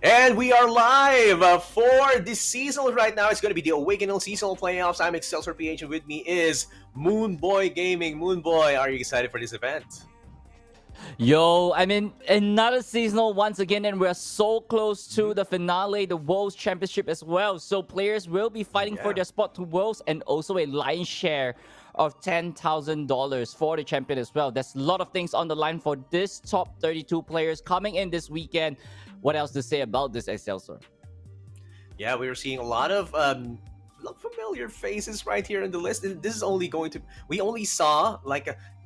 And we are live for this season right now. It's going to be the Awakening Seasonal Playoffs. I'm Excelsior PH, and with me is Moonboy Gaming. Moonboy, are you excited for this event? Yo, I mean, another seasonal once again, and we're so close to the finale, the World's Championship as well. So players will be fighting for Yeah. their spot to Worlds and also a lion's share of $10,000 for the champion as well. There's a lot of things on the line for this top 32 players coming in this weekend. What else to say about this, Excelsior? Yeah, we are seeing a lot of familiar faces right here in the list. And this is only going to, we only saw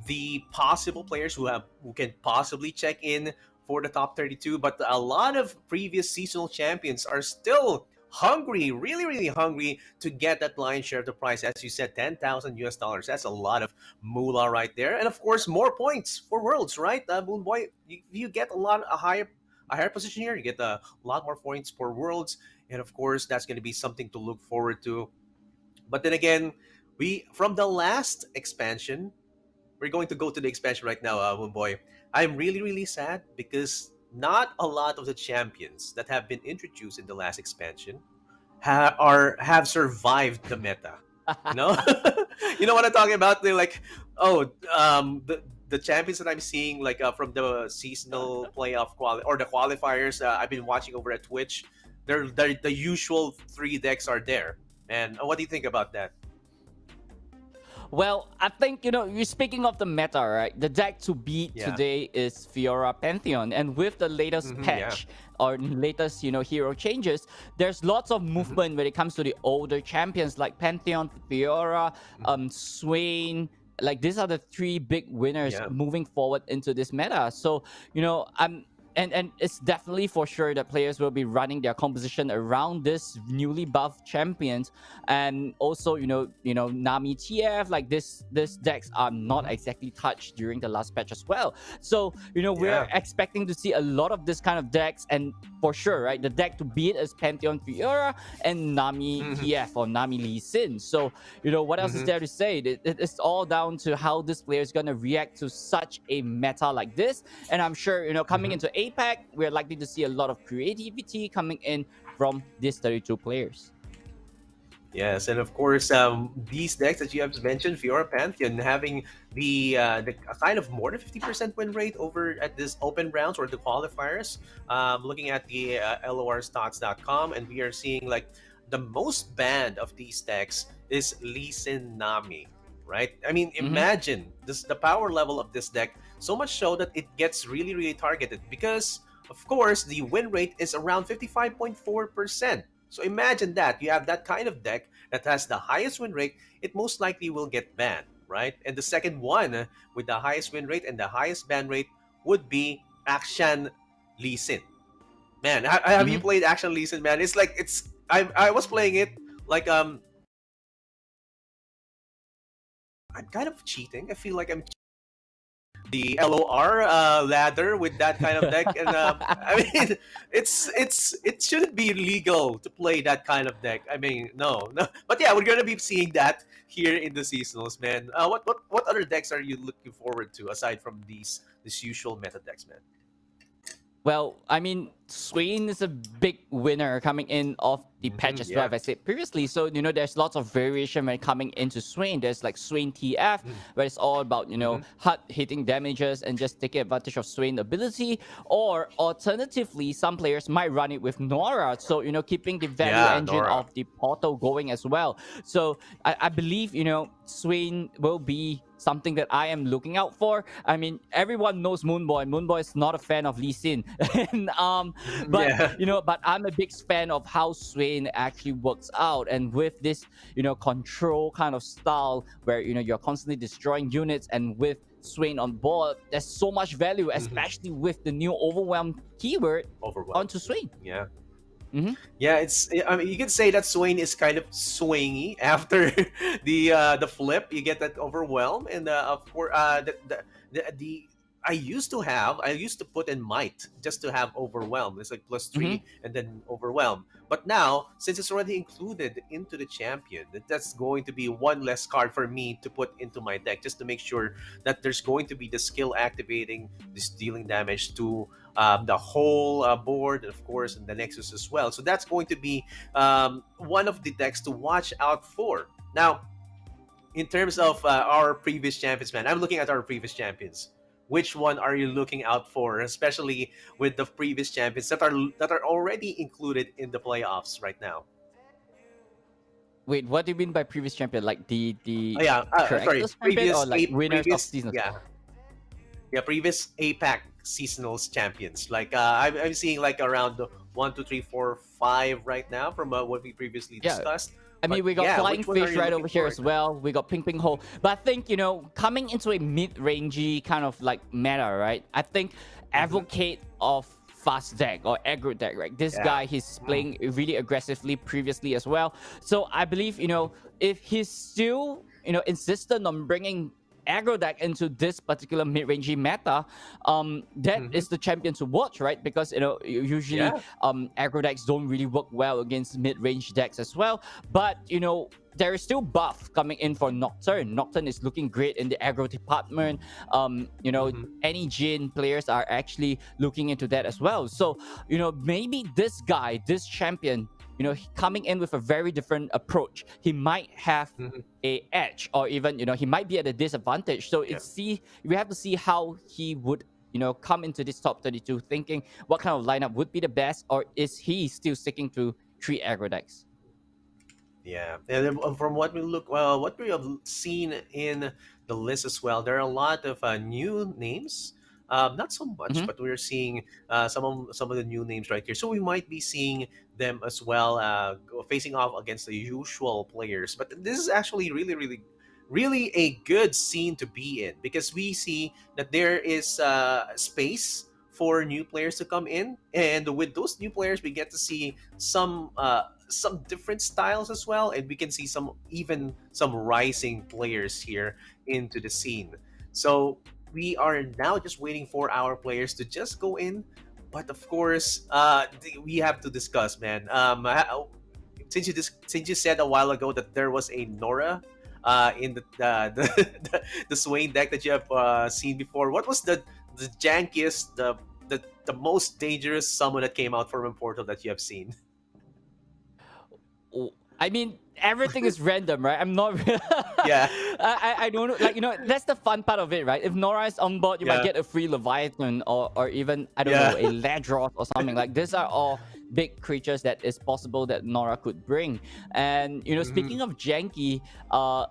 the possible players who can possibly check in for the top 32, but a lot of previous seasonal champions are still hungry, really, really hungry to get that lion's share of the prize. As you said, 10,000 US dollars. That's a lot of moolah right there. And of course, more points for worlds, right? Moonboy, you get a higher position here. You get a lot more points for worlds. And of course, that's going to be something to look forward to. But then again, we from the last expansion, we're going to go to the expansion right now, Moonboy. I'm really, really sad because not a lot of the champions that have been introduced in the last expansion have survived the meta. You know, you know what I'm talking about? They're like, oh, the champions that I'm seeing from the seasonal playoff or the qualifiers I've been watching over at Twitch. They're the usual three decks are there. And what do you think about that? Well, I think, you're speaking of the meta, right? The deck to beat Yeah. today is Fiora Pantheon. And with the latest patch or latest, hero changes, there's lots of movement when it comes to the older champions like Pantheon, Fiora, Swain. Like, these are the three big winners moving forward into this meta. So, I'm and it's definitely for sure that players will be running their composition around this newly buffed champions, and also Nami TF, like this decks are not exactly touched during the last patch as well. So we're expecting to see a lot of this kind of decks, and for sure, right, the deck to beat is Pantheon Fiora and Nami TF or Nami Lee Sin. So what else is there to say? It's all down to how this player is gonna react to such a meta like this, and I'm sure coming into APAC, we're likely to see a lot of creativity coming in from these 32 players. Yes, and of course, these decks that you have mentioned, Fiora Pantheon, having the kind of more than 50% win rate over at this open rounds or the qualifiers. Looking at the lorstats.com, and we are seeing like the most banned of these decks is Lee Sin Nami, right? I mean, imagine the power level of this deck, so much so that it gets really, really targeted because, of course, the win rate is around 55.4%. So imagine that you have that kind of deck that has the highest win rate, it most likely will get banned, right? And the second one with the highest win rate and the highest ban rate would be Action Lee Sin. Man, have you played Action Lee Sin, man? It's like I was playing it like I'm kind of cheating. I feel like I'm the LOR ladder with that kind of deck, and I mean, it shouldn't be legal to play that kind of deck. I mean, no, but yeah, we're gonna be seeing that here in the seasonals, man. What other decks are you looking forward to aside from these usual meta decks, man? Well, I mean, Swain is a big winner coming in off the patch as well, as I said previously. So, there's lots of variation when coming into Swain. There's like Swain TF, where it's all about, hard hitting damages and just taking advantage of Swain ability. Or alternatively, some players might run it with Nora. So, keeping the value engine Nora of the portal going as well. So, I believe, Swain will be something that I am looking out for. I mean, everyone knows Moonboy. Moonboy is not a fan of Lee Sin. And, but I'm a big fan of how Swain actually works out. And with this, control kind of style where, you're constantly destroying units, and with Swain on board, there's so much value, especially with the new Overwhelm keyword onto Swain. Yeah. Yeah, I mean, you could say that Swain is kind of swingy after the flip. You get that overwhelm, and of course, the I used to put in might just to have overwhelm. It's like +3 and then overwhelm. But now, since it's already included into the champion, that's going to be one less card for me to put into my deck, just to make sure that there's going to be the skill activating this dealing damage to the whole board, and of course, and the Nexus as well. So that's going to be one of the decks to watch out for. Now, in terms of our previous champions, man, I'm looking at our previous champions. Which one are you looking out for, especially with the previous champions that are already included in the playoffs right now? Wait, what do you mean by previous champion? Like Oh the yeah, sorry, characters champion or like winners of previous, seasons? yeah, yeah, previous APAC seasonals champions. Like I'm seeing like around 1, 2, 3, 4, 5 right now from what we previously Yeah. discussed. I But mean, we got yeah, Flying which one are Fish you right looking over here forward as to? well. We got Pingpingho. But I think, coming into a mid-rangey kind of like meta, right? I think Hmm. advocate of fast deck or aggro deck, right? This Yeah. guy, he's Mm. playing really aggressively previously as well. So I believe, if he's still, insistent on bringing aggro deck into this particular mid-rangey meta, that Hmm. is the champion to watch, right? Because usually Yeah. aggro decks don't really work well against mid-range decks as well. But there is still buff coming in for Nocturne. Nocturne is looking great in the aggro department. Hmm. Any Jin players are actually looking into that as well. So maybe this guy, this champion, coming in with a very different approach, he might have Hmm. a edge, or even he might be at a disadvantage. So Yeah. we have to see how he would come into this top 32, thinking what kind of lineup would be the best, or is he still sticking to three aggro decks? Yeah, and then, from what we have seen in the list as well, there are a lot of new names. Not so much, Hmm. but we're seeing some of the new names right here. So we might be seeing them as well, facing off against the usual players. But this is actually really, really, really a good scene to be in, because we see that there is space for new players to come in, and with those new players, we get to see some different styles as well, and we can see some rising players here into the scene. So we are now just waiting for our players to just go in. But of course, we have to discuss, man. Since you said a while ago that there was a Nora in the Swain deck that you have seen before, what was the jankiest, the most dangerous summon that came out from a portal that you have seen? I mean, everything is random, right? I'm not. Yeah. I don't know. Like that's the fun part of it, right? If Nora is on board, you might Yeah. get a free Leviathan, or even I don't know, Yeah. a Ladroth or something. Like these are all big creatures that is possible that Nora could bring. And Hmm. speaking of janky, I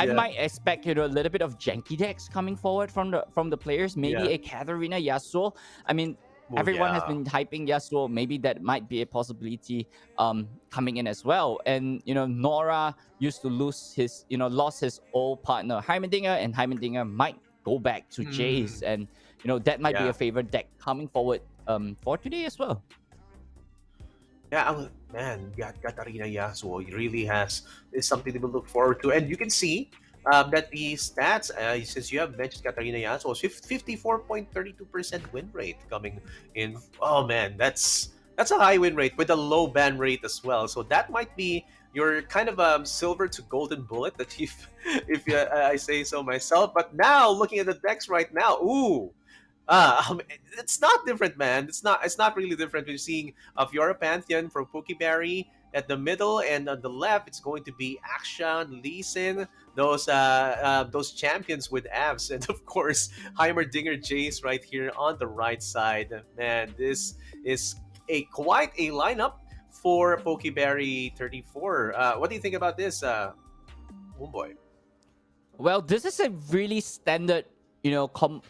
Yeah. might expect a little bit of janky decks coming forward from the players. Maybe Yeah. a Katarina Yasuo. I mean, Oh everyone has yeah. been hyping Yasuo. Maybe that might be a possibility coming in as well. And Nora used to lose his lost his old partner Heimerdinger, and Heimerdinger might go back to Mm. Jace, and that might be a Yeah. favorite deck coming forward for today as well. Yeah. Man, yeah, Katarina Yasuo really is something to look forward to, and you can see that the stats, since you have mentioned Katarina Yasuo, 54.32% win rate coming in. Oh man, that's a high win rate with a low ban rate as well. So that might be your kind of silver to golden bullet that if I say so myself. But now looking at the decks right now, ooh. It's not different, man. It's not really different. We're seeing a Fiora Pantheon from Pokeyberry at the middle, and on the left, it's going to be Action, Lee Sin, those champions with abs, and of course Heimerdinger Jace right here on the right side. Man, this is a quite a lineup for Pokeyberry 34. What do you think about this, Homeboy? Well, this is a really standard,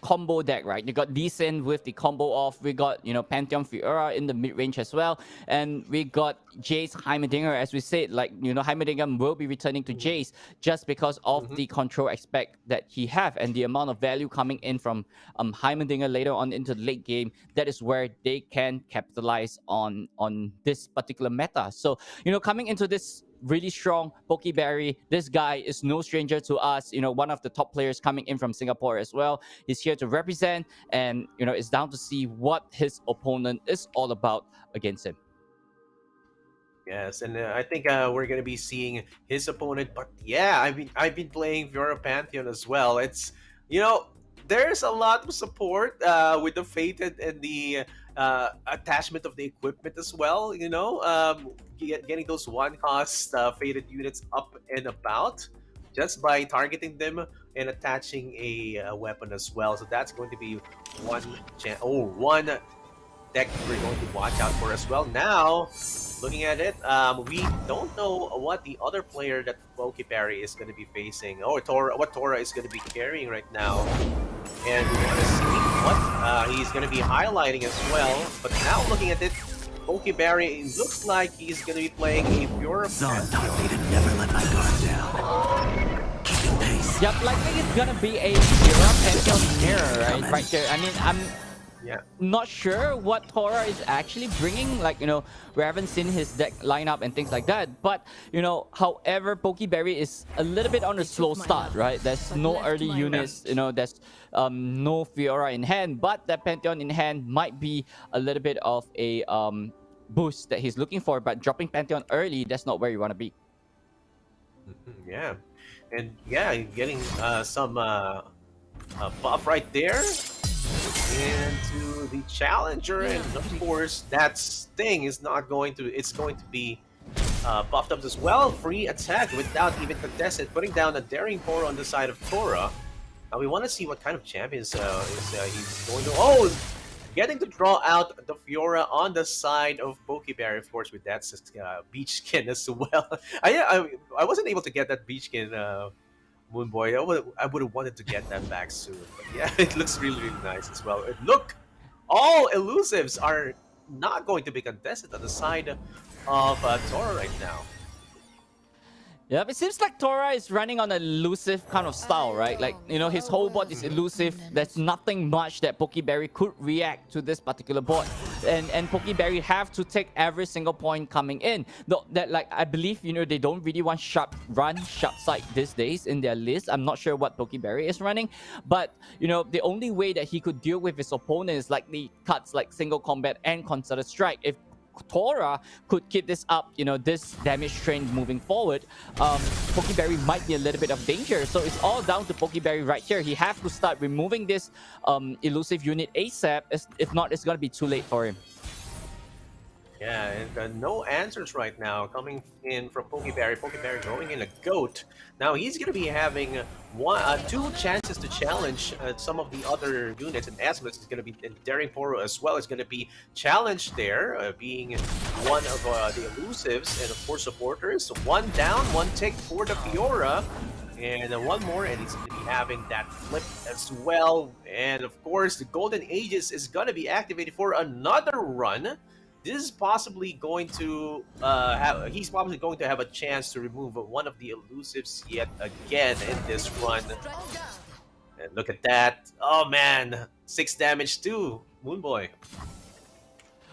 combo deck, right? You got Decent with the combo off. We got, Pantheon Fiora in the mid range as well. And we got Jace Heimerdinger, as we said, like, Heimerdinger will be returning to Mm-hmm. Jace just because of Mm-hmm. the control aspect that he have and the amount of value coming in from Heimerdinger later on into the late game. That is where they can capitalize on this particular meta. So, coming into this really strong Pokeyberry. This guy is no stranger to us. One of the top players coming in from Singapore as well. He's here to represent, and it's down to see what his opponent is all about against him. Yes, and I think we're gonna be seeing his opponent. But yeah, I've been playing Fiora Pantheon as well. It's you know there's a lot of support with the fated and the attachment of the equipment as well. Getting those one cost fated units up and about just by targeting them and attaching a weapon as well. So that's going to be one deck we're going to watch out for as well. Now, looking at it, we don't know what the other player that Pokeyberry is going to be facing, or what Torra is going to be carrying right now. And we want to see what he's going to be highlighting as well. But now, looking at it, Pokeyberry, it looks like he's going to be playing a pure Son taught me to never let my guard down. Keeping pace. Yep, likely it's gonna be a Europe Pantheon mirror, right there. I mean, I'm not sure what Torra is actually bringing. Like, we haven't seen his deck lineup and things like that. But, however, Pokeyberry is a little bit on a slow start, right? There's no early units, there's no Fiora in hand. But that Pantheon in hand might be a little bit of a boost that he's looking for. But dropping Pantheon early, that's not where you want to be. Yeah. And yeah, getting some buff right there into the challenger, and of course that Sting is not going to. It's going to be buffed up as well. Free attack without even contested, putting down a daring Poro on the side of Torra. Now we want to see what kind of champions he's going to. Oh, getting to draw out the Fiora on the side of Pokeyberry, of course, with that beach skin as well. I wasn't able to get that beach skin. Moonboy, I would have wanted to get that back soon. But yeah, it looks really, really nice as well. And look, all elusives are not going to be contested on the side of Torra right now. Yep, it seems like Torra is running on an elusive kind of style, right? Like, his whole board is elusive. There's nothing much that Pokeyberry could react to this particular board. And Pokeyberry have to take every single point coming in. Though that, like, I believe, they don't really want sharp side these days in their list. I'm not sure what Pokeyberry is running. But, the only way that he could deal with his opponent is likely cuts like single combat and concerted strike. If Torra could keep this up, this damage trend moving forward, Pokeyberry might be a little bit of danger. So it's all down to Pokeyberry right here. He has to start removing this elusive unit ASAP. If not, it's going to be too late for him. Yeah, and no answers right now coming in from Pokeyberry. Pokeyberry going in a goat. Now he's going to be having two chances to challenge some of the other units, and Asmus is going to be, and Daring Poro as well is going to be challenged there, being one of the elusives, and of course supporters. One down, one take for the Fiora. And one more, and he's going to be having that flip as well. And of course, the Golden Aegis is going to be activated for another run. This is possibly going to he's probably going to have a chance to remove one of the elusives yet again in this run. And look at that. Oh man, 6 damage too, Moonboy.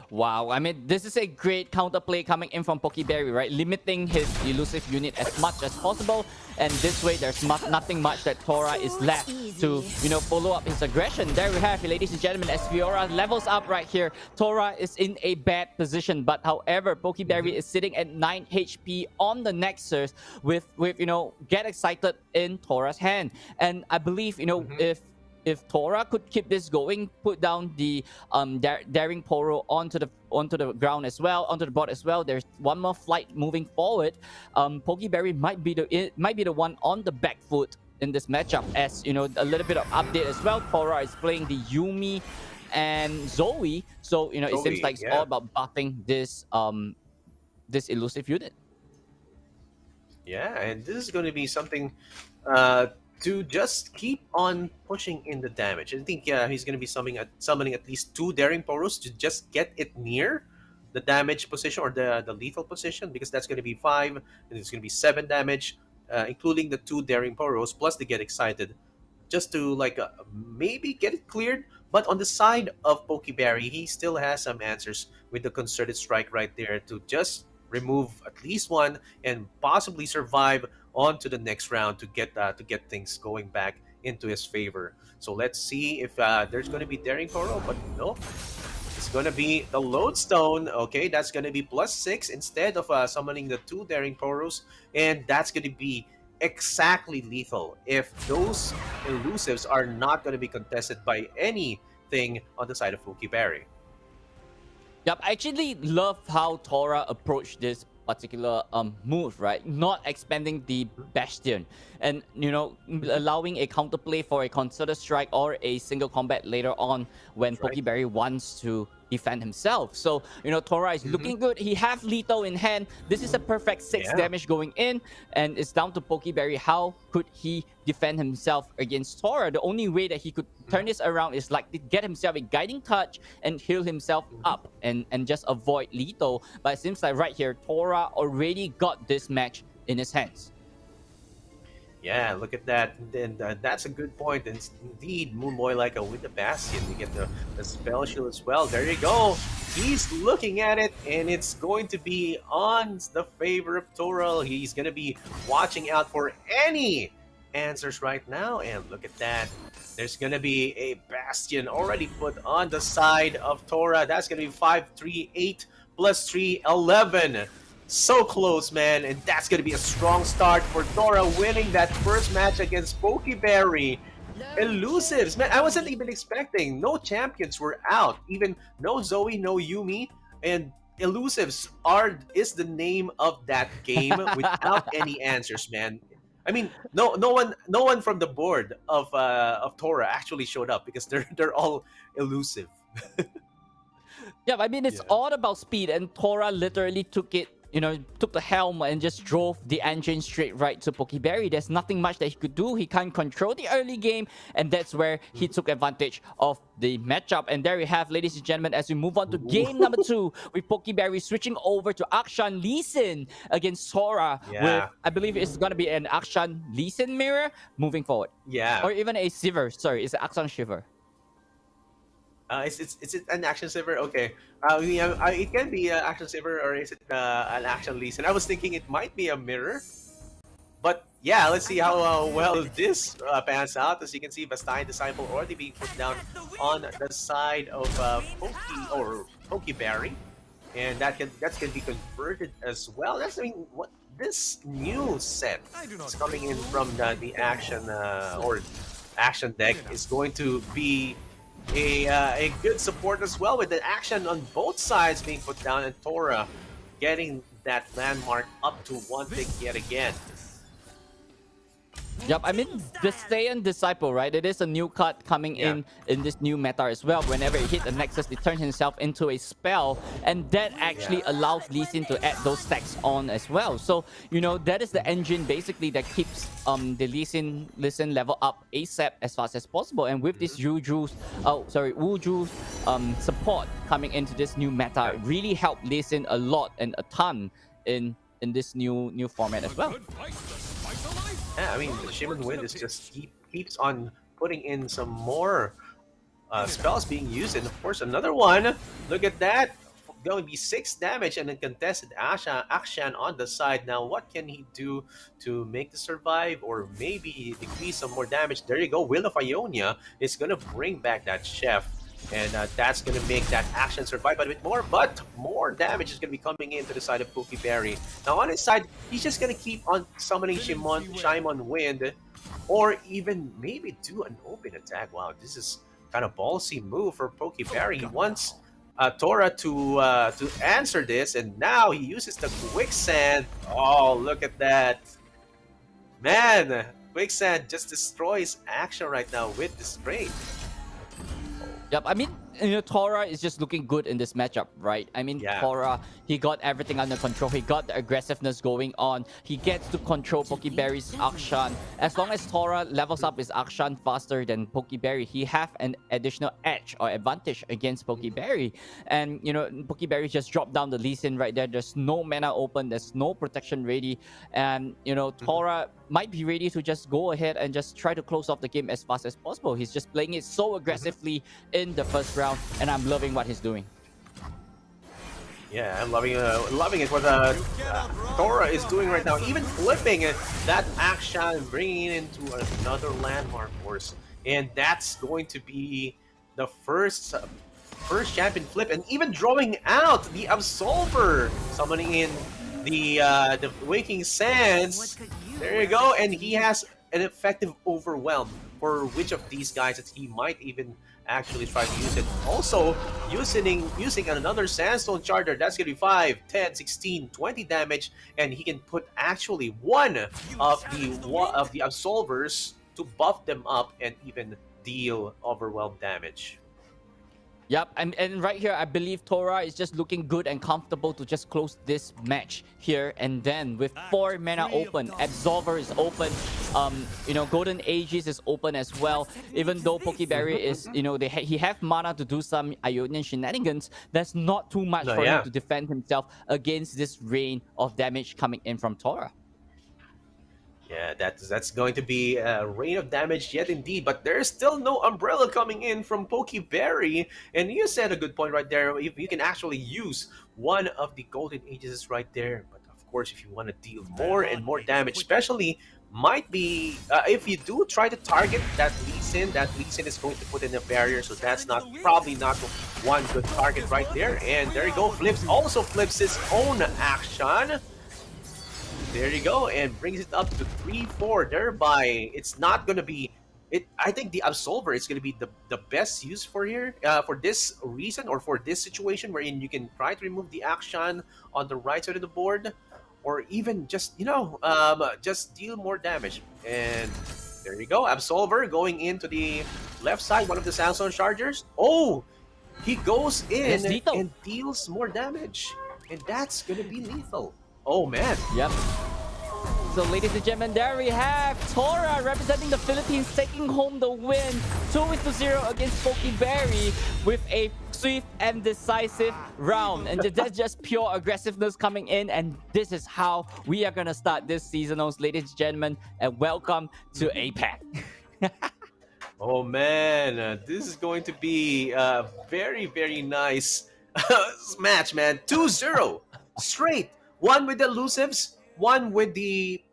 Wow, I mean, this is a great counterplay coming in from Pokeyberry, right? Limiting his elusive unit as much as possible. And this way, there's nothing much that Torra is left to, follow up his aggression. There we have it, ladies and gentlemen, as Fiora levels up right here. Torra is in a bad position. But however, Pokeyberry is sitting at 9 HP on the Nexus with Get Excited in Torra's hand. And I believe, if Torra could keep this going, put down the Daring Poro onto the ground as well, onto the board as well. There's one more flight moving forward. Pokeyberry might be the one on the back foot in this matchup. As a little bit of update as well. Torra is playing the Yuumi and Zoe, so it seems like it's all about buffing this this elusive unit. Yeah, and this is going to be something to just keep on pushing in the damage. I think he's going to be summoning at least 2 Daring Poros to just get it near the damage position or the lethal position, because that's going to be 5 and it's going to be 7 damage, including the 2 Daring Poros plus the Get Excited, just to maybe get it cleared. But on the side of Pokeyberry, he still has some answers with the Concerted Strike right there to just remove at least one and possibly survive on to the next round to get things going back into his favor. So let's see if there's going to be Daring Poro, but no, it's going to be the Lodestone. Okay, that's going to be +6 instead of summoning the 2 Daring Poros, and that's going to be exactly lethal if those elusives are not going to be contested by anything on the side of Pokeyberry. Yep, I actually love how Torra approached this particular move, right? Not expanding the Bastion and allowing a counterplay for a concerted strike or a single combat later on when Pokeyberry wants to defend himself. So Torra is looking good. He have lethal in hand. This is a perfect 6 damage going in, and it's down to Pokeyberry. How could he defend himself against Torra? The only way that he could turn this around is like to get himself a guiding touch and heal himself up and just avoid lethal. But it seems like right here Torra already got this match in his hands. Yeah, look at that. And that's a good point. And indeed, Moonboy like a with the Bastion. We get the spell shield as well. There you go. He's looking at it, and it's going to be on the favor of Torra. He's going to be watching out for any answers right now. And look at that. There's going to be a Bastion already put on the side of Torra. That's going to be 5, 3, 8 plus 3, 11. So close, man, and that's going to be a strong start for Torra winning that first match against Pokeyberry. Elusives, man, I wasn't even expecting. No champions were out, even no Zoe, no Yumi, and Elusives is the name of that game without any answers, man. I mean, no one from the board of Torra actually showed up because they're all elusive. Yeah, I mean it's all about speed, and Torra literally took the helm and just drove the engine straight right to Pokeyberry. There's nothing much that he could do. He can't control the early game, and that's where he took advantage of the matchup. And there we have, ladies and gentlemen, as we move on to game number 2, with Pokeyberry switching over to Akshan Lee Sin against Sora. With, I believe it's going to be an Akshan Lee Sin mirror moving forward. Yeah. Or even a Shiver. Sorry, it's an Akshan Shiver. Is it an action saver? Okay. It can be an action saver, or is it an action lease? And I was thinking it might be a mirror. But yeah, let's see how well this pans out. As you can see, Vastine Disciple already being put down on the side of Pokeyberry, and that's can be converted as well. That's what this new set is coming in from the action or action deck is going to be a good support as well, with the action on both sides being put down, and Torra getting that landmark up to 1 tick yet again. Yep, I mean, the Saiyan Disciple, right? It is a new card coming in this new meta as well. Whenever it hit the Nexus, it turns himself into a spell, and that actually allows Lee Sin to add those stacks on as well. So, that is the engine basically that keeps the Lee Sin level up ASAP as fast as possible. And with this Wuju's support coming into this new meta, it really helped Lee Sin a lot and a ton in this new format as well. Yeah, I mean, Shimon Wind is just keeps on putting in some more spells being used, and of course another one. Look at that, going to be 6 damage and then contested Akshan on the side. Now, what can he do to make the survive, or maybe decrease some more damage? There you go. Will of Ionia is going to bring back that chef. And that's going to make that action survive a bit more, but more damage is going to be coming into the side of Pokeyberry. Now on his side, he's just going to keep on summoning Shimon Wind, or even maybe do an open attack. Wow, this is kind of ballsy move for Pokeyberry. He wants Torra to answer this, and now he uses the Quicksand. Oh, look at that. Man, Quicksand just destroys action right now with the straight. Yep, I mean, Torra is just looking good in this matchup, right? I mean, Torra, he got everything under control. He got the aggressiveness going on. He gets to control Pokeyberry's Akshan. As long as Torra levels up his Akshan faster than Pokeyberry, he have an additional edge or advantage against Pokeyberry. And, Pokeyberry just dropped down the Lee Sin right there. There's no mana open. There's no protection ready. And, Torra might be ready to just go ahead and just try to close off the game as fast as possible. He's just playing it so aggressively in the first round, and I'm loving what he's doing. Yeah, I'm loving it what Torra is doing right now. Even flipping that action, bringing it into another landmark force, and that's going to be the first champion flip, and even drawing out the Absolver, summoning in the Waking Sands. There you go, and he has an effective overwhelm for which of these guys that he might even actually try to use it. Also, using another Sandstone Charger, that's gonna be 5, 10, 16, 20 damage, and he can put actually one of the Absolvers to buff them up and even deal overwhelm damage. Yep, and right here, I believe Torra is just looking good and comfortable to just close this match here. And then with 4 mana open, Absolver is open, Golden Aegis is open as well. Even though Pokeyberry is, he have mana to do some Ionian shenanigans, that's not too much for him to defend himself against this rain of damage coming in from Torra. Yeah, that's going to be a rain of damage yet indeed, but there's still no umbrella coming in from Pokeyberry. And you said a good point right there. If you can actually use one of the Golden Aegis right there, but of course, if you want to deal more and more damage, especially might be if you do try to target that Lee Sin is going to put in a barrier, so that's probably not one good target right there. And there you go, also flips his own action. There you go, and brings it up to 3-4. Thereby, it's not going to be... I think the Absolver is going to be the best use for here, for this reason, or for this situation, wherein you can try to remove the action on the right side of the board, or even just, just deal more damage. And there you go, Absolver going into the left side, one of the Sandstone Chargers. Oh! He goes in and deals more damage. And that's going to be lethal. Oh, man. Yep. So, ladies and gentlemen, there we have Torra representing the Philippines taking home the win 2-0 against Pokeyberry with a swift and decisive round. And that's just pure aggressiveness coming in. And this is how we are going to start this seasonals, ladies and gentlemen. And welcome to APAC. Oh, man. This is going to be a very, very nice match, man. 2-0 straight. One with the elusives, one with the...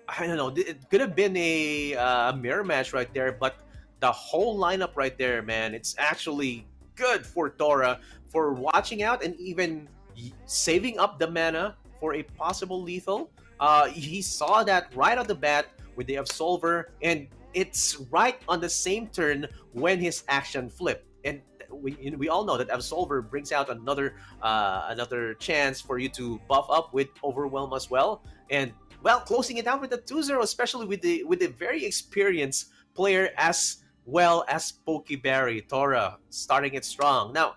I don't know, it could have been a mirror match right there, but the whole lineup right there, man, it's actually good for Torra for watching out and even saving up the mana for a possible lethal. He saw that right off the bat with the Absolver, and it's right on the same turn when his action flipped. And we all know that Absolver brings out another chance for you to buff up with Overwhelm as well. And well, closing it out with a 2-0, especially with the very experienced player as well as Pokeyberry. Torra starting it strong. Now,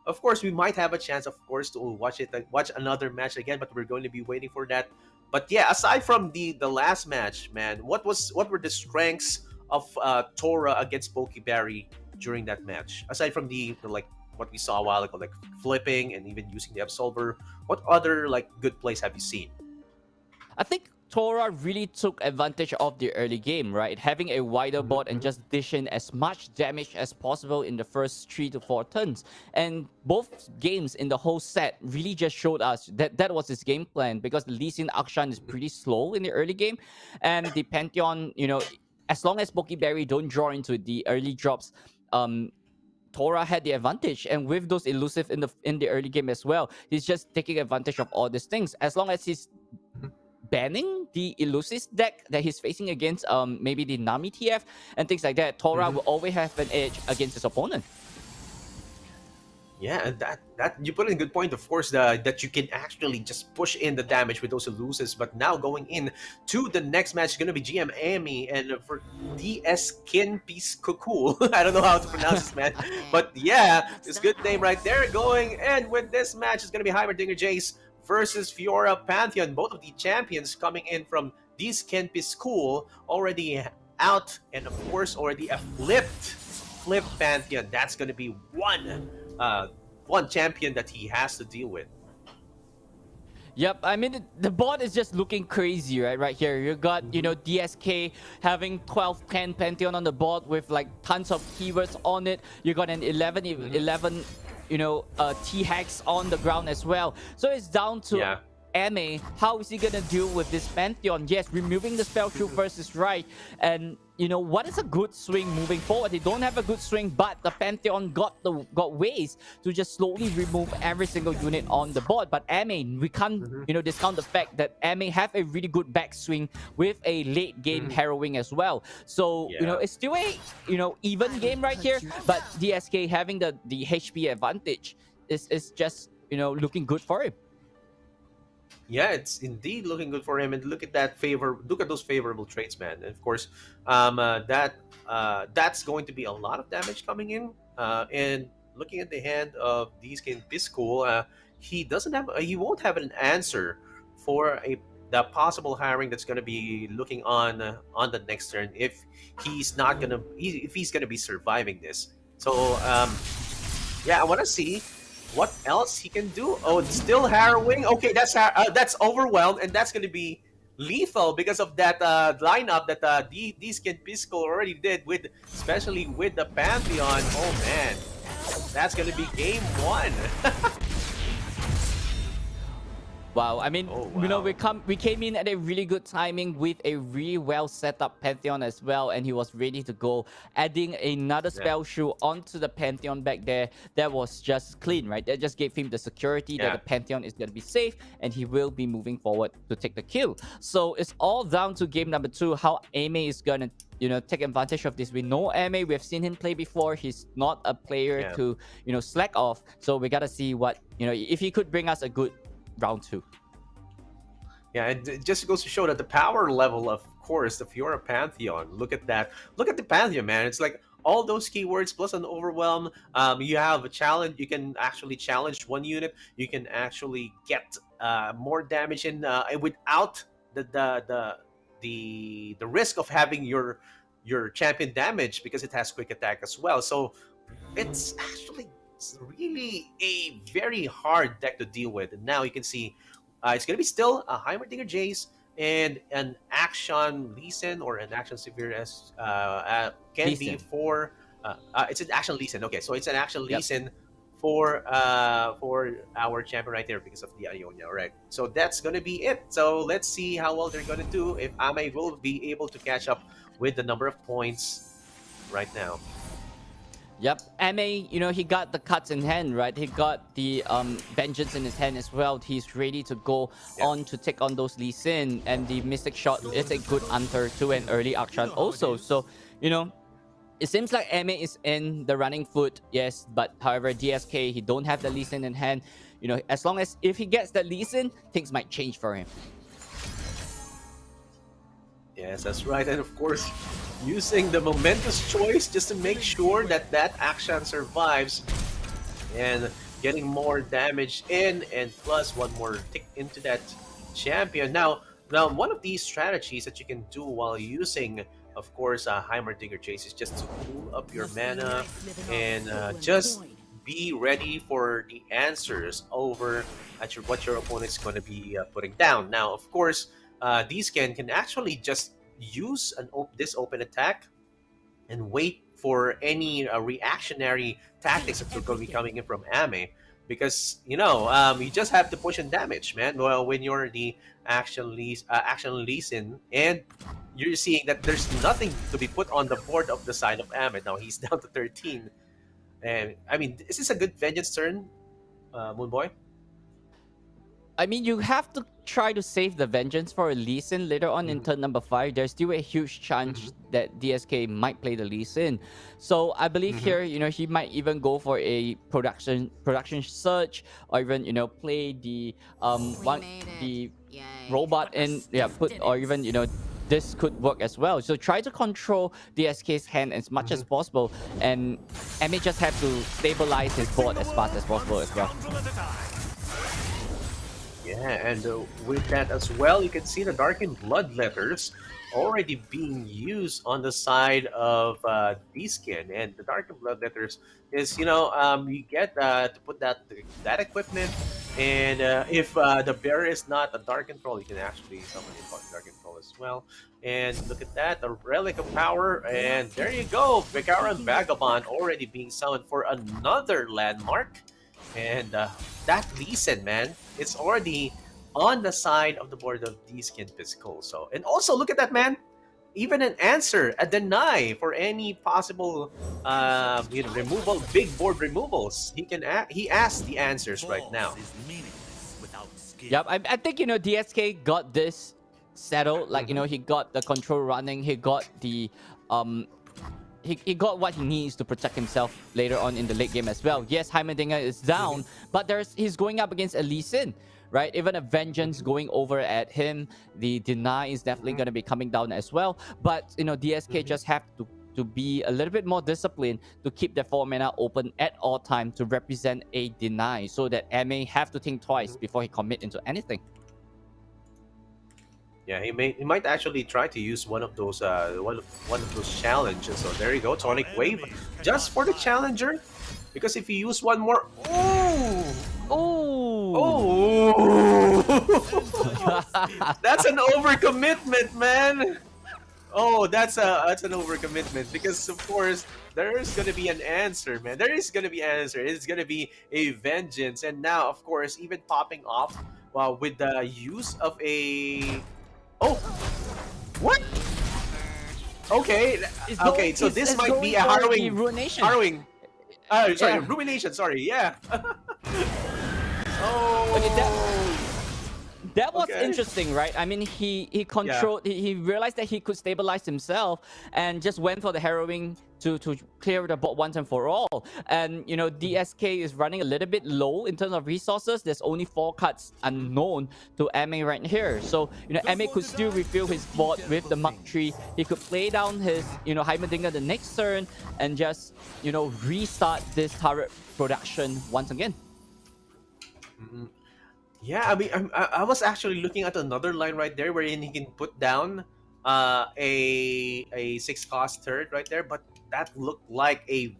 of course, we might have a chance, of course, to watch another match again, but we're going to be waiting for that. But yeah, aside from the last match, man, what were the strengths of Torra against Pokeyberry during that match? Aside from the like what we saw a while ago, like flipping and even using the Absolver, what other like good plays have you seen? I think Torra really took advantage of the early game, right? Having a wider board and just dishing as much damage as possible in the first 3 to 4 turns. And both games in the whole set really just showed us that was his game plan, because the Lee Sin Akshan is pretty slow in the early game. And the Pantheon, as long as Pokeyberry don't draw into the early drops, Torra had the advantage, and with those elusive in the early game as well, he's just taking advantage of all these things. As long as he's banning the elusive deck that he's facing against maybe the Nami TF and things like that, Torra will always have an edge against his opponent. Yeah, that you put in a good point, of course, that you can actually just push in the damage with those elusives. But now going in to the next match is going to be GM Amy, and for DS Pisokaru. I don't know how to pronounce this, man. But yeah, this good name right there going. And with this match is going to be Heimerdinger Jace versus Fiora Pantheon. Both of the champions coming in from DS Pisokaru already out, and of course already a flip Pantheon. That's going to be one champion that he has to deal with. Yep, I mean, the board is just looking crazy, right here. You got, DSK having 12-10 Pantheon on the board with like tons of keywords on it. You got an 11 T-Hex on the ground as well. So it's down to Ame. How is he gonna deal with this Pantheon? Yes, removing the spell through first is right, and what is a good swing moving forward? They don't have a good swing, but the Pantheon got ways to just slowly remove every single unit on the board. But MA, we can't Mhm. discount the fact that MA have a really good backswing with a late game harrowing as well. So Yeah. it's still a even game right here, but DSK having the HP advantage is just looking good for him. Yeah, it's indeed looking good for him. And look at that look at those favorable traits, man. And of course, that's going to be a lot of damage coming in. And looking at the hand of Deeskin Biscool, he won't have an answer for the possible hiring that's going to be looking on the next turn if he's gonna be surviving this. So yeah, I want to see what else he can do. Oh, it's still harrowing. Okay, that's overwhelmed, and that's going to be lethal because of that lineup that these Kid Pisco already did with, especially with the Pantheon. Oh man, that's going to be game one. Wow, I mean, Oh, wow. we came in at a really good timing with a really well set up Pantheon as well, and he was ready to go. Adding another Yeah. spell shoe onto the Pantheon back there, that was just clean, right? That just gave him the security that Yeah. the Pantheon is gonna be safe, and he will be moving forward to take the kill. So it's all down to game number 2, how Ame is gonna take advantage of this. We know Ame, we've seen him play before. He's not a player Yeah. to slack off. So we gotta see what if he could bring us a good round 2. Yeah, it just goes to show that the power level, of course, if you're a Pantheon, look at that. Look at the Pantheon, man. It's like all those keywords plus an overwhelm. You have a challenge. You can actually challenge one unit. You can actually get more damage in without the risk of having your champion damage because it has quick attack as well. So it's actually really a very hard deck to deal with. And now you can see it's going to be still a Heimerdinger Jace and an Action Leeson or an Action Severe as can Lee be Sin. for it's an Action Leeson. Okay, so it's an Action Yep. Leeson for our champion right there because of the Ionia. All right, so that's going to be it. So let's see how well they're going to do, if Ame will be able to catch up with the number of points right now. Yep, MA, he got the cuts in hand, right? He got the vengeance in his hand as well. He's ready to go Yeah. on to take on those Lee Sin, and the Mystic Shot is a good answer to an early action also. So, it seems like MA is in the running foot, yes, but however, DSK, he don't have the Lee Sin in hand. As long as if he gets the Lee Sin, things might change for him. Yes, that's right. And of course, using the momentous choice just to make sure that that action survives and getting more damage in and plus one more tick into that champion. Now, one of these strategies that you can do while using, of course, Heimerdinger Chase is just to cool up your mana and just be ready for the answers over at what your opponent's going to be putting down. Now, of course, these can actually just use this open attack and wait for any reactionary tactics that are going to be coming in from Ame, because you just have to push and damage, man. Well, when you're the action Leeson, and you're seeing that there's nothing to be put on the board of the side of Ame. Now he's down to 13, and I mean, is this a good vengeance turn, Moonboy? I mean, you have to try to save the vengeance for a Lee Sin later on in turn number 5. There's still a huge chance that DSK might play the Lee Sin. So I believe here, he might even go for a production search, or even play the robot and or even this could work as well. So try to control DSK's hand as much as possible, and may just have to stabilize his board as fast as possible as well. Yeah, and with that as well, you can see the Darkened Blood letters already being used on the side of D-Skin. And the Darkened Blood letters is, you get to put that equipment. And if the bearer is not a Darkened Troll, you can actually summon a Darkened Troll as well. And look at that, the Relic of Power. And there you go, Vicaran Vagabond already being summoned for another landmark. And that Leeson, man, it's already on the side of the board of D-Skin Physical. So, and also look at that, man. even an answer, a deny for any possible removal, big board removals. He asks the answers right now. Force is meaningless without skill. Yep, I think DSK got this settled. Like he got the control running. He got the he got what he needs to protect himself later on in the late game as well. Yes, Heimerdinger is down, but he's going up against a Lee Sin, right? Even a Vengeance going over at him. The Deny is definitely going to be coming down as well. But, DSK just have to be a little bit more disciplined to keep the 4 mana open at all time to represent a Deny so that MA have to think twice before he commit into anything. Yeah, he might actually try to use one of those one of those challenges. So there you go, Tonic Wave, just for the challenger. Because if you use one more, that's an overcommitment, man. Oh, that's an overcommitment because of course there's gonna be an answer, man. There is gonna be an answer. It's gonna be a vengeance, and now of course even popping off with the use of a what? Okay, okay. So this might be a harrowing. Ruination. Sorry, yeah. That was interesting, right? I mean, he controlled. He realized that he could stabilize himself and just went for the harrowing to clear the bot once and for all. And DSK is running a little bit low in terms of resources. There's only 4 cards unknown to MA right here. So MA could still refill his board with the Mach 3. He could play down his Heimerdinger the next turn and just restart this turret production once again. Yeah, I mean, I was actually looking at another line right there wherein he can put down a 6-cost turret right there, but that looked like a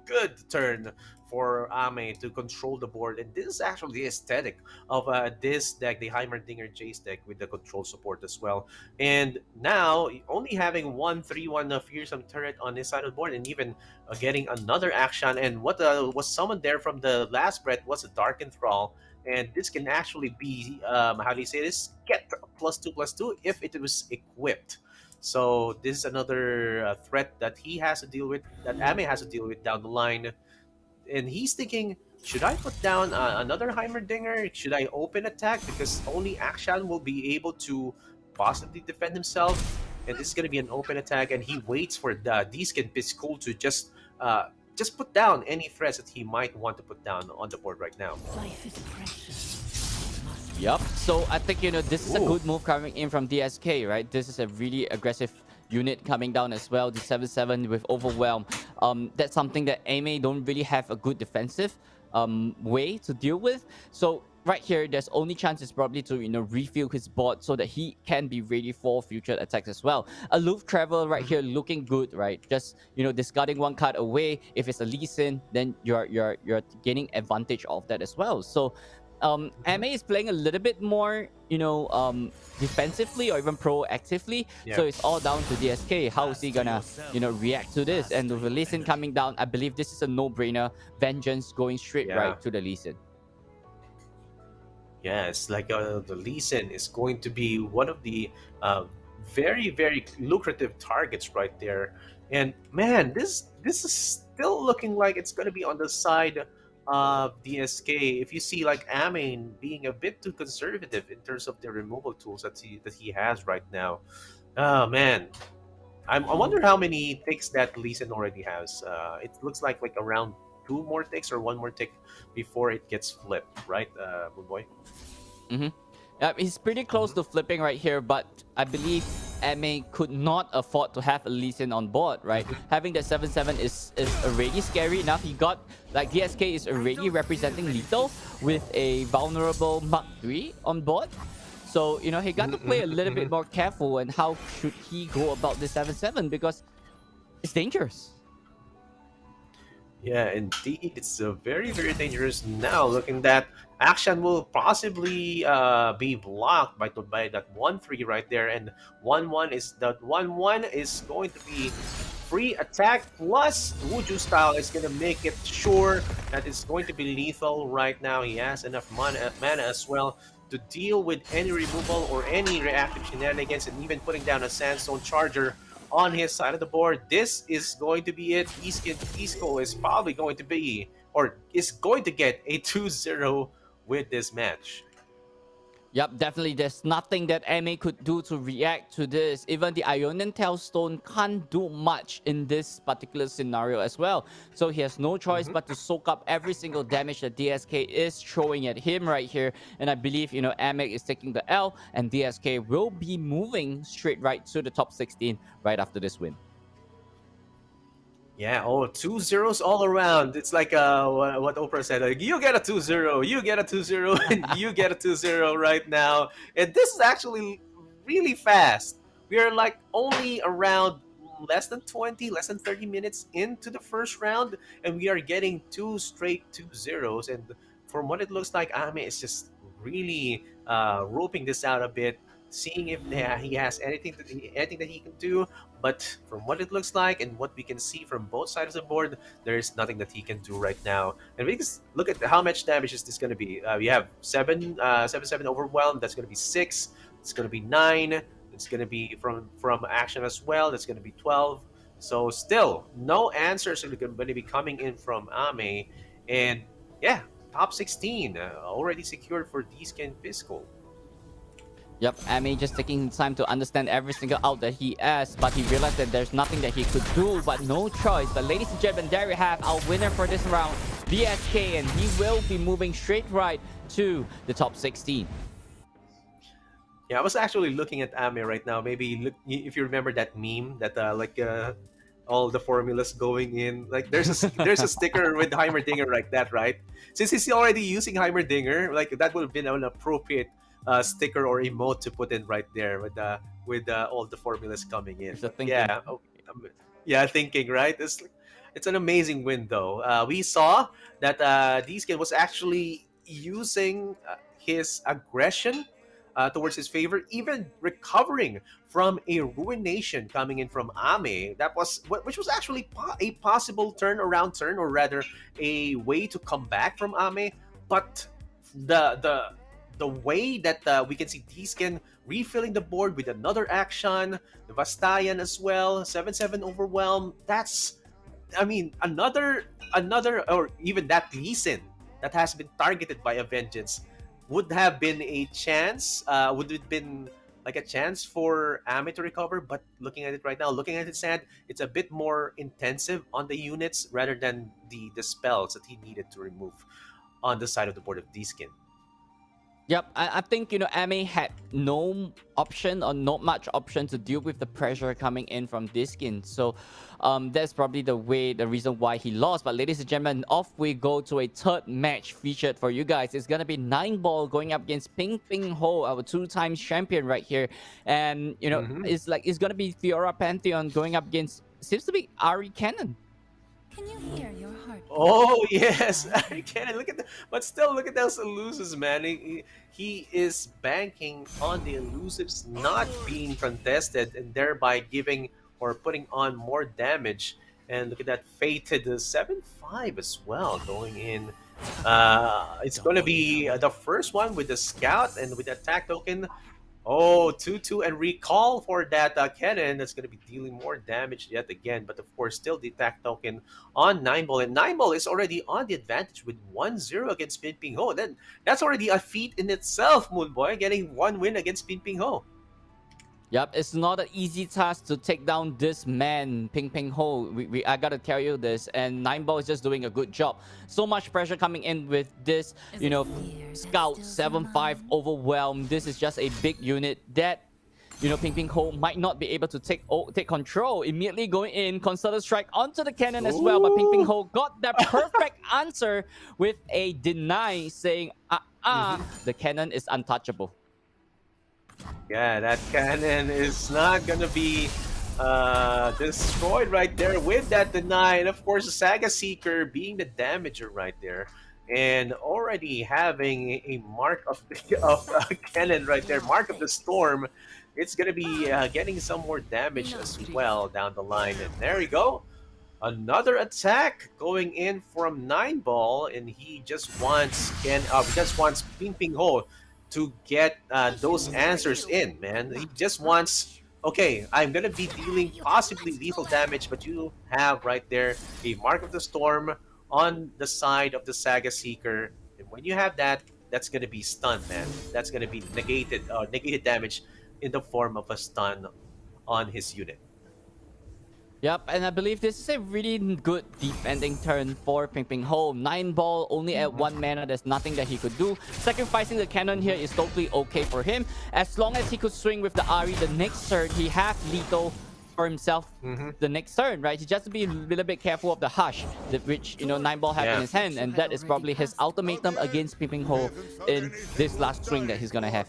good turn for Ame to control the board, and this is actually the aesthetic of this deck, the Heimerdinger Jace deck with the control support as well. And now only having 1/3/1 fearsome turret on this side of the board, and even getting another action. And what was summoned there from the last breath was a Dark Enthrall. And this can actually be, how do you say this? Get +2/+2 if it was equipped. So this is another threat that he has to deal with, that Ame has to deal with down the line. And he's thinking, should I put down another Heimerdinger? Should I open attack? Because only Akshan will be able to possibly defend himself. And this is going to be an open attack. And he waits for the Diskin Piscool to just put down any threats that he might want to put down on the board right now. Life is precious. Yep. So I think this is a good move coming in from DSK, right? This is a really aggressive unit coming down as well. The 7/7 with Overwhelm. That's something that Ame don't really have a good defensive way to deal with. So right here, there's only chances probably to refill his board so that he can be ready for future attacks as well. Aloof Travel right here looking good, right? Just discarding 1 card away. If it's a Lee Sin, then you're gaining advantage of that as well. So MA is playing a little bit more defensively or even proactively. So it's all down to DSK. How is he gonna react to this? And with the Lee Sin coming down, I believe this is a no-brainer. Vengeance going straight right to the Lee Sin. Yes, like the Lee Sin is going to be one of the very, very lucrative targets right there. And man, this is still looking like it's going to be on the side of DSK. If you see like Ame being a bit too conservative in terms of the removal tools that he has right now. Oh man, I wonder how many ticks that Lee Sin already has. It looks like around 2 more ticks or 1 more tick before it gets flipped, right, Moon Boy? He's pretty close to flipping right here, but I believe MA could not afford to have a Lee Sin on board, right? Having that 7/7 is already scary enough. He got, like, DSK is already representing lethal with a vulnerable Mach 3 on board. So, he got to play a little bit more careful, and how should he go about the 7/7 because it's dangerous. Yeah, indeed, it's very, very dangerous now. Looking that action will possibly be blocked by that 1/3 right there, and 1/1 is going to be free attack plus Wuju style is going to make it sure that it's going to be lethal right now. He has enough mana as well to deal with any removal or any reactive shenanigans, and even putting down a Sandstone Charger on his side of the board. This is going to be it. Isco is probably going to be, or is going to get a 2-0 with this match. Yep, definitely. There's nothing that MA could do to react to this. Even the Ionian Tailstone can't do much in this particular scenario as well. So he has no choice but to soak up every single damage that DSK is throwing at him right here. And I believe, Amek is taking the L, and DSK will be moving straight right to the top 16 right after this win. Yeah, 2-0s all around. It's like what Oprah said, like, you get a 2-0, you get a 2-0, and you get a 2-0 right now. And this is actually really fast. We are like only around less than 30 minutes into the first round, and we are getting 2 straight 2-0s. And from what it looks like, Ame is just really roping this out a bit, seeing if he has anything that he can do. But from what it looks like and what we can see from both sides of the board, there is nothing that he can do right now. And we just look at how much damage is this going to be. We have 7 overwhelmed. That's going to be 6. It's going to be 9. It's going to be from action as well. That's going to be 12. So still, no answers are going to be coming in from Ame. And yeah, top 16 already secured for DSK and Fiscal. Yep, Ame just taking time to understand every single out that he has, but he realized that there's nothing that he could do, but no choice. But ladies and gentlemen, there we have our winner for this round, DSK, and he will be moving straight right to the top 16. Yeah, I was actually looking at Ame right now. Maybe look, if you remember that meme that all the formulas going in. Like there's a sticker with Heimerdinger like that, right? Since he's already using Heimerdinger, like that would have been an appropriate sticker or emote to put in right there with all the formulas coming in. Yeah, thinking, right? It's an amazing win though. We saw that DSK was actually using his aggression towards his favor, even recovering from a ruination coming in from Ame. Which was actually a possible turn, or rather a way to come back from Ame. But the way that we can see DSK refilling the board with another action, the Vastayan as well, 7-7 overwhelm. That's, I mean, another, or even that Lee Sin that has been targeted by a vengeance would have been a chance. Would have been like a chance for Ame to recover. But looking at it right now, looking at his hand, it's a bit more intensive on the units rather than the spells that he needed to remove on the side of the board of DSK. Yep, I think, Ame had no option or not much option to deal with the pressure coming in from DSK. So that's probably the reason why he lost. But ladies and gentlemen, off we go to a third match featured for you guys. It's going to be Nineball going up against Pingpingho, our 2-time champion right here. And, it's going to be Torra Pantheon going up against, seems to be Ari Cannon. Can you hear your heart? Oh yes, I can. But still, look at those elusives, man. He is banking on the elusives not being contested, and thereby giving or putting on more damage. And look at that fated 7-5 as well going in. It's going to be the first one with the scout and with the attack token. 2-2 and recall for that cannon. That's going to be dealing more damage yet again. But of course, still the attack token on Nineball. And Nineball is already on the advantage with 1-0 against Pingpingho. Then that's already a feat in itself, Moonboy, getting 1 win against Pingpingho. Yep, it's not an easy task to take down this man, Pingpingho. I gotta tell you this, and Nineball is just doing a good job. So much pressure coming in with this, Scout 7-5 overwhelm. This is just a big unit that, Pingpingho might not be able to take control. Immediately going in, Concerted Strike onto the cannon as well, but Pingpingho got that perfect answer with a deny, saying, the cannon is untouchable. Yeah, that cannon is not going to be destroyed right there with that deny. And of course, the Saga Seeker being the damager right there. And already having a mark of cannon right there, mark of the storm. It's going to be getting some more damage as well down the line. And there we go. Another attack going in from Nineball. And he just wants Pingpingho to get those answers in, man. He just wants, okay, I'm gonna be dealing possibly lethal damage, but you have right there a Mark of the Storm on the side of the Saga Seeker, and when you have that, that's gonna be stun, man. That's gonna be negated damage in the form of a stun on his unit. Yep, and I believe this is a really good defending turn for Pingpingho. 9-ball, only at 1 mana, there's nothing that he could do. Sacrificing the cannon here is totally okay for him. As long as he could swing with the Ari the next turn, he has lethal for himself the next turn, right? He just to be a little bit careful of the Hush, which, 9-ball has in his hand, and that is probably his ultimatum against Pingpingho in this last swing that he's gonna have.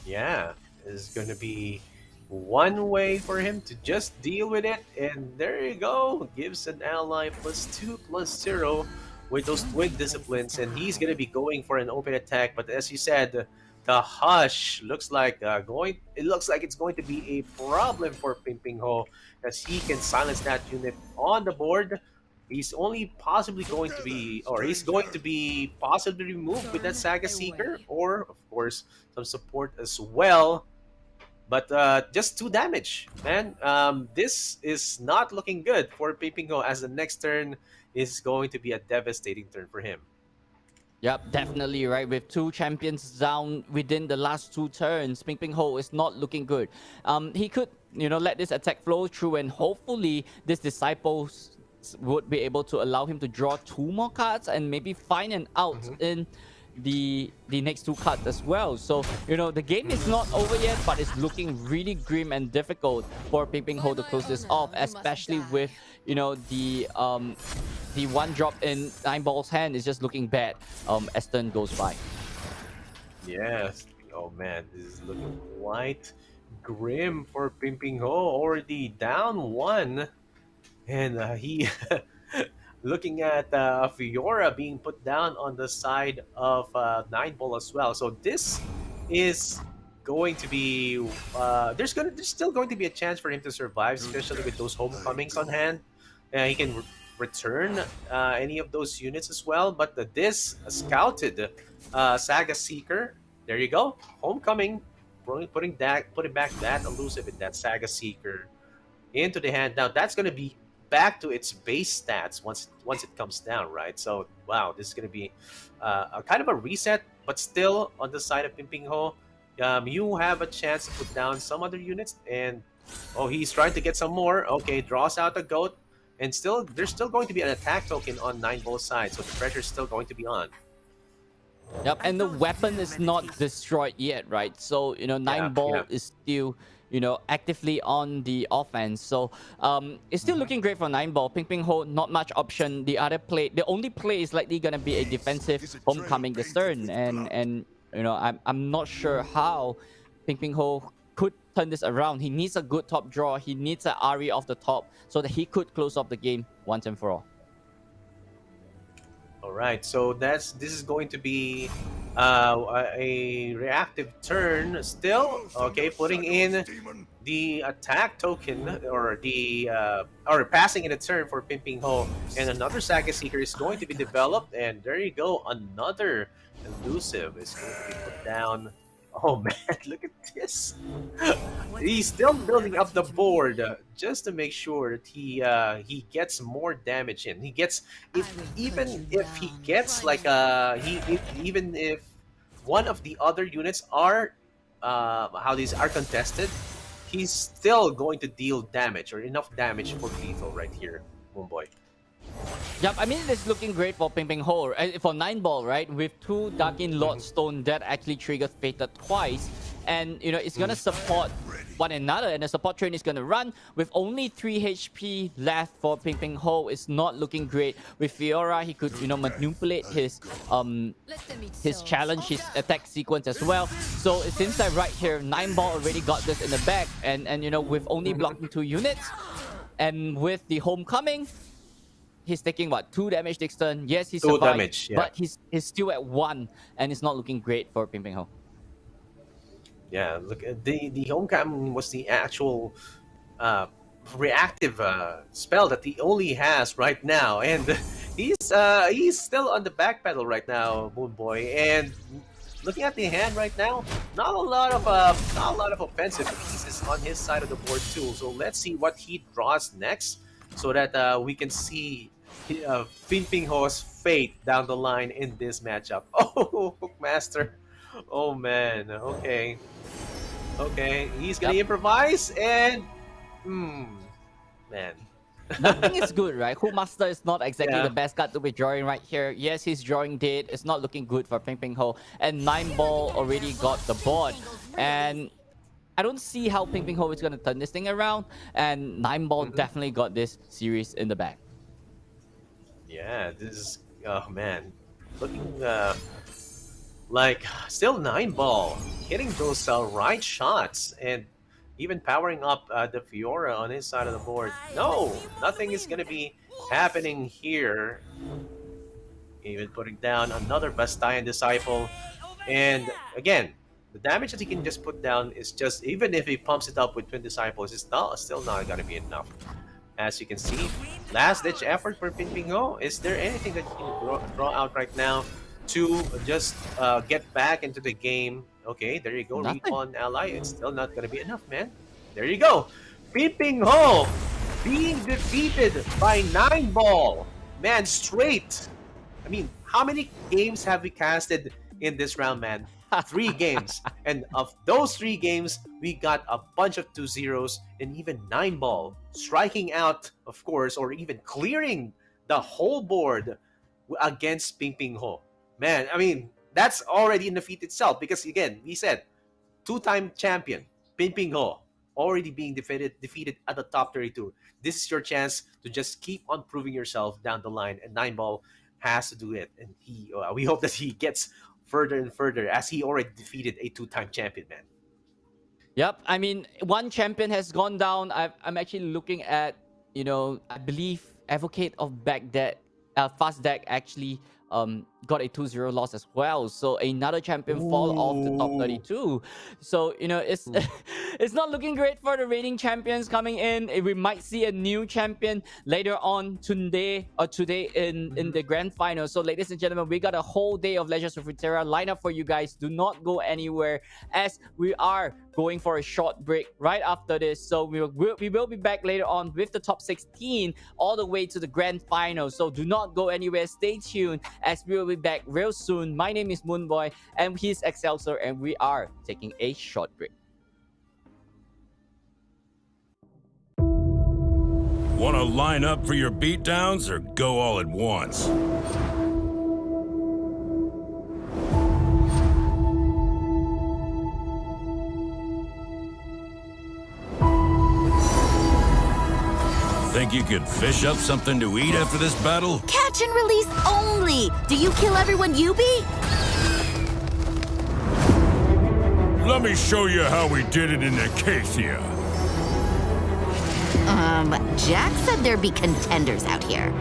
Yeah, is gonna be one way for him to just deal with it, and there you go. Gives an ally +2/+0 with those twig disciplines, and he's gonna be going for an open attack. But as you said, the Hush looks like it's going to be a problem for Pingpingho, as he can silence that unit on the board. He's only possibly going to be, or he's going to be possibly removed with that Saga Seeker, or of course some support as well. But just 2 damage, man. This is not looking good for Pingpingho, as the next turn is going to be a devastating turn for him. Yep, definitely, right? With 2 champions down within the last 2 turns, Pingpingho is not looking good. He could, let this attack flow through, and hopefully this Disciples would be able to allow him to draw 2 more cards and maybe find an out in the next 2 cards as well. So the game is not over yet, but it's looking really grim and difficult for Pingpingho to close this off, especially with the 1 drop in 9-ball's hand is just looking bad as turn goes by. Yes. Oh man, this is looking quite grim for Pingpingho. Already down 1, and he looking at Fiora being put down on the side of 9-ball as well. So this is going to be there's still going to be a chance for him to survive, especially with those homecomings on hand. He can return any of those units as well. But this scouted Saga Seeker, there you go, homecoming, putting back that elusive and that Saga Seeker into the hand. Now that's going to be back to its base stats once it comes down, right? So wow, this is going to be a kind of a reset, but still on the side of Pingpingho, you have a chance to put down some other units, and he's trying to get some more. Okay, draws out a goat, and there's still going to be an attack token on 9-ball's side, so the pressure is still going to be on. Yep, and the weapon is not destroyed yet, right? So 9-ball is still actively on the offense. So it's still looking great for 9-ball. Pingpingho, not much option. The only play is likely gonna be a defensive homecoming this turn, and I'm not sure how Pingpingho could turn this around. He needs a good top draw. He needs an Ari off the top so that he could close off the game once and for all. All right, so this is going to be a reactive turn still. Okay, putting in the attack token, or passing in a turn for Pingpingho, and another Saga Seeker is going to be developed, and there you go, another elusive is going to be put down. Oh man, look at this. He's still building up the board just to make sure that he gets more damage in. He gets, even if he gets like even if one of the other units are contested, he's still going to deal damage, or enough damage for lethal right here, Moonboy. Yep, I mean, it's looking great for Pingpingho, for 9-ball, right? With 2 Darkin Lordstone that actually triggered Fated twice. And, it's going to support one another. And the support train is going to run with only 3 HP left for Pingpingho. It's not looking great. With Fiora, he could, manipulate his challenge, his attack sequence as well. So it seems like right here, 9-ball already got this in the bag. And with only blocking 2 units, and with the homecoming, he's taking 2 damage this turn. Yes, he survived, 2 damage, yeah. but he's still at 1, and it's not looking great for Pingpingho. Yeah, look, the homecoming was the actual reactive spell that he only has right now, and he's still on the back pedal right now, Moonboy, and looking at the hand right now, not a lot of offensive pieces on his side of the board too. So let's see what he draws next, so that we can see Pingpingho's fate down the line in this matchup. Oh, Hookmaster. Oh man. Okay. Okay. He's gonna Yep. improvise and man. Nothing is good, right? Hookmaster is not exactly Yeah. the best card to be drawing right here. Yes, he's drawing dead. It's not looking good for Pingpingho. And Nineball already got the board. And I don't see how Pingpingho is going to turn this thing around. And Nineball definitely got this series in the bag. Yeah, this is oh man, looking like still Nineball hitting those right shots and even powering up the Fiora on his side of the board. No, nothing is gonna be happening here. Even putting down another Bastian Disciple, and again, the damage that he can just put down is just, even if he pumps it up with Twin Disciples, it's still not gonna be enough. As you can see, last ditch effort for Pingpingho. Is there anything that you can draw out right now to just get back into the game? Okay, there you go. Nothing. Recon ally. It's still not gonna be enough, man. There you go. Pingpingho being defeated by Nineball. Man, straight. I mean, how many games have we casted in this round, man? 3 games. And of those 3 games, we got a bunch of 2-0s and even Nineball striking out, of course, or even clearing the whole board against Pingpingho. Man, I mean, that's already in the feat itself, because again, we said 2-time champion Pingpingho already being defeated at the top 32. This is your chance to just keep on proving yourself down the line, and Nineball has to do it, and we hope that he gets further and further, as he already defeated a 2-time champion, man. Yep. I mean, one champion has gone down. I'm actually looking at, I believe Advocate of Baghdad, Fast Deck actually got a 2-0 loss as well. So another champion fall off the top 32. So, it's it's not looking great for the reigning champions coming in. We might see a new champion later on today in the grand final. So, ladies and gentlemen, we got a whole day of Legends of Runeterra lined up for you guys. Do not go anywhere, as we are going for a short break right after this. So we will be back later on with the top 16 all the way to the grand final. So do not go anywhere. Stay tuned, as we will be back real soon. My name is Moonboy, and he's Excelsior, and we are taking a short break. Want to line up for your beatdowns or go all at once? Think you could fish up something to eat after this battle? Catch and release only! Do you kill everyone you beat? Let me show you how we did it in Acacia. Jack said there'd be contenders out here.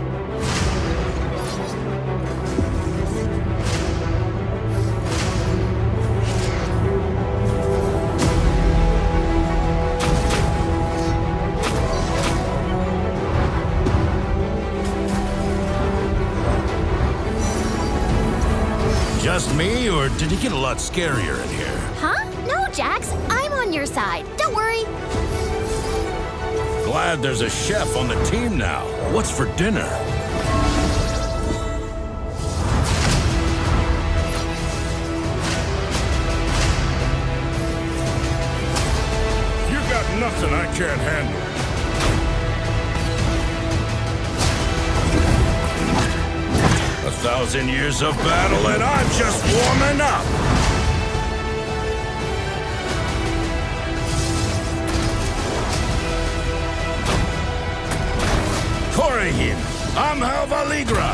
Just me, or did he get a lot scarier in here? Huh? No, Jax. I'm on your side. Don't worry. Glad there's a chef on the team now. What's for dinner? You got nothing I can't handle. 1,000 years of battle and I'm just warming up! Korihim, I'm Halvaligra!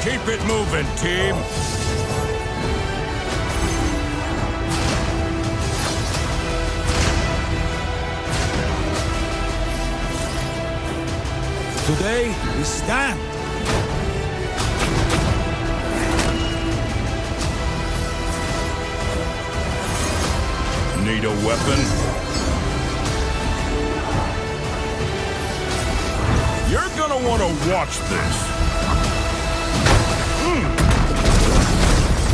Keep it moving, team! Today, we stand. Need a weapon? don't want to watch this.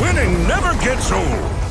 Winning never gets old.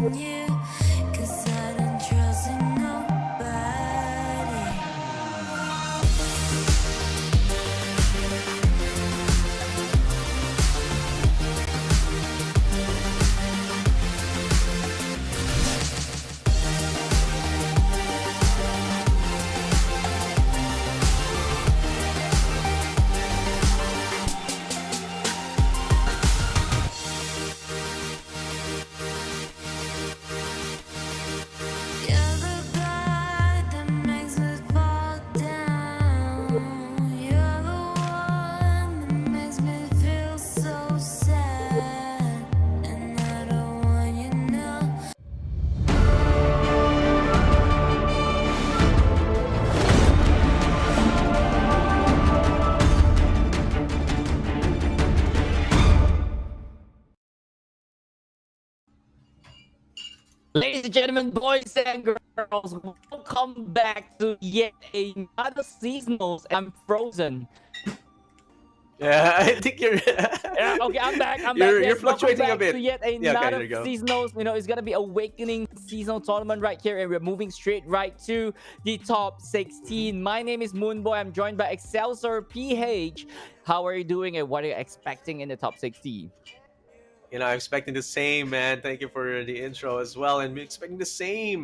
trusting you, 'cause I don't trust in nobody. You're the guy that makes me fall down. You're the one that makes me feel so sad, and I don't want you now. Ladies and gentlemen, boys and girls, welcome back to yet another seasonals. I'm frozen. Yeah, I think you're. Yeah, okay, I'm back. You're Yes, welcome fluctuating a back bit. to yet Yeah, okay, another there you go. seasonals. You know, it's gonna be Awakening seasonal tournament right here, and we're moving straight right to the top 16. My name is Moonboy. I'm joined by Excelsior PH. How are you doing, and what are you expecting in the top 16? You know, I'm expecting the same, man. Thank you for the intro as well, and we're expecting the same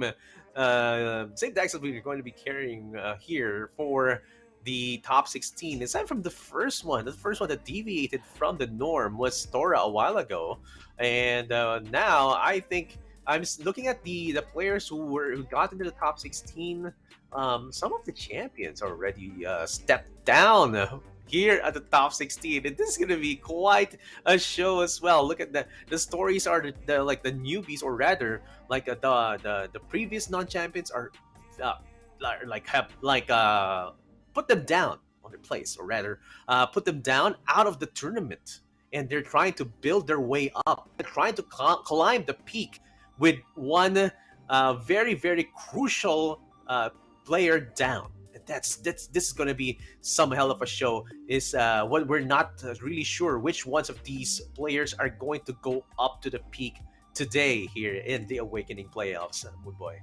decks that we're going to be carrying here for the top 16. Aside from the first one that deviated from the norm was Torra a while ago, and now I think looking at the players who got into the top 16. Some of the champions already stepped down here at the top 16, and this is gonna be quite a show as well. Look at the stories are the like the newbies, or rather like the previous non-champions are uh, like have like put them down on their place, or rather put them down out of the tournament, and they're trying to build their way up. They're trying to climb the peak with one very very crucial player down. And that's this is going to be some hell of a show. Is what we're not really sure which ones of these players are going to go up to the peak today here in the Awakening playoffs, Moon Boy.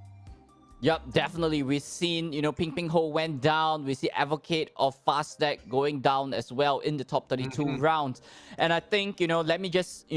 Yep, definitely. We've seen, Pingpingho went down. We see Advocate of Fast Deck going down as well in the top 32 rounds. And I think, let me just,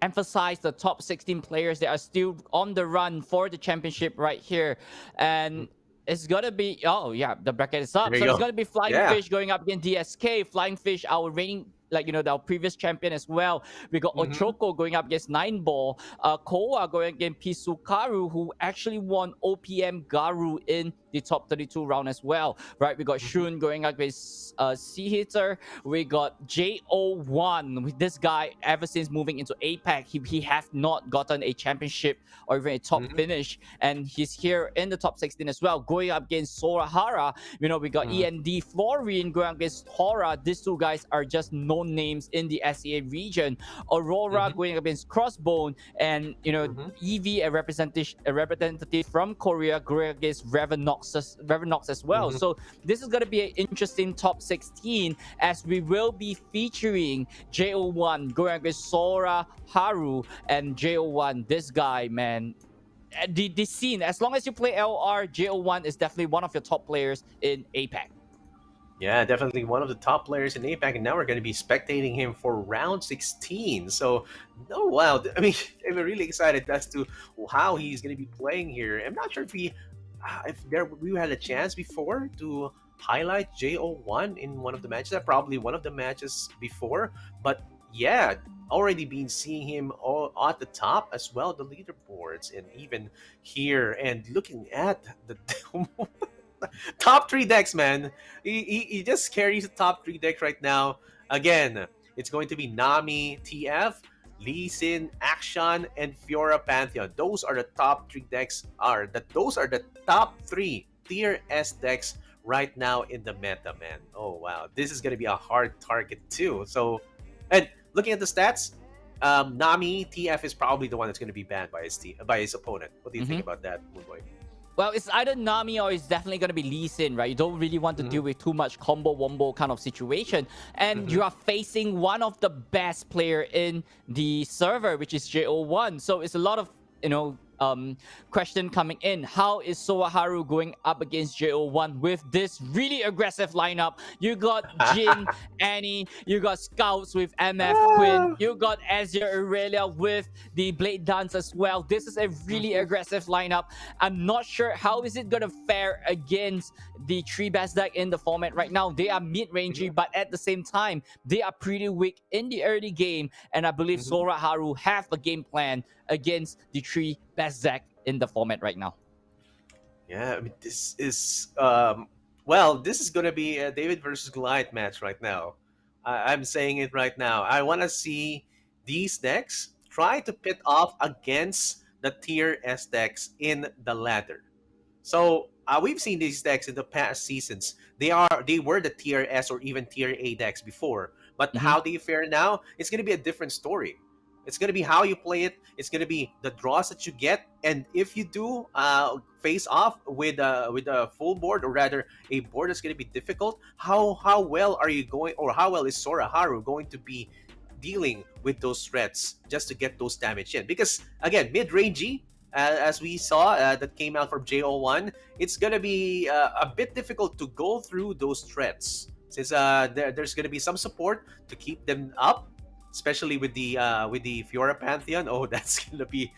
emphasize the top 16 players that are still on the run for the championship right here. And it's gonna be, oh yeah, the bracket is up. There So you it's go. gonna be Flying Yeah. Fish going up against DSK. Flying Fish, our reigning, our previous champion as well. We got Ochoko going up against Nineball. Koa going against Pisokaru, who actually won OPM Garu in the top 32 round as well. Right, we got Shun going up against Sea Hitter. We got JO1. With this guy, ever since moving into APAC, he has not gotten a championship or even a top finish, and he's here in the top 16 as well, going up against Sora Hara. We got END Florine going up against Torra. These two guys are just known names in the SEA region. Aurora going up against Crossbone, and EV, a representative from Korea, going against Revenox as well. So this is going to be an interesting top 16, as we will be featuring JO1 going against Sora, Haru, and JO1. This guy, man, the scene, as long as you play LR, JO1 is definitely one of your top players in APAC. Yeah, definitely one of the top players in APAC, and now we're going to be spectating him for round 16. So, oh wow, I mean, I'm really excited as to how he's going to be playing here. I'm not sure if we had a chance before to highlight JO1 in one of the matches. Probably one of the matches before, but yeah, already been seeing him all at the top as well, the leaderboards, and even here, and looking at the top 3 decks, man. He just carries the top 3 deck right now. Again, it's going to be Nami, TF, Lee Sin, Action, and Fiora Pantheon. Those are the top 3 decks. Those are the top 3 tier S decks right now in the meta, man. Oh wow, this is gonna be a hard target too. So, and looking at the stats, Nami TF is probably the one that's gonna be banned by his opponent. What do you think about that, Moonboy? Well, it's either Nami or it's definitely going to be Lee Sin, right? You don't really want to deal with too much combo-wombo kind of situation. And you are facing one of the best player in the server, which is JO1. So it's a lot of question coming in. How is Sora Haru going up against JO1 with this really aggressive lineup? You got Jin, Annie, you got Scouts with MF Quinn, you got Azir Aurelia with the Blade Dance as well. This is a really aggressive lineup. I'm not sure how is it gonna fare against the 3 best deck in the format right now. They are mid-rangey, but at the same time, they are pretty weak in the early game. And I believe Sora Haru have a game plan against the 3 best deck in the format right now. Yeah, I mean, this is this is gonna be a David versus Goliath match right now. I'm saying it right now. I want to see these decks try to pit off against the tier S decks in the ladder. So we've seen these decks in the past seasons. They were the tier S or even tier A decks before, but how they fare now, it's gonna be a different story. It's gonna be how you play it. It's gonna be the draws that you get, and if you do face off with a full board, or rather a board that's gonna be difficult, how well are you going, or how well is Sora Haru going to be dealing with those threats just to get those damage in? Because again, mid-rangey, as we saw that came out from JO1, it's gonna be a bit difficult to go through those threats since there's gonna be some support to keep them up, especially with the Fiora Pantheon. That's gonna be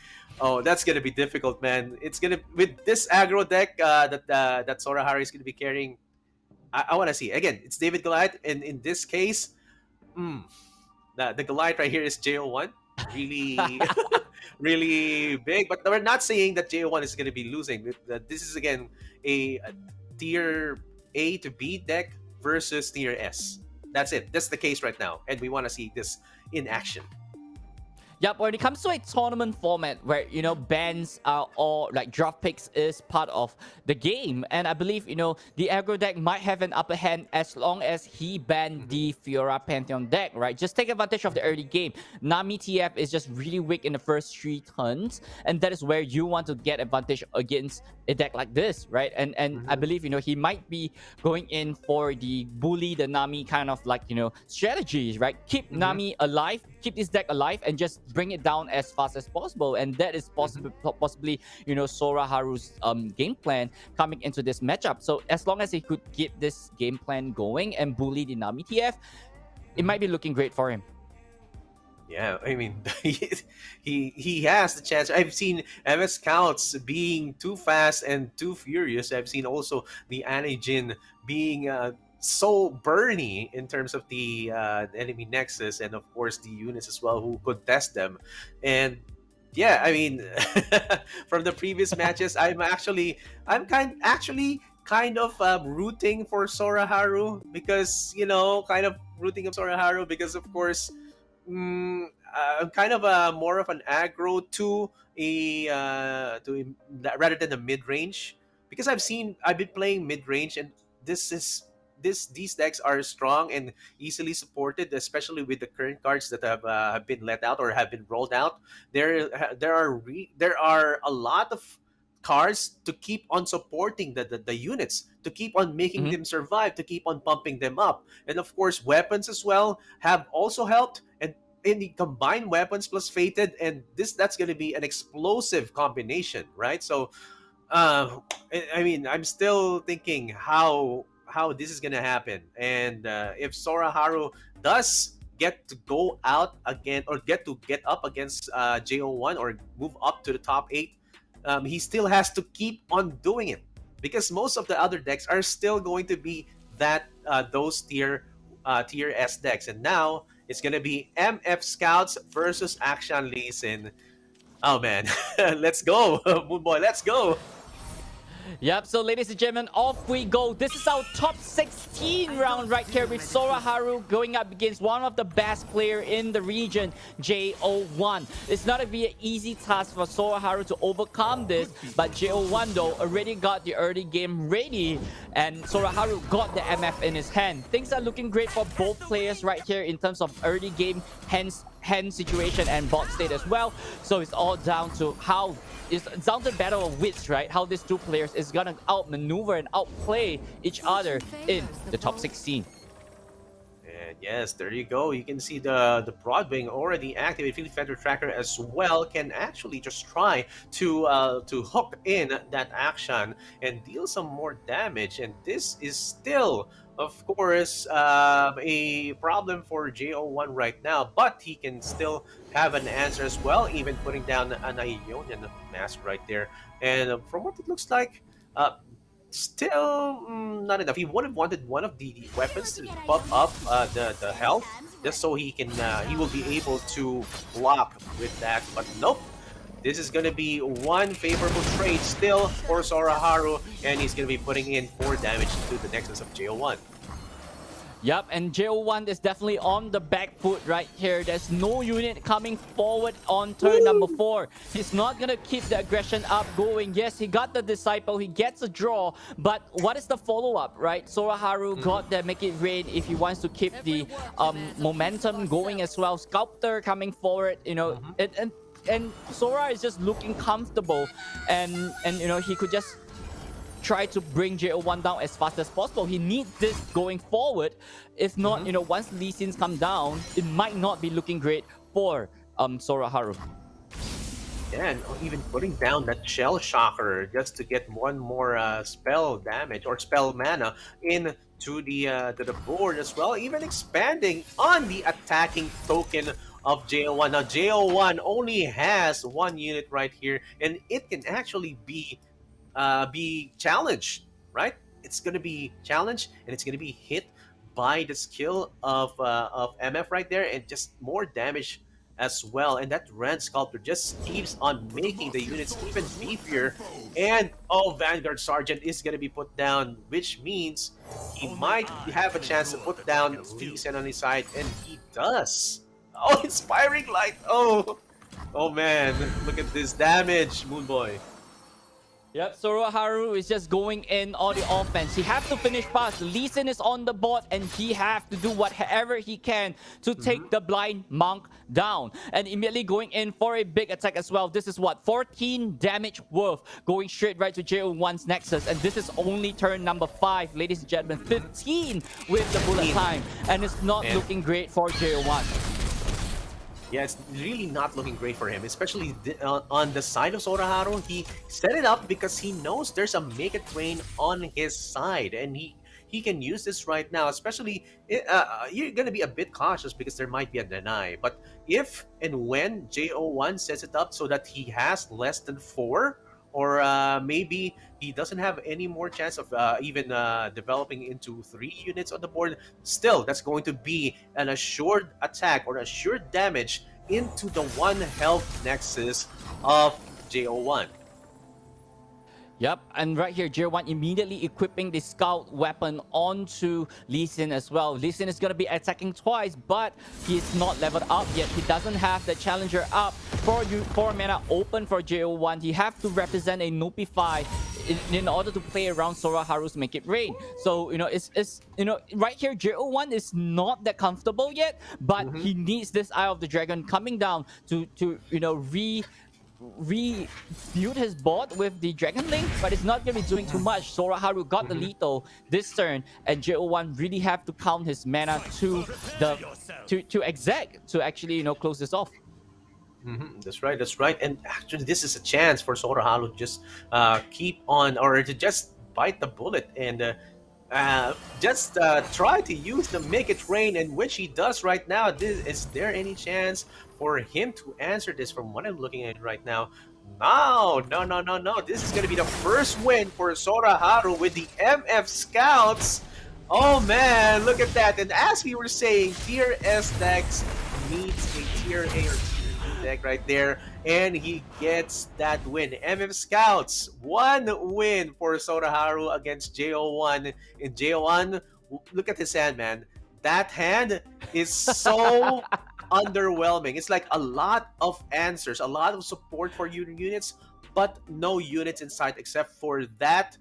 difficult, man. It's gonna, with this aggro deck that Sora Haru is gonna be carrying. I want to see again. It's David Goliath, and in this case, the Goliath right here is JO1, really, really big. But we're not saying that JO1 is gonna be losing. This is again a tier A to B deck versus tier S. That's it. That's the case right now, and we want to see this in action. Yep, when it comes to a tournament format where, bans are or like draft picks is part of the game, and I believe, the aggro deck might have an upper hand as long as he banned the Fiora Pantheon deck, right? Just take advantage of the early game. Nami TF is just really weak in the first 3 turns, and that is where you want to get advantage against a deck like this, right? And I believe, he might be going in for the bully the Nami kind of like, strategies, right? Keep Nami alive, keep this deck alive, and just bring it down as fast as possible. And that is possibly Sora Haru's game plan coming into this matchup. So as long as he could keep this game plan going and bully the Nami TF, it might be looking great for him. Yeah, I mean, he has the chance. I've seen MS Scouts being too fast and too furious. I've seen also the Anijin being so burny in terms of the enemy nexus, and of course the units as well who could test them. And yeah, I mean, from the previous matches, I'm kind of rooting for Sora Haru, because of course. I'm kind of more of an aggro to rather than the mid range, because I've been playing mid range, and these decks are strong and easily supported, especially with the current cards that have been let out or have been rolled out. There are a lot of cards to keep on supporting the units, to keep on making them survive, to keep on pumping them up. And of course, weapons as well have also helped. And in the combined weapons plus fated, and that's going to be an explosive combination, right? So I mean, I'm still thinking how this is going to happen. And if Sora Haru does get to go out again, or get up against JO1, or move up to the top 8, he still has to keep on doing it, because most of the other decks are still going to be those tier S decks. And now it's gonna be MF Scouts versus Akshan Lee Sin. Oh man, let's go, Moon Boy, let's go. Yep, so ladies and gentlemen, off we go. This is our top 16 round right here, with Sora Haru going up against one of the best player in the region, JO1. It's not going to be an easy task for Sora Haru to overcome this, but JO1 though already got the early game ready, and Sora Haru got the MF in his hand. Things are looking great for both players right here in terms of early game hand situation and bot state as well. So it's all down to it's down to battle of wits, right? How these two players is gonna outmaneuver and outplay each other in the top 16. And Yes, there you go. You can see the Broadwing already activated. Field Defender Tracker as well can actually just try to hook in that action and deal some more damage. And this is still, of course, a problem for JO1 right now, but he can still have an answer as well, even putting down an Ionian mask right there. And from what it looks like, still not enough. He would have wanted one of the weapons to buff up the health, just so he will be able to block with that. But nope. This is gonna be one favorable trade still for Sora Haru, and he's gonna be putting in 4 damage to the Nexus of JO1. Yep, and JO1 is definitely on the back foot right here. There's no unit coming forward on turn number 4. He's not going to keep the aggression up going. Yes, he got the Disciple. He gets a draw. But what is the follow-up, right? Sora Haru got the Make It Rain if he wants to keep the momentum going as well. Sculptor coming forward, you know, and Sora is just looking comfortable. And you know, he could just try to bring JO1 down as fast as possible. He needs this going forward. If not, you know, once Lee Sin's come down, it might not be looking great for Sora Haru. Yeah, and even putting down that Shell Shocker just to get one more spell damage or spell mana into to the board as well. Even expanding on the attacking token of JO1. Now JO1 only has 1 unit right here, and it can actually be challenged, right? It's gonna be challenged, and it's gonna be hit by the skill of MF right there, and just more damage as well. And that Rend Sculptor just keeps on making the units even beefier. And Vanguard Sergeant is gonna be put down, which means he might have a chance to put down Lee Sin on his side, and he does. Oh, Inspiring Light! Oh man, look at this damage, Moonboy. Yep, Sora Haru is just going in on the offense. He have to finish fast. Lee Sin is on the board, and he have to do whatever he can to take the Blind Monk down. And immediately going in for a big attack as well. This is what? 14 damage worth. Going straight right to JO1's Nexus. And this is only turn number 5, ladies and gentlemen. 15 with the bullet time. And it's not looking great for JO1. Yeah, it's really not looking great for him, especially on the side of Sora Haru. He set it up because he knows there's a Make It Rain on his side, and he can use this right now. Especially, you're gonna be a bit cautious because there might be a deny. But if and when JO1 sets it up so that he has less than 4, or maybe he doesn't have any more chance of even developing into 3 units on the board, still, that's going to be an assured attack or assured damage into the 1 health Nexus of JO1. Yep, and right here, JO1 immediately equipping the Scout weapon onto Lee Sin as well. Lee Sin is going to be attacking twice, but he's not leveled up yet. He doesn't have the Challenger up. For mana open for JO1, he have to represent a Nopify in order to play around Sora Haru's Make It Rain. So, you know, it's you know, right here, JO1 is not that comfortable yet, but he needs this Eye of the Dragon coming down to you know, rebuild his board with the Dragon Link, but it's not going to be doing too much. Sora Haru got the lethal this turn, and JO1 really have to count his mana to exec to actually, you know, close this off. That's right, that's right. And actually, this is a chance for Sora Haru to just keep on, or to just bite the bullet and just try to use the Make It Rain, and which he does right now. Is there any chance for him to answer this from what I'm looking at right now? No. This is going to be the first win for Sora Haru with the MF Scouts. Oh man, look at that. And as we were saying, Tier S decks needs a Tier A or Tier B deck right there. And he gets that win. MF Scouts, 1 win for Sora Haru against JO1. And JO1, look at his hand, man. That hand is so underwhelming. It's like a lot of answers, a lot of support for units, but no units in sight except for that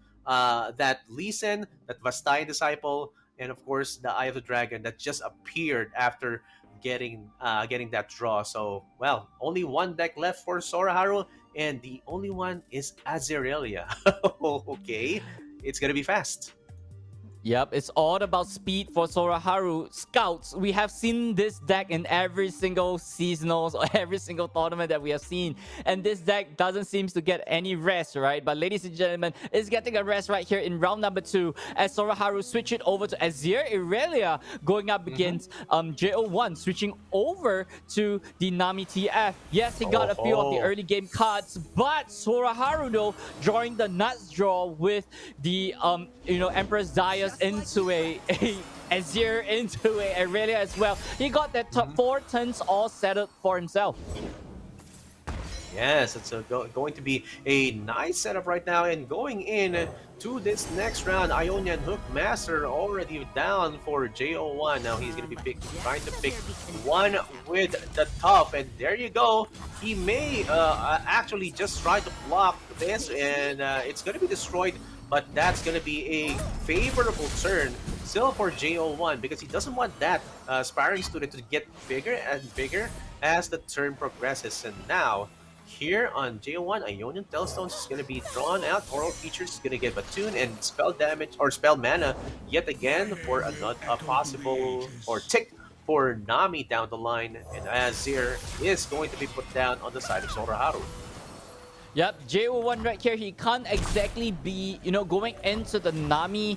Lee Sin, that Vastaya Disciple, and of course the Eye of the Dragon that just appeared after getting that draw. So, well, only 1 deck left for Sora Haru, and the only one is Azerelia. Okay, it's gonna be fast. Yep, it's all about speed for Sora Haru. Scouts, we have seen this deck in every single seasonals or every single tournament that we have seen. And this deck doesn't seem to get any rest, right? But ladies and gentlemen, it's getting a rest right here in round number 2 as Sora Haru switch it over to Azir Irelia going up against JO1, switching over to the Nami TF. Yes, he got a few of the early game cards, but Sora Haru though drawing the nuts draw with the Empress Darius into a Azir into a Irelia as well. He got that top 4 turns all settled for himself. Yes, it's going to be a nice setup right now. And going in to this next round, Ionian Hook Master already down for JO1. Now he's going to be trying to pick one with the top. And there you go. He may actually just try to block this, and it's going to be destroyed. But that's going to be a favorable turn still for JO1 because he doesn't want that Sparring Student to get bigger and bigger as the turn progresses. And now, here on JO1, Ionian Tailstones is going to be drawn out. Oral Features is going to get Batune and spell damage or spell mana yet again for another possible or tick for Nami down the line. And Azir is going to be put down on the side of Sora Haru. Yep, JO1 right here, he can't exactly be, going into the Nami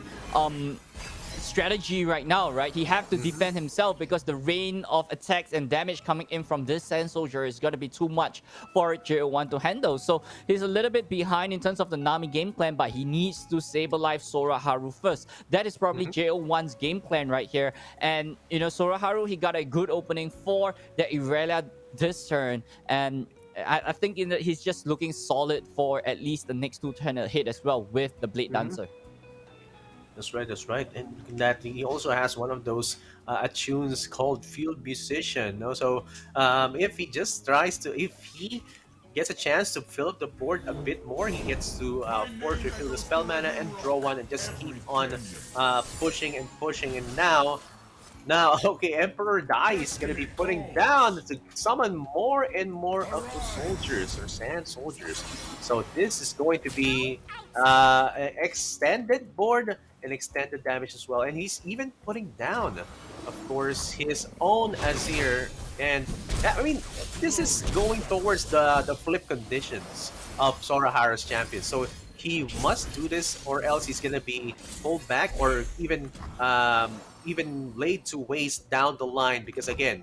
strategy right now, right? He have to defend himself because the rain of attacks and damage coming in from this Sand Soldier is going to be too much for JO1 to handle. So he's a little bit behind in terms of the Nami game plan, but he needs to save alive Sora Haru first. That is probably JO1's game plan right here. And, Sora Haru, he got a good opening for the Irelia this turn. And I think he's just looking solid for at least the next 2 turns ahead as well with the Blade Dancer. That's right, that's right. And that he also has one of those attunes called Field Musician. So if he just tries to, if he gets a chance to fill up the board a bit more, he gets to force refill the spell mana and draw one and just keep on pushing and pushing. And now, okay, Emperor Darius is going to be putting down to summon more and more of the soldiers or sand soldiers. So this is going to be an extended board and extended damage as well. And he's even putting down, of course, his own Azir. And I mean, this is going towards the flip conditions of Sora Haru's champion. So he must do this or else he's going to be pulled back or even laid to waste down the line, because again,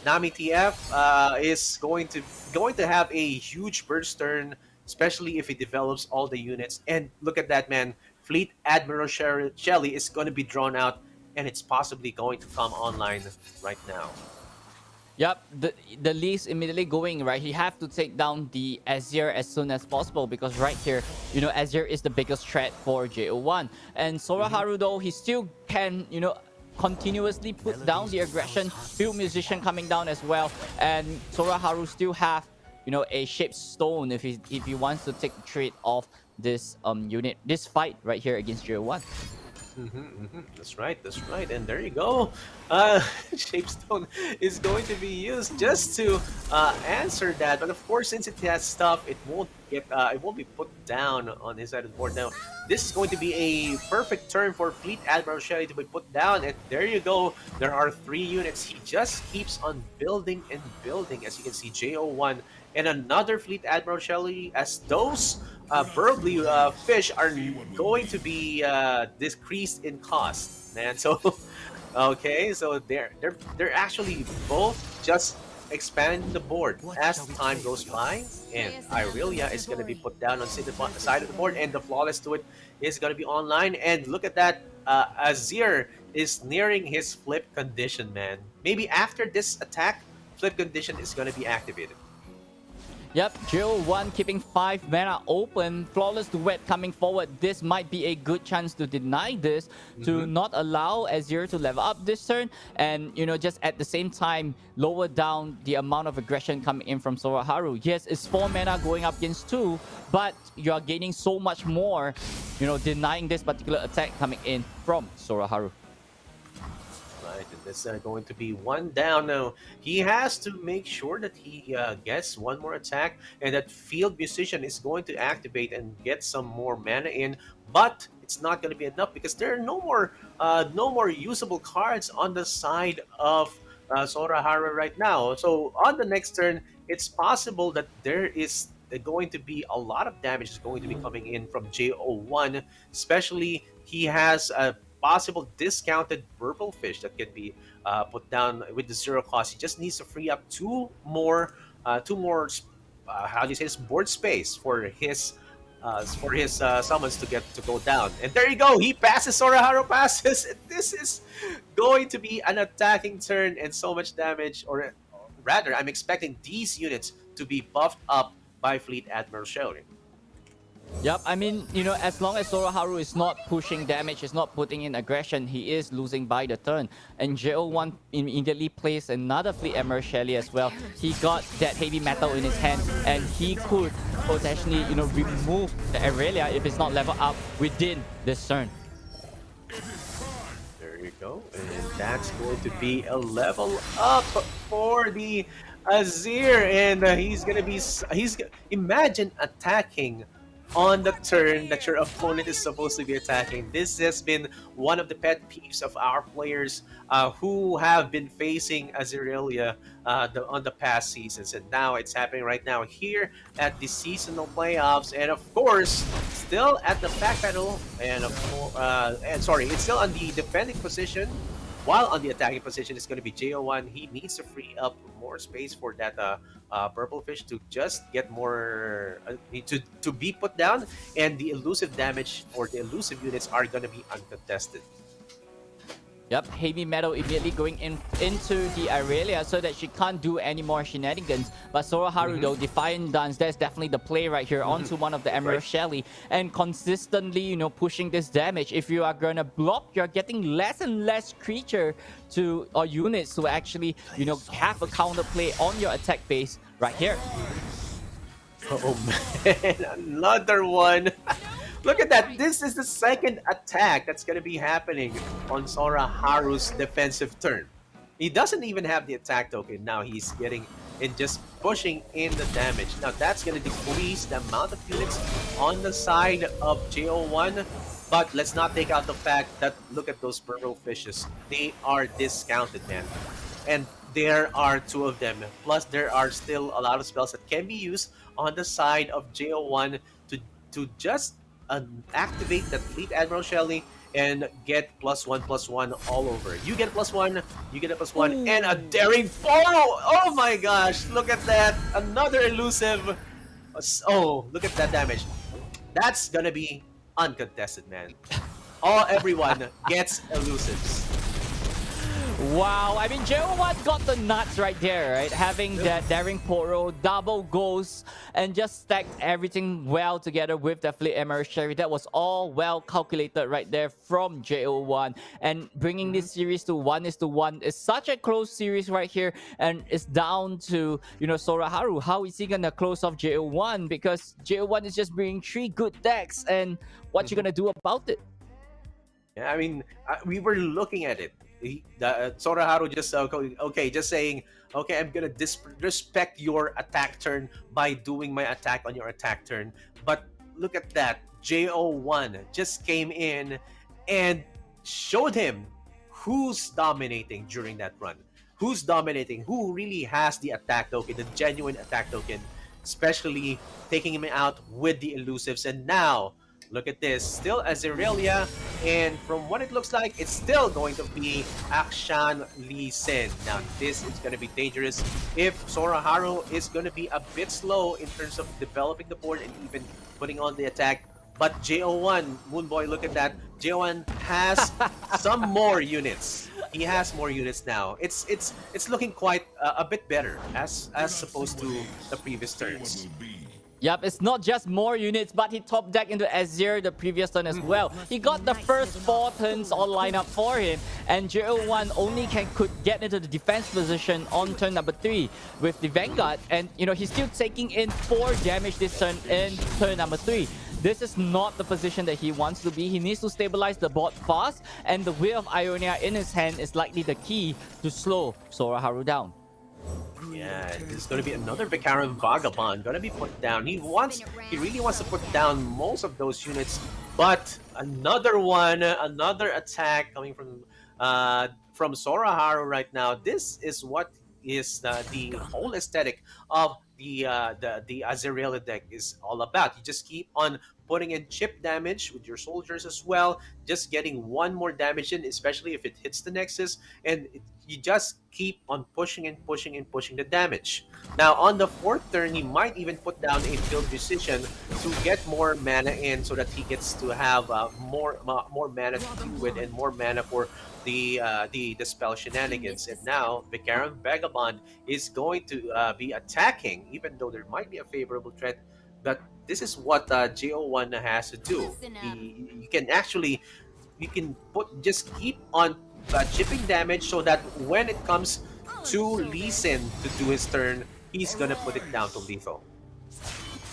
Nami TF is going to have a huge burst turn, especially if he develops all the units. And look at that, man. Fleet Admiral Shelly is going to be drawn out, and it's possibly going to come online right now. Yep, the least immediately going, right? He have to take down the Azir as soon as possible because right here, Azir is the biggest threat for JO1. And Sora Haru, though, he still can, continuously put down the aggression. Field Musician coming down as well. And Sora Haru still have, a Shaped Stone if he wants to take the trade off this this fight right here against JO1. That's right. And there you go. Shapestone is going to be used just to answer that. But of course, since it has stuff, it won't be put down on his side of the board. Now, this is going to be a perfect turn for Fleet Admiral Shelly to be put down. And there you go. There are 3 units. He just keeps on building and building. As you can see, JO1 and another Fleet Admiral Shelly, as those Burgly fish are going to be decreased in cost, man. So, okay, so they're actually both just expanding the board as time goes by, and Irelia is going to be put down on the side of the board, and the Flawless to it is going to be online. And look at that, Azir is nearing his flip condition, man. Maybe after this attack, flip condition is going to be activated. Yep, JO1 keeping 5 mana open. Flawless Duet coming forward. This might be a good chance to deny this, to not allow Azir to level up this turn, and just at the same time lower down the amount of aggression coming in from Sora Haru. Yes, it's 4 mana going up against 2, but you are gaining so much more, denying this particular attack coming in from Sora Haru. right, and that's going to be one down now. He has to make sure that he gets one more attack, and that Field Musician is going to activate and get some more mana in. But it's not going to be enough because there are no more usable cards on the side of Sora Haru right now. So on the next turn, it's possible that there is going to be a lot of damage is going to be coming in from JO1, especially he has a possible discounted purple fish that can be put down with the 0 cost. He just needs to free up two more how do you say this, board space for his summons to get to go down. And there you go, he passes. Sora Haru passes. This is going to be an attacking turn and so much damage, or rather, I'm expecting these units to be buffed up by Fleet Admiral Shelley. Yep, I mean, as long as Sora Haru is not pushing damage, is not putting in aggression, he is losing by the turn. And JO1 immediately plays another Fleet Admiral Shelley as well. He got that heavy metal in his hand, and he could potentially, remove the Aurelia if it's not leveled up within this turn. There you go, and that's going to be a level up for the Azir, and imagine attacking on the turn that your opponent is supposed to be attacking. This has been one of the pet peeves of our players who have been facing Azirelia on the past seasons, and now it's happening right now here at the seasonal playoffs, and of course, still at the back battle, and it's still on the defending position. While on the attacking position, it's going to be JO1. He needs to free up more space for that purple fish to just get more to be put down, and the elusive damage or the elusive units are going to be uncontested. Yep, heavy metal immediately going into the Aurelia so that she can't do any more shenanigans. But Sora Haru, though, Defiant Dance, that's definitely the play right here onto one of the Emerald Shelley. And consistently, pushing this damage. If you are going to block, you're getting less and less creature or units to actually, have a counter play on your attack base right here. Oh man, another one. Look at that. This is the second attack that's going to be happening on Sora Haru's defensive turn. He doesn't even have the attack token. Now he's getting and just pushing in the damage. Now that's going to decrease the amount of units on the side of JO1. But let's not take out the fact that, look at those purple fishes. They are discounted, man. And there are two of them. Plus, there are still a lot of spells that can be used on the side of JO1 to just activate that Fleet Admiral Shelley and get +1/+1 all over. You get +1, you get a +1, and a Daring Follow! Oh my gosh, look at that! Another elusive. Oh, look at that damage. That's gonna be uncontested, man. Everyone gets elusives. Wow, I mean, JO1 got the nuts right there, right? Having that Daring Poro, double ghosts, and just stacked everything well together with the Fleet Emerald Shelley. That was all well calculated right there from JO1. And bringing this series to 1:1 is such a close series right here. And it's down to, Sora Haru. How is he going to close off JO1? Because JO1 is just bringing 3 good decks. And what you going to do about it? Yeah, I mean, we were looking at it. Sora Haru just just saying, okay, I'm gonna disrespect your attack turn by doing my attack on your attack turn. But look at that, JO1 just came in and showed him who's dominating during that run. Who's dominating? Who really has the attack token, the genuine attack token, especially taking him out with the elusives. And now, look at this, still Azirelia, and from what it looks like, it's still going to be Akshan Lee Sin. Now, this is going to be dangerous if Sora Haru is going to be a bit slow in terms of developing the board and even putting on the attack. But JO1, Moonboy, look at that. JO1 has some more units. He has more units now. It's looking quite a bit better as opposed to the previous turns. Yep, it's not just more units, but he top decked into Azir the previous turn as well. He got the first 4 turns all lined up for him, and JO1 only could get into the defense position on turn number 3 with the Vanguard, and he's still taking in 4 damage this turn in turn number 3. This is not the position that he wants to be. He needs to stabilize the bot fast, and the Way of Ionia in his hand is likely the key to slow Sora Haru down. Yeah, there's gonna be another Bekaran Vagabond gonna be put down. He really wants to put down most of those units, but another one, another attack coming from Sora Haru right now. This is what is the whole aesthetic of the Azrael deck is all about. You just keep on putting in chip damage with your soldiers as well, just getting one more damage in, especially if it hits the Nexus, and you just keep on pushing and pushing and pushing the damage. Now on the fourth turn, he might even put down a field musician to get more mana in, so that he gets to have more mana to do with, and more mana for the spell shenanigans. And now Bekaran Vagabond is going to be attacking, even though there might be a favorable threat. But this is what JO1 has to do. You can actually, just keep on chipping damage, so that when it comes to Lee Sin to do his turn, he's gonna put it down to lethal.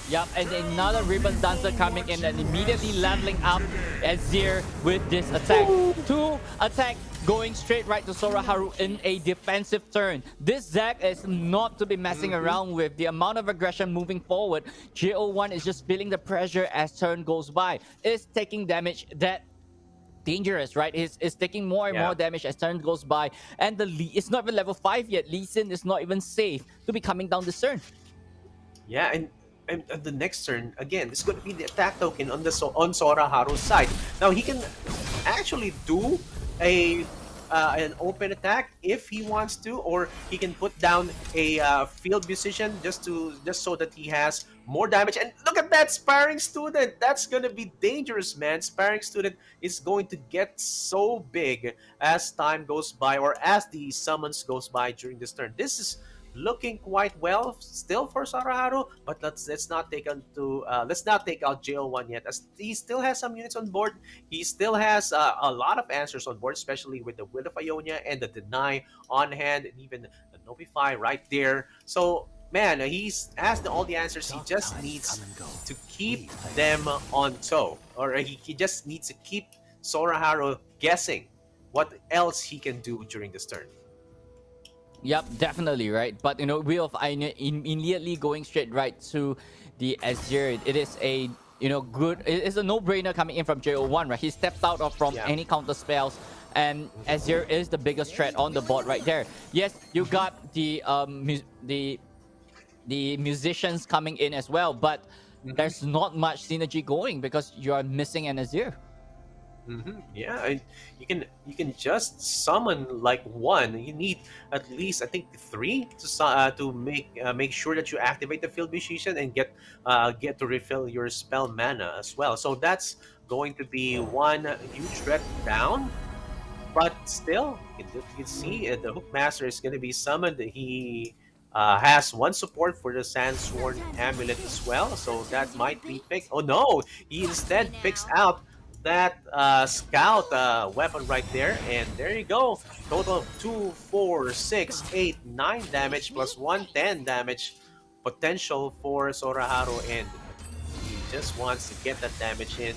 Yep, and another Ribbon Dancer coming in and immediately leveling up Azir with this attack. 2 attack going straight right to Sora Haru in a defensive turn. This Zac is not to be messing around with. The amount of aggression moving forward, JO1 is just feeling the pressure as turn goes by. Is taking damage that dangerous, right? Is taking more and more damage as turn goes by. And it's not even level 5 yet. Lee Sin is not even safe to be coming down this turn. Yeah, and the next turn, again, this is going to be the attack token on Sora Haru's side. Now he can actually do an open attack if he wants to, or he can put down a field musician just so that he has more damage. And look at that sparring student. That's going to be dangerous, man. Sparring student is going to get so big as time goes by, or as the summons goes by during this turn. This is looking quite well still for Sora Haru, but let's not take out JO1 yet, as he still has some units on board. He still has a lot of answers on board, especially with the Will of Ionia and the Deny on hand, and even the Notify right there. So man, he has all the answers. He just needs to keep them on toe, or he just needs to keep Sora Haru guessing what else he can do during this turn. Yep, definitely, right? But Wheel of Ionia immediately going straight right to the Azir. It is a it's a no-brainer coming in from JO1, right? He stepped out from any counter spells, and Azir is the biggest threat on the board right there. Yes, you got the musicians coming in as well, but there's not much synergy going because you are missing an Azir. Yeah, and you can just summon like one. You need at least, I think, 3 to make sure that you activate the field musician and get to refill your spell mana as well. So that's going to be one huge threat down. But still, you can see the Hookmaster is going to be summoned. He has one support for the Sandsworn Amulet as well, so that might be picked. Oh no, he instead picks out that scout weapon right there, and there you go. Total of 2, 4, 6, 8, 9 damage plus 110 damage potential for Sora Haru, and he just wants to get that damage in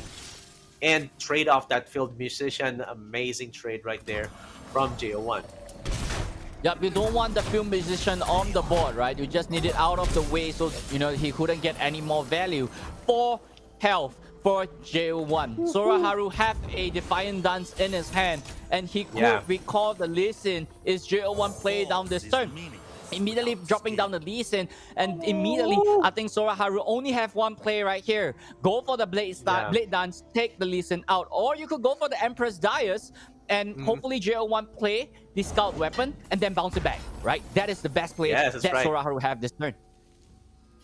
and trade off that field musician. Amazing trade right there from JO1. Yep, you don't want the field musician on the board, right? You just need it out of the way so he couldn't get any more value. 4 health for JO1. Sora Haru have a Defiant Dance in his hand, and he could recall the Lee Sin. Is JO1 play down this turn? Immediately dropping down the Lee Sin, and immediately I think Sora Haru only have one play right here. Go for the Blade Dance, take the Lee Sin out, or you could go for the Empress Dais and hopefully JO1 play the Scout weapon and then bounce it back, right? That is the best play that Sora Haru have this turn.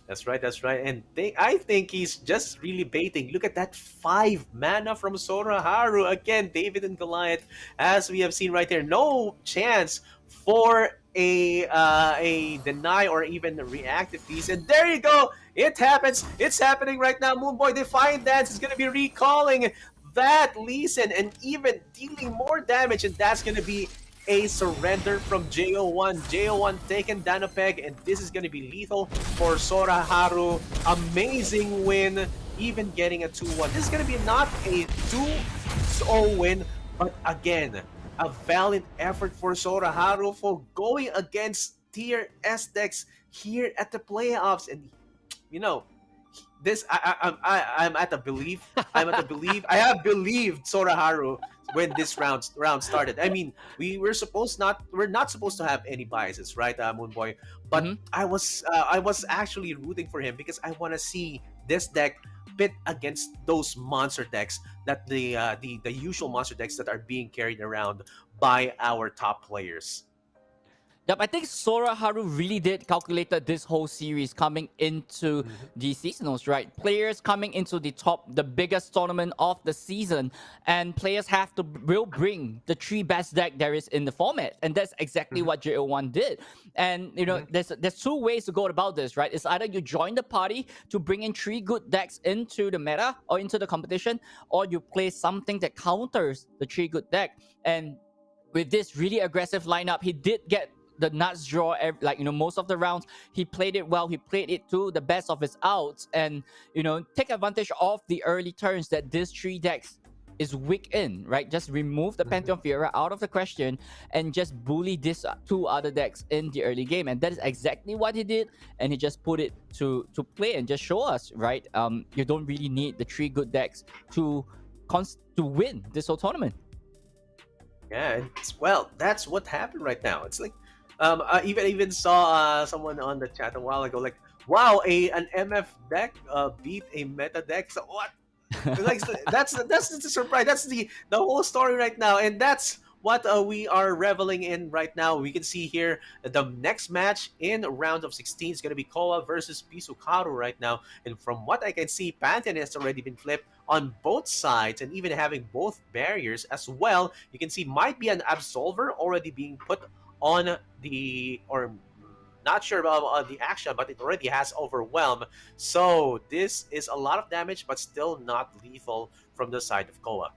That's right, that's right. And I think he's just really baiting. Look at that 5 mana from Sora Haru. Again, David and Goliath, as we have seen right there. No chance for a deny or even a reactive piece. And there you go. It happens. It's happening right now. Moonboy Defiant Dance is going to be recalling that Lee Sin and even dealing more damage. And that's going to be a surrender from JO1. JO1 taken down a peg, and this is going to be lethal for Sora Haru. Amazing win, even getting a 2-1. This is going to be not a 2-0 win, but again, a valiant effort for Sora Haru for going against tier S decks here at the playoffs. And you know, this I'm at the belief. I'm at the belief. I have believed Sora Haru when this round started. I mean, we're not supposed to have any biases, right, Moonboy? But I was actually rooting for him because I want to see this deck pit against those monster decks that the usual monster decks that are being carried around by our top players. Yep, I think Sora Haru really did calculated this whole series coming into the seasonals, right? Players coming into the biggest tournament of the season, and players will bring the 3 best deck there is in the format, and that's exactly what JO1 did. And you know, there's 2 ways to go about this, right? It's either you join the party to bring in 3 good decks into the meta or into the competition, or you play something that counters the 3 good deck. And with this really aggressive lineup, he did get the nuts draw, like, you know, most of the rounds. He played it well. He played it to the best of his outs, and you know, take advantage of the early turns that this 3 decks is weak in, right? Just remove the Pantheon Fiora out of the question and just bully these 2 other decks in the early game. And that is exactly what he did, and he just put it to play and just show us, right? You don't really need the 3 good decks to win this whole tournament. Yeah, well, that's what happened right now. It's like, I even saw someone on the chat a while ago, like, wow, an MF deck beat a meta deck. So what? Like, that's the surprise. That's the whole story right now, and that's what we are reveling in right now. We can see here the next match in round of 16 is going to be Koa versus Pisokaru right now. And from what I can see, Pantheon has already been flipped on both sides, and even having both barriers as well. You can see might be an Absolver already being put on the, or not sure about the action, but it already has Overwhelm. So this is a lot of damage, but still not lethal from the side of Koa.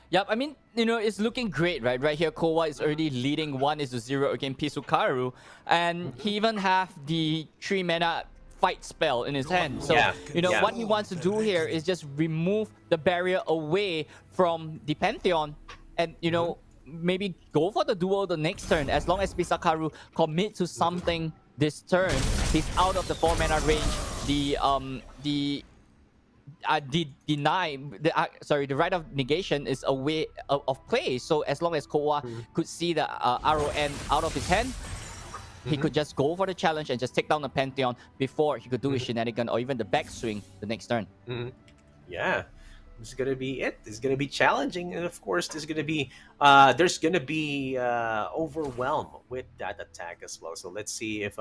Yep, I mean, you know, it's looking great, right? Right here, Koa is already leading 1-0 against Pisokaru, and he even have the 3 mana fight spell in his hand. So, you know, what he wants to do here is just remove the barrier away from the Pantheon, and, you know, maybe go for the duel the next turn. As long as Pisokaru commit to something this turn, he's out of the 4 mana range. The right of negation is a way of play. So as long as Koa could see the arrow end out of his hand, he could just go for the challenge and just take down the Pantheon before he could do his shenanigan or even the backswing the next turn. Yeah, this is gonna be it. This is gonna be challenging, and of course, there's gonna be overwhelm with that attack as well. So let's see if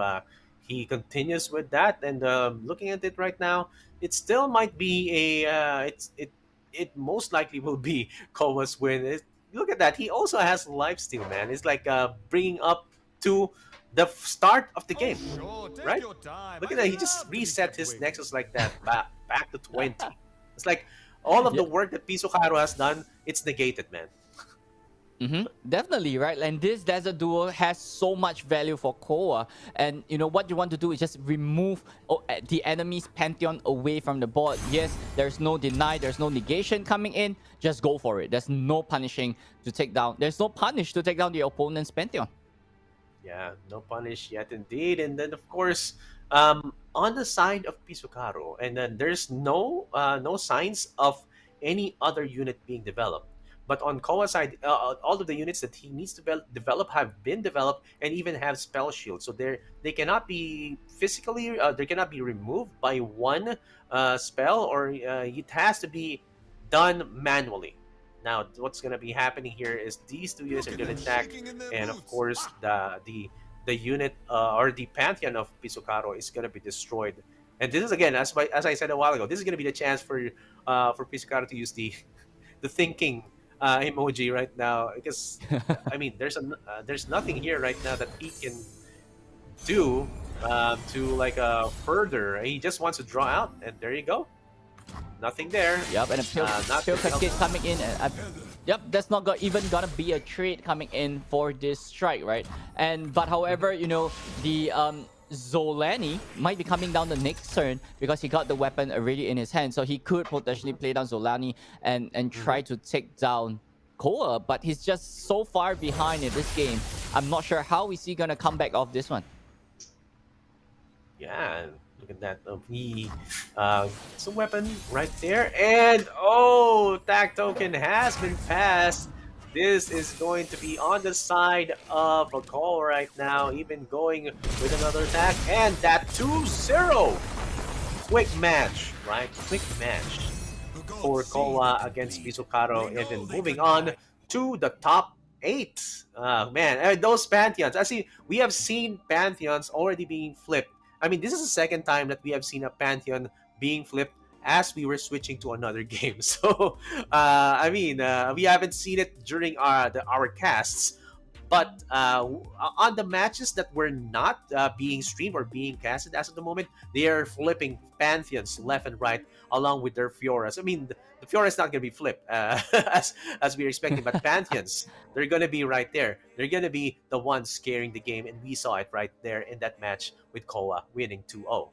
he continues with that. And looking at it right now, it still might be it most likely will be Koa's win. Look at that. He also has lifesteal, man. It's like bringing up to the start of the game, right? Look at that. He just reset his Nexus like that back to 20. It's like all of the work that Pisokaru has done, it's negated, man. Definitely, right? And this Desert Duel has so much value for Koa. And you know what you want to do is just remove the enemy's Pantheon away from the board. Yes, there's no deny, there's no negation coming in. Just go for it. There's no punishing to take down. There's no punish to take down the opponent's Pantheon. Yeah, no punish yet indeed. And then of course, on the side of Pisokaru, and then there's no signs of any other unit being developed. But on Koa's side, all of the units that he needs to develop have been developed and even have spell shield. So they cannot be physically, they cannot be removed by one spell, or it has to be done manually. Now, what's going to be happening here is these 2 units are going to attack, and of course, the unit or the Pantheon of Pisokaru is going to be destroyed. And this is, again, as I said a while ago, this is going to be the chance for Pisokaru to use the thinking emoji right now, because I mean, there's nothing here right now that he can do to like further. He just wants to draw out, and there you go. nothing there. Yep, and a pill Nothing cascade else. coming in. And, yep, that's not even gonna be a trade coming in for this strike, right? But however, the Zolani might be coming down the next turn because he got the weapon already in his hand, so he could potentially play down Zolani and try to take down Koa, but he's just so far behind in this game. I'm not sure how is he gonna come back off this one. Yeah, look at that. It's a weapon right there. And, oh, tag token has been passed. This is going to be on the side of a call right now, even going with another attack. And that 2-0. Quick match, right? Quick match for Koa against Pisokaru. And then moving on to the top 8. Man, those Pantheons. Actually, we have seen Pantheons already being flipped. I mean, this is the second time that we have seen a Pantheon being flipped as we were switching to another game. So, we haven't seen it during our casts, but on the matches that were not being streamed or being casted as of the moment, they are flipping Pantheons left and right along with their Fioras. I mean, the Fiora is not going to be flipped as we are expecting, but Pantheons, they're going to be right there. They're going to be the ones carrying the game, and we saw it right there in that match with Koa winning 2-0.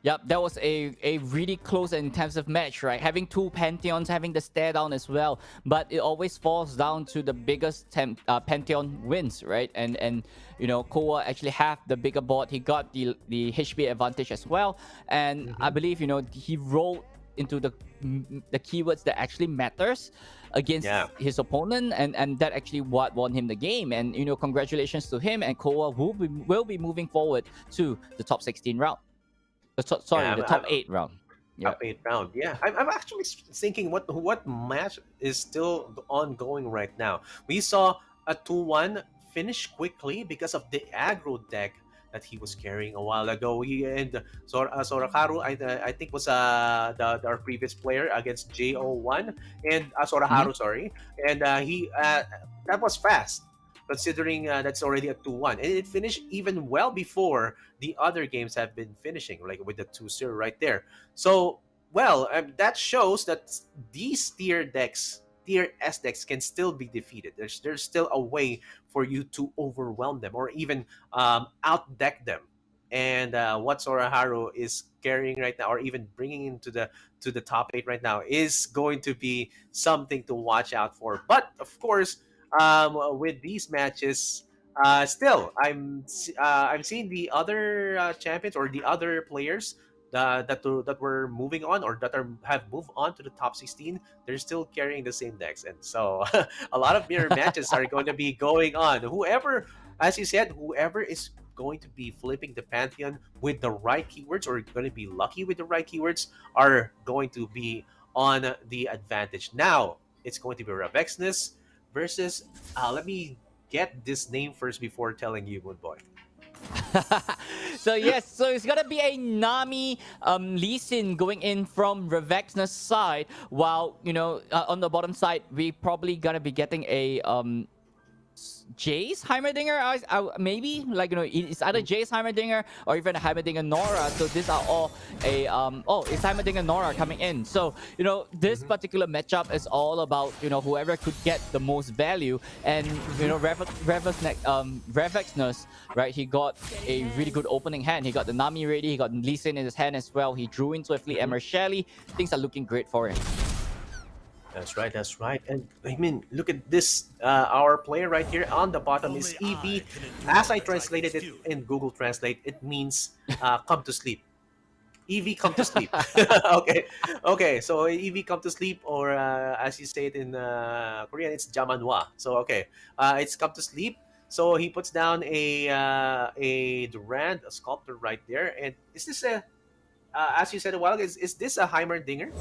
Yep, that was a really close and intensive match, right? Having two Pantheons, having the stare down as well. But it always falls down to the biggest Pantheon wins, right? And Koa actually have the bigger board. He got the HP advantage as well. And I believe, he rolled into the keywords that actually matters against his opponent, and that actually what won him the game. And congratulations to him, and Koa will be moving forward to the top 16 round. The top 8 round. Top 8 round. Yeah, I'm actually thinking what match is still ongoing right now. We saw a 2-1 finish quickly because of the aggro deck that he was carrying a while ago. He and Sora Haru, I think was our previous player against JO1 and Sora Haru, sorry, and he that was fast. Considering that's already a 2-1. And it finished even well before the other games have been finishing, like with the 2-0 right there. So, well, that shows that these tier S decks can still be defeated. There's still a way for you to overwhelm them or even out-deck them. And what Sora Haru is carrying right now, or even bringing into the top 8 right now, is going to be something to watch out for. But, of course, with these matches, still I'm seeing the other champions or the other players that were moving on or that have moved on to the top 16. They're still carrying the same decks, and so a lot of mirror matches are going to be going on. Whoever, as you said, whoever is going to be flipping the Pantheon with the right keywords or going to be lucky with the right keywords are going to be on the advantage. Now it's going to be Ravexness versus let me get this name first before telling you, Moon Boy. So it's gonna be a Nami Lee Sin going in from Ravexna's side, while on the bottom side we probably gonna be getting a Jace Heimerdinger, maybe it's either Jace Heimerdinger or even a Heimerdinger Nora. So these are all it's Heimerdinger Nora coming in. So this particular matchup is all about whoever could get the most value. And Ravexness, right? He got a really good opening hand. He got the Nami ready. He got Lee Sin in his hand as well. He drew in swiftly Emmer Shelly. Things are looking great for him. That's right. And I mean, look at this. Our player right here on the bottom is EV. As I translated it in Google Translate, it means come to sleep. EV, come to sleep. Okay. So EV, come to sleep, or as you say it in Korean, it's jamanwa. So it's come to sleep. So he puts down a Durand, a sculptor right there. And is this as you said a while ago, is this a Heimerdinger?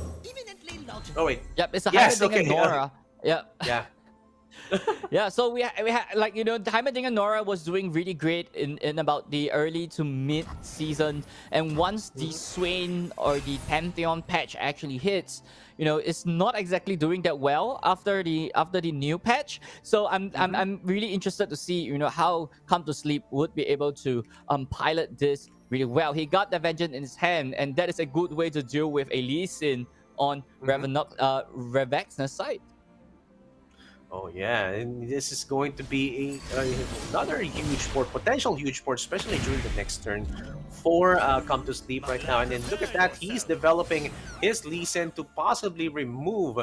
Oh wait. Yep, it's a Heimerdinger Nora. Yep. Yeah. Yeah, so we had the Heimerdinger Nora was doing really great in about the early to mid season, and once the Swain or the Pantheon patch actually hits, it's not exactly doing that well after the new patch. So I'm really interested to see how Come to Sleep would be able to pilot this really well. He got the Vengeance in his hand, and that is a good way to deal with a Lee Sin on Revexna's side. Oh yeah, and this is going to be another huge port, potential huge port, especially during the next turn for Come to Sleep right now. And then look at that, he's developing his Lee Sin to possibly remove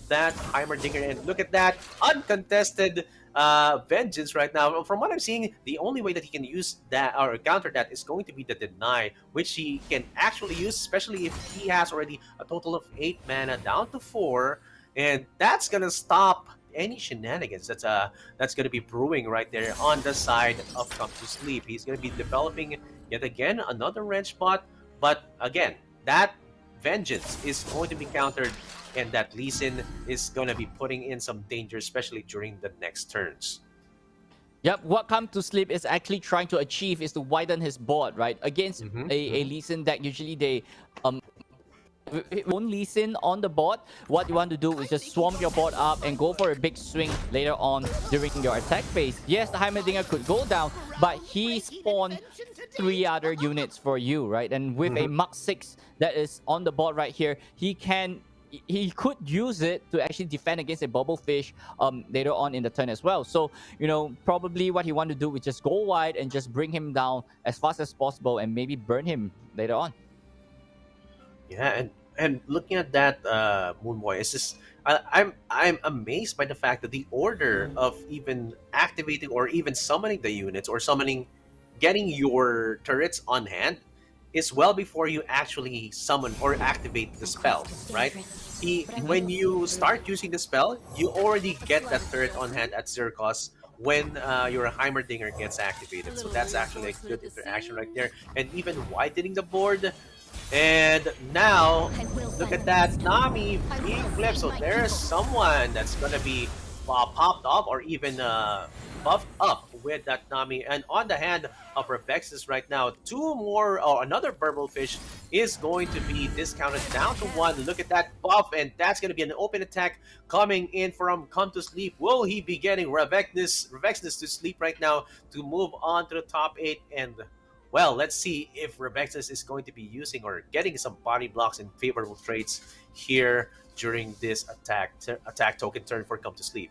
that Heimerdinger. And look at that, uncontested Vengeance right now. From what I'm seeing, the only way that he can use that or counter that is going to be the Deny, which he can actually use, especially if he has already a total of 8 mana down to 4. And that's gonna stop any shenanigans that's going to be brewing right there on the side of Come to Sleep. He's going to be developing yet again another wrench spot, but again, that Vengeance is going to be countered, and that Lee Sin is going to be putting in some danger, especially during the next turns. Yep, what Come to Sleep is actually trying to achieve is to widen his board, right? Against a Lee Sin deck, usually they won't Lee Sin on the board. What you want to do is just swarm your board up and go for a big swing later on during your attack phase. Yes, the Heimerdinger could go down, but he spawned 3 other units for you, right? And with a Mach 6 that is on the board right here, he could use it to actually defend against a Bubblefish later on in the turn as well. So, you know, probably what he want to do is just go wide and just bring him down as fast as possible and maybe burn him later on. Yeah, and looking at that, Moonboy, it's just I'm amazed by the fact that the order of even activating or even summoning the units or getting your turrets on hand is well before you actually summon or activate the spell, right? When you start using the spell, you already get that turret on hand at 0 cost when your Heimerdinger gets activated. So that's actually a good interaction right there. And even widening the board. And now, look at that, Nami being flipped. So there's someone that's going to be popped up or even buffed up with that Nami. And on the hand of Revexus right now, 2 more, or another Burblefish is going to be discounted down to 1. Look at that buff, and that's going to be an open attack coming in from Come to Sleep. Will he be getting Revexus to sleep right now to move on to the top 8? And well, let's see if Revexus is going to be using or getting some body blocks and favorable traits here during this attack token turn for Come to Sleep.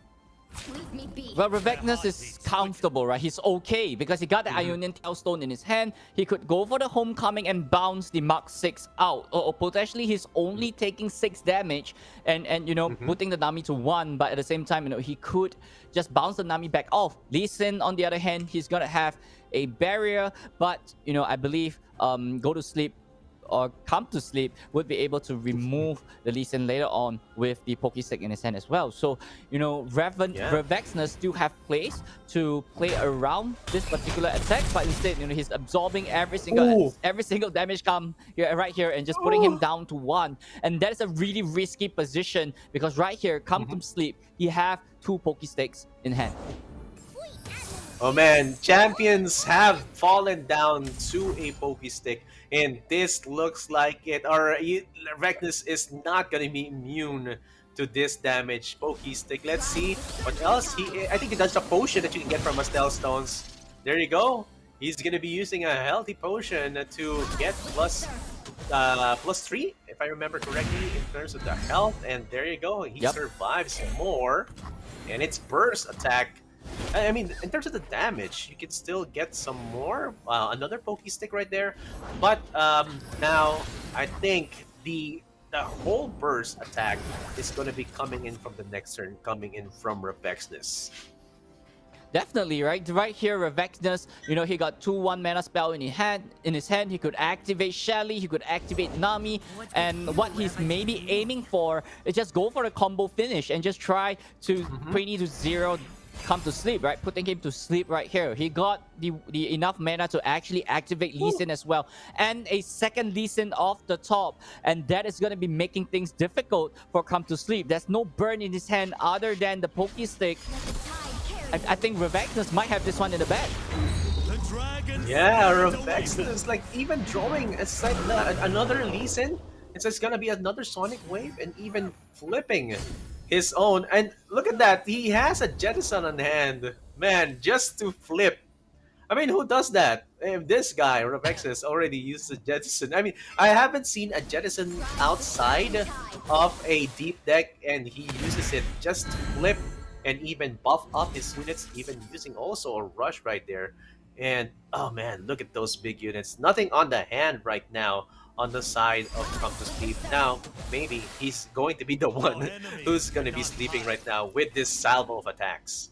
Well, Revexus is comfortable, right? He's okay because he got the Ionian Tailstone in his hand. He could go for the Homecoming and bounce the Mach 6 out. Or potentially he's only taking 6 damage and you know, putting the Nami to 1. But at the same time, you know, he could just bounce the Nami back off. Lee Sin, on the other hand, he's going to have a barrier. But, you know, I believe Go to Sleep or Come to Sleep would be able to remove the Lee Sin later on with the Pokestick in his hand as well. So, you know, Revexus still have plays to play around this particular attack, but instead, you know, he's absorbing every single damage come here, right here, and just putting him down to 1. And that is a really risky position because right here, Come to Sleep, he have 2 Pokesticks in hand. Oh man, champions have fallen down to a Pokestick, and this looks like it. Or Revexus is not going to be immune to this damage. Pokestick. Let's see what else. I think he does a potion that you can get from Astel Stones. There you go. He's going to be using a healthy potion to get plus 3, if I remember correctly, in terms of the health. And there you go. He survives more, and it's burst attack. I mean, in terms of the damage, you can still get some more. Another Pokestick right there. But now, I think the whole burst attack is going to be coming in from the next turn, coming in from Revexus. Definitely, right? Right here, Revexus, you know, he got 2 1-mana spell in his hand. He could activate Shelly, he could activate Nami, and what he's maybe aiming for is just go for a combo finish and just try to 20 to 0 Come to Sleep, right? Putting him to sleep right here. He got the enough mana to actually activate Lee Sin as well. And a second Lee Sin off the top. And that is going to be making things difficult for Come to Sleep. There's no burn in his hand other than the Pokestick. I think Revexus might have this one in the bag. Yeah, Revexus, like even drawing aside another Lee Sin. It's just going to be another Sonic Wave and even flipping his own. And look at that, he has a Jettison on hand, man, just to flip I mean, who does that? If this guy, Ravexus, already used a jettison. I mean, I haven't seen a jettison outside of a deep deck, and he uses it just to flip and even buff up his units, even using also a rush right there. And oh man, look at those big units. Nothing on the hand right now on the side of Come to Sleep. Now, maybe he's going to be the one who's going to be sleeping right now with this salvo of attacks.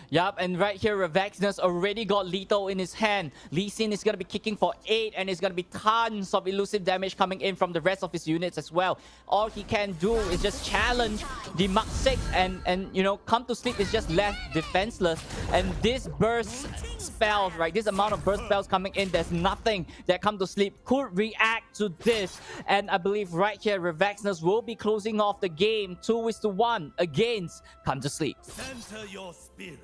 Yup, and right here, Ravexnus already got lethal in his hand. Lee Sin is going to be kicking for 8, and it's going to be tons of elusive damage coming in from the rest of his units as well. All he can do is just challenge the Mark 6, and you know, Come to Sleep is just left defenseless. And this burst spells, right? This amount of burst spells coming in, there's nothing that Come to Sleep could react to this. And I believe right here, Ravexnus will be closing off the game 2-1 against Come to Sleep. Center your spirit.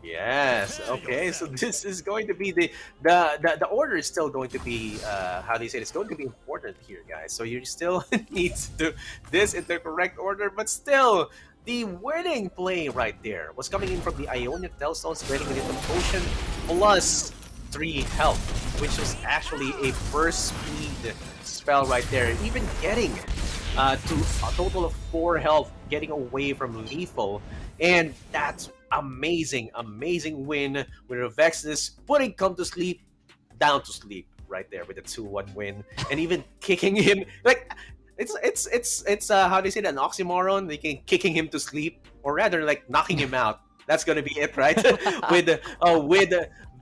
Yes. Okay. So this is going to be the order is still going to be how do you say it? It's going to be important here, guys. So you still need to do this in the correct order, but still the winning play right there was coming in from the Ionic Telstones, getting it into potion plus 3 health, which was actually a burst speed spell right there. Even getting to a total of 4 health, getting away from lethal, and that's amazing win with Ravexnus putting Come to Sleep down to sleep right there with a 2-1 win, and even kicking him like it's how do you say that, an oxymoron? They can kicking him to sleep, or rather like knocking him out. That's gonna be it, right? with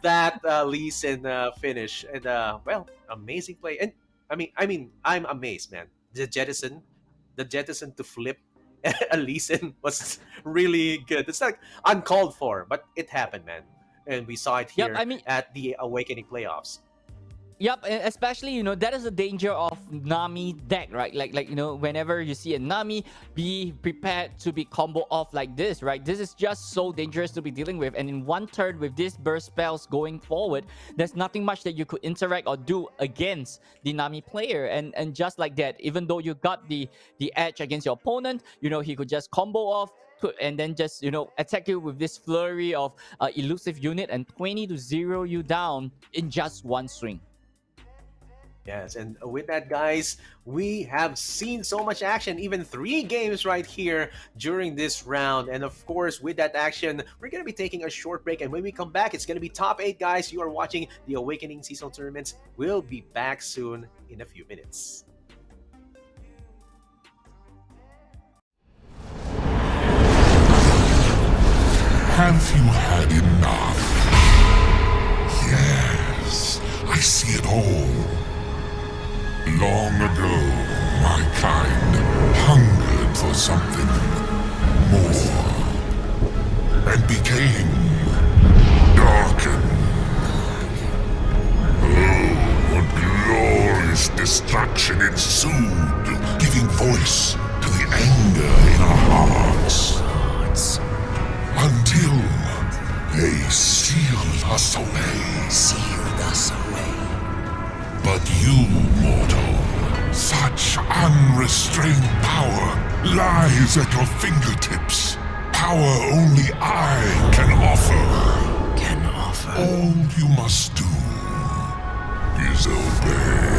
that Lee Sin finish, and well, amazing play. And I mean, I'm amazed, man. The jettison to flip a Lee Sin was really good. It's like uncalled for, but it happened, man. And we saw it Yep, here I mean, at the Awakening playoffs. Yep, especially, you know, that is the danger of Nami deck, right? Like you know, whenever you see a Nami, be prepared to be combo off like this, right? This is just so dangerous to be dealing with. And in one turn with these burst spells going forward, there's nothing much that you could interact or do against the Nami player. And just like that, even though you got the edge against your opponent, you know, he could just combo off and then just, you know, attack you with this flurry of elusive unit and 20 to 0 you down in just one swing. Yes, and with that, guys, we have seen so much action, even 3 games right here during this round. And of course, with that action, we're going to be taking a short break. And when we come back, it's going to be top 8, guys. You are watching the Awakening Seasonal Tournaments. We'll be back soon in a few minutes. Have you had enough? Yes, I see it all. Long ago, my kind hungered for something more and became darkened. Oh, what glorious destruction ensued, giving voice to the anger in our hearts. Until they sealed us away. But you, mortal, such unrestrained power lies at your fingertips. Power only I can offer. All you must do is obey.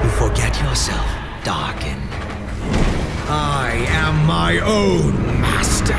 You forget yourself, Darken. I am my own master.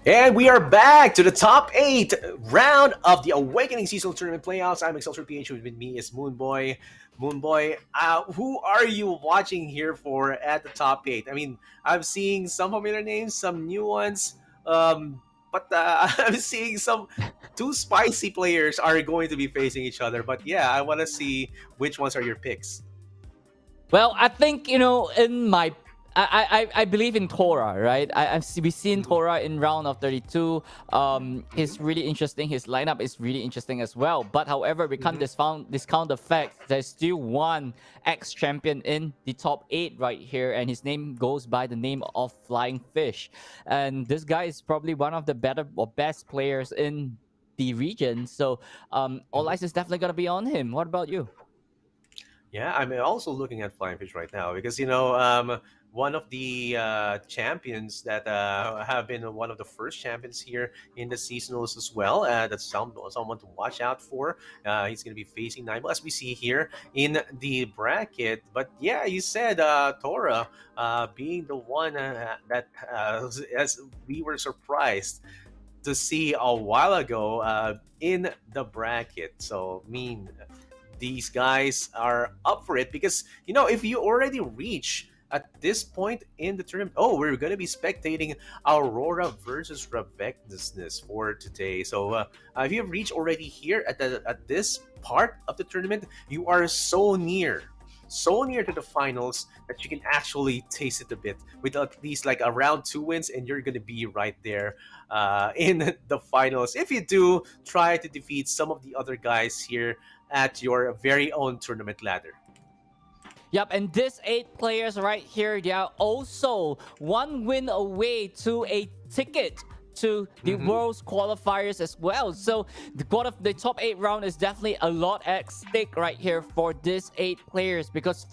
And we are back to the top 8 round of the Awakening Seasonal Tournament Playoffs. I'm Excelsior PH. With me is Moonboy. Moonboy, who are you watching here for at the top 8? I mean, I'm seeing some familiar names, some new ones, but I'm seeing some two spicy players are going to be facing each other. But yeah, I want to see which ones are your picks. Well, I think in my I believe in Torra, right? We've seen Torra in round of 32. He's really interesting. His lineup is really interesting as well. But however, we can't discount the fact there's still one ex-champion in the top 8 right here, and his name goes by the name of Flying Fish. And this guy is probably one of the better or best players in the region. So all eyes is definitely gonna be on him. What about you? Yeah, I'm also looking at Flying Fish right now because one of the champions that have been one of the first champions here in the seasonals as well. That's someone to watch out for. He's going to be facing Nineball as we see here in the bracket. But yeah, you said Torra being the one that as we were surprised to see a while ago in the bracket. So these guys are up for it because if you already reach at this point in the tournament, we're going to be spectating Aurora versus Ravecness for today. So if you have reached already here at this part of the tournament, you are so near to the finals that you can actually taste it a bit with at least like around 2 wins, and you're going to be right there in the finals if you do try to defeat some of the other guys here at your very own tournament ladder. Yep, and these 8 players right here, they are also 1 win away to a ticket to the World's qualifiers as well. So the top 8 round is definitely a lot at stake right here for these 8 players because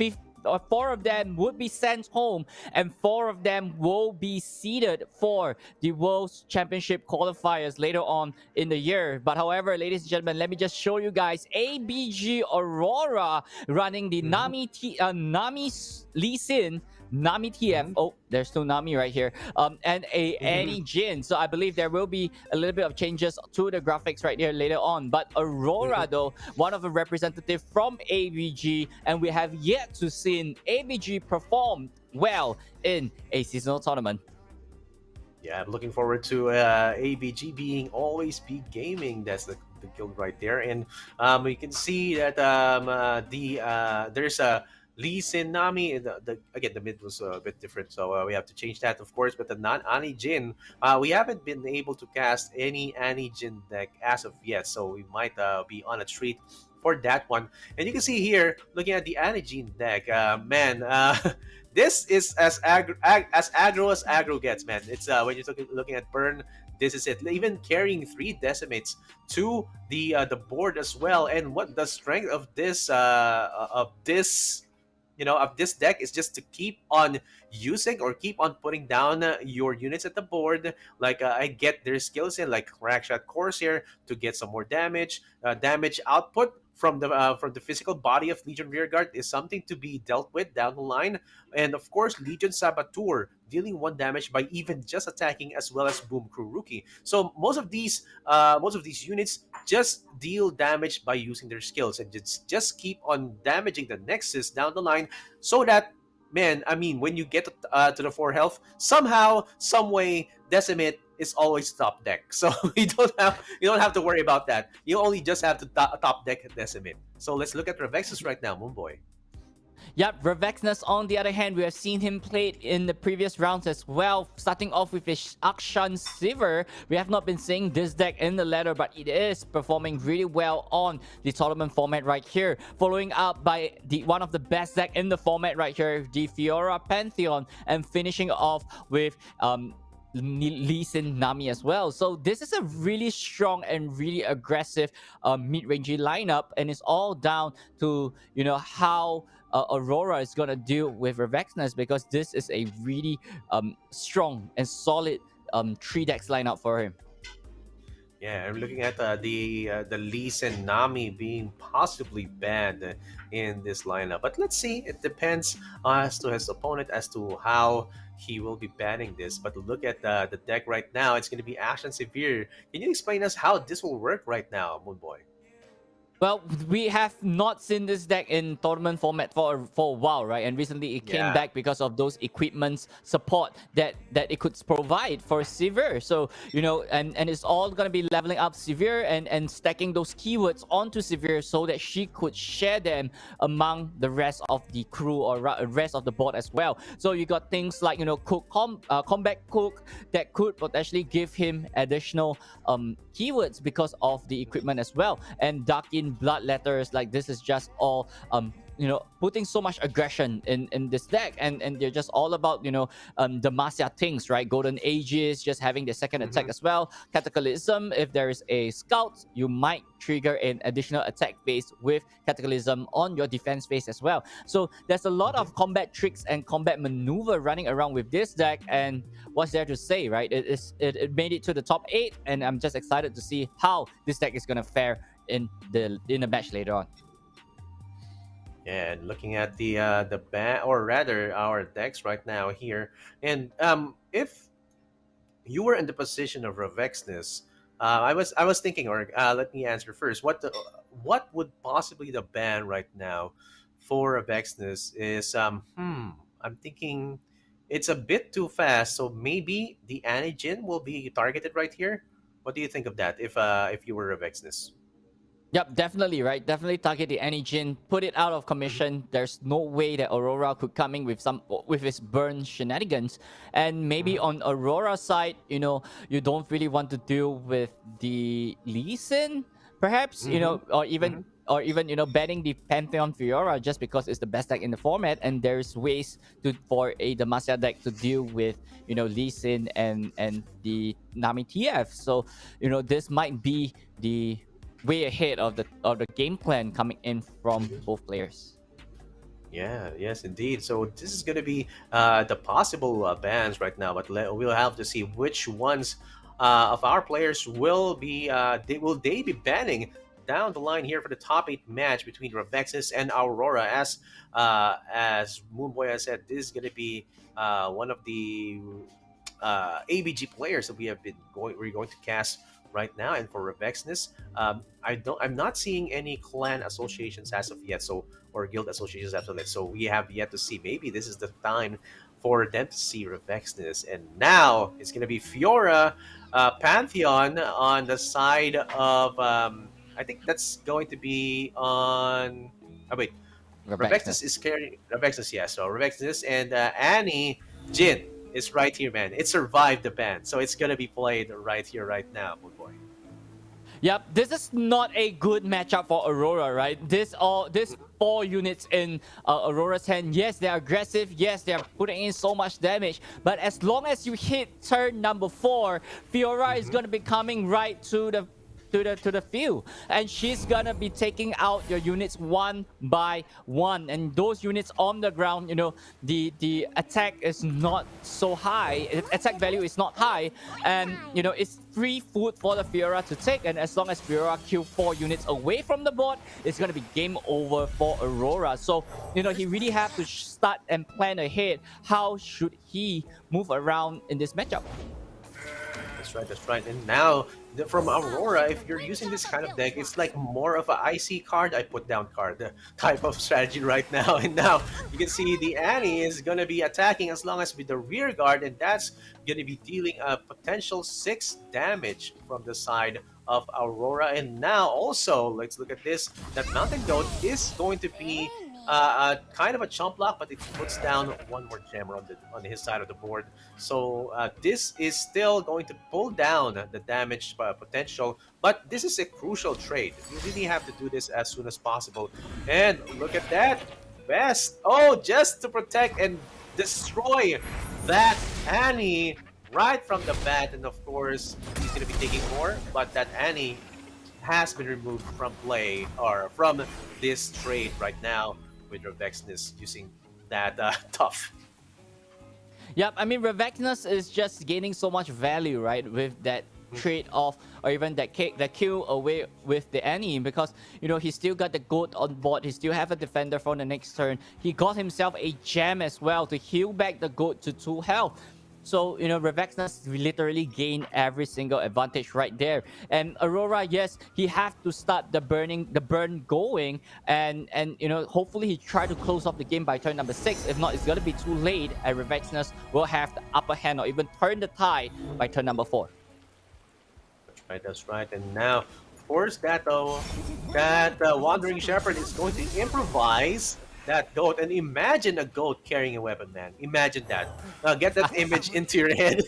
4 of them would be sent home and 4 of them will be seeded for the World Championship qualifiers later on in the year. But however, ladies and gentlemen, let me just show you guys ABG Aurora running the Nami Lee Sin, Nami TF. Oh, there's 2 Nami right here. And a Annie Jin. So I believe there will be a little bit of changes to the graphics right here later on. But Aurora, though, one of the representatives from ABG, and we have yet to see ABG perform well in a seasonal tournament. Yeah, I'm looking forward to ABG being always be gaming. That's the guild right there, and you can see that there's a Lee Sin Nami. Again, the mid was a bit different, so we have to change that, of course. But the non-Ani Jin, we haven't been able to cast any Ani Jin deck as of yet, so we might be on a treat for that one. And you can see here, looking at the Ani Jin deck, this is as aggro as aggro gets, man. It's when you're looking at burn, this is it. Even carrying 3 decimates to the board as well. And what the strength of this deck is just to keep on using or keep on putting down your units at the board. Like I get their skills in, like Crackshot Corsair to get some more damage. Damage output from the physical body of Legion Rearguard is something to be dealt with down the line. And of course, Legion Saboteur, dealing 1 damage by even just attacking, as well as Boom Crew Rookie. So most of these units just deal damage by using their skills, and just keep on damaging the Nexus down the line, so that, man, I mean, when you get to the 4 health, somehow, some way, Decimate is always top deck. So you don't have to worry about that. You only just have to top deck Decimate. So let's look at Revexus right now, Moonboy. Yep, Ravexness, on the other hand, we have seen him played in the previous rounds as well. Starting off with his Akshan Sivir. We have not been seeing this deck in the ladder, but it is performing really well on the tournament format right here. Following up by one of the best deck in the format right here, the Fiora Pantheon, and finishing off with Lee Sin Nami as well. So this is a really strong and really aggressive mid-rangey lineup, and it's all down to how Aurora is gonna deal with Revexness, because this is a really strong and solid 3 decks lineup for him. Yeah, I'm looking at the Lee and Nami being possibly banned in this lineup. But let's see. It depends as to his opponent as to how he will be banning this. But look at the deck right now. It's going to be Action Severe. Can you explain us how this will work right now, Moonboy? Well, we have not seen this deck in tournament format for a while, right? And recently it came Yeah. back because of those equipments support that it could provide for Severe. So, and it's all gonna be leveling up Severe and stacking those keywords onto Severe so that she could share them among the rest of the crew or rest of the board as well. So you got things like combat cook that could potentially give him additional keywords because of the equipment as well. And Darkin blood letters, like this is just all putting so much aggression in this deck, and they're just all about the Masya things, right? Golden Ages just having the second attack as well. Cataclysm, if there is a scout, you might trigger an additional attack phase with Cataclysm on your defense phase as well. So there's a lot of combat tricks and combat maneuver running around with this deck, and what's there to say, right? It made it to the top 8, and I'm just excited to see how this deck is gonna fare in the match later on. Yeah, and looking at the ban, or rather our decks right now here, and if you were in the position of Revexness, I was thinking, or let me answer first. What would possibly the ban right now for Revexness is I'm thinking it's a bit too fast, so maybe the Anijin will be targeted right here. What do you think of that if you were Revexness? Yep, definitely, right? Definitely target the Anijin, put it out of commission. There's no way that Aurora could come in with his burn shenanigans. And maybe on Aurora's side, you don't really want to deal with the Lee Sin, perhaps, or even banning the Pantheon Fiora just because it's the best deck in the format, and there's ways for a Demacia deck to deal with Lee Sin and the Nami TF. So this might be the way ahead of the game plan coming in from both players. Yeah, yes, indeed. So this is going to be the possible bans right now, but we'll have to see which ones of our players will be they be banning down the line here for the top 8 match between Revexis and Aurora. As Moonboy has said, this is going to be one of the ABG players that we're going to cast right now. And for Revexness, I'm not seeing any clan associations as of yet, or guild associations as of yet. So we have yet to see. Maybe this is the time for them to see Revexness. And now it's gonna be Fiora Pantheon on the side of I think that's going to be on wait. Revexness is carrying Revexness, yeah. So Revexness and Annie Jin is right here, man. It survived the ban, so it's gonna be played right here, right now, boy. Yep, this is not a good matchup for Aurora, right? This 4 units in Aurora's hand. Yes, they're aggressive. Yes, they're putting in so much damage. But as long as you hit turn number 4, Fiora is gonna be coming right to the field, and she's gonna be taking out your units one by one, and those units on the ground, the attack is not so high, attack value is not high, and it's free food for the Fiora to take. And as long as Fiora kill 4 units away from the board, it's gonna be game over for Aurora. So he really have to start and plan ahead. How should he move around in this matchup? That's right. And now, from Aurora, if you're using this kind of deck, it's like more of a IC card, I put down card type of strategy right now. And now, you can see the Annie is going to be attacking as long as with the rear guard, and that's going to be dealing a potential 6 damage from the side of Aurora. And now, also, let's look at this. That Mountain Goat is going to be kind of a chump block, but it puts down 1 more gem on his side of the board. So this is still going to pull down the damage potential, but this is a crucial trade. You really have to do this as soon as possible. And look at that best! Oh, just to protect and destroy that Annie right from the bat. And of course, he's going to be taking more, but that Annie has been removed from play, or from this trade right now, with Revexness using that tough. Yep, I mean, Revexness is just gaining so much value, right, with that trade off or even that kill away with the Annie, because he still got the goat on board. He still have a defender for the next turn. He got himself a gem as well to heal back the goat to 2 health. So, Revexnus literally gained every single advantage right there. And Aurora, yes, he have to start the burn going, and hopefully he try to close off the game by turn number 6. If not, it's gonna be too late, and Revexnus will have the upper hand or even turn the tide by turn number 4. That's right. And now, of course, that Wandering Shepherd is going to improvise that goat. And imagine a goat carrying a weapon, man. Imagine that. Get that image into your head.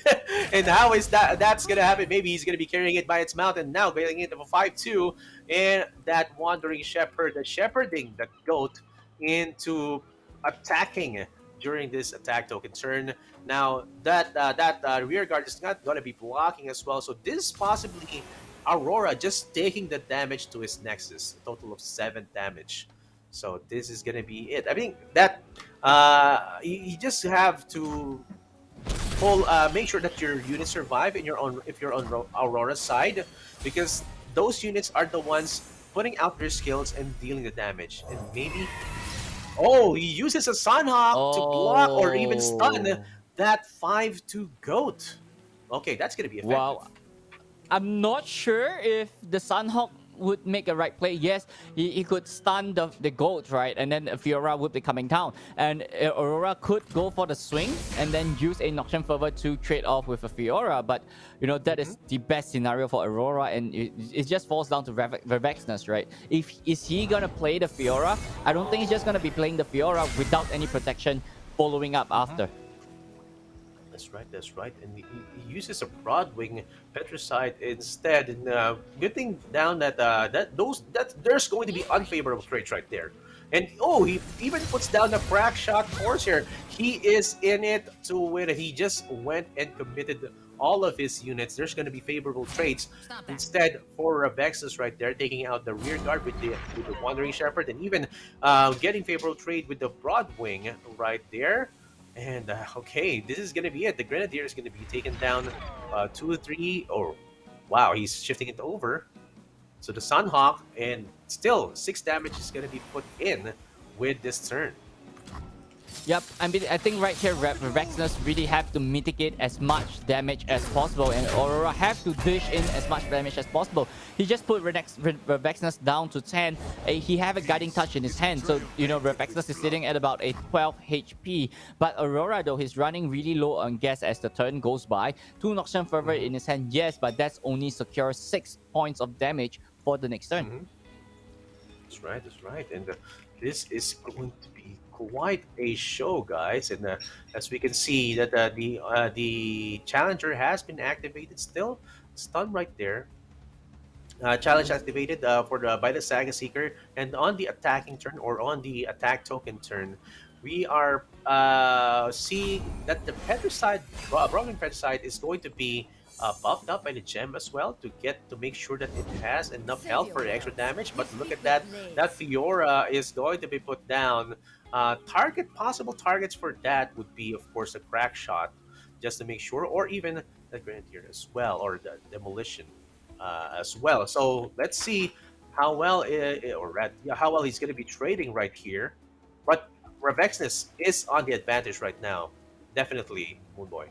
And how is that's going to happen? Maybe he's going to be carrying it by its mouth, and now getting into a 5-2. And that Wandering Shepherd, shepherding the goat into attacking during this attack token turn. Now, that rear guard is not going to be blocking as well. So this possibly Aurora just taking the damage to his Nexus. A total of 7 damage. So this is going to be it. I think that you just have to make sure that your units survive if you're on Aurora's side, because those units are the ones putting out their skills and dealing the damage. And maybe... Oh, he uses a Sunhawk to block or even stun that 5-2 goat. Okay, that's going to be effective. Wow. I'm not sure if the Sunhawk would make a right play. Yes, he could stun the goat, right? And then Fiora would be coming down. And Aurora could go for the swing and then use a Noxian Fervor to trade off with a Fiora. But, that is the best scenario for Aurora. And it just falls down to Revexnus, right? Is he going to play the Fiora? I don't think he's just going to be playing the Fiora without any protection following up after. That's right. And he uses a Broadwing Petricide instead. And good thing down that there's going to be unfavorable traits right there. And he even puts down the crack shot force here. He is in it to win. He just went and committed all of his units. There's going to be favorable traits instead for Revexnus right there, taking out the rear guard with the Wandering Shepherd, and even getting favorable trait with the Broadwing right there. And okay, this is going to be it. The Grenadier is going to be taken down 2 or 3. Oh, wow, he's shifting it over. So the Sunhawk, and still 6 damage is going to be put in with this turn. Yep, I mean, I think right here, Revexnus really have to mitigate as much damage as possible, and Aurora have to dish in as much damage as possible. He just put Revexnus down to 10. He have a Guiding Touch in his hand, so, Revexnus is sitting at about a 12 HP. But Aurora, though, he's running really low on gas as the turn goes by. 2 Noxian Fervor in his hand, yes, but that's only secure 6 points of damage for the next turn. That's right. And this is going to be quite a show, guys. And as we can see that the challenger has been activated still. Stun right there. Challenge activated by the Saga Seeker, and on the attacking turn or on the attack token turn, we are seeing that the Petricide, Broken Petricide, is going to be buffed up by the gem as well to make sure that it has enough health for the extra damage. But look at that Fiora is going to be put down. Possible targets for that would be, of course, a crack shot, just to make sure, or even the Grenadier as well, or the demolition as well. So let's see how well how well he's going to be trading right here. But Revexnus is on the advantage right now, definitely, Moonboy.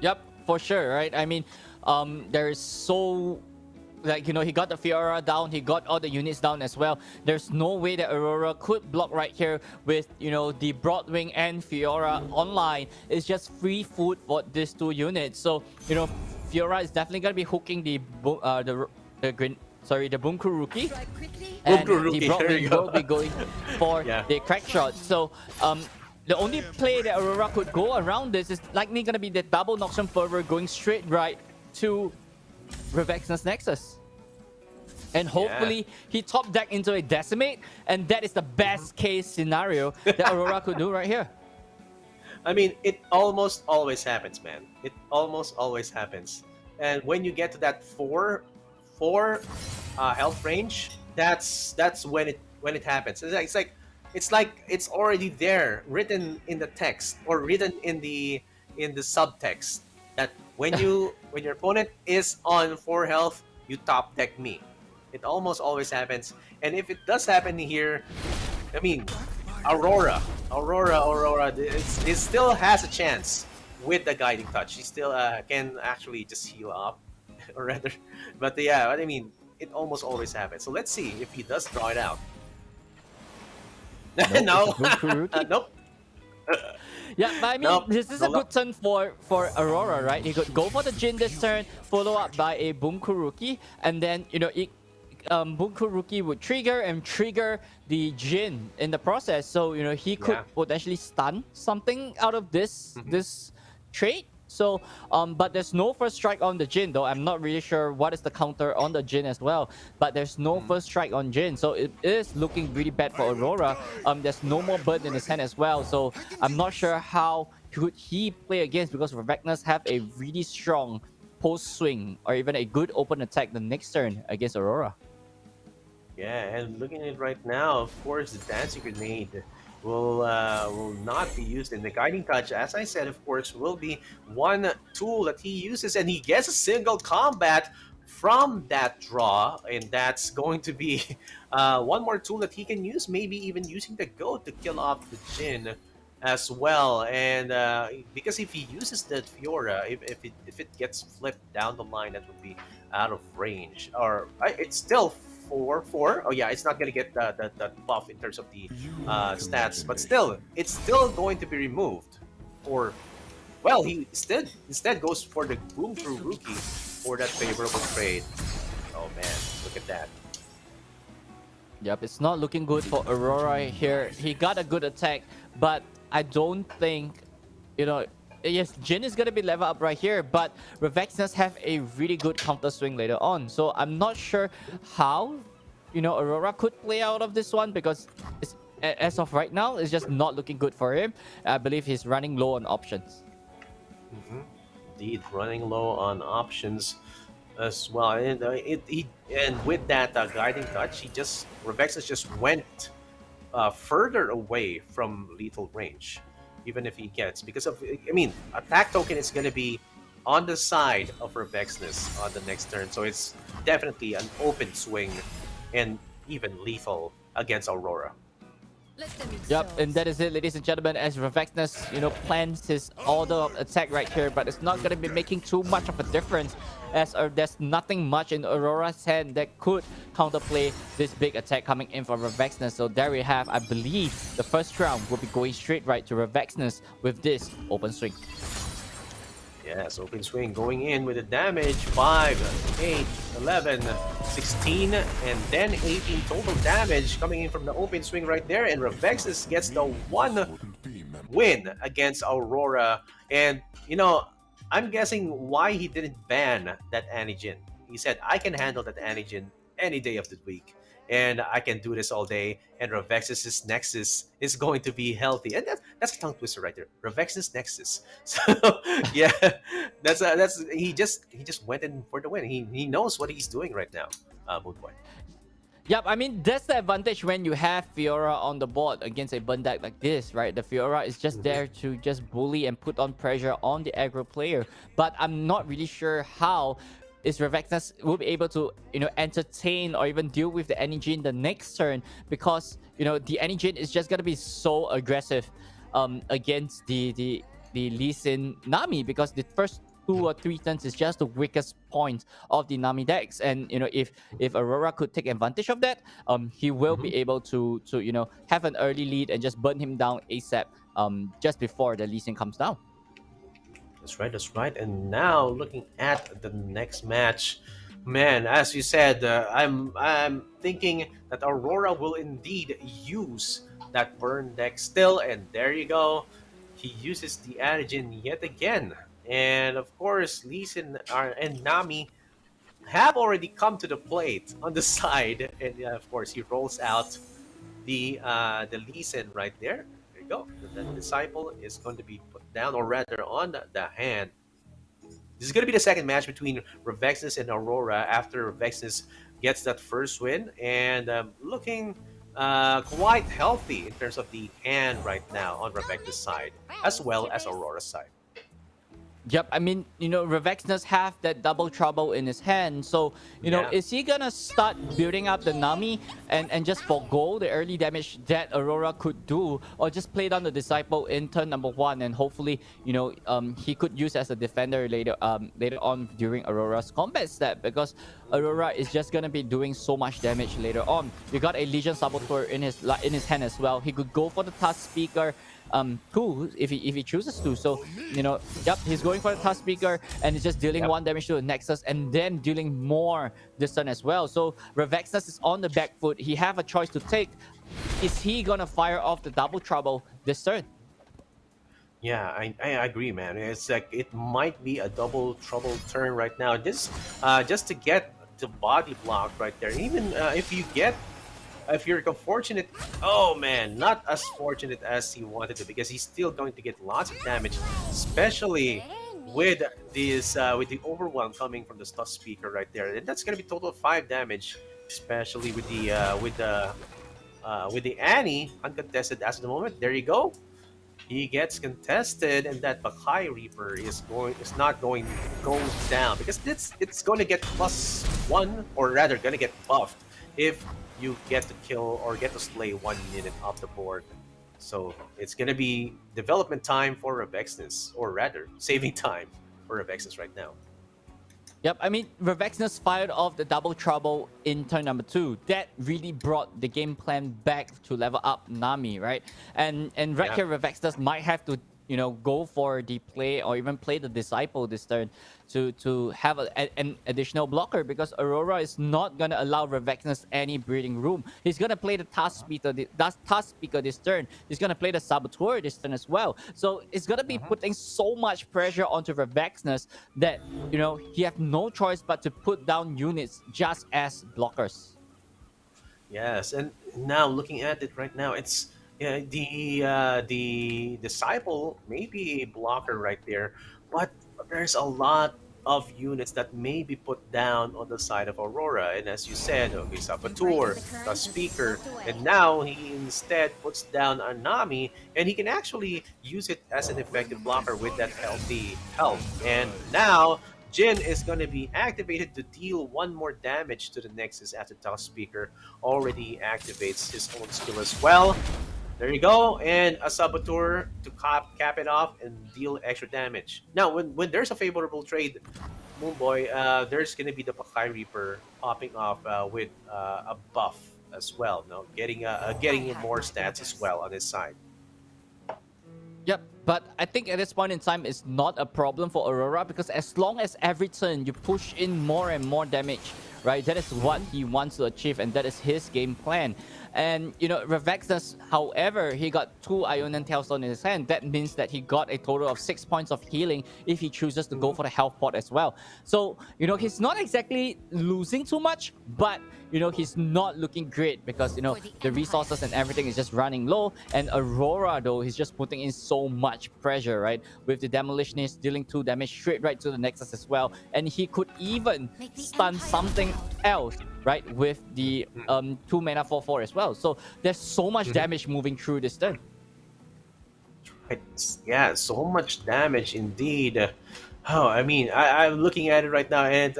Yep, for sure, right? I mean, there's so... he got the Fiora down, he got all the units down as well. There's no way that Aurora could block right here with, the Broadwing and Fiora online. It's just free food for these 2 units. So, Fiora is definitely going to be hooking the Bunkuruki. And the Broadwing will be going for the crack shot. So, the only play that Aurora could go around this is likely going to be the double Noxian Fervor going straight right to Revexnus Nexus. And hopefully he top deck into a Decimate, and that is the best case scenario that Aurora could do right here. I mean, it almost always happens, man. It almost always happens. And when you get to that 4 health range, that's when it happens. It's like it's already there, written in the text or written in the subtext, that when your opponent is on 4 health, you top deck me. It almost always happens. And if it does happen here, I mean, Aurora, it still has a chance with the guiding touch. She still can actually just heal up, or rather. But yeah, I mean, it almost always happens. So let's see if he does draw it out. Nope, No, it's a Bunkuruki. nope. Yeah, but I mean, Nope. this is No a luck. good turn for Aurora, right? He could go for the Jin this turn, follow up by a Bunkuruki, and then Bunkuruki would trigger the Jin in the process. So he could Yeah. potentially stun something out of this Mhm. this trade. So but there's no first strike on the Jin, though. I'm not really sure what is the counter on the Jin as well. But there's no first strike on Jin, so it is looking really bad for Aurora. There's no more bird in his hand as well, so I'm not sure how could he play against, because Revecnus have a really strong post swing or even a good open attack the next turn against Aurora. Yeah, and looking at it right now, of course, the dancing grenade will not be used in the guiding touch. As I said, of course, will be one tool that he uses, and he gets a single combat from that draw, and that's going to be one more tool that he can use. Maybe even using the goat to kill off the Jin as well. And because if he uses the Fiora, if it gets flipped down the line, that would be out of range. Or it's still 4/4. Oh yeah, it's not gonna get the buff in terms of the stats, but still, it's still going to be removed. Or well, he instead goes for the Boom Through Rookie for that favorable trade. Oh man, look at that. Yep, it's not looking good for Aurora here. He got a good attack, but I don't think, yes, Jin is going to be level up right here, but Revexnus have a really good counter swing later on. So I'm not sure how, Aurora could play out of this one, because as of right now, it's just not looking good for him. I believe he's running low on options. Indeed, running low on options as well. And and with that guiding touch, Revexnus just went further away from lethal range, even if he gets, because of, I mean, attack token is going to be on the side of Revexnus on the next turn, so it's definitely an open swing and even lethal against Aurora. Yep, and that is it, ladies and gentlemen, as Revexnus, plans his order of attack right here, but it's not going to be making too much of a difference, as there's nothing much in Aurora's hand that could counterplay this big attack coming in from Revexnus. So there we have, I believe, the first round will be going straight right to Revexnus with this open swing. Yes, open swing going in with the damage 5, 8, 11, 16, and then 18 total damage coming in from the open swing right there. And Revexnus gets the one win against Aurora. And, I'm guessing why he didn't ban that Anijin. He said, I can handle that Anijin any day of the week, and I can do this all day. And Revexnus' Nexus is going to be healthy, and that's a tongue twister right there. Revexnus Nexus. So yeah, that's he just went in for the win. He knows what he's doing right now, Moonboy. Yep, I mean, that's the advantage when you have Fiora on the board against a burn deck like this, right? The Fiora is just there to just bully and put on pressure on the aggro player. But I'm not really sure how is Revexnus will be able to, entertain or even deal with the Anijin the next turn, because, the Anijin is just going to be so aggressive against the Lee Sin Nami, because the first 2 or 3 turns is just the weakest point of the Nami decks, and if Aurora could take advantage of that, he will be able to have an early lead and just burn him down ASAP just before the Lee Sin comes down. That's right. And now looking at the next match, man, as you said, I'm thinking that Aurora will indeed use that burn deck still, and there you go. He uses the Anijin yet again. And of course, Lee Sin and Nami have already come to the plate on the side, and of course he rolls out the Lee Sin right there. There you go. The disciple is going to be put down, or rather on the hand. This is going to be the second match between Revexnus and Aurora after Revexnus gets that first win, and looking quite healthy in terms of the hand right now on Revexnus' side, as well as Aurora's side. Yep, I mean, Revexnus have that double trouble in his hand. So, Yeah. is he gonna start building up the Nami and just forgo the early damage that Aurora could do, or just play down the Disciple in turn number 1 and hopefully, he could use as a defender later on during Aurora's combat step, because Aurora is just gonna be doing so much damage later on. You got a Legion Saboteur in his hand as well. He could go for the Tusk Speaker too if he chooses to. So yep, he's going for the Tusk Speaker and he's just dealing 1 damage to the Nexus and then dealing more this turn as well. So Revexnus is on the back foot. He have a choice to take. Is he gonna fire off the double trouble this turn? Yeah, I agree, man. It's like it might be a double trouble turn right now. This just to get the body block right there. Even if you're fortunate, oh man, not as fortunate as he wanted to, because he's still going to get lots of damage, especially with this with the overwhelm coming from the Tusk Speaker right there. And that's gonna be total of 5 damage, especially with the Annie uncontested as of the moment. There you go. He gets contested, and that Bakai Reaper goes down, because it's going to get +1, or rather going to get buffed if you get to kill or get to slay 1 minute off the board. So it's going to be development time for Revexnus, or rather saving time for Revexnus right now. Yep, I mean, Revexnus fired off the double trouble in turn number 2. That really brought the game plan back to level up Nami, right? And right here, Revexnus might have to, go for the play or even play the Disciple this turn to have an additional blocker, because Aurora is not going to allow Revexnus any breathing room. He's going to play the Tusk Speaker this turn. He's going to play the Saboteur this turn as well. So it's going to be putting so much pressure onto Revexnus that, he have no choice but to put down units just as blockers. Yes, and now looking at it right now, it's the Disciple may be a blocker right there, but there's a lot of units that may be put down on the side of Aurora. And as you said, okay, Saboteur, the Speaker, and now he instead puts down a Nami, and he can actually use it as an effective blocker with that healthy health. And now Jin is going to be activated to deal 1 more damage to the Nexus after Tusk Speaker already activates his own skill as well. There you go, and a Saboteur to cap it off and deal extra damage. Now, when there's a favorable trade, Moonboy, there's going to be the Bakai Reaper popping off with a buff as well. Now, getting more stats as well on his side. Yep, but I think at this point in time, it's not a problem for Aurora, because as long as every turn you push in more and more damage, right? That is what he wants to achieve, and that is his game plan. And, Revexnus, however, he got 2 Ionian Tailstone in his hand. That means that he got a total of 6 points of healing if he chooses to go for the health pot as well. So, he's not exactly losing too much, but, he's not looking great, because, the resources and everything is just running low. And Aurora, though, he's just putting in so much pressure, right? With the Demolitionist dealing 2 damage straight right to the Nexus as well. And he could even stun something else, right, with the 2 mana 4/4 as well. So there's so much damage moving through this turn. Yeah, so much damage indeed. Oh, I mean, I'm looking at it right now, and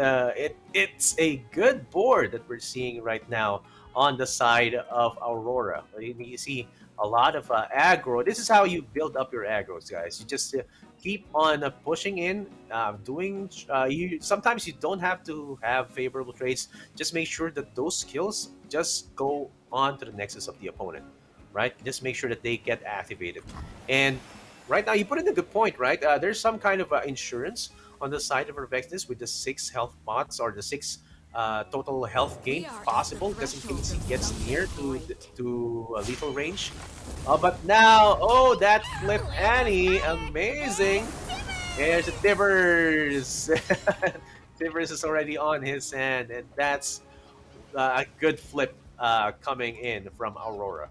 it's a good board that we're seeing right now on the side of Aurora. You see a lot of aggro. This is how you build up your aggros, guys. You just keep on pushing in, doing. Sometimes you don't have to have favorable trades. Just make sure that those skills just go on to the Nexus of the opponent, right? Just make sure that they get activated. And right now, you put in a good point, right? There's some kind of insurance on the side of Revexnus with the 6 health pots, or the 6 total health gain possible, just in case he gets near to lethal range. But now, that flip Annie, amazing! There's a Tivers. Tivers is already on his hand, and that's a good flip coming in from Aurora.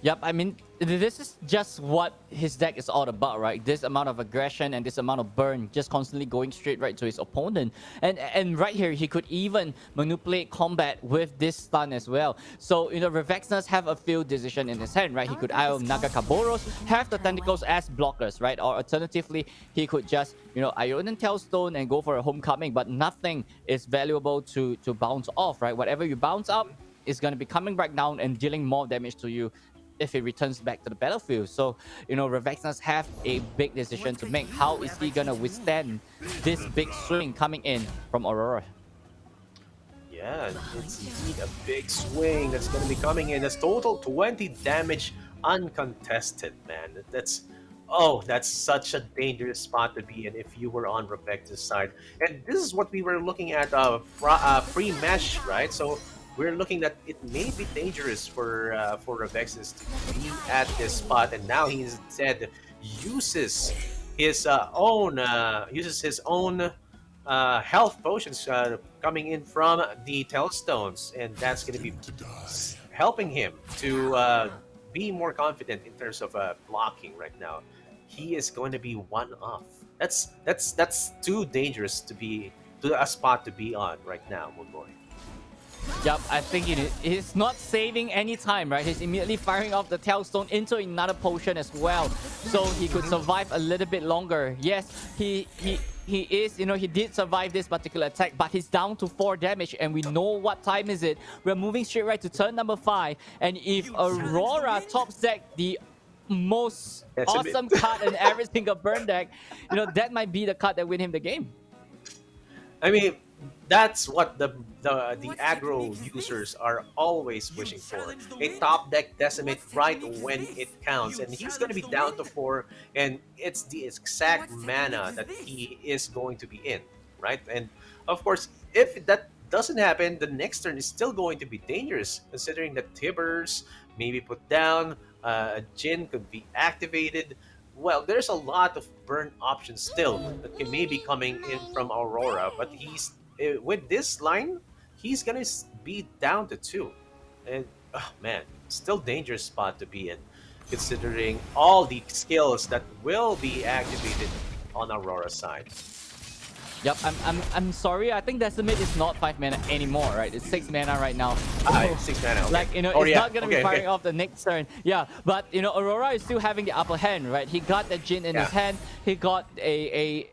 Yep, I mean, this is just what his deck is all about, right? This amount of aggression and this amount of burn, just constantly going straight right to his opponent. And right here, he could even manipulate combat with this stun as well. So, Revexnus have a field decision in his hand, right? He could Io Nagakaboros, have the tentacles as blockers, right? Or alternatively, he could just, Ionan Tailstone and go for a homecoming, but nothing is valuable to bounce off, right? Whatever you bounce up is going to be coming back down and dealing more damage to you if it returns back to the battlefield. So, Revexnus have a big decision to make. How is he gonna withstand this big swing coming in from Aurora? Yeah, it's indeed a big swing that's going to be coming in. That's total 20 damage uncontested, man. That's such a dangerous spot to be in if you were on Rebecca's side. And this is what we were looking at free mesh, right? So we're looking that it may be dangerous for Revexus to be at this spot, and now he instead uses his own health potions coming in from the Telstones, and that's going to be helping him to be more confident in terms of blocking right now. He is going to be one off. That's too dangerous to be to a spot to be on right now, my boy. Yep, I think he's not saving any time, right? He's immediately firing off the Tailstone into another potion as well, so he could survive a little bit longer. Yes, he is, he did survive this particular attack, but he's down to 4 damage, and we know what time is it. We're moving straight right to turn number 5, and if Aurora tops deck the most awesome card in every single burn deck, that might be the card that win him the game. I mean, that's what the aggro users are always wishing for. A top deck decimate right when it counts, and he's going to be down to 4, and it's the exact mana that he is going to be in, right? And of course, if that doesn't happen, the next turn is still going to be dangerous, considering that Tibbers may be put down, a Jin could be activated. Well, there's a lot of burn options still that can maybe coming in from Aurora, but he's with this line, he's gonna be down to 2, and man, still dangerous spot to be in, considering all the skills that will be activated on Aurora's side. Yep, I'm sorry. I think Decimate is not 5 mana anymore, right? It's 6 mana right now. 6 mana. Okay. Like, it's not gonna be firing off the next turn. Yeah, but Aurora is still having the upper hand, right? He got the Jin in his hand. He got a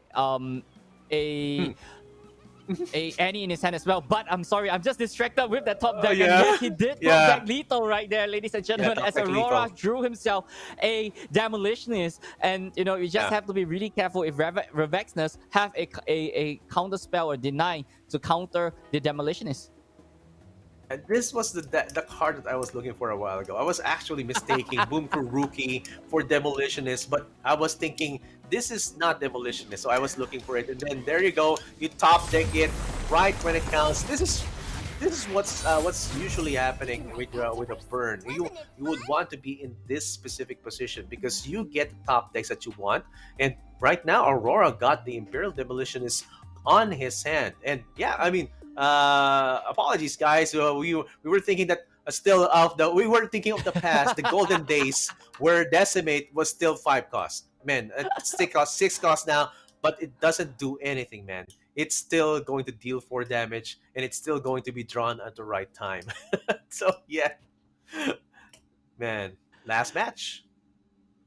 Annie in his hand as well. But I'm sorry, I'm just distracted with that top deck. And yes, he did top deck lethal right there, ladies and gentlemen, as Aurora drew himself a Demolitionist. And you just have to be really careful if Revexnus have a counter spell or deny to counter the Demolitionist. And this was the card that I was looking for a while ago. I was actually mistaking Boom Crew Rookie for Demolitionist, but I was thinking this is not Demolitionist, so I was looking for it. And then there you go, you top deck it right when it counts. This is what's usually happening with a burn. You would want to be in this specific position because you get the top decks that you want. And right now, Aurora got the Imperial Demolitionist on his hand, and yeah, I mean. Apologies, guys. We were thinking that we were thinking of the past, the golden days where Decimate was still 5 cost. Man, it's 6 cost now, but it doesn't do anything, man. It's still going to deal 4 damage, and it's still going to be drawn at the right time. So yeah, man. Last match.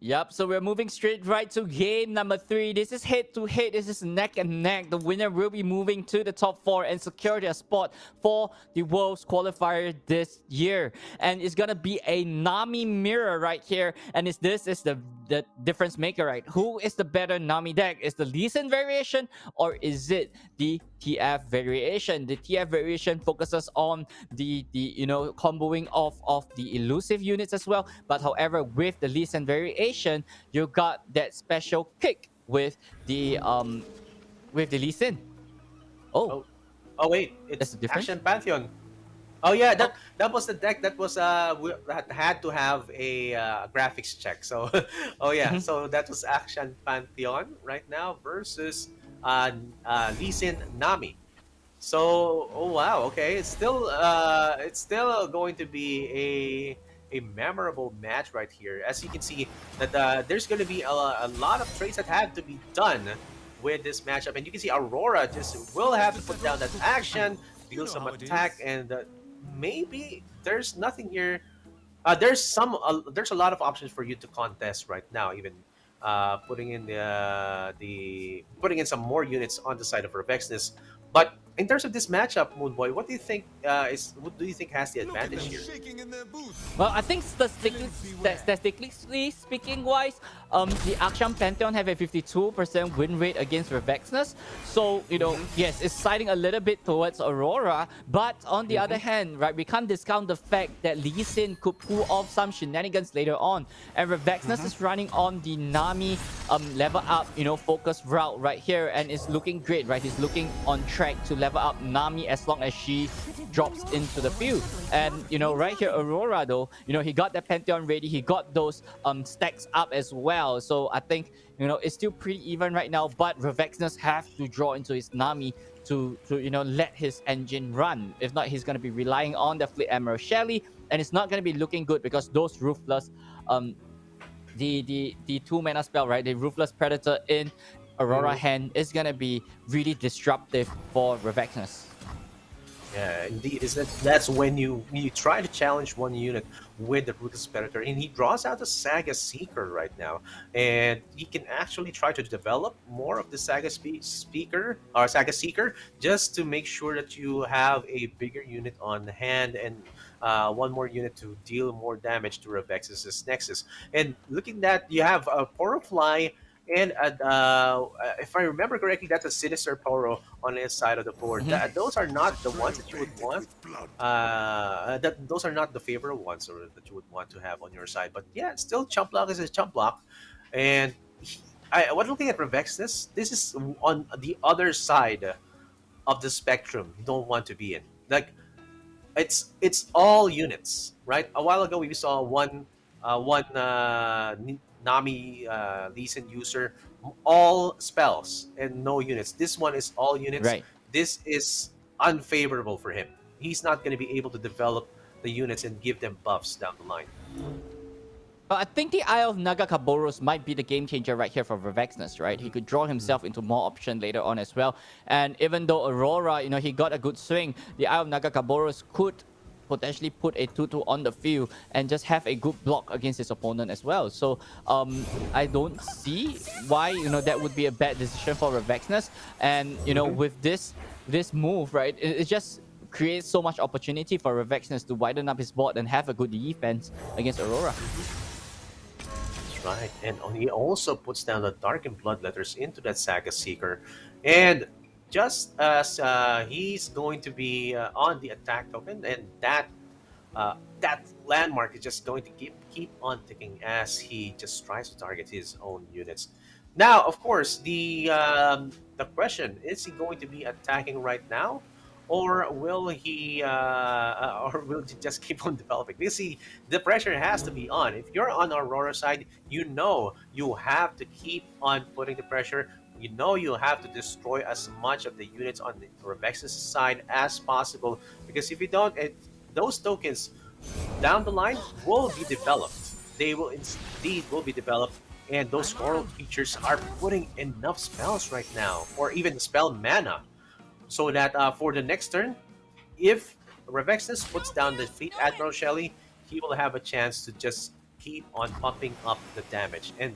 Yep, so we're moving straight right to game number 3. This is head-to-head. This is neck and neck. The winner will be moving to the top 4 and secure their spot for the World's Qualifier this year. And it's gonna be a Nami mirror right here. And this is the difference maker, right? Who is the better Nami deck? Is the Lee Sin variation or is it the TF variation? The TF variation focuses on the comboing of the elusive units as well. But however, with the Lee Sin variation, you got that special kick with the Lee Sin. Oh wait, it's Action Pantheon. Oh yeah, that was the deck that was had to have a graphics check. So so that was Action Pantheon right now versus Lee Sin Nami. So wow, okay, it's still going to be a memorable match right here. As you can see, that there's going to be a lot of trades that have to be done with this matchup, and you can see Aurora just will have to put down that action, deal some attack, and maybe there's nothing here. There's a lot of options for you to contest right now. Even putting in the putting in some more units on the side of Revexness. But in terms of this matchup, Moonboy, what do you think what do you think has the advantage here? Well, I think statistically speaking wise, the Akshan Pantheon have a 52% win rate against Revexness. So, yes, it's siding a little bit towards Aurora. But on the other hand, right, we can't discount the fact that Lee Sin could pull off some shenanigans later on. And Revexness is running on the Nami level up, focus route right here. And it's looking great, right? He's looking on track to level up Nami as long as she drops into the field. And, right here, Aurora, though, he got the Pantheon ready. He got those stacks up as well. So I think, it's still pretty even right now. But Revexness have to draw into his Nami to let his engine run. If not, he's going to be relying on the Fleet Admiral Shelly. And it's not going to be looking good because those Ruthless, the 2-mana spell, right? The Ruthless Predator in Aurora hand is going to be really disruptive for Revexness. Yeah, indeed. That's when you try to challenge one unit with the Ruthless Predator, and he draws out the Saga Seeker right now, and he can actually try to develop more of the Saga Speaker or Saga Seeker just to make sure that you have a bigger unit on hand and one more unit to deal more damage to Revex's Nexus. And looking at that, you have a Porofly. And if I remember correctly, that's a Sinister Poro on the side of the board. Those are not the ones that you would want. Those are not the favorite ones or that you would want to have on your side. But yeah, still, Chump Block is a Chump Block. And when looking at Revexness, this is on the other side of the spectrum you don't want to be in. Like, it's all units, right? A while ago, we saw one Nami Lee Sin user, all spells and no units. This one is all units. Right. This is unfavorable for him. He's not going to be able to develop the units and give them buffs down the line. I think the Eye of Nagakaboros might be the game changer right here for Revexness, right? He could draw himself into more option later on as well. And even though Aurora, he got a good swing, the Eye of Nagakaboros could potentially put a 2-2 on the field and just have a good block against his opponent as well. So I don't see why that would be a bad decision for Revexness. And with this move, right, it just creates so much opportunity for Revexness to widen up his board and have a good defense against Aurora. That's right. And he also puts down the Darkened Bloodletters into that Saga Seeker. And just as he's going to be on the attack token, and that landmark is just going to keep on ticking as he just tries to target his own units. Now, of course, the question is: he going to be attacking right now, or will he just keep on developing? You see, the pressure has to be on. If you're on Aurora side, you have to keep on putting the pressure. You have to destroy as much of the units on the Revex's side as possible, because if you don't, those tokens down the line will be developed. They will indeed be developed, and those coral creatures are putting enough spells right now, or even spell mana, so that for the next turn, if Revexus puts down the Fleet Admiral Shelly, he will have a chance to just keep on pumping up the damage, and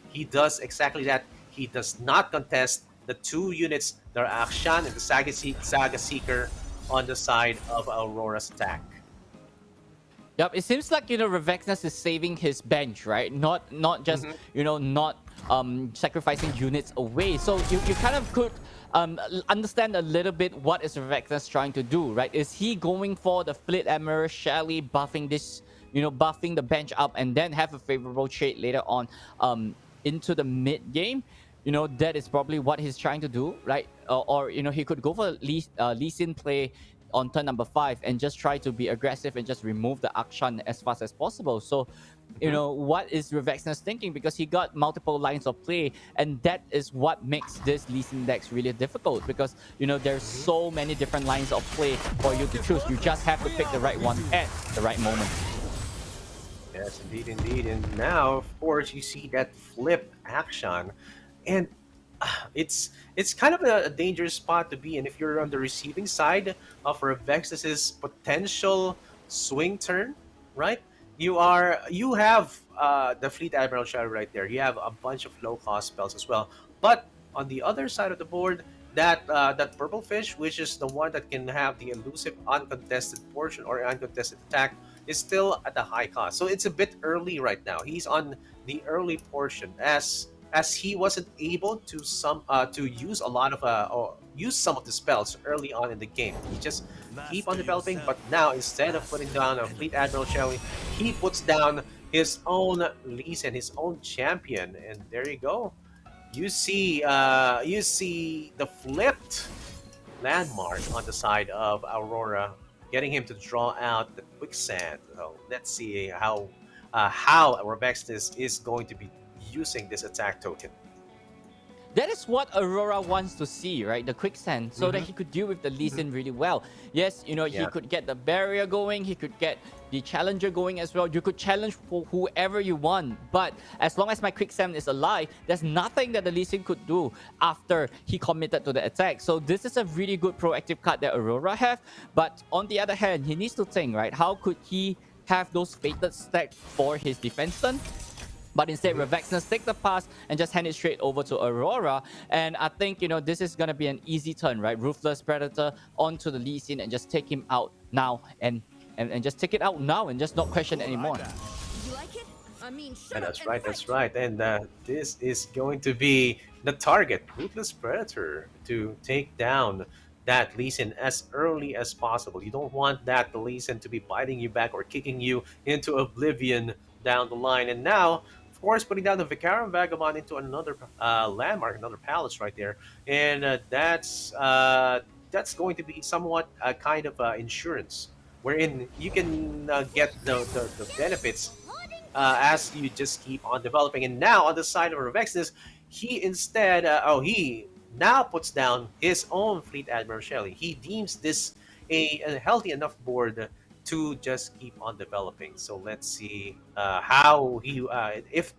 he does exactly that. He does not contest the two units, the Akshan and the Saga Seeker, on the side of Aurora's attack. Yep, it seems like Revexness is saving his bench, right? Not just not sacrificing units away. So you kind of could understand a little bit what is Revexness trying to do, right? Is he going for the Fleet Admiral Shelly, buffing this, buffing the bench up, and then have a favorable trade later on into the mid game? That is probably what he's trying to do, right? Or he could go for Lee Sin play on turn number 5 and just try to be aggressive and just remove the Akshan as fast as possible. So, what is Revexness thinking? Because he got multiple lines of play, and that is what makes this Lee Sin decks really difficult, because, there's so many different lines of play for you to choose. You just have to pick the right one at the right moment. Yes, indeed, indeed. And now, of course, you see that flip action, and it's kind of a dangerous spot to be in if you're on the receiving side of Revexus's potential swing turn, right? You have the Fleet Admiral Shadow right there. You have a bunch of low cost spells as well, but on the other side of the board, that purple fish, which is the one that can have the elusive uncontested portion or uncontested attack, is still at a high cost. So it's a bit early right now. He's on the early portion as he wasn't able to use a lot of or use some of the spells early on in the game. He just keep on developing, but now instead of putting down a Fleet Admiral Shelley, he puts down his own Lease and his own champion, and there you go. You see the flipped landmark on the side of Aurora, getting him to draw out the quicksand. So let's see how Rebexis is going to be using this attack token. That is what Aurora wants to see, right? The quicksand, so that he could deal with the Lee Sin really well. Yes, he could get the barrier going, he could get the challenger going as well. You could challenge for whoever you want, but as long as my quicksand is alive, there's nothing that the Lee Sin could do after he committed to the attack. So this is a really good proactive card that Aurora have. But on the other hand, he needs to think, right? How could he have those fated stacks for his defense turn? But instead, Revexness take the pass and just hand it straight over to Aurora. And I think, this is going to be an easy turn, right? Ruthless Predator onto the Lee Sin and just take him out now. And just take it out now and just not question it anymore. You like it? I mean, And that's right. And this is going to be the target, Ruthless Predator, to take down that Lee Sin as early as possible. You don't want the Lee Sin to be biting you back or kicking you into oblivion down the line. And now, of course, putting down the Vicarum Vagabond into another landmark, another palace right there, and that's going to be somewhat a kind of insurance, wherein you can get the benefits as you just keep on developing. And now on the side of Revexness, he instead, he now puts down his own Fleet Admiral Shelley. He deems this a healthy enough board to just keep on developing. So let's see how he if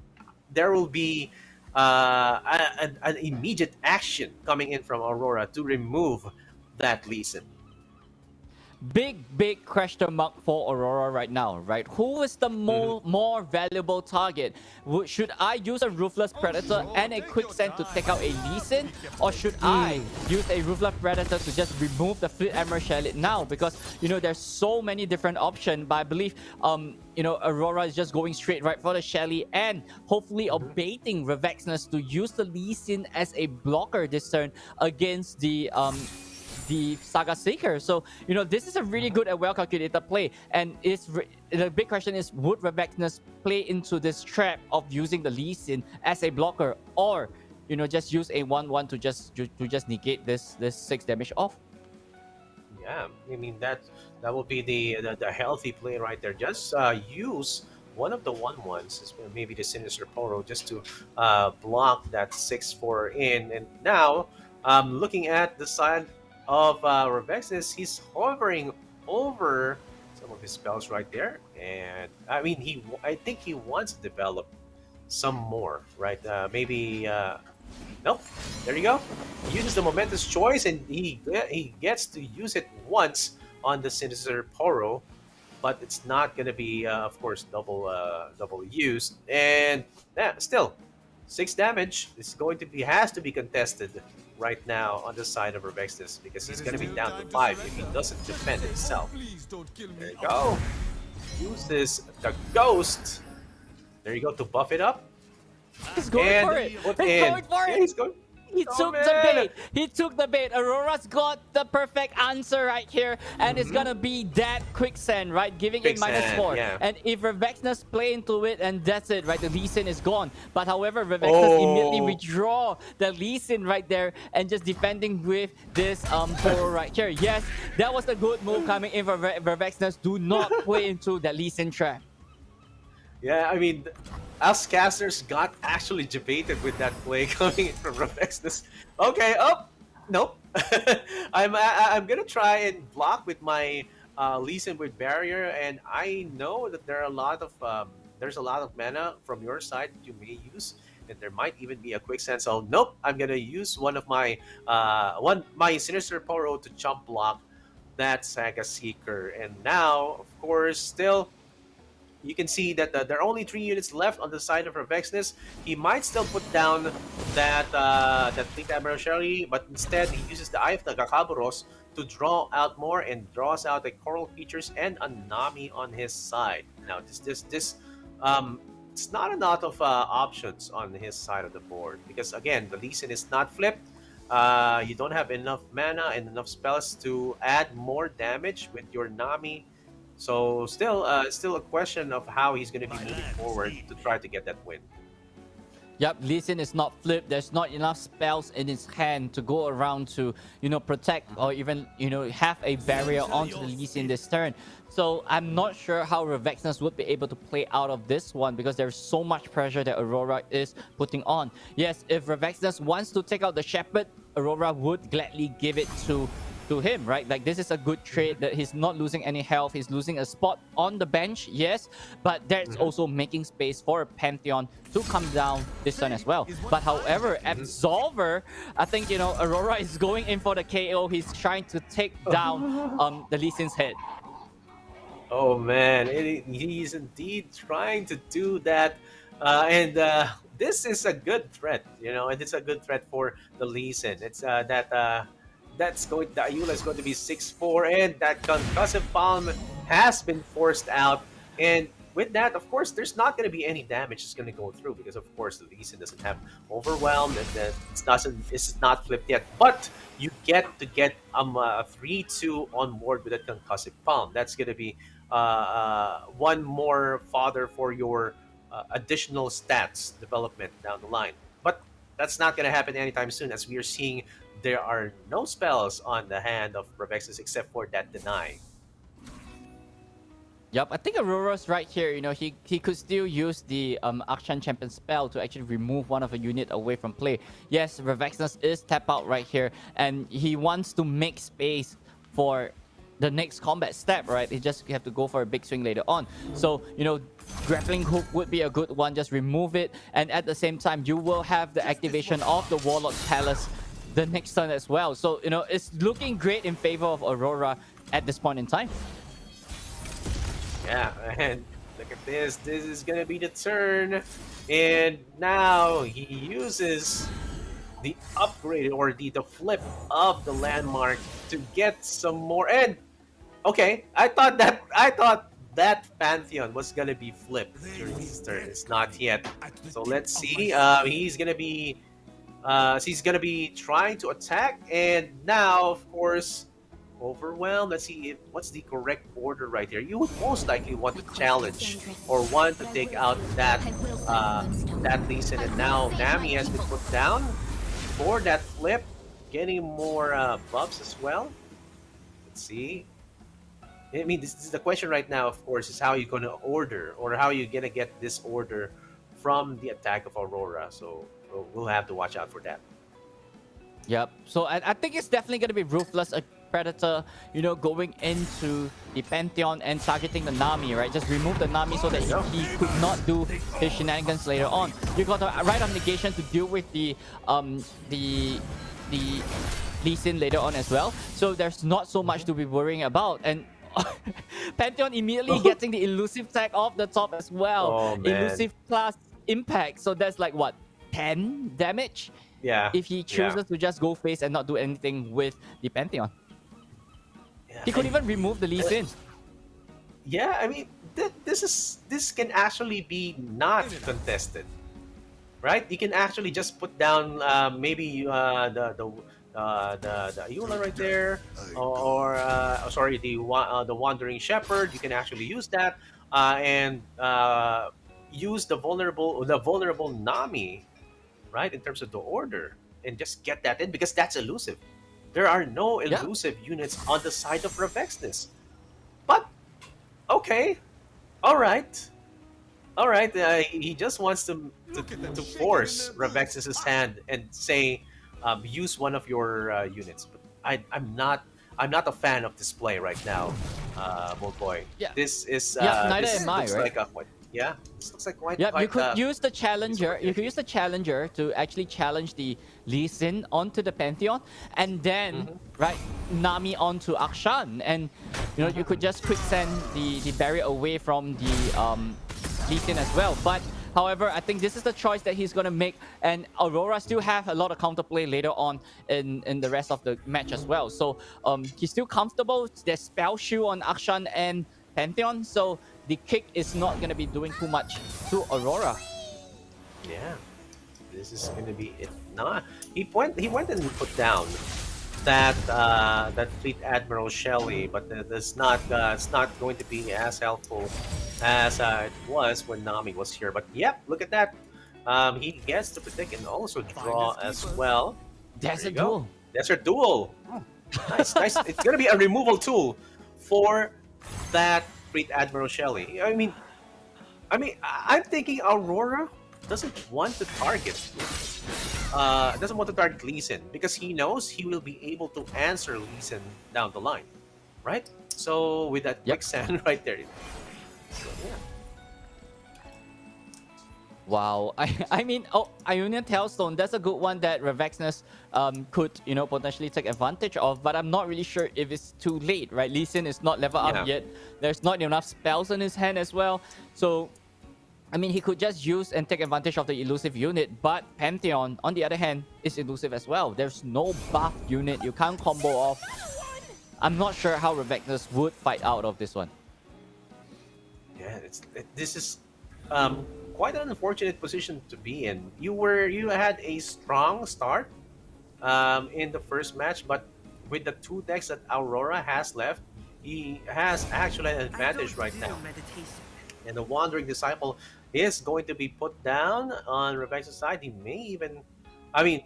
there will be an immediate action coming in from Aurora to remove that Lee Sin. Big question mark for Aurora right now, right? Who is the more valuable target? Should I use a Ruthless Predator and a Quicksand to take out a Lee Sin? Or should I use a Ruthless Predator to just remove the Fleet Admiral Shelley now? Because, there's so many different options, but I believe, Aurora is just going straight right for the Shelley and hopefully baiting Revexness to use the Lee Sin as a blocker this turn against the Saga Seeker. So, this is a really good and well-calculated play. And the big question is, would Revexness play into this trap of using the Lee Sin as a blocker, or, just use a 1/1 to just negate this 6 damage off? Yeah, I mean that will be the healthy play right there. Just use one of the 1/1s, maybe the Sinister Poro, just to block that 6/4 in. And now, looking at the side of Revexness, he's hovering over some of his spells right there, and I mean I think he wants to develop some more, right? Maybe nope. There you go. He uses the momentous choice, and he gets to use it once on the Sinister Poro, but it's not gonna be of course double used, and still 6 damage is has to be contested right now on the side of Revexness, because he's going to be down to 5 if he doesn't defend himself. There you go. Uses the Ghost. There you go to buff it up. He's going for it. He's going for it. Yeah, he's going. He took the bait. He took the bait. Aurora's got the perfect answer right here, and it's gonna be that Quicksand, right? Giving it -4. Yeah. And if Revexness play into it, and that's it, right? The Lee Sin is gone. But however, Revexness immediately withdraw the Lee Sin right there and just defending with this Torra right here. Yes, that was a good move coming in for Revexness. Do not play into that Lee Sin trap. Yeah, I mean, us casters got actually debated with that play coming in from Revexness. Okay, nope. I'm gonna try and block with my Lee Sin with barrier, and I know that there are a lot of there's a lot of mana from your side that you may use, and there might even be a quick sense. So nope, I'm gonna use one of my my Sinister Poro to jump block that Saga Seeker, and now of course still you can see that there are only 3 units left on the side of Revexness. He might still put down that Fleet Admiral Sherry, but instead he uses the Eye of the Gakaboros to draw out more and draws out the Coral Features and a Nami on his side. Now this it's not a lot of options on his side of the board because again the Lee Sin is not flipped. You don't have enough mana and enough spells to add more damage with your Nami. So still a question of how he's going to be moving forward to try to get that win. Yep, Lee Sin is not flipped. There's not enough spells in his hand to go around to, protect or even, have a barrier onto the Lee Sin this turn. So I'm not sure how Revexness would be able to play out of this one because there's so much pressure that Aurora is putting on. Yes, if Revexness wants to take out the Shepherd, Aurora would gladly give it to him, right? Like, this is a good trade that he's not losing any health. He's losing a spot on the bench, yes, but that's also making space for a Pantheon to come down this turn as well. But however, Absolver, I think, Aurora is going in for the KO. He's trying to take down the Lee Sin's head. Oh man, he's indeed trying to do that, and this is a good threat, and it's a good threat for the Lee Sin. It's the Ayula is going to be 6-4, and that concussive palm has been forced out. And with that, of course, there's not going to be any damage that's going to go through because, of course, the Lee Sin doesn't have overwhelmed and it's not flipped yet. But you get a 3-2 on board with a concussive palm. That's going to be one more fodder for your additional stats development down the line. But that's not going to happen anytime soon, as we are seeing there are no spells on the hand of Revexness except for that Deny. Yep, I think Aurora's right here. He could still use the Akshan Champion spell to actually remove one of a unit away from play. Yes, Revexness is tap out right here, and he wants to make space for the next combat step, right? He just have to go for a big swing later on. So, grappling hook would be a good one. Just remove it, and at the same time, you will have the activation of the Warlock's Palace the next turn as well. So, it's looking great in favor of Aurora at this point in time. Yeah, and look at this. This is going to be the turn. And now he uses the upgrade or the flip of the landmark to get some more. And okay, I thought that Pantheon was going to be flipped during his turn. It's not yet. So let's see. He's going to be trying to attack, and now, of course, overwhelmed. Let's see what's the correct order right here. You would most likely want to challenge or want to take out that Lee Sin, and now Nami has been put down for that flip, getting more buffs as well. Let's see. I mean, this is the question right now, of course, is how you're going to order or how you're going to get this order from the attack of Aurora. So we'll have to watch out for that. Yep. So I think it's definitely going to be Ruthless, a Predator, going into the Pantheon and targeting the Nami, right? Just remove the Nami so that he could not do his shenanigans later on. You got a right of negation to deal with the Lee Sin later on as well. So there's not so much to be worrying about. And Pantheon immediately getting the elusive tag off the top as well. Oh, man. Elusive plus impact. So that's like what, 10 damage? Yeah. If he chooses to just go face and not do anything with the Pantheon. Yeah, He could even remove the Lee Sin. Yeah, I mean, this can actually be not contested, right? You can actually just put down maybe the Ayula right there, or sorry, the Wandering Shepherd. You can actually use that and use the vulnerable Nami, right, in terms of the order, and just get that in because that's elusive. There are no elusive units on the side of Revexness. But okay, all right. He just wants to force Revexness's hand and say, use one of your units. But I'm not a fan of this play right now, Bold Boy. Yeah. This is neither this am I, looks right? like Yeah, this looks like quite. Yep, you could quite, use the challenger. You could actually. use the challenger to actually challenge the Lee Sin onto the Pantheon, and then right Nami onto Akshan, and you could just quick send the barrier away from the Lee Sin as well. But however, I think this is the choice that he's gonna make, and Aurora still have a lot of counterplay later on in the rest of the match as well. So he's still comfortable. There's spell shield on Akshan and Pantheon, so the kick is not going to be doing too much to Aurora. Yeah, this is gonna be it. Nah, he went and put down that Fleet Admiral Shelley, but that's not it's not going to be as helpful as it was when Nami was here. But yep, look at that. He gets to predict and also draw as well. There's There a you go. duel. That's her duel. Nice, nice. It's gonna be a removal tool for that Fleet Admiral Shelley. I'm thinking Aurora doesn't want to target Lee Sin because he knows he will be able to answer Lee Sin down the line, right? So with that Yep. quicksand right there. So, yeah. Wow. I mean, Ionian Tailstone, that's a good one that Revexness could, potentially take advantage of, but I'm not really sure if it's too late, right? Lee Sin is not level up Yeah. yet. There's not enough spells in his hand as well. So, I mean, he could just use and take advantage of the elusive unit, but Pantheon, on the other hand, is elusive as well. There's no buff unit. You can't combo off. I'm not sure how Revexness would fight out of this one. Yeah, this is quite an unfortunate position to be in. You had a strong start in the first match, but with the 2 decks that Aurora has left, he has actually an advantage right now. And the Wandering Disciple is going to be put down on Rebecca's side. He may even,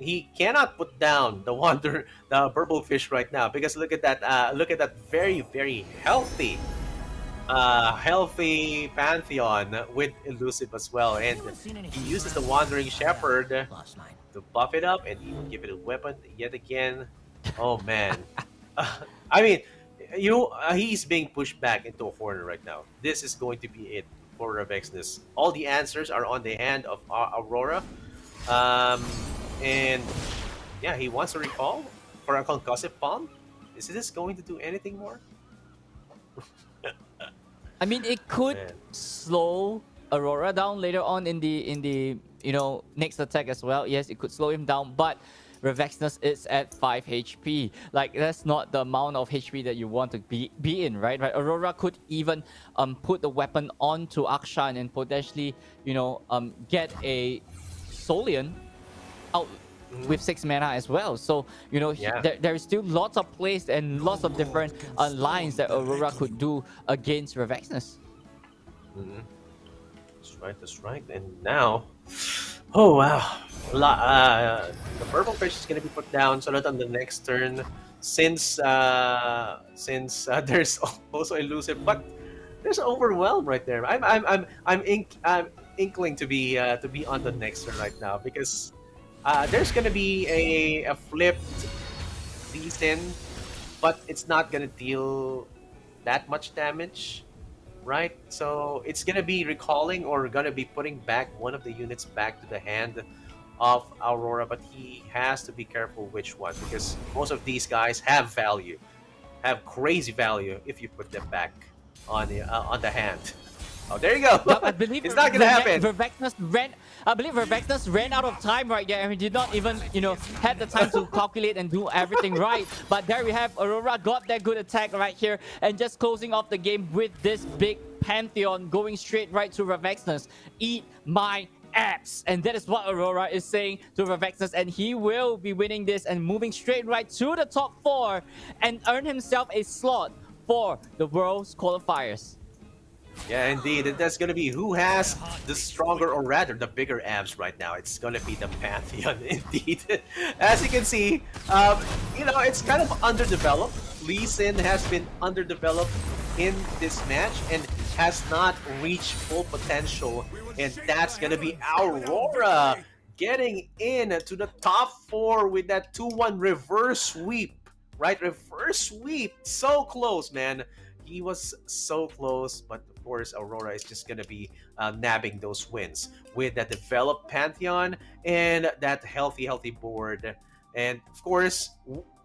he cannot put down the Burble Fish right now because look at that! Look at that very very healthy Pantheon with elusive as well, and he uses the Wandering Shepherd to buff it up and even give it a weapon yet again. Oh man, I mean, he's being pushed back into a corner right now. This is going to be it for Revexness. All the answers are on the hand of Aurora, and yeah, he wants to recall for a concussive palm. Is this going to do anything more? I mean, it could Man. slow Aurora down later on in the next attack as well. Yes, it could slow him down, but Revexness is at 5 HP. Like, that's not the amount of HP that you want to be in, right? Aurora could even put the weapon onto Akshan and potentially, get a Solian out with 6 mana as well. So, Yeah. there is still lots of plays and lots of different lines that Aurora could do against Revexness. Mhm. That's right. And now, oh wow, the purple fish is gonna be put down so that on the next turn, since there's also elusive, but there's overwhelm right there. I'm inkling to be on the next turn right now because there's gonna be a flipped Lee Sin, but it's not gonna deal that much damage, right? So it's gonna be recalling or gonna be putting back one of the units back to the hand of Aurora, but he has to be careful which one because most of these guys have value, have crazy value if you put them back on the hand. Oh, there you go. Yep, I believe it's not gonna happen. I believe Revexness ran out of time right there, and he did not even, had the time to calculate and do everything right. But there we have Aurora got that good attack right here, and just closing off the game with this big Pantheon going straight right to Revexness. Eat my apps, and that is what Aurora is saying to Revexness, and he will be winning this and moving straight right to the top 4 and earn himself a slot for the World's Qualifiers. Yeah, indeed. And that's going to be who has the stronger or rather the bigger abs right now. It's going to be the Pantheon, indeed. As you can see, it's kind of underdeveloped. Lee Sin has been underdeveloped in this match and has not reached full potential. And that's going to be Aurora getting in to the top 4 with that 2-1 reverse sweep. Right? Reverse sweep. So close, man. he was so close, but of course, Aurora is just gonna be nabbing those wins with that developed Pantheon and that healthy board, and of course,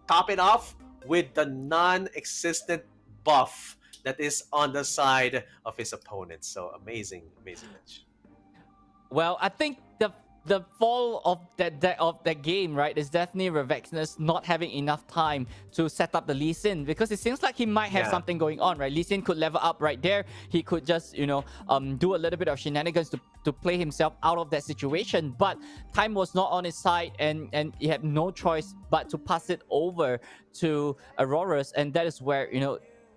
top it off with the non-existent buff that is on the side of his opponent. So amazing match. Well, I think the fall of that game, right, is definitely Revexness not having enough time to set up the Lee Sin, because it seems like he might have something going on, right? Lee Sin could level up right there. He could just, do a little bit of shenanigans to play himself out of that situation. But time was not on his side, and he had no choice but to pass it over to Aurora's, and that is where,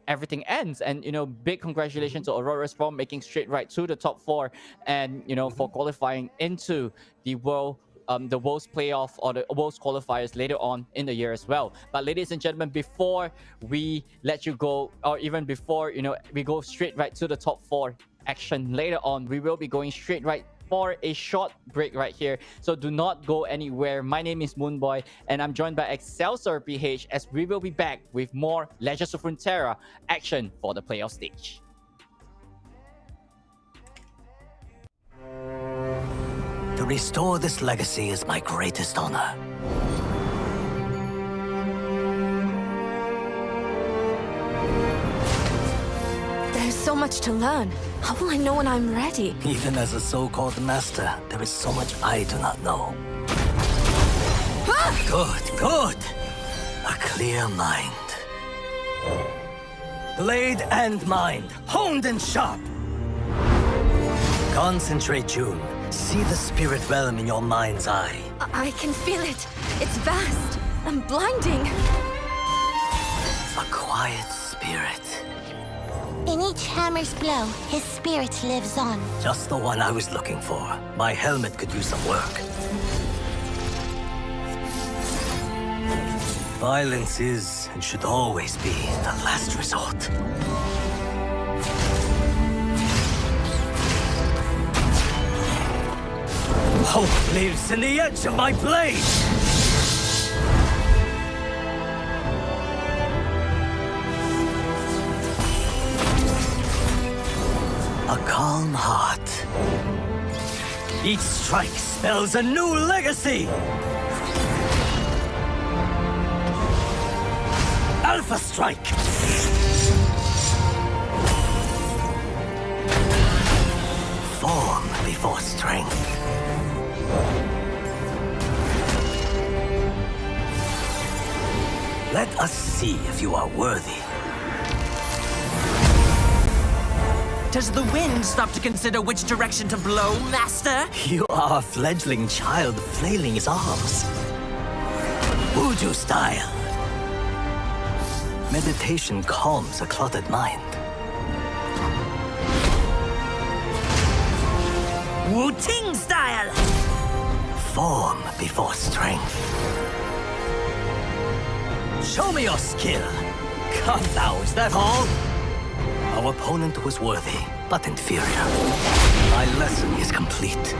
everything ends. And big congratulations to Aurora's for making straight right to the top 4, and for qualifying into the world's playoff or the world's qualifiers later on in the year as well. But ladies and gentlemen, before we let you go, or even before we go straight right to the top 4 action later on, we will be going straight right for a short break right here. So do not go anywhere. My name is Moonboy, and I'm joined by Excelsior PH as we will be back with more Legends of Runeterra action for the playoff stage. To restore this legacy is my greatest honor. There's so much to learn. How will I know when I'm ready? Even as a so-called master, there is so much I do not know. Good. A clear mind. Blade and mind, honed and sharp. Concentrate, June. See the spirit realm in your mind's eye. I can feel it. It's vast and blinding. A quiet spirit. In each hammer's blow, his spirit lives on. Just the one I was looking for. My helmet could use some work. Violence is and should always be the last resort. Hope lives in the edge of my blade! A calm heart. Each strike spells a new legacy! Alpha Strike! Form before strength. Let us see if you are worthy. Does the wind stop to consider which direction to blow, Master? You are a fledgling child flailing his arms. Voodoo style. Meditation calms a clotted mind. Wu-Ting style! Form before strength. Show me your skill. Come now, is that all? Our opponent was worthy, but inferior. My lesson is complete.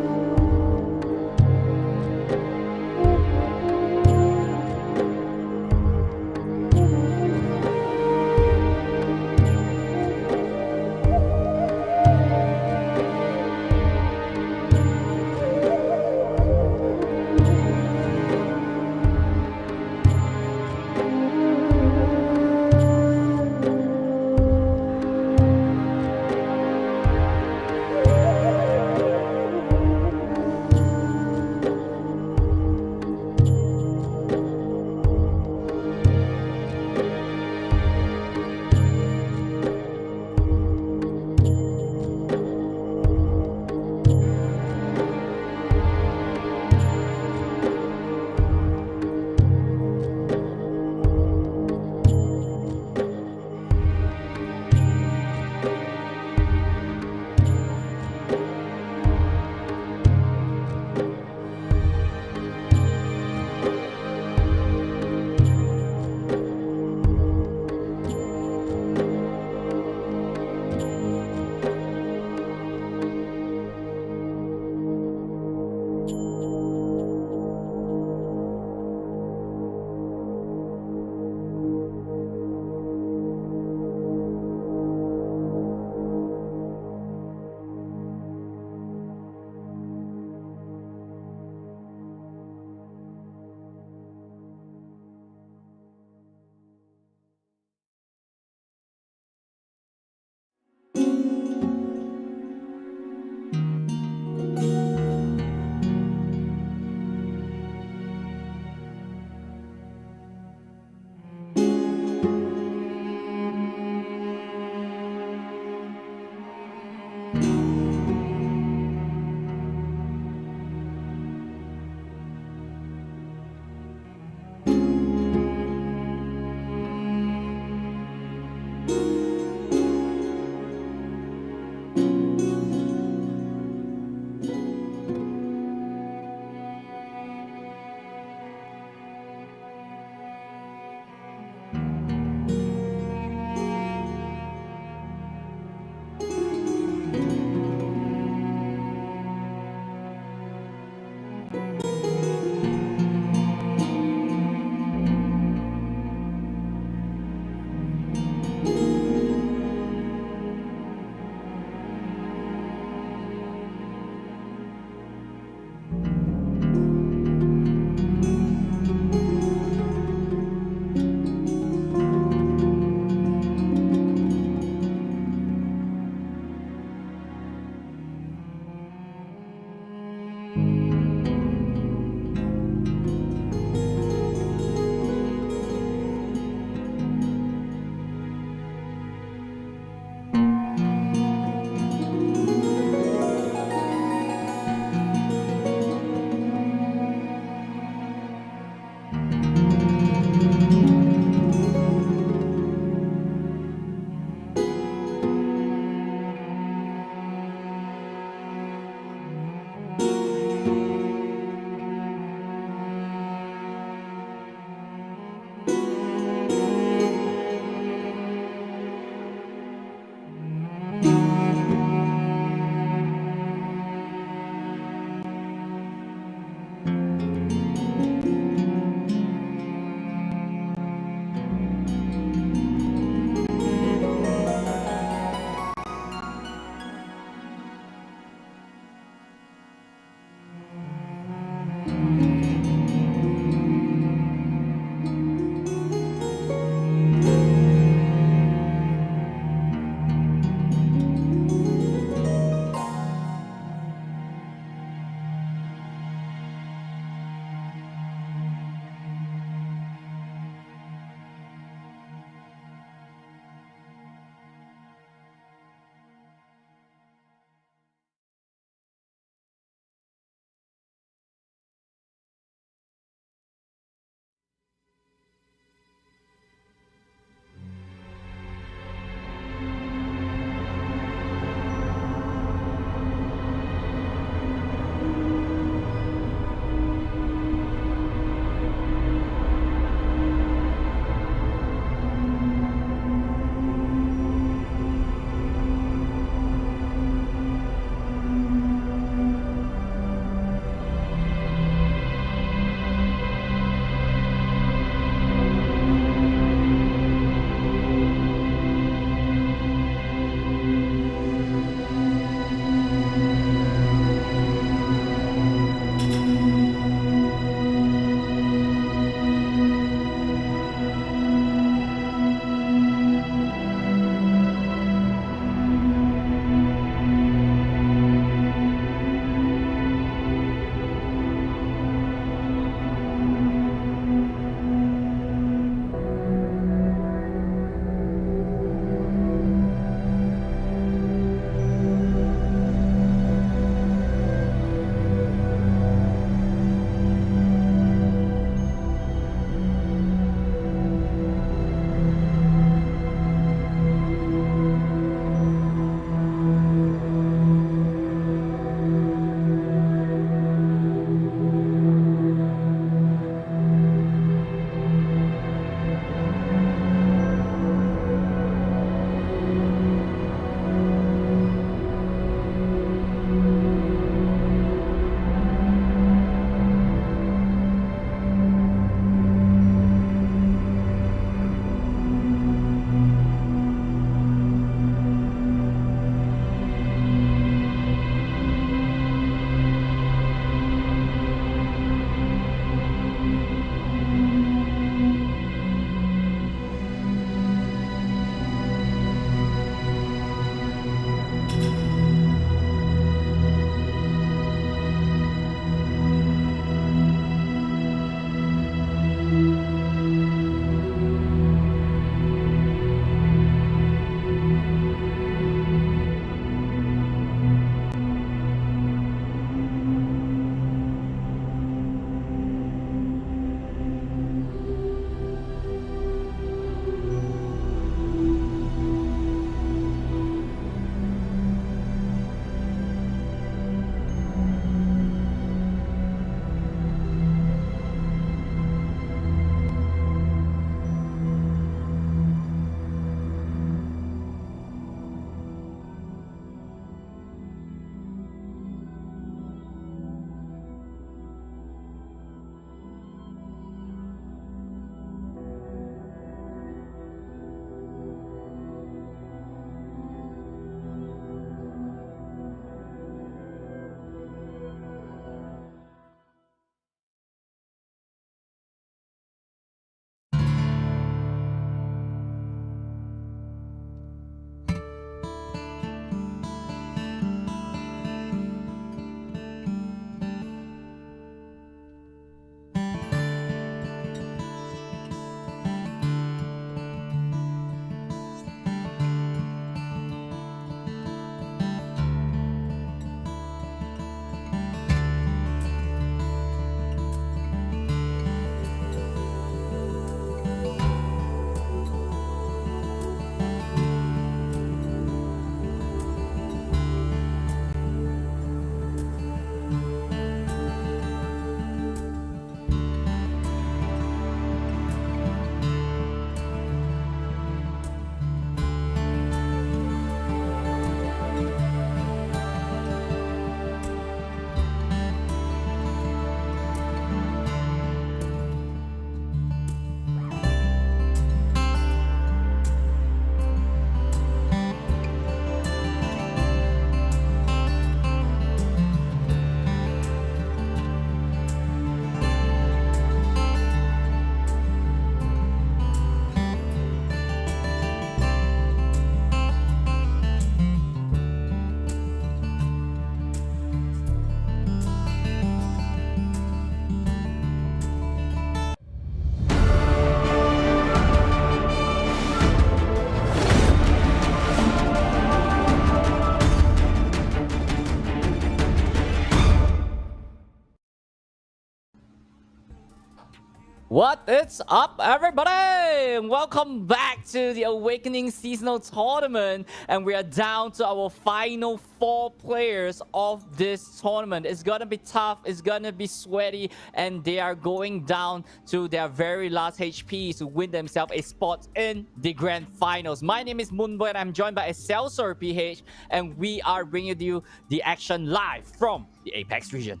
What is up, everybody? Welcome back to the Awakening Seasonal Tournament, and we are down to our final 4 players of this tournament. It's gonna be tough, it's gonna be sweaty, and they are going down to their very last HP to win themselves a spot in the grand finals. My name is Moonboy, and I'm joined by Excelsior PH, and we are bringing you the action live from the Apex region.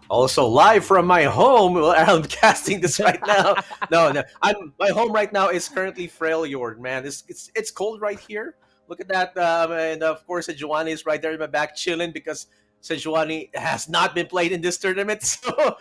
Also live from my home. Well, I'm casting this right now. No, my home right now is currently Freljord, man. It's cold right here. Look at that, and of course, Sejuani is right there in my back chilling because Sejuani has not been played in this tournament. So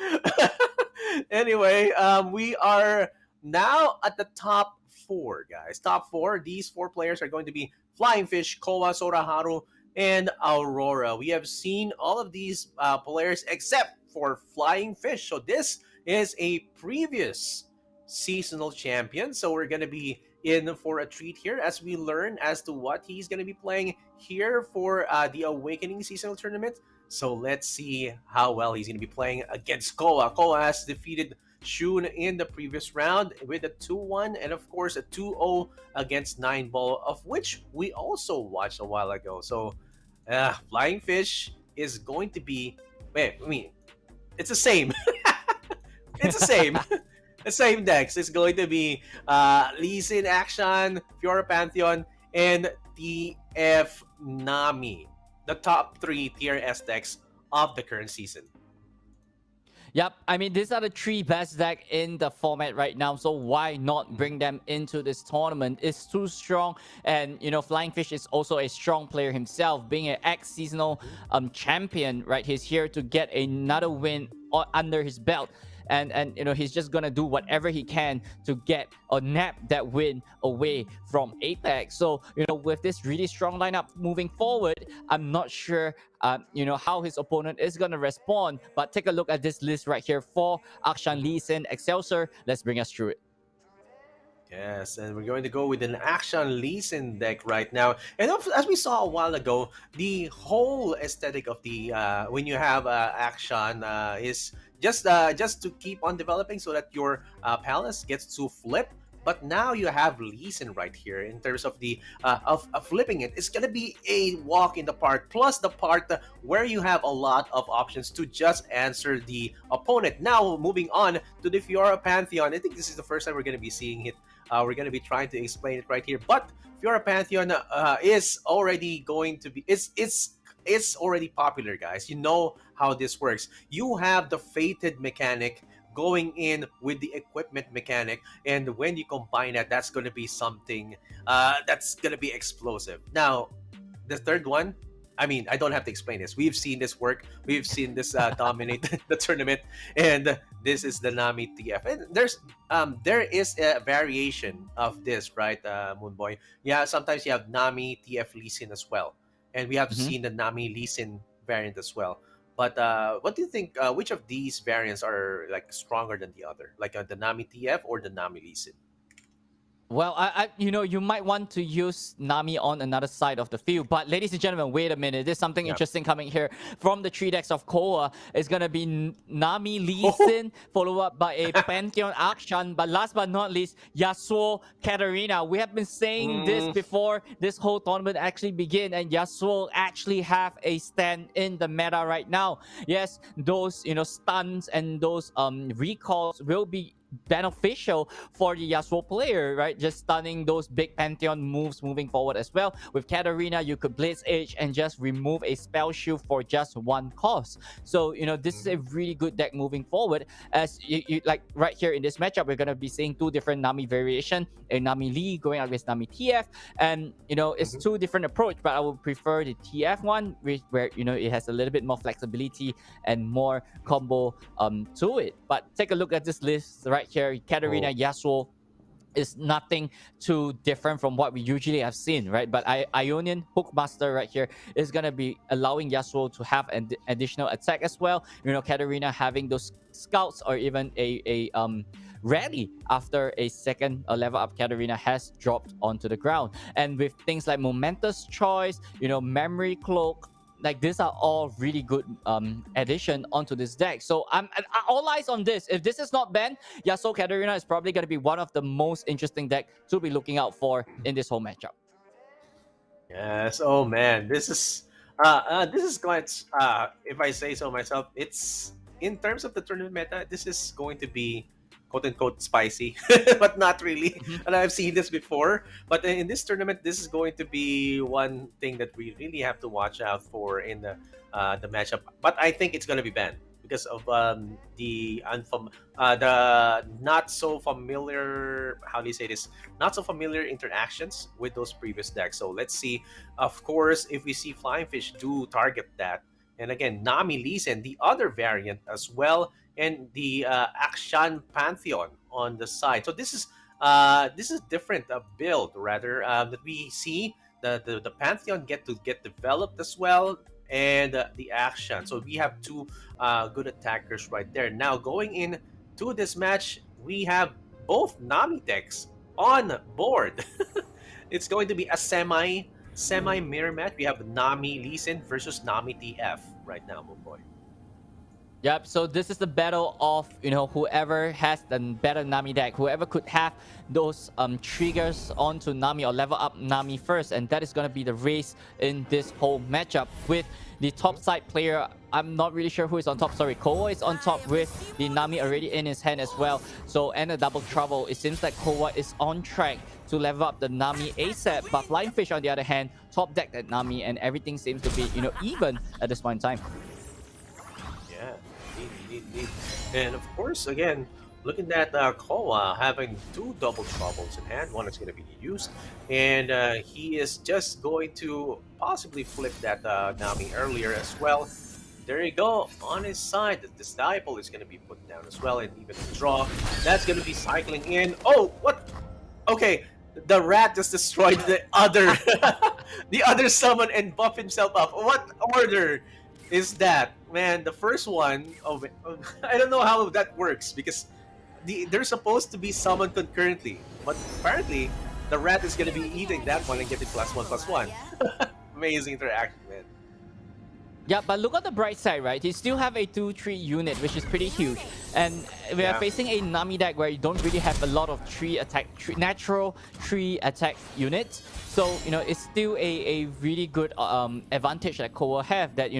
anyway, we are now at the top 4, guys. Top 4. These 4 players are going to be Flying Fish, Koa, Sora, Haru, and Aurora. We have seen all of these players except for Flying Fish. So this is a previous seasonal champion. So we're going to be in for a treat here as we learn as to what he's going to be playing here for the Awakening seasonal tournament. So let's see how well he's going to be playing against Koa. Koa has defeated Shun in the previous round with a 2-1 and of course a 2-0 against Nineball, of which we also watched a while ago. So Flying Fish is going to be, it's the same. It's the same. The same decks. It's going to be Lee Sin Action, Fiora Pantheon, and TF Nami. The top 3 tier S decks of the current season. Yep, I mean, these are the 3 best decks in the format right now, so why not bring them into this tournament? It's too strong, and, you know, Flying Fish is also a strong player himself, being an ex-seasonal champion, right? He's here to get another win under his belt. And you know, he's just gonna do whatever he can to get or nab that win away from Apex. So, you know, with this really strong lineup moving forward, I'm not sure you know, how his opponent is gonna respond. But take a look at this list right here for Akshan, Lee Sin, Excelsior. Let's bring us through it. Yes, and we're going to go with an Action Lee Sin deck right now. And as we saw a while ago, the whole aesthetic of the when you have Action is just to keep on developing so that your palace gets to flip. But now you have Lee Sin right here in terms of the of flipping it. It's gonna be a walk in the park, plus the part where you have a lot of options to just answer the opponent. Now moving on to the Fiora Pantheon. I think this is the first time we're gonna be seeing it. We're gonna be trying to explain it right here. But Fiora Pantheon is already going to be it's already popular, guys. You know how this works. You have the fated mechanic going in with the equipment mechanic, and when you combine that, that's going to be something that's going to be explosive. Now the third one, I mean, I don't have to explain this. We've seen this work. We've seen this dominate the tournament, and this is the Nami TF. And there is a variation of this, right, Moonboy? Yeah, sometimes you have Nami TF Lee Sin as well, and we have seen the Nami Lee Sin variant as well. But what do you think? Which of these variants are like stronger than the other? Like the Nami TF or the Nami Lee Sin? Well, you know, you might want to use Nami on another side of the field. But ladies and gentlemen, wait a minute. There's something interesting coming here from the 3 decks of Koa. It's going to be Nami Lee Sin, followed up by a Pantheon Action. But last but not least, Yasuo Katarina. We have been saying this before this whole tournament actually began. And Yasuo actually have a stand in the meta right now. Yes, those, you know, stuns and those recalls will be beneficial for the Yasuo player, right? Just stunning those big Pantheon moves moving forward as well. With Katarina, you could Blitz Edge and just remove a spell shield for just 1 cost. So, you know, this is a really good deck moving forward. As you like right here in this matchup, we're going to be seeing 2 different Nami variation, a Nami Lee going against Nami TF. And, you know, it's 2 different approach, but I would prefer the TF one, where, you know, it has a little bit more flexibility and more combo to it. But take a look at this list right here. Katarina, Yasuo is nothing too different from what we usually have seen, right? But Ionian Hookmaster right here is going to be allowing Yasuo to have an additional attack as well. You know, Katarina having those scouts or even a rally after a second level up Katarina has dropped onto the ground. And with things like Momentous Choice, you know, Memory Cloak, like these are all really good addition onto this deck. So all eyes on this. If this is not banned, Yasuo Katarina is probably going to be one of the most interesting deck to be looking out for in this whole matchup. Yes. Oh man, this is quite. If I say so myself, it's in terms of the tournament meta. This is going to be quote unquote spicy, but not really. And I've seen this before. But in this tournament, this is going to be one thing that we really have to watch out for in the matchup. But I think it's going to be banned because of the not so familiar, how do you say this, not so familiar interactions with those previous decks. So let's see. Of course, if we see Flying Fish do target that, and again Nami Lee the other variant as well, and the Akshan Pantheon on the side. So this is different build rather that we see the Pantheon get developed as well, and the Action. So we have two good attackers right there. Now going in to this match, we have both Nami decks on board. It's going to be a semi mirror match. We have Nami Lee Sin versus Nami TF right now, my boy. Yep, so this is the battle of, whoever has the better Nami deck, whoever could have those triggers onto Nami or level up Nami first, and that is going to be the race in this whole matchup with the top side player. I'm not really sure who is on top. Sorry, Koa is on top with the Nami already in his hand as well. So, and a double trouble. It seems like Koa is on track to level up the Nami ASAP, but Flying Fish on the other hand, top deck that Nami, and everything seems to be, even at this point in time. Yeah, indeed. And of course, again, looking at Koa having two double troubles in hand. One is going to be used, and he is just going to possibly flip that Nami earlier as well. There you go. On his side, the Disciple is going to be put down as well, and even the draw. That's going to be cycling in. Oh, what? Okay, the rat just destroyed the other, the other summon and buff himself up. What order is that, man? The first one, I don't know how that works because they're supposed to be summoned concurrently, but apparently the rat is going to be eating that one and getting +1/+1. Amazing interaction, man. Yeah, but look on the bright side, right? You still have a 2-3 unit, which is pretty huge. And we are facing a Nami deck where you don't really have a lot of natural tree attack units. So, it's still a really good advantage that Koa have, that,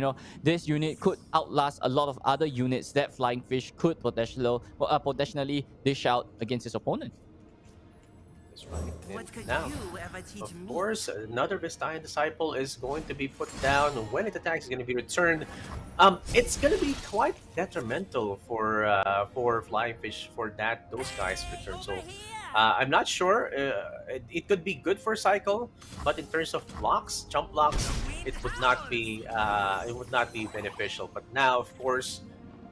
this unit could outlast a lot of other units that Flying Fish could potentially dish out against his opponent. That's right. And now, of course, another Vestian Disciple is going to be put down. When it attacks, is going to be returned. It's going to be quite detrimental for Flying Fish for those guys return. So I'm not sure. It could be good for Cycle, but in terms of blocks, jump blocks, it would not be beneficial. But now, of course,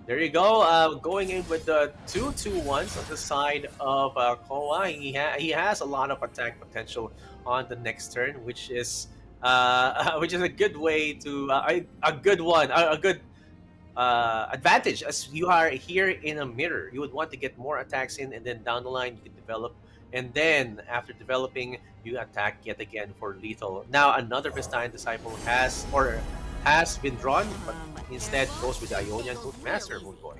there you go. Going in with the 2/2/1s on the side of Koa. He has a lot of attack potential on the next turn, which is a good way to a good advantage, as you are here in a mirror. You would want to get more attacks in, and then down the line you can develop, and then after developing, you attack yet again for lethal. Now another Vestian Disciple has been drawn, but instead goes with the Ionian Master, Moon Boy.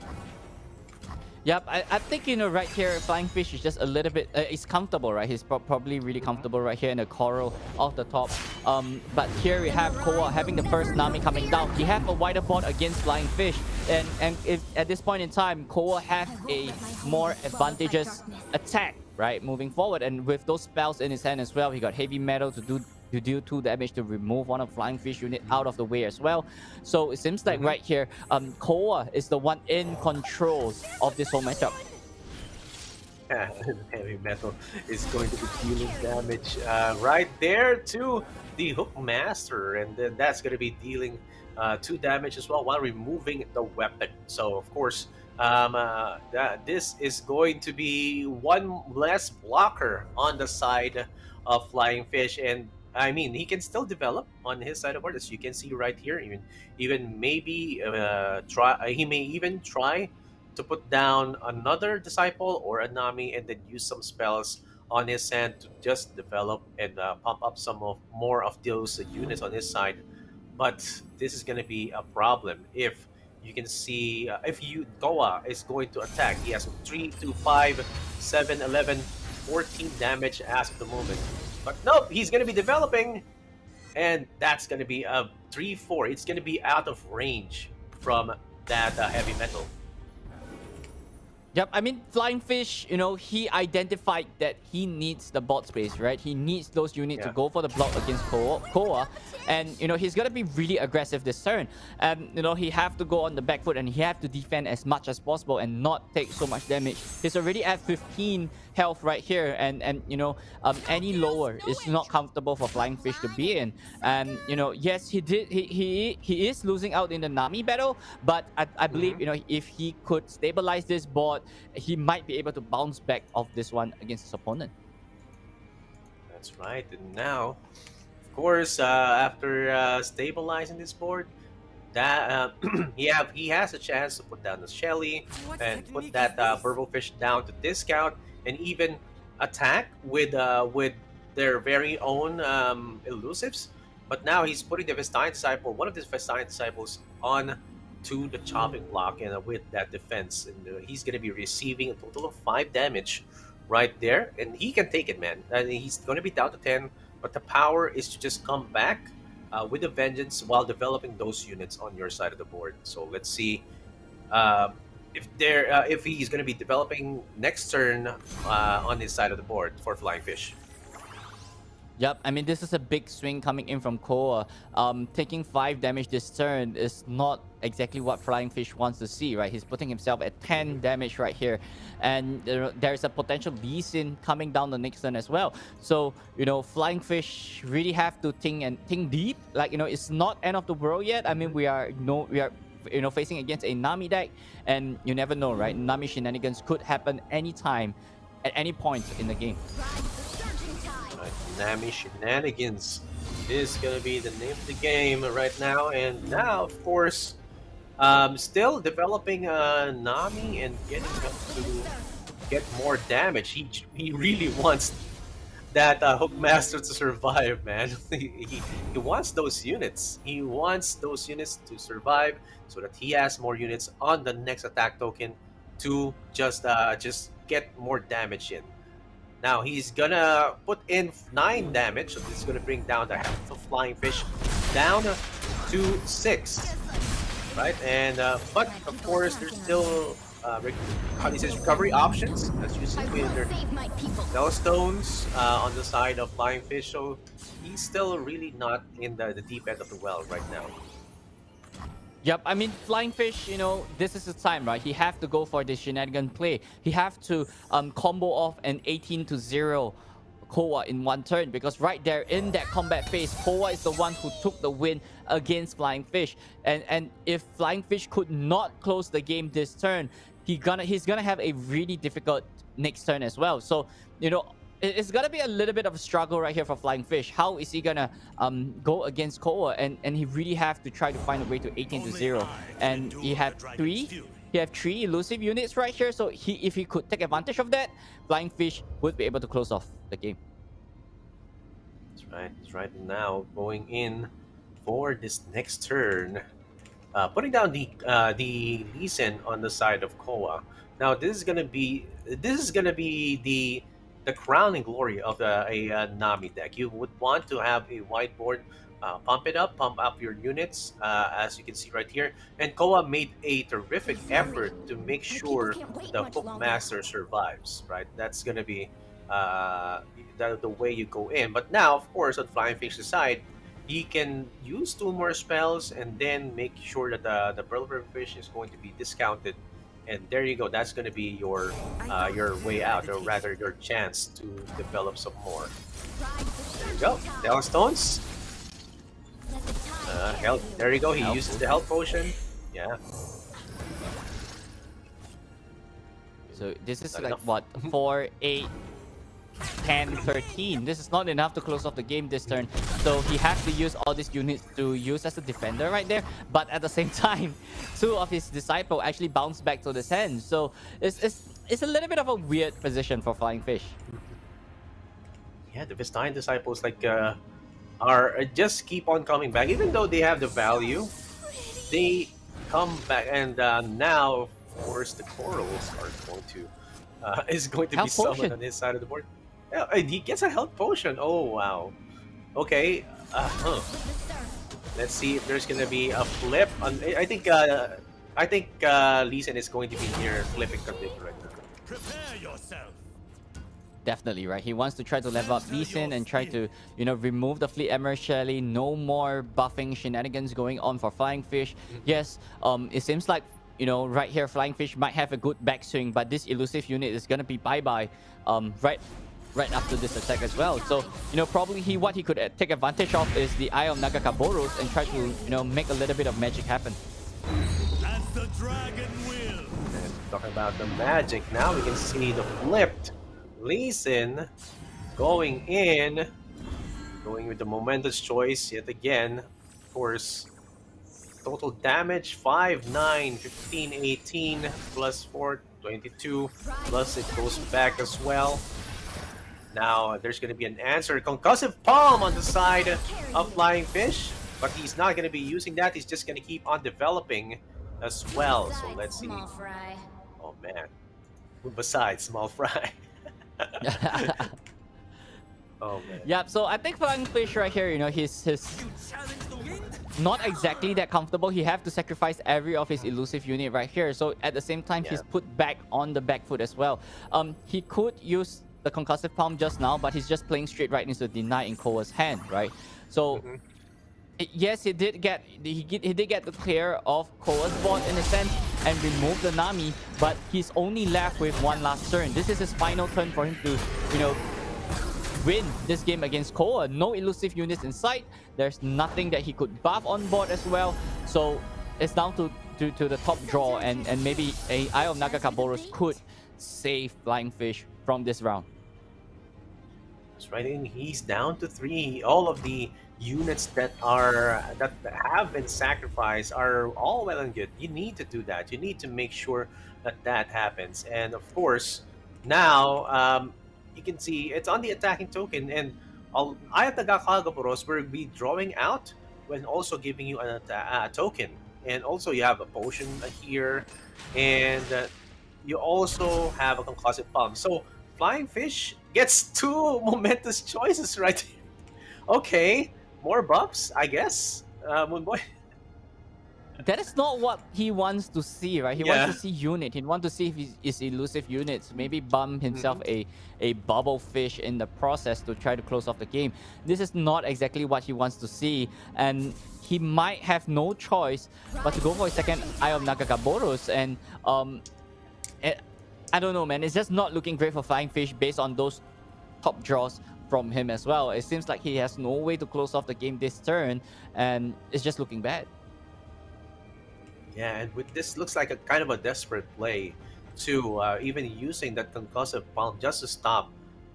Yep, I think, right here, Flying Fish is just a little bit, it's comfortable, right? He's probably really comfortable right here in the coral off the top. But here we have Koa having the first Nami coming down. He have a wider board against Flying Fish. And if at this point in time, Koa have a more advantageous attack, right? Moving forward. And with those spells in his hand as well, he got heavy metal to deal 2 damage to remove one of Flying Fish unit out of the way as well. So it seems like right here, Koa is the one in control of this whole matchup. Yeah, heavy metal is going to be dealing damage right there to the Hook Master, and then that's going to be dealing 2 damage as well while removing the weapon. So of course, this is going to be one less blocker on the side of Flying Fish, and I mean, he can still develop on his side of board, as you can see right here. Even maybe he may even try to put down another Disciple or a Nami, and then use some spells on his hand to just develop and pump up more of those units on his side. But this is going to be a problem if you can see if you Goa is going to attack. He has 3, 2, 5, 7, 11, 14 damage as of the moment. But nope, he's going to be developing, and that's going to be a 3, 4. It's going to be out of range from that heavy metal. Yep, I mean, Flying Fish, you know, he identified that he needs the bot space, right? He needs those units to go for the block against Koa. And, you know, he's going to be really aggressive this turn. You know, he have to go on the back foot and he have to defend as much as possible and not take so much damage. He's already at 15 health right here. And you know, any lower is not comfortable for Flying Fish to be in. And, you know, yes, he is losing out in the Nami battle. But I believe, you know, if he could stabilize this board, he might be able to bounce back off this one against his opponent. That's right. And now, of course, after stabilizing this board, that he has a chance to put down the Shelly and put that Burble Fish down to discount and even attack with their very own elusives. But now he's putting the Vestine Disciple, one of the Vestine Disciples, on to the chopping block, and with that defense, and he's going to be receiving a total of 5 damage right there, and he can take it, man. And he's going to be down to 10, but the power is to just come back with a vengeance while developing those units on your side of the board. So let's see if he's going to be developing next turn on his side of the board for Flying Fish. Yep, I mean, this is a big swing coming in from Koa. Taking 5 damage this turn is not exactly what Flying Fish wants to see, right? He's putting himself at 10 damage right here. And there's a potential Lee Sin coming down the next turn as well. So, you know, Flying Fish really have to think deep. Like, you know, it's not end of the world yet. I mean, we are you know, facing against a Nami deck, and you never know, right? Nami shenanigans could happen anytime, at any point in the game. Nami Shenanigans is going to be the name of the game right now. And now, of course, still developing Nami and getting him to get more damage. He really wants that Hookmaster to survive, man. he wants those units. He wants those units to survive so that he has more units on the next attack token to just get more damage in. Now he's gonna put in 9 damage, so this is gonna bring down the health of Flying Fish down to 6, right? And but of course there's still recovery options, as you see with their Stones on the side of Flying Fish. So he's still really not in the deep end of the well right now. Yep, I mean, Flying Fish, you know, this is the time, right? He have to go for the shenanigan play. He have to combo off an 18-0 Koa in one turn, because right there in that combat phase, Koa is the one who took the win against Flying Fish. And if Flying Fish could not close the game this turn, he's gonna have a really difficult next turn as well. So, you know, it's gonna be a little bit of a struggle right here for Flying Fish. How is he gonna go against Koa? And he really have to try to find a way to 18-0. And he have 3 elusive units right here. So if he could take advantage of that, Flying Fish would be able to close off the game. That's right. That's right. Now going in for this next turn, putting down the Lee Sin on the side of Koa. Now this is gonna be the crowning glory of a Nami deck. You would want to have a whiteboard, pump up your units, as you can see right here. And Koa made a terrific effort to make sure the Hookmaster survives, right? That's going to be the way you go in. But now, of course, on Flying Fish's side, he can use 2 more spells and then make sure that the Burble Fish is going to be discounted. And there you go. That's going to be your way out, or rather your chance to develop some more. There you go. Talon Stones. Health. There you go. He uses the health potion. Yeah. So this is like what, 4, 8, 10, 13. This is not enough to close off the game this turn. So he has to use all these units to use as a defender right there. But at the same time, 2 of his disciple actually bounce back to the sand. So it's a little bit of a weird position for Flying Fish. Yeah, the Vestine disciples, like are just keep on coming back, even though they have the value. They come back, and now, of course, the corals are going to is going to be Health summoned potion. on his side of the board. Yeah, and he gets a health potion. Oh wow. Okay. Let's see if there's gonna be a flip. I think Lee Sin is going to be near flipping condition right now. Prepare yourself. Definitely, right? He wants to try to level up Lee Sin and try to, you know, remove the Fleet Emerald Shelly. No more buffing shenanigans going on for Flying Fish. Yes, it seems like, you know, right here, Flying Fish might have a good backswing, but this elusive unit is gonna be bye-bye right after this attack as well. So, you know, probably what he could take advantage of is the Eye of Nagakaboros and try to, you know, make a little bit of magic happen. As the dragon will. And talking about the magic, now we can see the flipped Lee Sin going with the momentous choice yet again. Of course, total damage 5, 9, 15, 18, plus 4, 22, plus it goes back as well. Now there's going to be an answer. Concussive Palm on the side of Flying Fish, but he's not going to be using that. He's just going to keep on developing as well. So let's see. Oh man. Besides Small Fry. Oh man. Yeah, so I think Flying Fish right here, you know, he's not exactly that comfortable. He have to sacrifice every of his elusive unit right here. So at the same time, he's put back on the back foot as well. He could use the Concussive Palm just now, but he's just playing straight right into Deny in Koa's hand, right? So yes, he did get the clear of Koa's board in a sense and remove the Nami, but he's only left with one last turn. This is his final turn for him to, you know, win this game against Koa. No elusive units in sight. There's nothing that he could buff on board as well. So it's down to the top draw, and maybe a Eye of Nagakaboros could save Flying Fish from this round. That's right, and he's down to 3. All of the units that have been sacrificed are all well and good. You need to do that. You need to make sure that happens. And of course, now you can see it's on the attacking token, and Eye of Nagakaboros will be drawing out when also giving you a token. And also you have a potion here, and you also have a Concussive Palm. So Flying Fish gets 2 momentous choices right here. Okay, more buffs, I guess. Moonboy. That is not what he wants to see, right? He wants to see unit. He wants to see if his elusive units. Maybe bump himself a bubble fish in the process to try to close off the game. This is not exactly what he wants to see, and he might have no choice but to go for a second Eye of Nagakaboros. And I don't know, man. It's just not looking great for Flying Fish based on those top draws from him as well. It seems like he has no way to close off the game this turn, and it's just looking bad. Yeah, and with this looks like a kind of a desperate play too, even using that Concussive Palm just to stop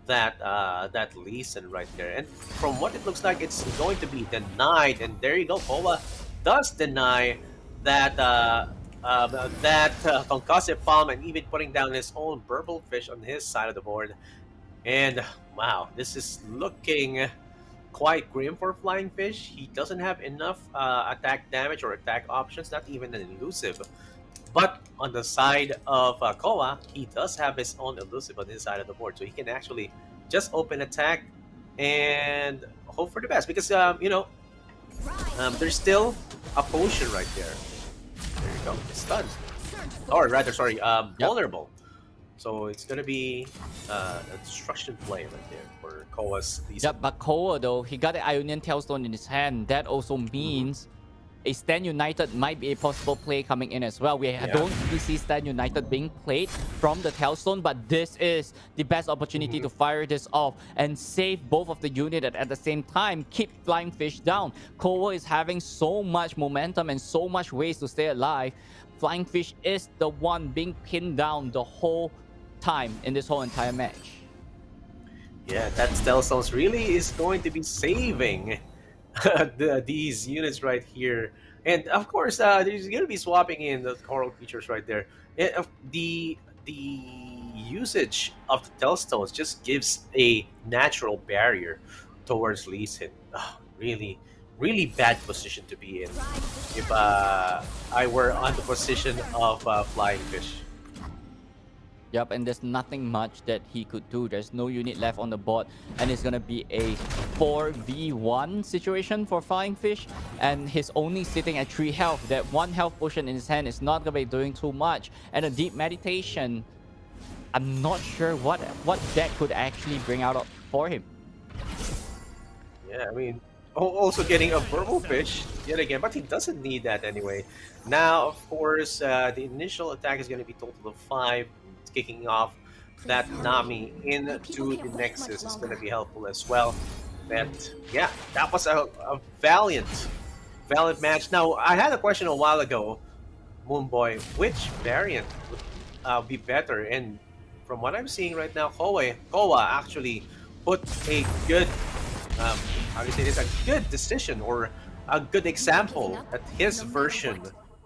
that Lee Sin right there. And from what it looks like, it's going to be denied. And there you go, Koa does deny that Concussive Palm, and even putting down his own Purple Fish on his side of the board. And wow, this is looking quite grim for Flying Fish. He doesn't have enough attack damage or attack options, not even an elusive. But on the side of Koa, he does have his own elusive on his side of the board, so he can actually just open attack and hope for the best. Because there's still a potion right there. There you go, it's stunned. Or rather, sorry, vulnerable. So it's gonna be a destruction play right there for Koa's. Yep, but Koa though, he got the Ionian Tailstone in his hand. That also means a Stand United might be a possible play coming in as well. We don't really see Stand United being played from the Tailstone, but this is the best opportunity to fire this off and save both of the unit at the same time, keep Flying Fish down. Koa is having so much momentum and so much ways to stay alive. Flying Fish is the one being pinned down the whole time in this whole entire match. Yeah, that Tailstones really is going to be saving these units right here. And of course, there's going to be swapping in the coral creatures right there. And, the usage of the Tailstones just gives a natural barrier towards Lee Sin. really, really bad position to be in if I were on the position of Flying Fish. Yep, and there's nothing much that he could do. There's no unit left on the board, and it's gonna be a 4v1 situation for Flying Fish, and he's only sitting at 3 health. That 1 health potion in his hand is not gonna be doing too much, and a deep meditation. I'm not sure what deck could actually bring out for him. Yeah, I mean, also getting a verbal fish yet again, but he doesn't need that anyway. Now, of course, the initial attack is going to be total of 5. It's kicking off that Nami into the Nexus is going to be helpful as well. But yeah, that was a valiant match. Now, I had a question a while ago, Moonboy, which variant would be better? And from what I'm seeing right now, Kowa actually put a good, how do you say this, a good decision or a good example that his version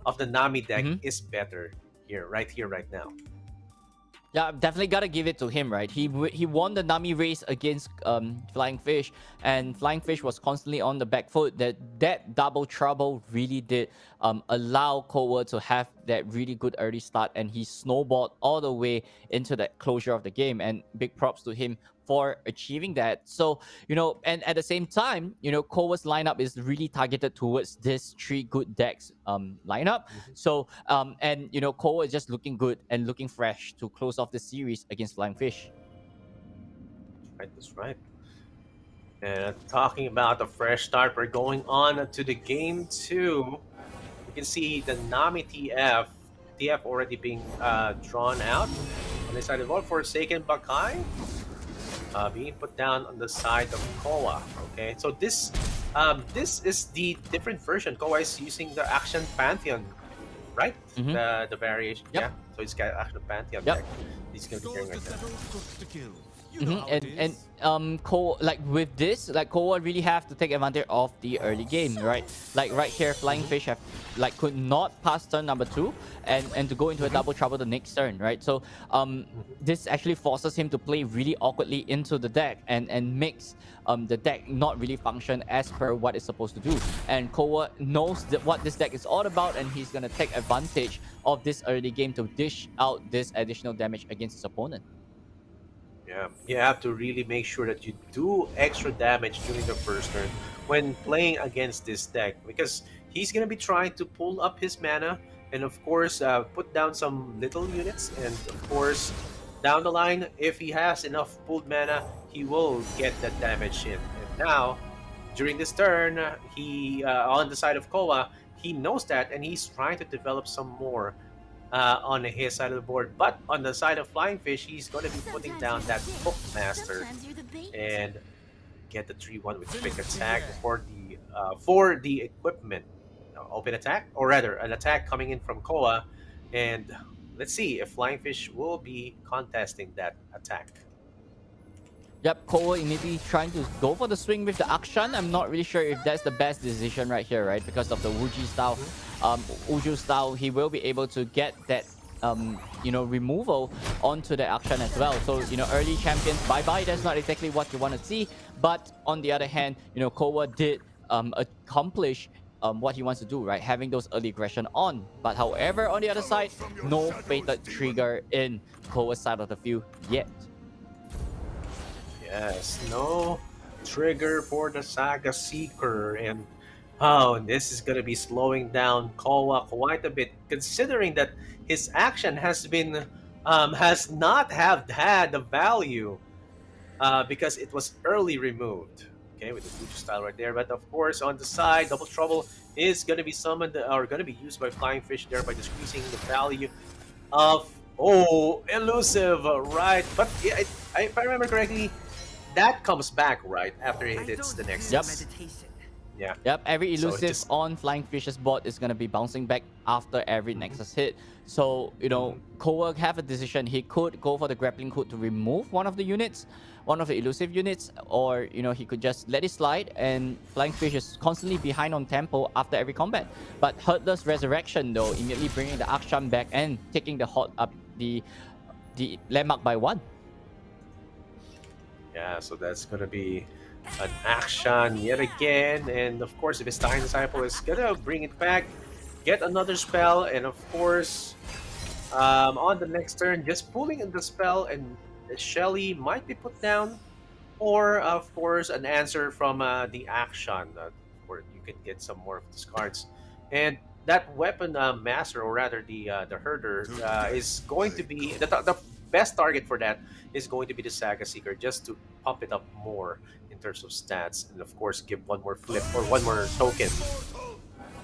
of the Nami deck is better right here, right now. Yeah, definitely gotta give it to him, right? He won the Nami race against Flying Fish, and Flying Fish was constantly on the back foot. That double trouble really did allow Kowa to have that really good early start, and he snowballed all the way into the closure of the game. And big props to him for achieving that. So, and at the same time, Kowa's lineup is really targeted towards this 3 good decks lineup. So, and Kowa is just looking good and looking fresh to close off the series against Flying Fish. That's right. And talking about the fresh start, we're going on to the game 2. You can see the Nami TF already being drawn out on the side of the Forsaken Bakai. Being put down on the side of Kowa. Okay, so this is the different version. Kowa is using the Action Pantheon, right? The variation. Yep. Yeah. So he's got Action Pantheon. Yep. Deck. He's gonna be carrying right now. And Kowa, like with this, like Kowa really have to take advantage of the early game, right? Like right here, Flying Fish could not pass turn number 2 and to go into a double trouble the next turn, right? So this actually forces him to play really awkwardly into the deck and makes the deck not really function as per what it's supposed to do. And Kowa knows what this deck is all about, and he's gonna take advantage of this early game to dish out this additional damage against his opponent. Yeah, you have to really make sure that you do extra damage during the first turn when playing against this deck, because he's going to be trying to pull up his mana and, of course, put down some little units. And, of course, down the line, if he has enough pulled mana, he will get that damage in. And now, during this turn, he on the side of Kowa, he knows that, and he's trying to develop some more on his side of the board. But on the side of Flying Fish, he's going to be putting down that Bookmaster and get the 3-1 with quick attack for the equipment. Open attack, or rather an attack coming in from Kowa, and let's see if Flying Fish will be contesting that attack. Yep, Kowa immediately trying to go for the swing with the Akshan. I'm not really sure if that's the best decision right here, right? Because of the Wuji style. Uju style, he will be able to get that removal onto the Akshan as well. So, early champions, bye-bye. That's not exactly what you want to see. But on the other hand, Kowa did accomplish what he wants to do, right? Having those early aggression on. But however, on the other side, no fated trigger in Kowa's side of the field yet. Yes, no trigger for the Saga Seeker, and this is going to be slowing down Kowa quite a bit, considering that his action has not had the value because it was early removed. Okay, with the Future style right there. But of course, on the side, Double Trouble is going to be summoned or going to be used by Flying Fish there by decreasing the value of elusive, right? But yeah, if I remember correctly, that comes back right after it hits the next. Yep. Yeah. Yep. Every elusive on Flying Fish's board is gonna be bouncing back after every Nexus hit. So Kowa have a decision. He could go for the grappling hook to remove one of the units, one of the elusive units, or he could just let it slide. And Flying Fish is constantly behind on tempo after every combat. But Heartless Resurrection though, immediately bringing the Akshan back and taking the landmark by 1. Yeah, so that's gonna be an action yet again, and of course, if his Time Disciple is gonna bring it back, get another spell, and of course, on the next turn, just pulling in the spell, and Shelly might be put down, or of course, an answer from the action, where you can get some more of these cards, and that weapon master, or rather the herder, is going to be the best target for that is going to be the Saga Seeker, just to pump it up more in terms of stats, and of course give one more flip or one more token,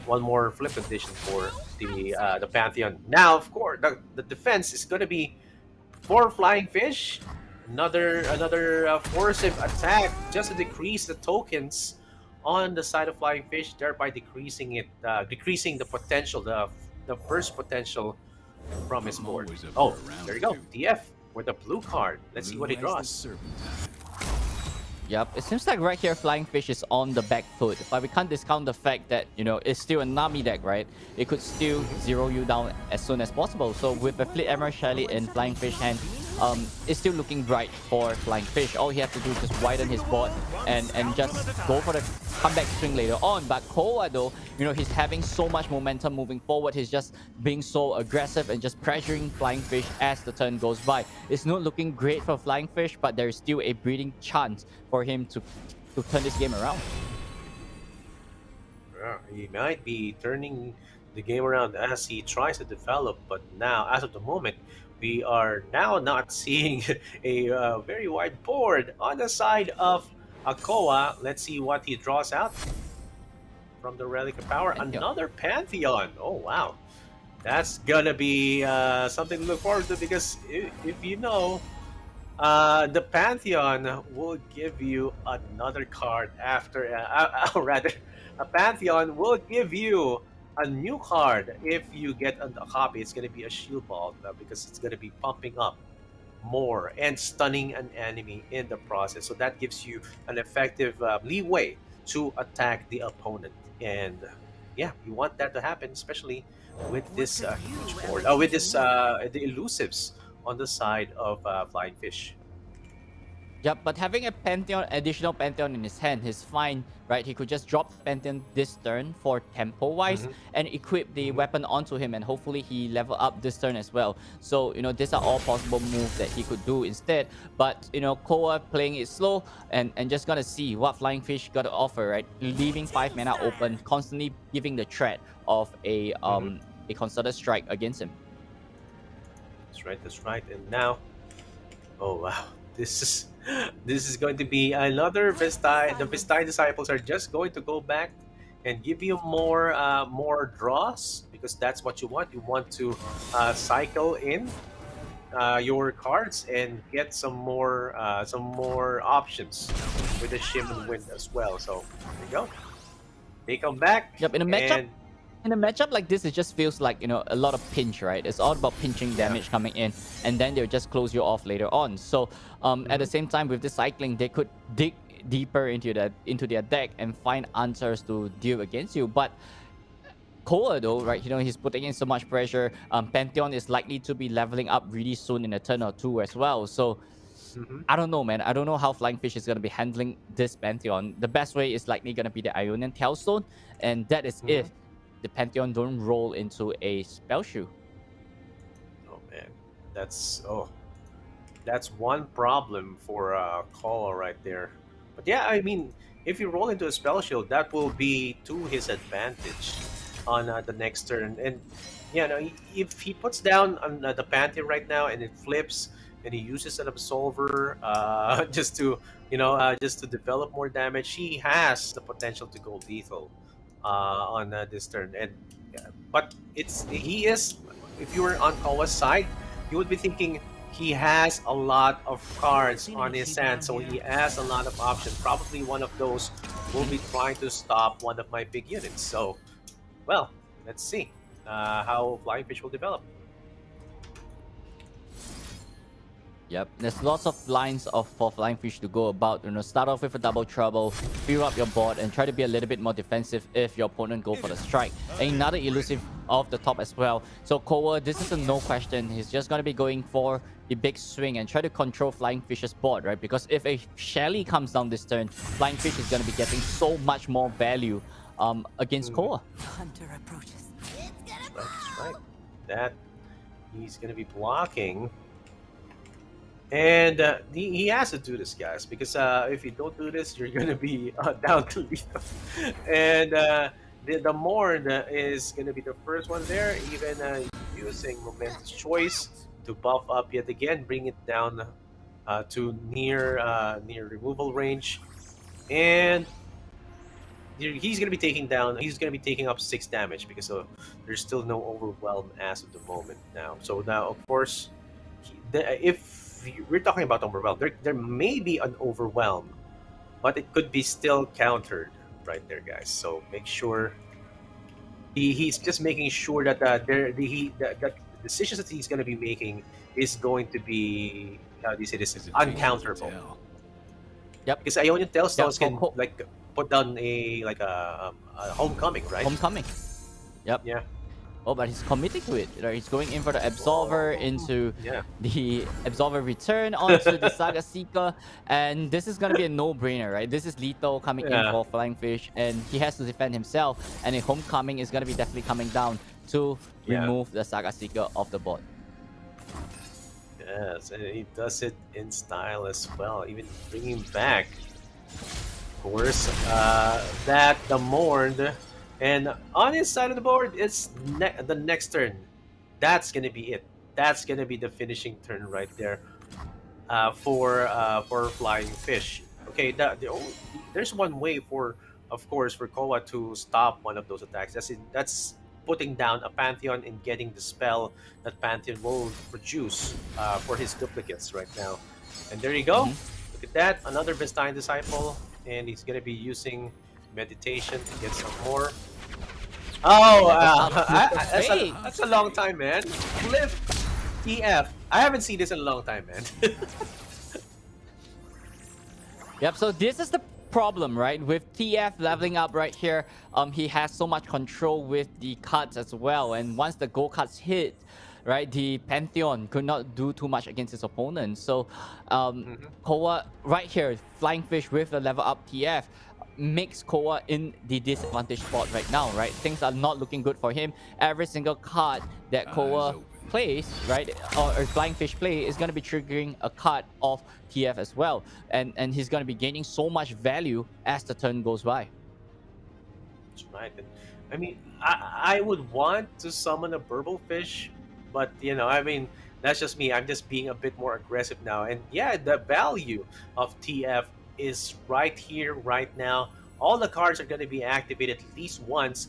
one more flip condition for the Pantheon. Now, of course, the defense is going to be 4 flying fish, another forcive attack just to decrease the tokens on the side of flying fish, thereby decreasing the potential, the burst potential from his board. Oh, there you go, DF with the blue card. Let's see what he draws. Yep, it seems like right here Flying Fish is on the back foot, but we can't discount the fact that, you know, it's still a Nami deck, right? It could still zero you down as soon as possible. So with a Fleet Emerald Shelly in Flying Fish hand, it's still looking bright for Flying Fish. All he has to do is just widen his board and just go for the comeback swing later on. But Koa, though, you know, he's having so much momentum moving forward. He's just being so aggressive and just pressuring Flying Fish as the turn goes by. It's not looking great for Flying Fish, but there's still a breathing chance for him to turn this game around. Yeah, he might be turning the game around as he tries to develop, but now, as of the moment, we are now not seeing a very wide board on the side of Akoa. Let's see what he draws out from the Relic of Power. Another Pantheon. Oh, wow. That's gonna be something to look forward to, because if you know, the Pantheon will give you another card after, rather, a Pantheon will give you a new card. If you get a copy, it's going to be a Shield Ball, because it's going to be pumping up more and stunning an enemy in the process. So that gives you an effective leeway to attack the opponent. And yeah, you want that to happen, especially with this huge board, with this the elusives on the side of Flying Fish. Yep, but having a Pantheon, additional Pantheon in his hand is fine, right? He could just drop Pantheon this turn for tempo-wise and equip the weapon onto him, and hopefully he level up this turn as well. So, you know, these are all possible moves that he could do instead. But, you know, Koa playing it slow and just gonna see what Flying Fish got to offer, right? Leaving 5 mana open, constantly giving the threat of a concerted strike against him. That's right. And now, oh wow, this is going to be another Vestine. The Vestine disciples are just going to go back and give you more draws, because that's what you want. You want to cycle in your cards and get some more options with the Shim and Wind as well. So there you go. They come back. Yep, in a matchup. In a matchup like this, it just feels like, you know, a lot of pinch, right? It's all about pinching damage coming in, and then they'll just close you off later on. So at the same time, with this cycling, they could dig deeper into their deck and find answers to deal against you. But Koa, though, right, you know, he's putting in so much pressure. Pantheon is likely to be leveling up really soon in a turn or two as well. So I don't know, man. I don't know how Flying Fish is going to be handling this Pantheon. The best way is likely going to be the Ionian Tailstone, and that is if the Pantheon don't roll into a spell shoe. Oh man, that's one problem for Koa right there. But yeah, I mean, if you roll into a spell shield, that will be to his advantage on the next turn. And yeah, no, if he puts down on the Pantheon right now and it flips, and he uses an Absolver just to just to develop more damage, he has the potential to go lethal on this turn. And but he is, if you were on Koa's side, you would be thinking he has a lot of cards on his hand, so he has a lot of options. Probably one of those will be trying to stop one of my big units. So, well, let's see how Flying Fish will develop. Yep, there's lots of lines for Flying Fish to go about. Start off with a double trouble, fill up your board, and try to be a little bit more defensive if your opponent go for the strike. And another elusive off the top as well. So Koa, this is a no question. He's just gonna be going for the big swing and try to control Flying Fish's board, right? Because if a Shelly comes down this turn, Flying Fish is gonna be getting so much more value against Koa. Hunter approaches. That's right. That he's gonna be blocking. And he has to do this, guys, because if you don't do this, you're gonna be down to lethal. And the Morn is gonna be the first one there, even using Momentous Choice to buff up yet again, bring it down to near removal range, and he's gonna be taking down. He's gonna be taking up 6 damage because there's still no overwhelm as of the moment now. So now, of course, if we're talking about overwhelm, there may be an overwhelm, but it could be still countered right there, guys. So make sure he's just making sure that the decisions that he's going to be making is going to be, how do you say this, uncounterable. Yep. Because Ionian Tailstones can like put down a homecoming, right? Homecoming. Yep. Yeah. Oh, but he's committing to it. Right? He's going in for the Absolver into the Absolver return onto the Saga Seeker. And this is going to be a no-brainer, right? This is lethal coming in for Flying Fish. And he has to defend himself. And a Homecoming is going to be definitely coming down to remove the Saga Seeker off the board. Yes, and he does it in style as well. Even bringing back, of course, the Mourned. And on his side of the board, it's the next turn. That's gonna be it. That's gonna be the finishing turn right there for Flying Fish. Okay, there's one way for Koa to stop one of those attacks. That's putting down a Pantheon and getting the spell that Pantheon will produce for his duplicates right now. And there you go. Look at that, another Vestine Disciple, and he's gonna be using Meditation to get some more. Oh, that's a long time, man. Flip TF. I haven't seen this in a long time, man. Yep, so this is the problem, right? With TF leveling up right here, he has so much control with the cards as well. And once the gold cards hit, right, the Pantheon could not do too much against his opponent. So Koa right here, Flying Fish with the level up TF, makes Koa in the disadvantaged spot right now, right? Things are not looking good for him. Every single card that Koa plays, right, or Flying Fish play is going to be triggering a card of TF as well. And he's going to be gaining so much value as the turn goes by. That's right. I mean, I would want to summon a Burble Fish, but, I mean, that's just me. I'm just being a bit more aggressive now. And yeah, the value of TF is right here, right now. All the cards are going to be activated at least once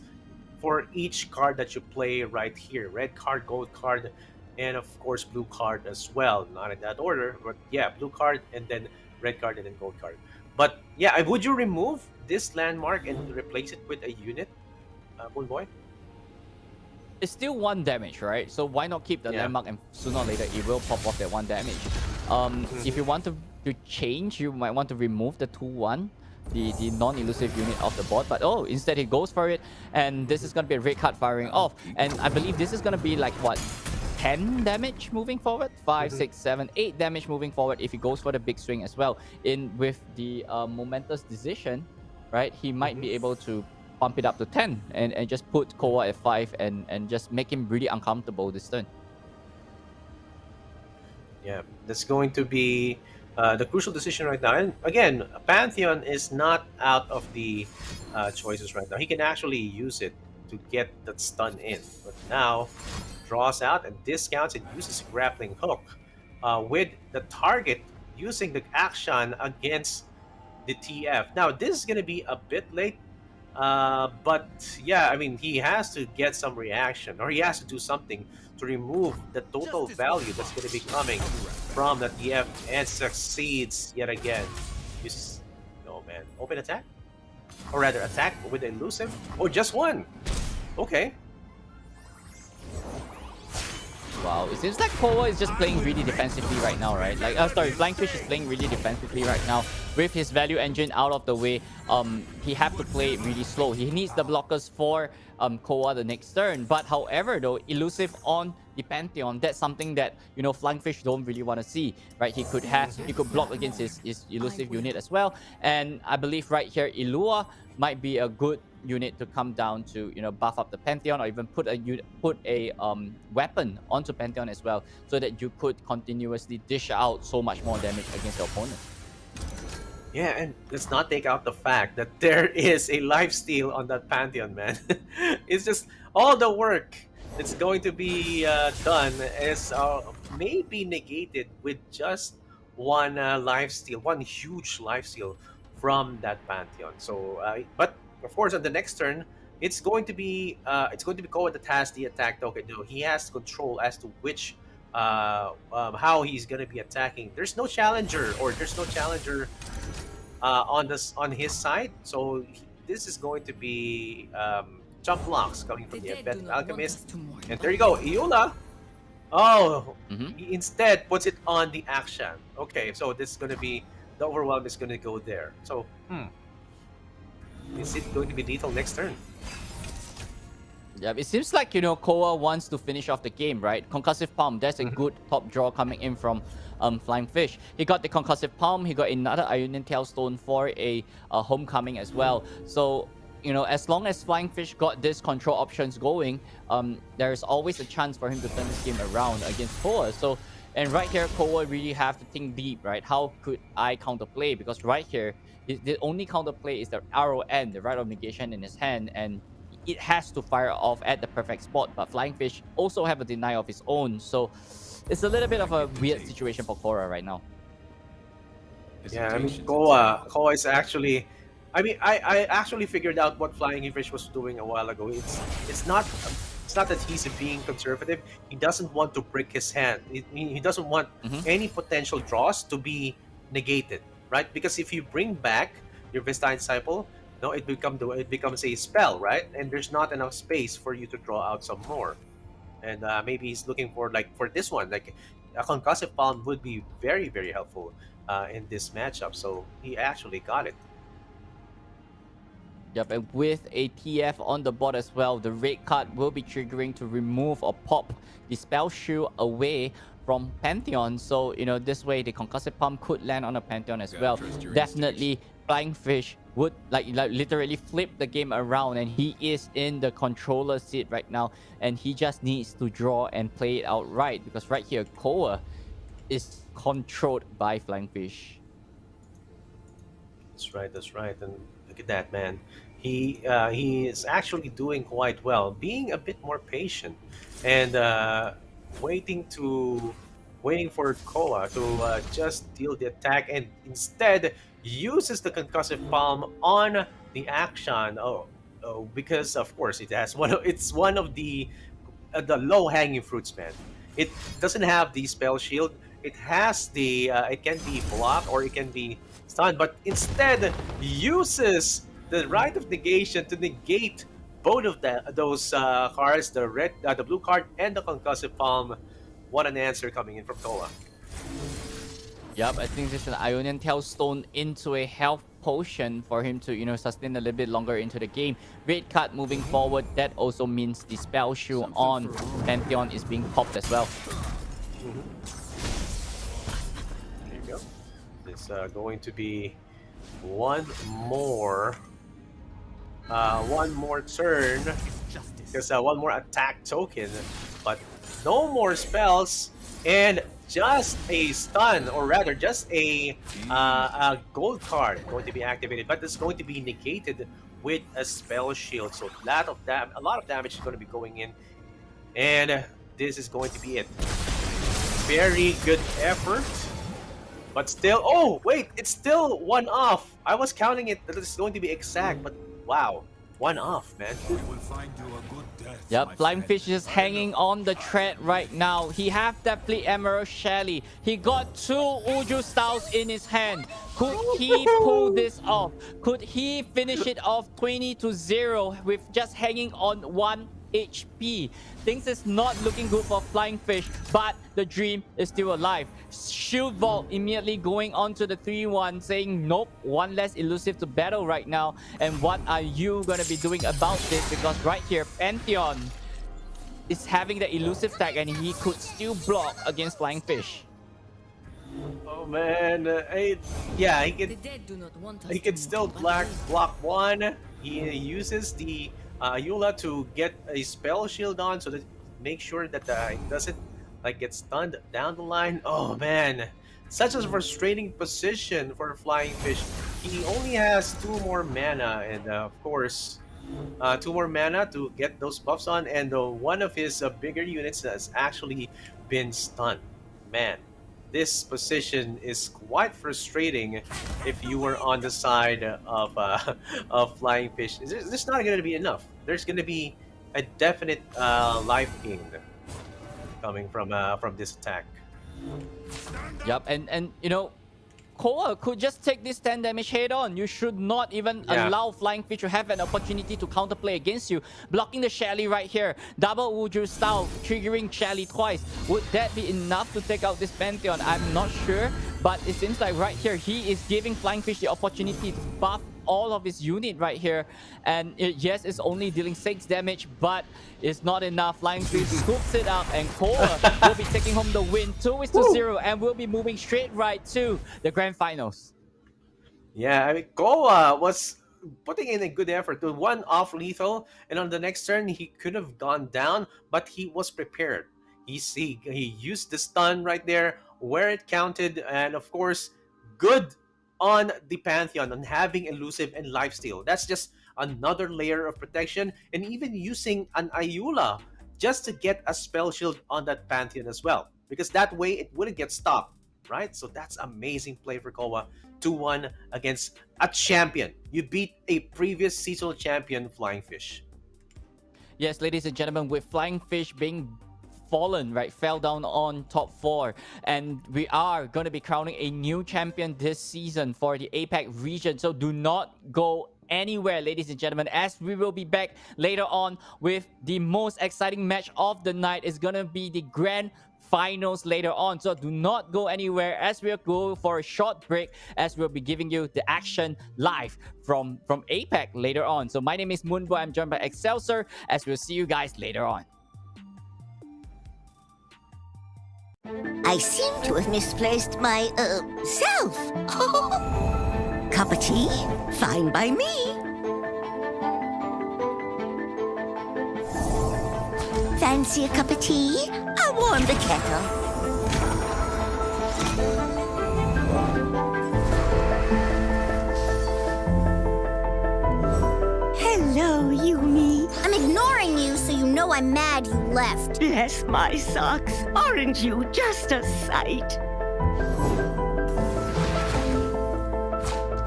for each card that you play right here. Red card, gold card, and of course blue card as well. Not in that order, but yeah, blue card and then red card and then gold card. But yeah, would you remove this landmark and replace it with a unit, Moon Boy? It's still 1 damage, right? So why not keep the landmark, and sooner or later it will pop off that 1 damage. If you want to change, you might want to remove the 2-1, the non-elusive unit off the board. But instead he goes for it, and this is going to be a red card firing off. And I believe this is going to be like, what, 10 damage moving forward? 5, 6, 7, 8 damage moving forward if he goes for the big swing as well. With the Momentous Decision, right, he might be able to bump it up to 10 and just put Koa at 5 and just make him really uncomfortable this turn. Yeah, that's going to be the crucial decision right now. And again, Pantheon is not out of the choices right now. He can actually use it to get that stun in. But now, draws out and discounts and uses Grappling Hook with the target using the action against the TF. Now, this is going to be a bit late. But yeah, I mean, he has to get some reaction, or he has to do something to remove the total value that's going to be coming from the TF, and succeeds yet again. Uses, oh man, open attack? Or rather, attack with elusive? Oh, just one! Okay. Wow, it seems like Koa is just playing really defensively right now, right? Like, sorry, Flying Fish is playing really defensively right now. With his value engine out of the way, he have to play really slow. He needs the blockers for Koa the next turn. But however, though, elusive on the Pantheon, that's something that, you know, Flying Fish don't really want to see, right? He could block against his elusive unit as well. And I believe right here, Ilua might be a good unit to come down to, you know, buff up the Pantheon, or even put a weapon onto Pantheon as well, so that you could continuously dish out so much more damage against your opponent. Yeah, and let's not take out the fact that there is a lifesteal on that Pantheon, man. It's just all the work that's going to be done is maybe negated with just one lifesteal, one huge lifesteal from that Pantheon. So, but of course, on the next turn, it's going to be Koa that has the attack token. No, he has control as to which how he's gonna be attacking. There's no challenger on his side, so this is going to be jump blocks coming from the Embedded Alchemist. And there you go, Iula. Oh, he instead puts it on the action. Okay, so this is gonna be the overwhelm is gonna go there. So, is it going to be lethal next turn? Yeah, it seems like, you know, Koa wants to finish off the game, right? Concussive Palm, that's a good top draw coming in from Flying Fish. He got the Concussive Palm, he got another Ionian Tailstone for a homecoming as well. So, you know, as long as Flying Fish got this control options going, there's always a chance for him to turn this game around against Koa. So, and right here, Koa really have to think deep, right? How could I counterplay? Because right here, the only counterplay is the arrow and the Rite of Negation in his hand, and it has to fire off at the perfect spot. But Flying Fish also have a deny of his own, so it's a little bit of a weird situation for Korra right now. Yeah, I mean, Koa is actually, I mean, I actually figured out what Flying Fish was doing a while ago. It's not that he's being conservative. He doesn't want to break his hand. He doesn't want any potential draws to be negated, right? Because if you bring back your Vistine Disciple, no, it becomes a spell, right? And there's not enough space for you to draw out some more. And maybe he's looking for, like, for this one, like a Concussive Palm would be very, very helpful in this matchup. So he actually got it. Yep, and with a TF on the board as well, the red card will be triggering to remove or pop the spell shield away from Pantheon. So, you know, this way the Concussive Palm could land on a Pantheon as well. Definitely Flying Fish would like literally flip the game around, and he is in the controller seat right now, and he just needs to draw and play it out right, because right here Koa is controlled by Flying Fish. That's right. And look at that, man. He is actually doing quite well, being a bit more patient and waiting for Koa to just deal the attack, and instead uses the Concussive Palm on the action. Because of course it's one of the low-hanging fruits, man. It doesn't have the spell shield. It has the it can be blocked or it can be stunned, but instead uses the Rite of Negation to negate both of those cards, the blue card and the Concussive Palm. What an answer coming in from Koa. Yep, I think this is an Ionian Tailstone into a health potion for him to, you know, sustain a little bit longer into the game. Red card moving forward, that also means the spell shield on Pantheon is being popped as well. There you go. It's going to be one more turn, because one more attack token, but no more spells, and just a stun, or rather just a gold card going to be activated, but it's going to be negated with a spell shield. So a lot of damage is going to be going in, and this is going to be it. Very good effort, but still, oh wait, it's still one off. I was counting it that it's going to be exact, but wow, one off, man. Yep, Flying Fish is hanging on the thread right now. He have that Fleet Emerald Shelly. He got 2 Uju Styles in his hand. Could he pull this off? Could he finish it off 20-0 with just hanging on one HP. Things is not looking good for Flying Fish, but the dream is still alive. Shield Vault immediately going on to the 3-1, saying nope, one less elusive to battle right now. And what are you gonna be doing about this? Because right here, Pantheon is having the elusive tag and he could still block against Flying Fish. Oh man, yeah, he could still block one. He uses the Eula to get a spell shield on, so that make sure that he doesn't like get stunned down the line. Oh man, such a frustrating position for Flying Fish. He only has 2 more mana, and of course, 2 more mana to get those buffs on, and one of his bigger units has actually been stunned. Man, this position is quite frustrating if you were on the side of of Flying Fish. There's not going to be enough. There's going to be a definite life gain coming from this attack. Yup, and you know, Koa could just take this 10 damage head on. You should not even allow Flying Fish to have an opportunity to counterplay against you. Blocking the Shelly right here. Double Wujur style, triggering Shelly twice. Would that be enough to take out this Pantheon? I'm not sure. But it seems like right here, he is giving Flying Fish the opportunity to buff all of his unit right here. And yes, it's only dealing 6 damage, but it's not enough. Flying Fish scoops it up, and Koa will be taking home the win 2-0, and we'll be moving straight right to the grand finals. Yeah, I mean, Koa was putting in a good effort to one off lethal, and on the next turn he could have gone down, but he was prepared. He used the stun right there where it counted, and of course, good on the Pantheon on having elusive and lifesteal. That's just another layer of protection, and even using an Ayula just to get a spell shield on that Pantheon as well, because that way it wouldn't get stopped, right? So that's amazing play for Koa. 2-1 against a champion. You beat a previous seasonal champion, Flying Fish. Yes, ladies and gentlemen, with Flying Fish being fallen, right, fell down on top 4, and we are going to be crowning a new champion this season for the APAC region. So do not go anywhere, ladies and gentlemen, as we will be back later on with the most exciting match of the night. Is going to be the grand finals later on. So do not go anywhere as we'll go for a short break, as we'll be giving you the action live from APAC later on. So my name is Moonboy. I'm joined by Excelsior, as we'll see you guys later on. I seem to have misplaced my, self. Cup of tea? Fine by me. Fancy a cup of tea? I'll warm the kettle. Hello, Yumi. I'm ignoring you so you know I'm mad you left. Bless my socks. Aren't you just a sight?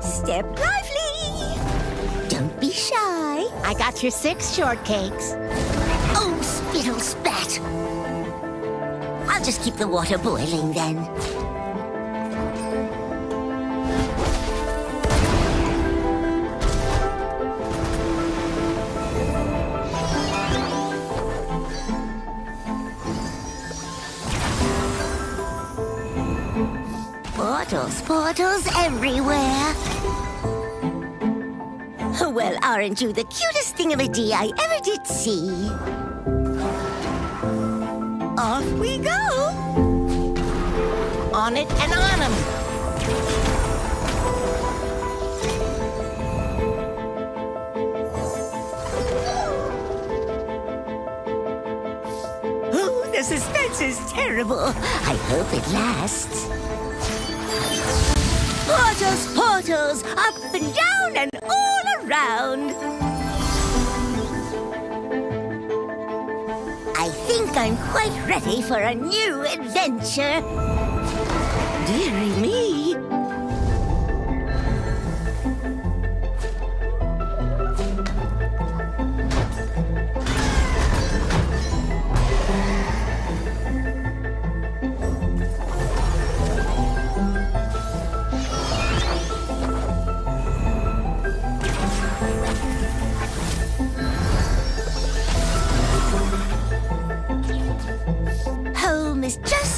Step lively. Don't be shy. I got your 6 shortcakes. Oh, spittle spat. I'll just keep the water boiling then. Portals everywhere. Well, aren't you the cutest thingamajig I ever did see? Off we go. On it and on 'em. Oh, the suspense is terrible. I hope it lasts. Portals, up and down and all around. I think I'm quite ready for a new adventure. Dearie me.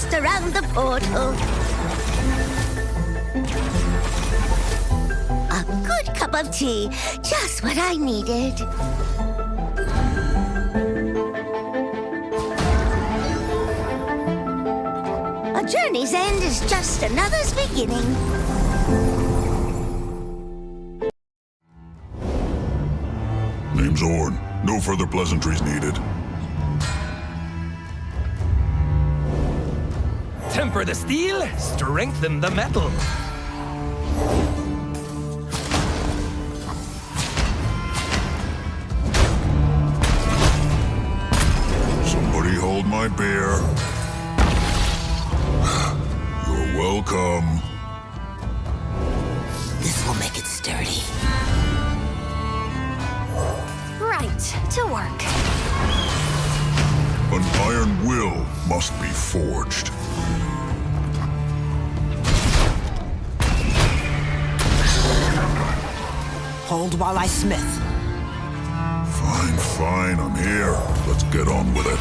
just around the portal. A good cup of tea, just what I needed. A journey's end is just another's beginning. Name's Orn. No further pleasantries needed. Temper the steel, strengthen the metal. Somebody hold my beer. You're welcome. This will make it sturdy. Right, to work. An iron will must be forged. Hold while I smith. Fine, fine, I'm here. Let's get on with it.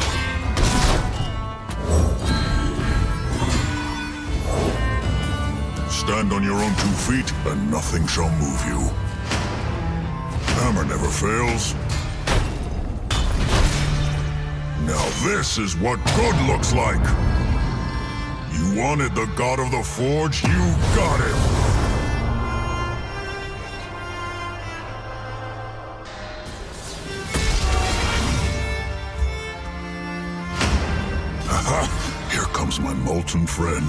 Stand on your own 2 feet, and nothing shall move you. Hammer never fails. Now this is what good looks like. You wanted the god of the forge, you got him. Aha! Here comes my molten friend.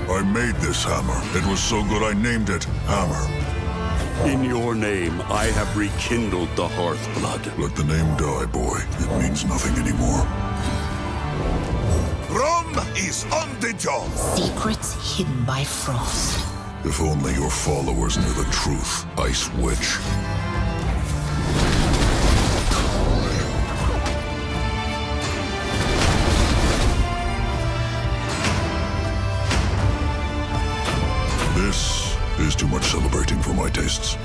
I made this hammer. It was so good I named it Hammer. In your name, I have rekindled the hearth blood. Let the name die, boy. It means nothing anymore. Rum is on the job. Secrets hidden by frost. If only your followers knew the truth, Ice Witch. This is too much celebrating for my tastes.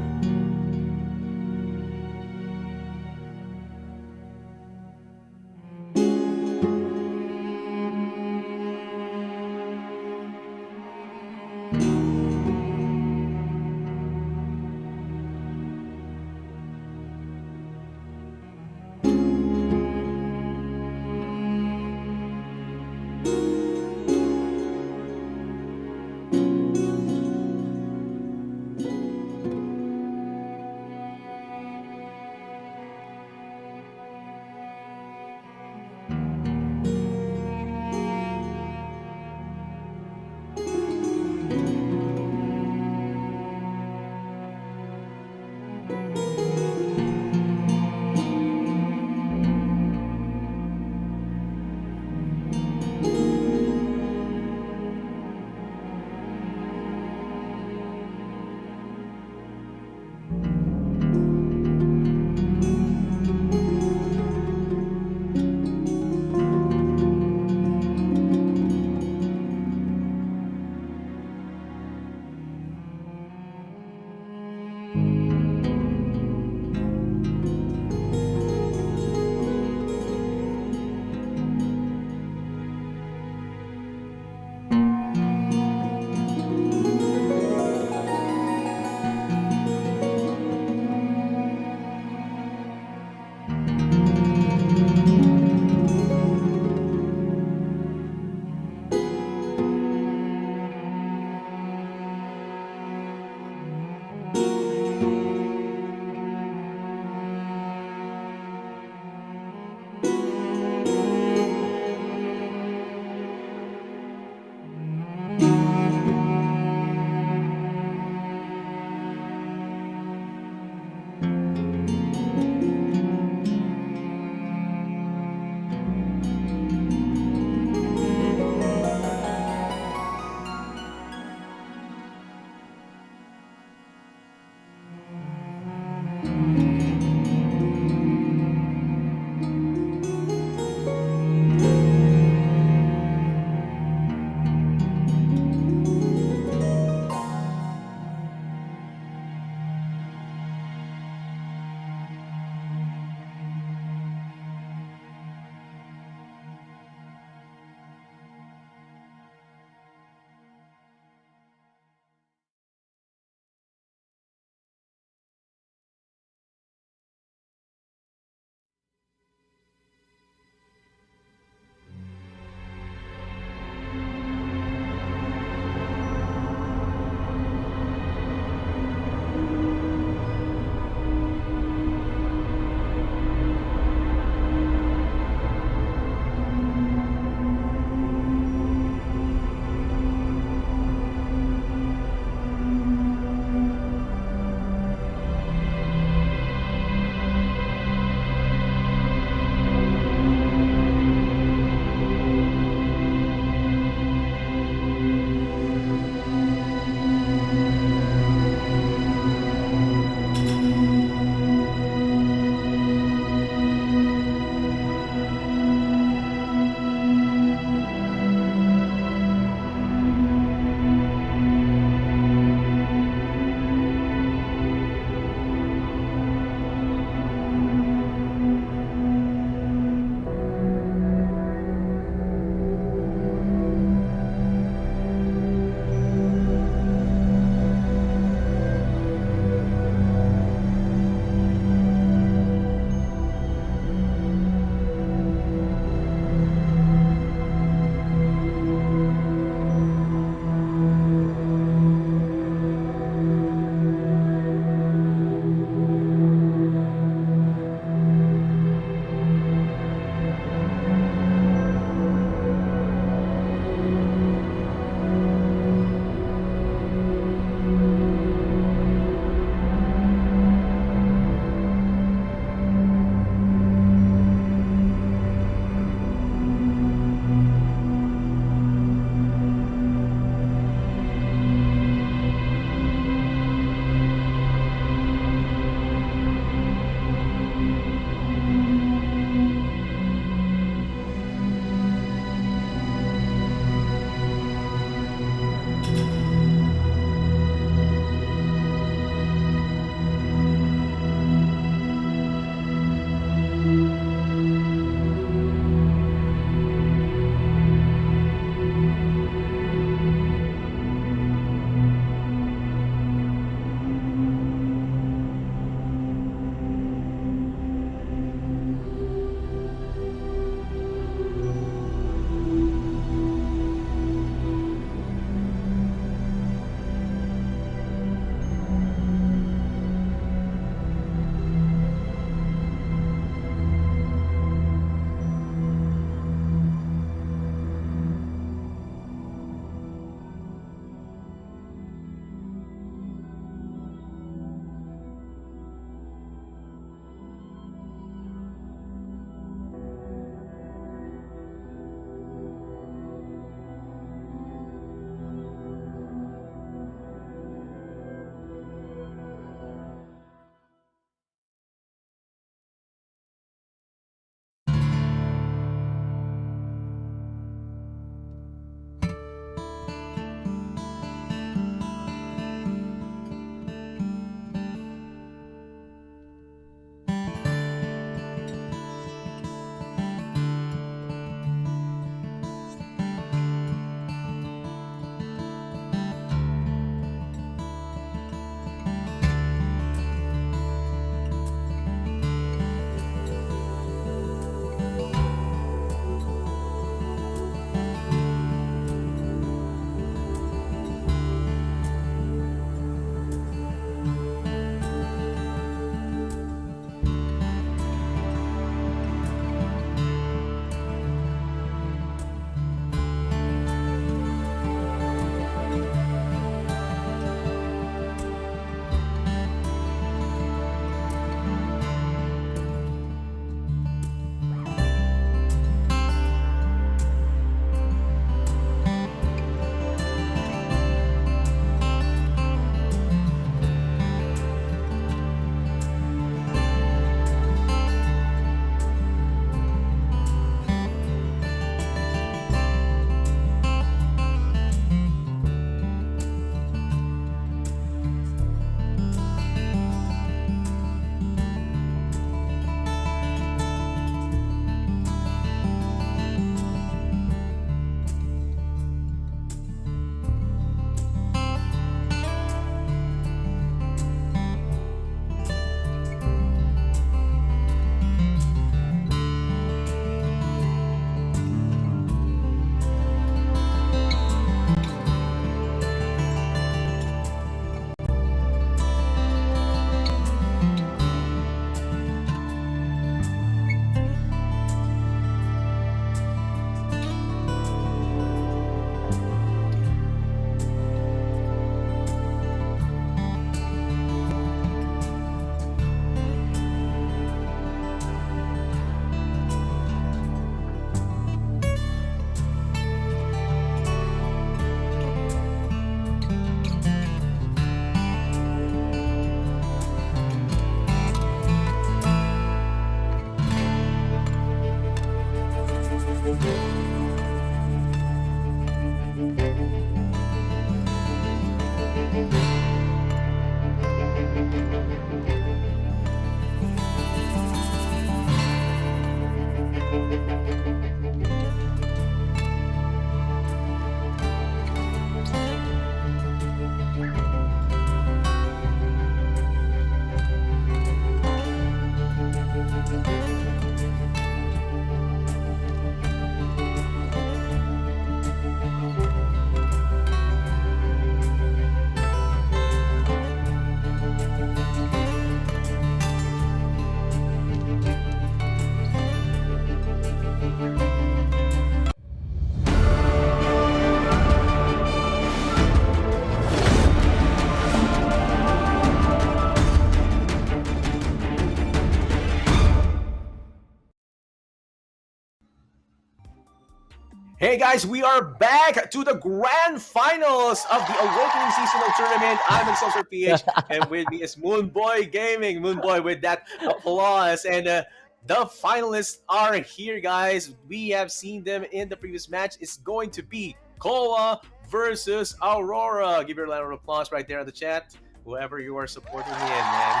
Hey guys, we are back to the grand finals of the Awakening Seasonal Tournament. I'm Excelsior PH, and with me is Moonboy Gaming. Moonboy with that applause. And the finalists are here, guys. We have seen them in the previous match. It's going to be Koa versus Aurora. Give your round of applause right there in the chat. Whoever you are supporting me in, man.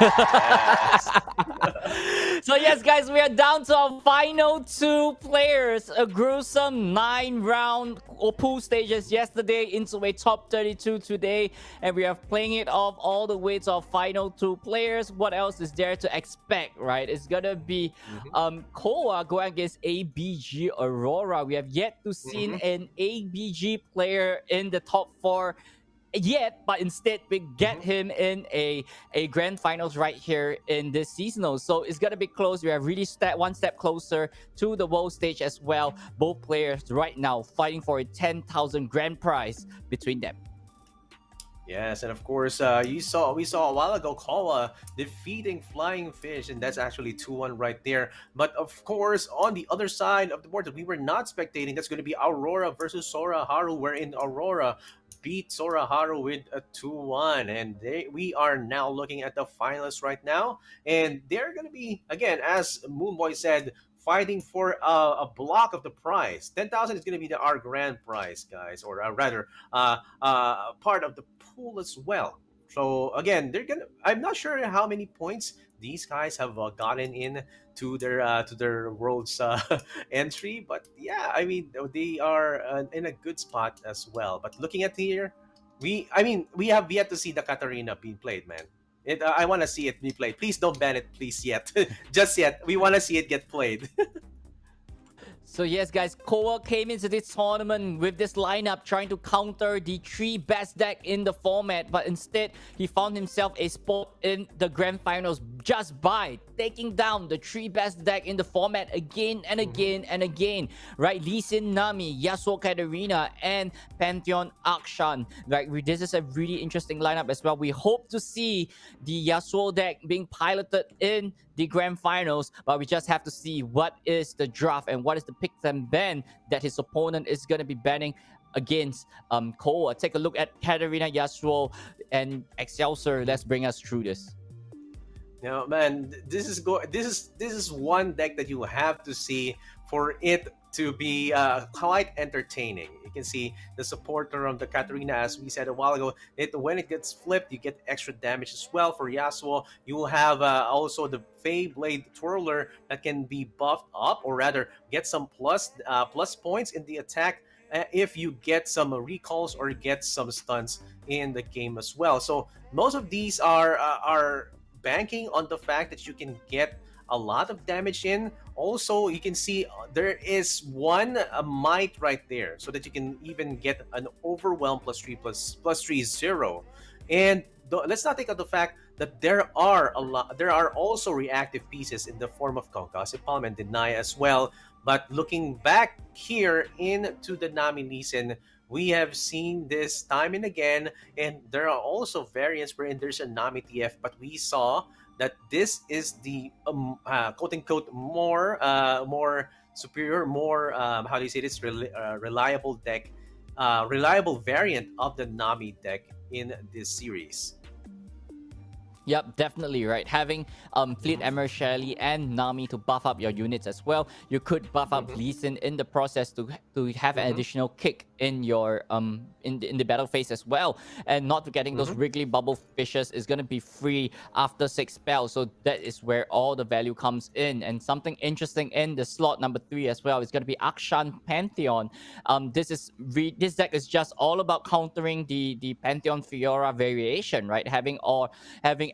Yes. So yes, guys, we are down to our final 2 players. A gruesome 9-round pool stages yesterday into a top 32 today, and we are playing it off all the way to our final 2 players. What else is there to expect, right? It's gonna be Koa going against ABG Aurora. We have yet to see an ABG player in the top 4 yet, but instead we get him in a grand finals right here in this seasonal. So it's gonna be close. We are really one step closer to the world stage as well. Both players right now fighting for a 10,000 grand prize between them. Yes, and of course, we saw a while ago Koa defeating Flying Fish, and that's actually 2-1 right there. But of course, on the other side of the board that we were not spectating, that's going to be Aurora versus Sora Haru, wherein Aurora beat Sora Haru with a 2-1, and we are now looking at the finalists right now, and they're going to be, again, as Moonboy said, fighting for a block of the prize. 10,000 is going to be our grand prize, guys, or rather, part of the pool as well. So again, I'm not sure how many points these guys have gotten in to their world's entry, but yeah, I mean they are in a good spot as well. But looking at here, we have yet to see the Katarina being played, man. I want to see it be played. Please don't ban it, please, yet. Just yet. We want to see it get played. So yes, guys, Koa came into this tournament with this lineup trying to counter the 3 best deck in the format, but instead he found himself a spot in the grand finals just by taking down the 3 best deck in the format again and again and again, right? Lee Sin Nami, Yasuo Katarina, and Pantheon Akshan. Right, this is a really interesting lineup as well. We hope to see the Yasuo deck being piloted in the grand finals, but we just have to see what is the draft and what is the pick and ban that his opponent is going to be banning against Koa. Take a look at Katarina, Yasuo, and Excelsior. Let's bring us through this. Now, man, this is one deck that you have to see for it to be quite entertaining. You can see the supporter of the Katarina, as we said a while ago. When it gets flipped, you get extra damage as well. For Yasuo, you will have also the Fey Blade Twirler that can be buffed up, or rather get some plus points in the attack if you get some recalls or get some stunts in the game as well. So most of these are banking on the fact that you can get a lot of damage in. Also, you can see there is one might right there, so that you can even get an overwhelm +3/+3/0. And let's not take out the fact that there are also reactive pieces in the form of Concussive Palm and Deny as well. But looking back here into the Nami Lee Sin, we have seen this time and again, and there are also variants wherein there's a Nami TF, but we saw that this is the quote-unquote more superior, more how do you say this, reliable deck, reliable variant of the Nami deck in this series. Yep, definitely, right. Having Fleet Emerald Shelly and Nami to buff up your units as well. You could buff up Lee Sin in the process to have an additional kick in your in the battle phase as well. And not forgetting those Wriggly Bubble Fishes is gonna be free after 6 spells. So that is where all the value comes in. And something interesting in the slot number 3 as well is gonna be Akshan Pantheon. This deck is just all about countering the Pantheon Fiora variation, right? Having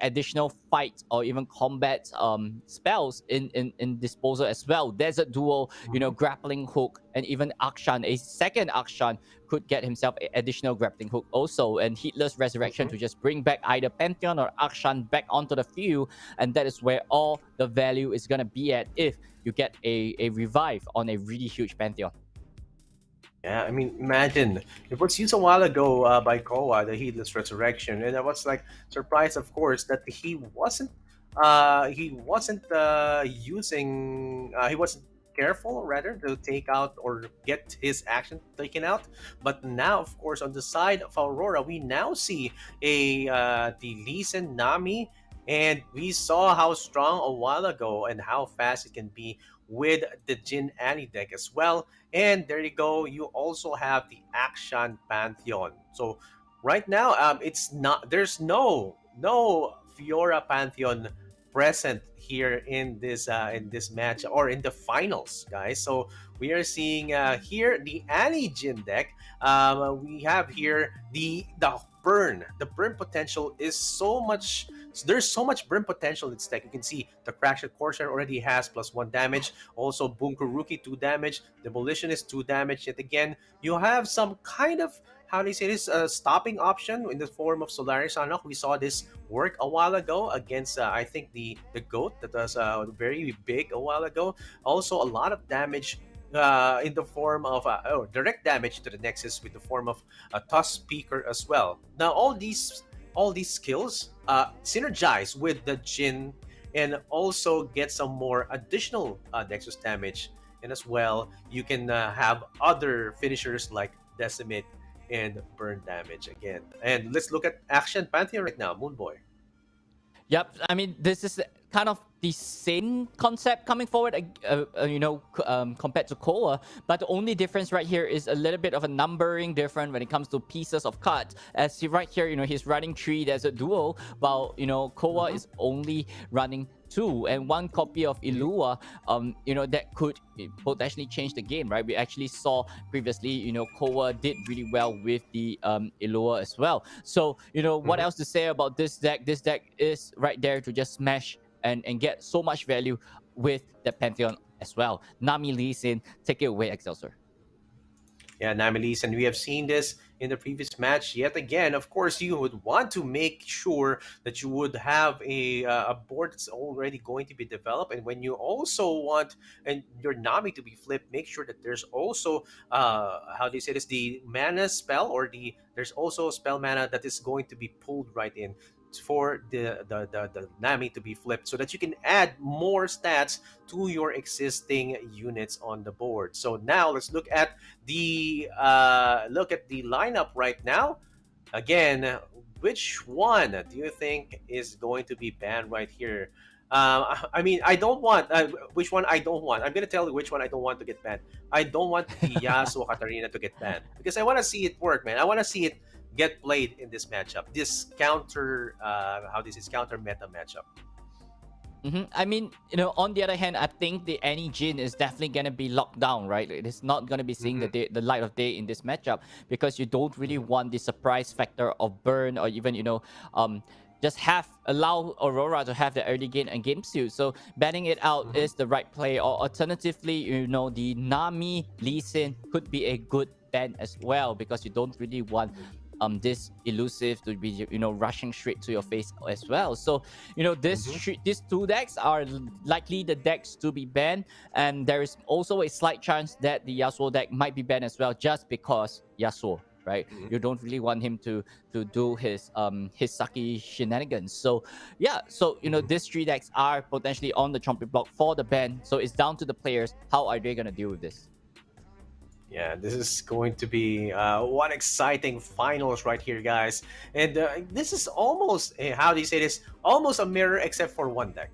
additional fight or even combat spells in disposal as well. Desert Duel, grappling hook, and even Akshan, a second Akshan could get himself an additional grappling hook also, and Heatless Resurrection to just bring back either Pantheon or Akshan back onto the field, and that is where all the value is gonna be at if you get a revive on a really huge Pantheon. Yeah, I mean, imagine it was used a while ago by Koa, the Heedless Resurrection, and I was like surprised, of course, that he wasn't careful rather to take out or get his action taken out. But now, of course, on the side of Aurora, we now see the Lee Sin Nami, and we saw how strong a while ago and how fast it can be with the Jin Annie deck as well. And there you go. You also have the Action Pantheon. So right now, it's not. There's no Fiora Pantheon present here in this match or in the finals, guys. So we are seeing here the Annie Jin deck. We have here the burn. The burn potential is so much. There's so much burn potential in this deck. You can see the Crackshot Corsair already has +1 damage. Also, Bunkuruki 2 damage. Demolitionist 2 damage. Yet again, you have some kind of, how do you say this, stopping option in the form of Solaris Anok. We saw this work a while ago against I think the goat that was very big a while ago. Also, a lot of damage in the form of direct damage to the Nexus with the form of a Toss Speaker as well. Now all these skills synergize with the Jin and also get some more additional Nexus damage. And as well, you can have other finishers like Decimate and burn damage again. And let's look at Action Pantheon right now, Moonboy. Yep, I mean, this is kind of the same concept coming forward, compared to Koa, but the only difference right here is a little bit of a numbering different when it comes to pieces of cards. As you right here, he's running 3 Desert Duel, while Koa is only running 2 and 1 copy of Ilua. That could potentially change the game, right? We actually saw previously, Koa did really well with the Ilua as well. So what else to say about this deck? This deck is right there to just smash and get so much value with the Pantheon as well. Nami Lee Sin, take it away, Excelsior. Yeah, Namilis, and we have seen this in the previous match yet again. Of course, you would want to make sure that you would have a board that's already going to be developed, and when you also want your Nami to be flipped, make sure that there's also how do you say this, the mana spell, or there's also spell mana that is going to be pulled right in for the Nami to be flipped, so that you can add more stats to your existing units on the board. So now let's look at the lineup right now. Again, which one do you think is going to be banned right here? I mean, I don't want which one I don't want. I'm gonna tell you which one I don't want to get banned. I don't want the Yasuo Katarina to get banned because I want to see it work, man. I want to see it get played in this matchup. This counter meta matchup. I mean, on the other hand, I think the Annie Jin is definitely going to be locked down, right? It is not going to be seeing the light of day in this matchup because you don't really want the surprise factor of burn, or even, just allow Aurora to have the early game and game steal. So banning it out is the right play. Or alternatively, the Nami Lee Sin could be a good ban as well, because you don't really want this elusive to be rushing straight to your face as well. So these 2 decks are likely the decks to be banned, and there is also a slight chance that the Yasuo deck might be banned as well, just because Yasuo, right? You don't really want him to do his sucky shenanigans. So yeah, so these 3 decks are potentially on the chopping block for the ban. So it's down to the players, how are they gonna deal with this? Yeah, this is going to be one exciting finals right here, guys. And this is almost, how do you say this? Almost a mirror except for one deck.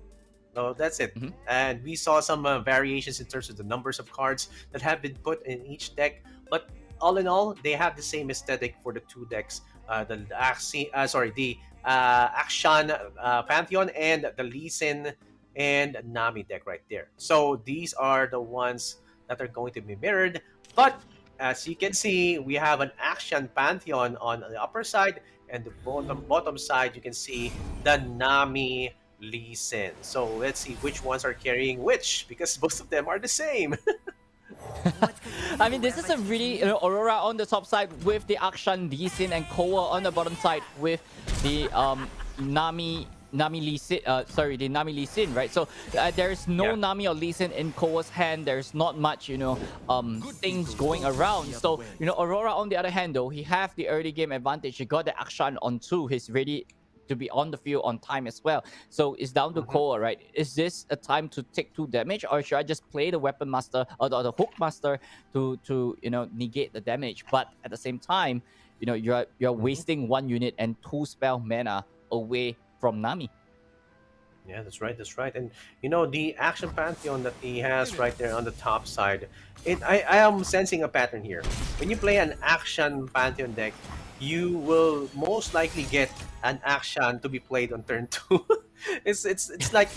So that's it. And we saw some variations in terms of the numbers of cards that have been put in each deck. But all in all, they have the same aesthetic for the 2 decks. The Action Pantheon and the Lee Sin and Nami deck right there. So these are the ones that are going to be mirrored. But as you can see, we have an Action Pantheon on the upper side, and the bottom side you can see the Nami Lee Sin. So let's see which ones are carrying which, because most of them are the same. I mean, this is a really Aurora on the top side with the Action Lee Sin, and Koa on the bottom side with the Nami Lee Sin, the Nami Lee Sin, right? So there is no Nami or Lee Sin in Koa's hand. There's not much, things going around. So, Aurora on the other hand, though, he have the early game advantage. He got the action on 2. He's ready to be on the field on time as well. So it's down to Koa, right? Is this a time to take 2 damage, or should I just play the Weapon Master or the Hook Master to negate the damage? But at the same time, you're wasting 1 unit and 2 spell mana away from Nami. Yeah, that's right. That's right. And the action pantheon that he has right there on the top side, I am sensing a pattern here. When you play an action pantheon deck, you will most likely get an action to be played on turn 2. It's like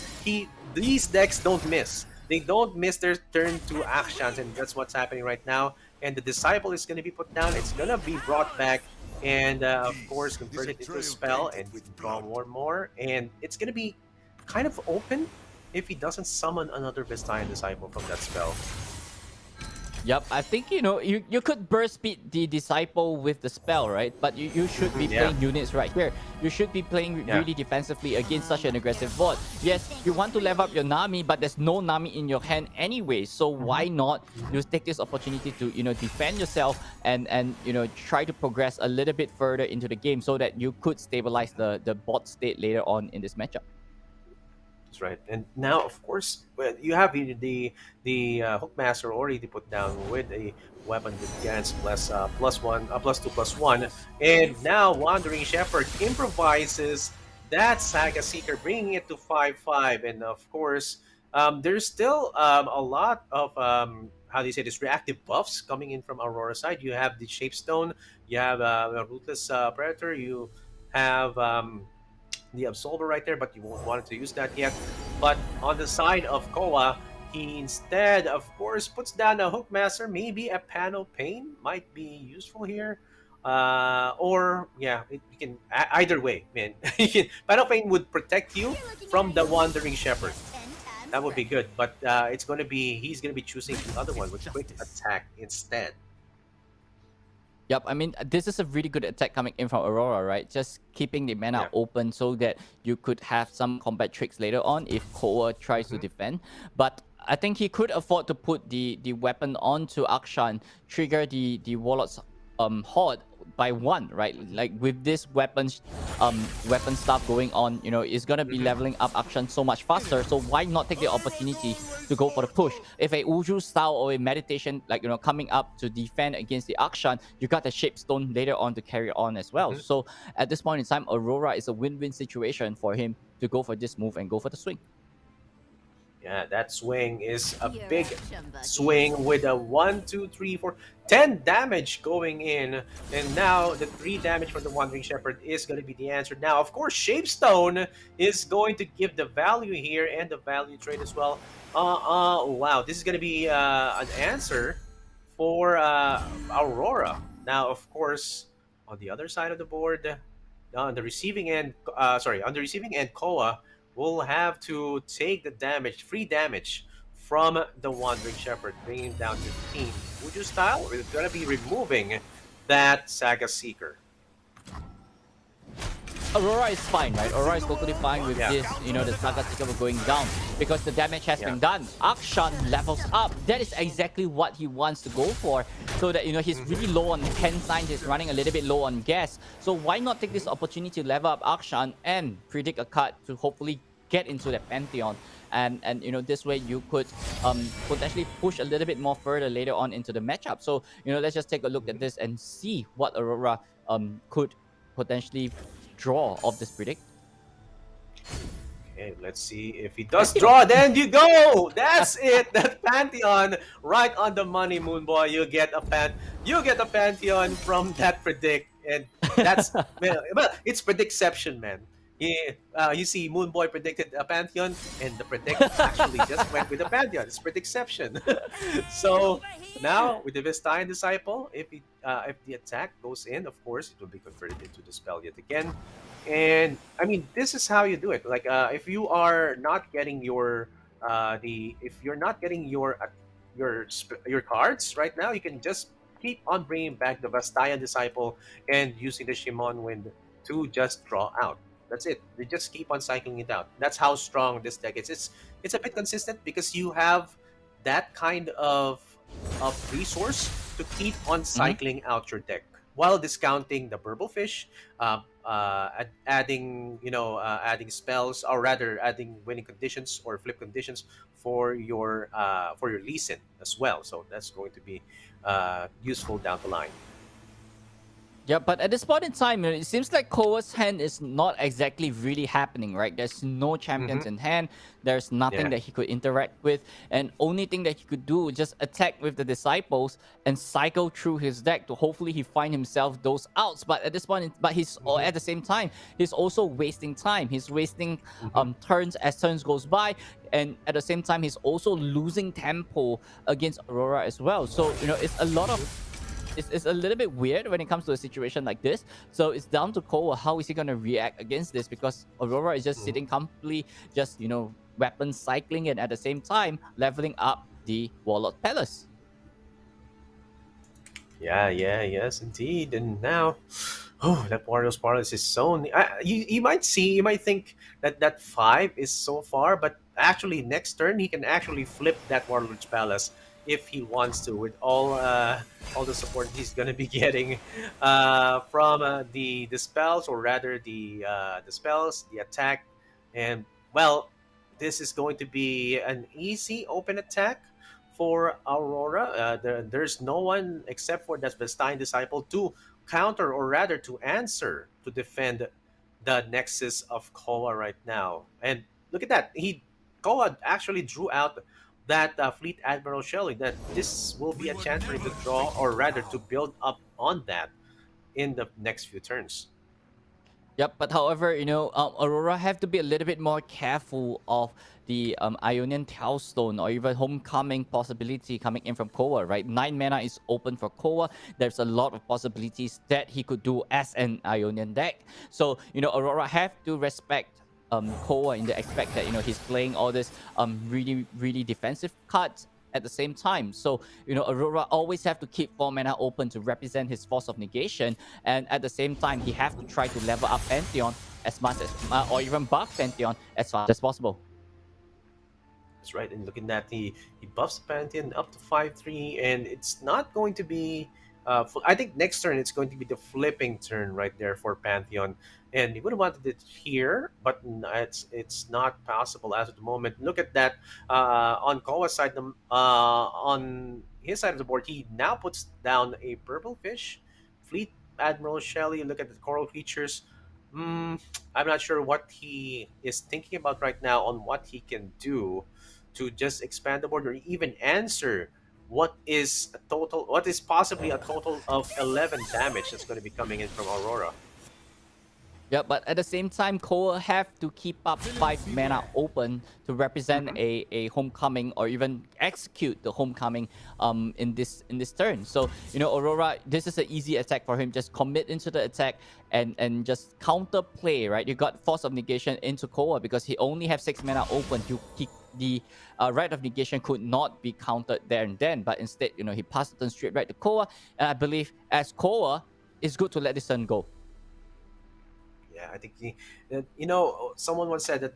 these decks don't miss. They don't miss their turn 2 actions, and that's what's happening right now. And the disciple is going to be put down. It's going to be brought back, and of course converted into a spell and draw more. And it's going to be kind of open if he doesn't summon another Vestian Disciple from that spell. Yep, I think you could burst speed the disciple with the spell, right? But you should be playing units right here. You should be playing really defensively against such an aggressive board. Yes, you want to level up your Nami, but there's no Nami in your hand anyway. So why not just take this opportunity to defend yourself and try to progress a little bit further into the game so that you could stabilize the bot state later on in this matchup. Right, and now of course you have the Hookmaster already put down with a weapon that grants +2/+1, and now Wandering Shepherd improvises that Saga Seeker, bringing it to 5/5, and of course there's still a lot of how do you say this, reactive buffs coming in from Aurora's side. You have the Shapestone, you have a Ruthless Predator, you have the Absolver right there, but you won't want to use that yet. But on the side of Koa, he instead, of course, puts down a Hookmaster. Maybe a Panel Pain might be useful here. Or, yeah, you can, either way, man. Panel Pain would protect you from the Wandering Shepherd. That would be good, but he's going to be choosing the other one with Quick Attack instead. Yep, I mean, this is a really good attack coming in from Aurora, right? Just keeping the mana open so that you could have some combat tricks later on if Koa tries to defend. But I think he could afford to put the weapon onto Akshan, trigger the Warlord's Horde by 1, right? Like with this weapon stuff going on, it's gonna be leveling up Akshan so much faster. So why not take the opportunity to go for the push? If a Uju style or a meditation, coming up to defend against the Akshan, you got the Shapestone later on to carry on as well. So at this point in time, Aurora is a win-win situation for him to go for this move and go for the swing. Yeah, that swing is a big swing with a 1, 2, 3, 4, 10 damage going in. And now the 3 damage from the Wandering Shepherd is going to be the answer. Now, of course, Shapestone is going to give the value here and the value trade as well. Wow, this is going to be an answer for Aurora. Now, of course, on the other side of the board, on the receiving end, Koa will have to take the damage, free damage from the Wandering Shepherd, bringing him down to 15. Uju style, we're going to be removing that Saga Seeker. Aurora is fine, right? Aurora is totally fine with this, the Saga Seeker going down because the damage has been done. Akshan levels up. That is exactly what he wants to go for. So that, he's really low on hand signs, he's running a little bit low on gas. So why not take this opportunity to level up Akshan and predict a cut to hopefully get into the Pantheon? And this way you could potentially push a little bit more further later on into the matchup. So, let's just take a look at this and see what Aurora could potentially draw of this predict. Okay, let's see if he does draw. Then you go. That's it. That Pantheon right on the money, Moonboy. You get a Pantheon from that predict, and that's well, it's predicception, man. You see, Moonboy predicted a Pantheon, and the predict actually just went with the Pantheon. It's predicception. So now with the Vestian Disciple, if the attack goes in, of course, it will be converted into the spell yet again. And I mean, this is how you do it. Like, if you are not getting your your cards right now, you can just keep on bringing back the Vestian Disciple and using the Shimon Wind to just draw out. That's it. They just keep on cycling it out. That's how strong this deck is. It's a bit consistent because you have that kind of resource to keep on cycling out your deck. while discounting the purple fish, adding adding spells, or rather adding winning conditions or flip conditions for your Lee Sin as well. So that's going to be useful down the line. Yeah, but at this point in time, it seems like Koa's hand is not exactly really happening, right? There's no champions Mm-hmm. in hand. There's nothing Yeah. that he could interact with, and only thing that he could do is just attack with the disciples and cycle through his deck to hopefully he find himself those outs. But at this point, but he's at the same time, he's also wasting time. He's wasting turns as turns goes by, and at the same time, he's also losing tempo against Aurora as well. So it's a lot of it's a little bit weird when it comes to a situation like this. So it's down to Koa. How is he going to react against this? Because Aurora is just sitting comfortably, just, weapon cycling, and at the same time, leveling up the Warlord Palace. Yeah, yes, indeed. And now, that Warriors Palace is so. You might think that 5 is so far, but actually, next turn he can actually flip that Warlord's Palace if he wants to, with all the support he's gonna be getting from the spells, or rather the spells, the attack, and well, this is going to be an easy open attack for Aurora. There's no one except for that Vestine Disciple to counter, or rather to answer, to defend the Nexus of Koa right now. And look at that. Koa actually drew out that Fleet Admiral Shelley. That this will be a chance for him to draw, or rather to build up on that in the next few turns. Yep, but however, Aurora have to be a little bit more careful of the Ionian Tailstone or even Homecoming possibility coming in from Koa, right? 9 mana is open for Koa. There's a lot of possibilities that he could do as an Ionian deck. So, Aurora have to respect Koa in the aspect that, he's playing all this really, really defensive cards at the same time. So, Aurora always have to keep 4 mana open to represent his Force of Negation, and at the same time, he have to try to level up Pantheon as much as, or even buff Pantheon as fast as possible. That's right. And looking at he buffs Pantheon up to 5/3, and it's not going to be. I think next turn it's going to be the flipping turn right there for Pantheon, and he would have wanted it here, but it's not possible as of the moment. Look at that on Koa's side, on his side of the board, he now puts down a purple fish, Fleet Admiral Shelley. Look at the coral creatures. I'm not sure what he is thinking about right now on what he can do to just expand the board, or even answer what is possibly a total of 11 damage that's going to be coming in from Aurora. Yeah, but at the same time, Koa have to keep up 5 mana open to represent a homecoming, or even execute the homecoming in this turn. So, Aurora, this is an easy attack for him. Just commit into the attack and just counter play, right? You got Force of Negation into Koa because he only have 6 mana open. The Rite of Negation could not be countered there and then, but instead, he passed the turn straight right to Koa. And I believe as Koa, it's good to let this turn go. Yeah, I think someone once said that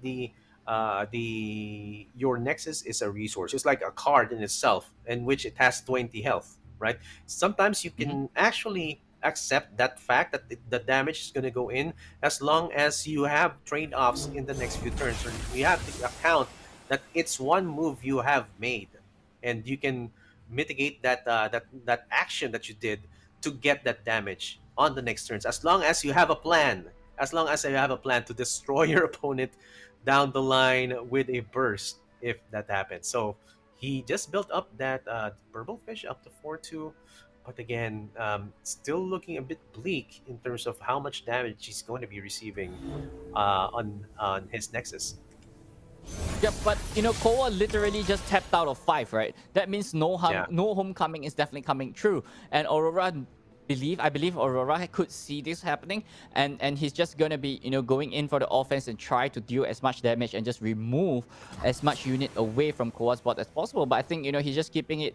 your Nexus is a resource. It's like a card in itself, in which it has 20 health, right? Sometimes you can actually accept that fact that the damage is going to go in, as long as you have trade-offs in the next few turns. Or you have to account that it's one move you have made, and you can mitigate that action that you did to get that damage on the next turns, as long as you have a plan. As long as you have a plan to destroy your opponent down the line with a burst, if that happens. So he just built up that purple fish up to 4/2, but again, still looking a bit bleak in terms of how much damage he's going to be receiving on his Nexus. Yeah, but Koa literally just tapped out of 5, right? That means no homecoming is definitely coming true. And Aurora, I believe Aurora could see this happening, and he's just gonna be going in for the offense and try to deal as much damage and just remove as much unit away from Koa's bot as possible. But I think he's just keeping it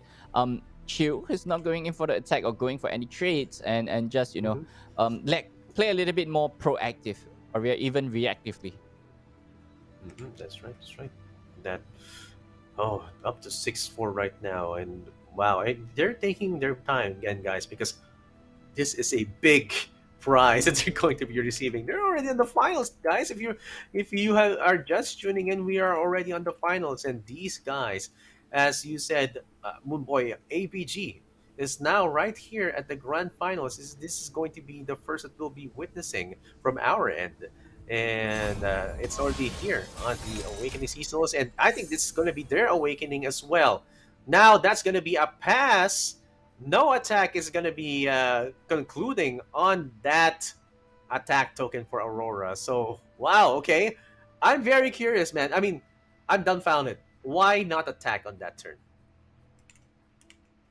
chill. He's not going in for the attack or going for any trades, and just play a little bit more proactive, or even reactively. That's right. That up to 6/4 right now, and wow, they're taking their time again, guys, because this is a big prize that they're going to be receiving. They're already in the finals, guys. If you are just tuning in, we are already on the finals, and these guys, as you said, Moonboy APG is now right here at the grand finals. This is going to be the first that we'll be witnessing from our end, and it's already here on the Awakening Seasons, and I think this is going to be their awakening as well. Now that's going to be a pass. No attack is going to be concluding on that attack token for Aurora. So, wow, okay. I'm very curious, man. I mean, I'm dumbfounded. Why not attack on that turn?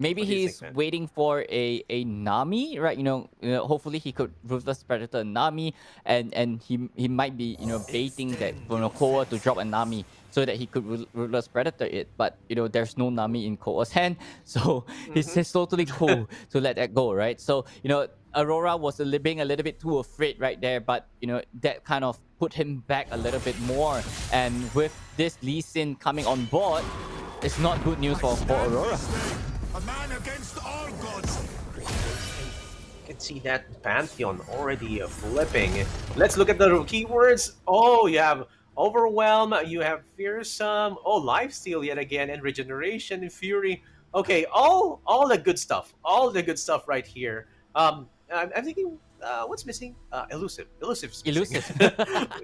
Maybe What do you he's think, man? waiting for a Nami, right? Hopefully he could Ruthless Predator Nami, and he might be baiting that Koa to drop a Nami so that he could Ruthless Predator it. But there's no Nami in Koa's hand, so he's totally cool to let that go, right? So Aurora was being a little bit too afraid right there, but that kind of put him back a little bit more. And with this Lee Sin coming on board, it's not good news for Aurora. A man against all gods. You can see that Pantheon already flipping. Let's look at the keywords. Oh, you have Overwhelm, you have Fearsome, oh, Lifesteal yet again, and Regeneration, Fury. Okay, all the good stuff. All the good stuff right here. I'm thinking, what's missing? Elusive's missing.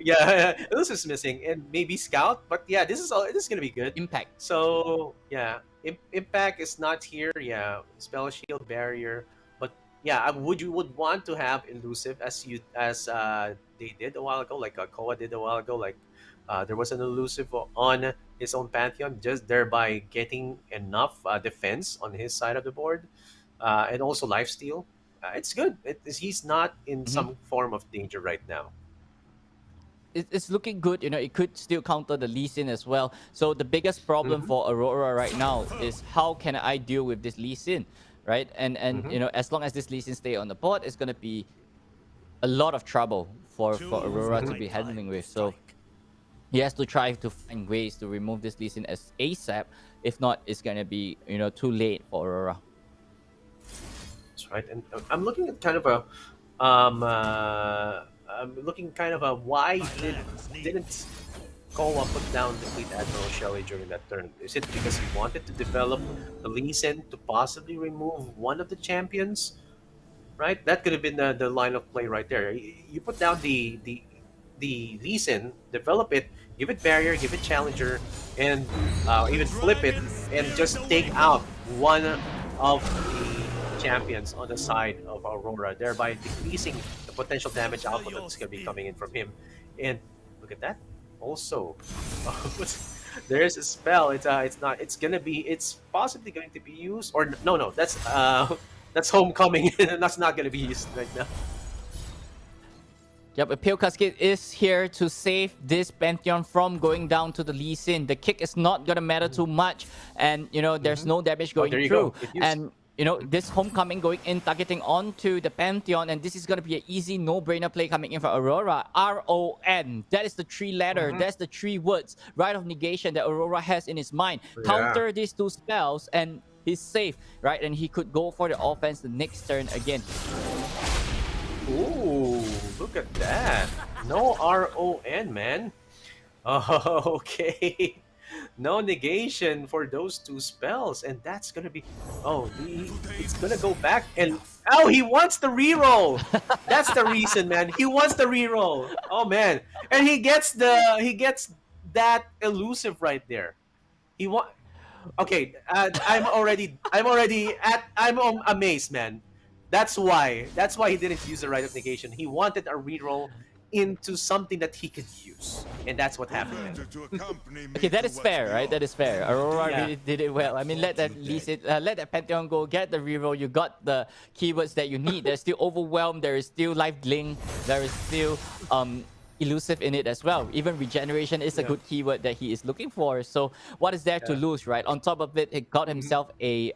Yeah, Elusive's missing, and maybe Scout. But yeah, this is gonna be good. Impact. So yeah, Impact is not here. Yeah, Spell Shield, Barrier. But yeah, would want to have Elusive as they did a while ago, like Koa did a while ago. Like there was an Elusive on his own Pantheon, just thereby getting enough defense on his side of the board, and also lifesteal. It's good. He's not in some form of danger right now. It's looking good. It could still counter the Lee Sin as well. So the biggest problem for Aurora right now is how can I deal with this Lee Sin, right? And as long as this Lee Sin stay on the board, it's gonna be a lot of trouble for Aurora to be handling with. So he has to try to find ways to remove this Lee Sin as ASAP. If not, it's gonna be too late for Aurora. Right, and I'm looking at kind of a why didn't Koa put down the Fleet Admiral Shelley during that turn? Is it because he wanted to develop the Lee Sin to possibly remove one of the champions? Right, that could have been the line of play right there. You put down the Lee Sin, develop it, give it barrier, give it challenger, and even flip it and just take out one of the champions on the side of Aurora, thereby decreasing the potential damage output that's going to be coming in from him. And look at that. Also, there's a spell. It's possibly going to be used, or no, that's Homecoming. That's not going to be used right now. Yep, a Pale Cascade is here to save this Pantheon from going down to the Lee Sin. The kick is not gonna matter too much, and there's no damage going through. And this Homecoming going in, targeting onto the Pantheon, and this is going to be an easy no-brainer play coming in for Aurora. RON. That is the 3-letter. That's the 3 words. Rite of Negation that Aurora has in his mind. Yeah. Counter these 2 spells, and he's safe, right? And he could go for the offense the next turn again. Ooh, look at that. No RON, man. Oh, okay. No negation for those 2 spells, and that's gonna be it's gonna go back, and he wants the reroll. That's the reason, man. He wants the reroll. Oh man, and he gets that elusive right there. Okay, I'm amazed, man. That's why he didn't use the Rite of Negation. He wanted a reroll into something that he could use, and that's what happened. Okay, that is fair, right? That is fair. Aurora really did it well. I mean, let that Pantheon go, get the reroll. You got the keywords that you need. There's still Overwhelm. There is still Life Link. There is still Elusive in it as well. Even Regeneration is a good keyword that he is looking for. So what is there to lose, right? On top of it, he got himself a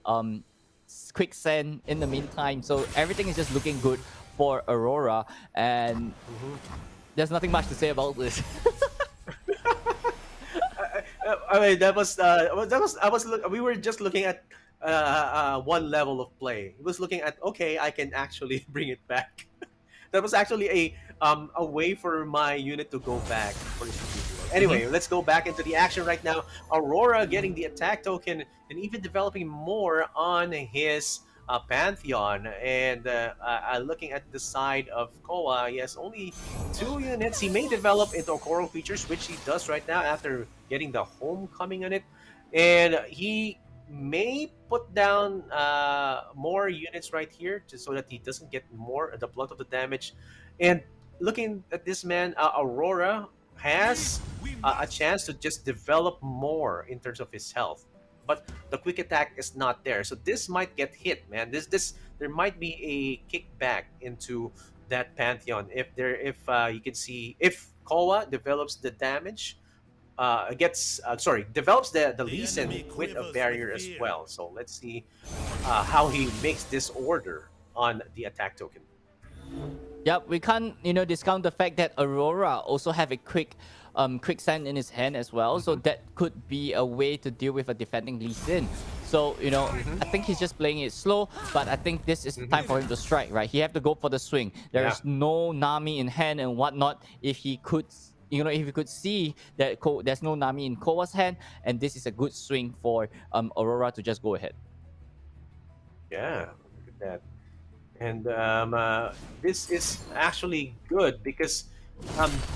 Quicksand in the meantime. So everything is just looking good for Aurora, and there's nothing much to say about this. I mean, we were just looking at one level of play. He was looking at, okay, I can actually bring it back. That was actually a way for my unit to go back for this individual. Anyway, let's go back into the action right now. Aurora getting the attack token and even developing more on his Pantheon. And looking at the side of Koa, he has only 2 units. He may develop into coral creatures, which he does right now after getting the homecoming on it. And he may put down more units right here just so that he doesn't get more the blunt of the damage. And looking at this man, Aurora has a chance to just develop more in terms of his health, but the quick attack is not there, so this might get hit, man. This there might be a kickback into that Pantheon if you can see if Koa develops the damage, develops the Lee Sin with a barrier as well. So let's see how he makes this order on the attack token. Yep, we can't discount the fact that Aurora also have a quicksand in his hand as well, so that could be a way to deal with a defending Lee Sin. So I think he's just playing it slow, but I think this is the time for him to strike, right? He have to go for the swing. There is no Nami in hand and whatnot. If he could if you could see that there's no Nami in Koa's hand, and this is a good swing for Aurora to just go ahead. Yeah, look at that. And this is actually good because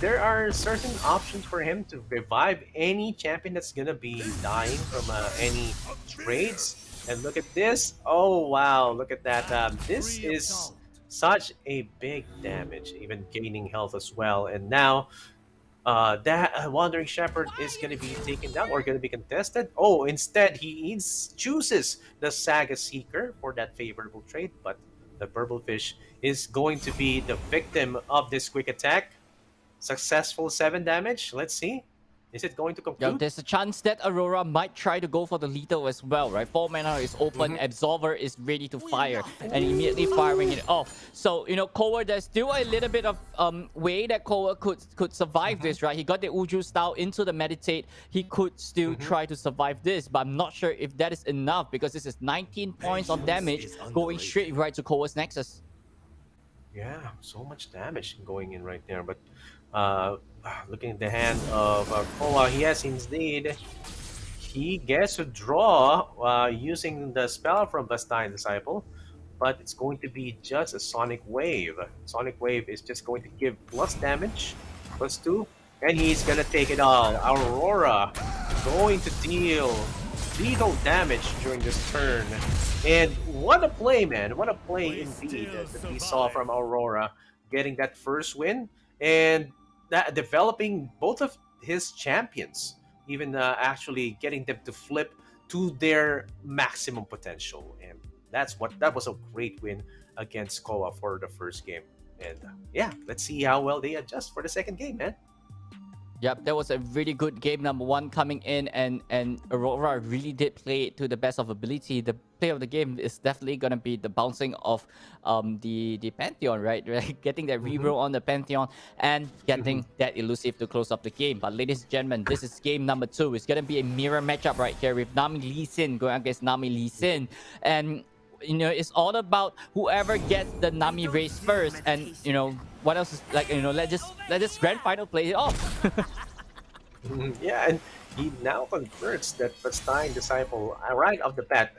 there are certain options for him to revive any champion that's gonna be dying from any trades. And look at this. Oh wow, look at that. This is such a big damage, even gaining health as well. And now that Wandering Shepherd is going to be taken down or going to be contested. Oh, instead he chooses the Saga Seeker for that favorable trade, but the Purple Fish is going to be the victim of this quick attack. Successful 7 damage. Let's see. Is it going to conclude? Yeah, there's a chance that Aurora might try to go for the lethal as well, right? 4 mana is open, Absolver is ready to fire, and immediately firing it off. So, Koa, there's still a little bit of way that Koa could survive this, right? He got the Uju style into the Meditate. He could still try to survive this, but I'm not sure if that is enough because this is 19 points of damage going straight right to Koa's Nexus. Yeah, so much damage going in right there, but looking at the hand of Koa, yes, indeed, he gets to draw using the spell from Bastine Disciple, but it's going to be just a Sonic Wave. Sonic Wave is just going to give plus damage, +2, and he's gonna take it all. Aurora going to deal lethal damage during this turn. And what a play, man. What a play indeed that we saw from Aurora, getting that first win and that developing both of his champions, even actually getting them to flip to their maximum potential. And that was a great win against Koa for the first game. And yeah, let's see how well they adjust for the second game, man. Yep, that was a really good game number 1 coming in, and Aurora really did play it to the best of ability. The play of the game is definitely going to be the bouncing of the Pantheon, right? Getting that reroll on the Pantheon and getting that elusive to close up the game. But ladies and gentlemen, this is game number 2. It's going to be a mirror matchup right here with Nami Lee Sin going against Nami Lee Sin. And it's all about whoever gets the Nami race first, and what else is let this grand final play it off. Yeah, and he now converts that Bastine Disciple right off the bat.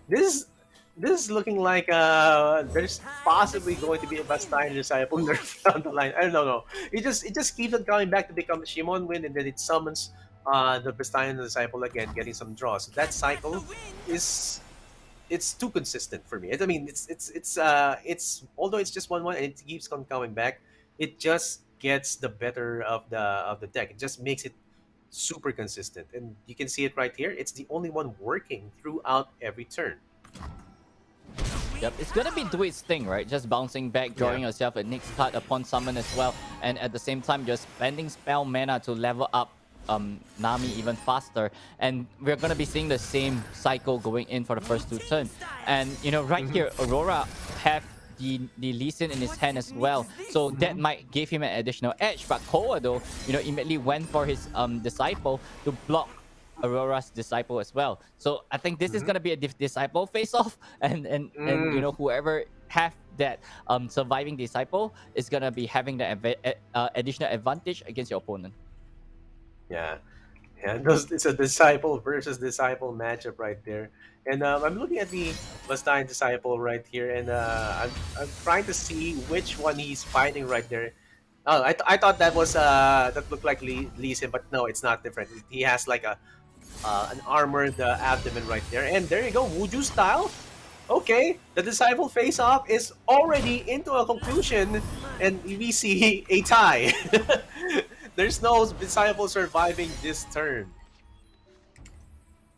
This is looking like there's possibly going to be a Bastine Disciple nerf down the line. I don't know. It just keeps on coming back to become a Shimon win, and then it summons the Bastine Disciple again, getting some draws. So that cycle it's too consistent for me. I mean, it's although it's just 1-1 and it keeps on coming back, it just gets the better of the deck. It just makes it super consistent, and you can see it right here. It's the only one working throughout every turn. Yep, it's gonna be do its thing, right? Just bouncing back, drawing yourself a next card upon summon as well, and at the same time, just spending spell mana to level up Nami even faster, and we're gonna be seeing the same cycle going in for the first 2 turns. And right here, Aurora have the Lee Sin in his hand as well, so that might give him an additional edge. But Koa though, immediately went for his disciple to block Aurora's disciple as well. So I think this is gonna be a disciple face off, and you know, whoever have that surviving disciple is gonna be having the additional advantage against your opponent. Yeah. Yeah, it's a disciple versus disciple matchup right there. And I'm looking at the Mustang disciple right here, and I'm trying to see which one he's fighting right there. Oh, I thought that was that looked like Lee Sin, but no, it's not different. He has like a an armored abdomen right there, and there you go, Wuju style. Okay, the disciple face off is already into a conclusion, and we see a tie. There's no disciple surviving this turn.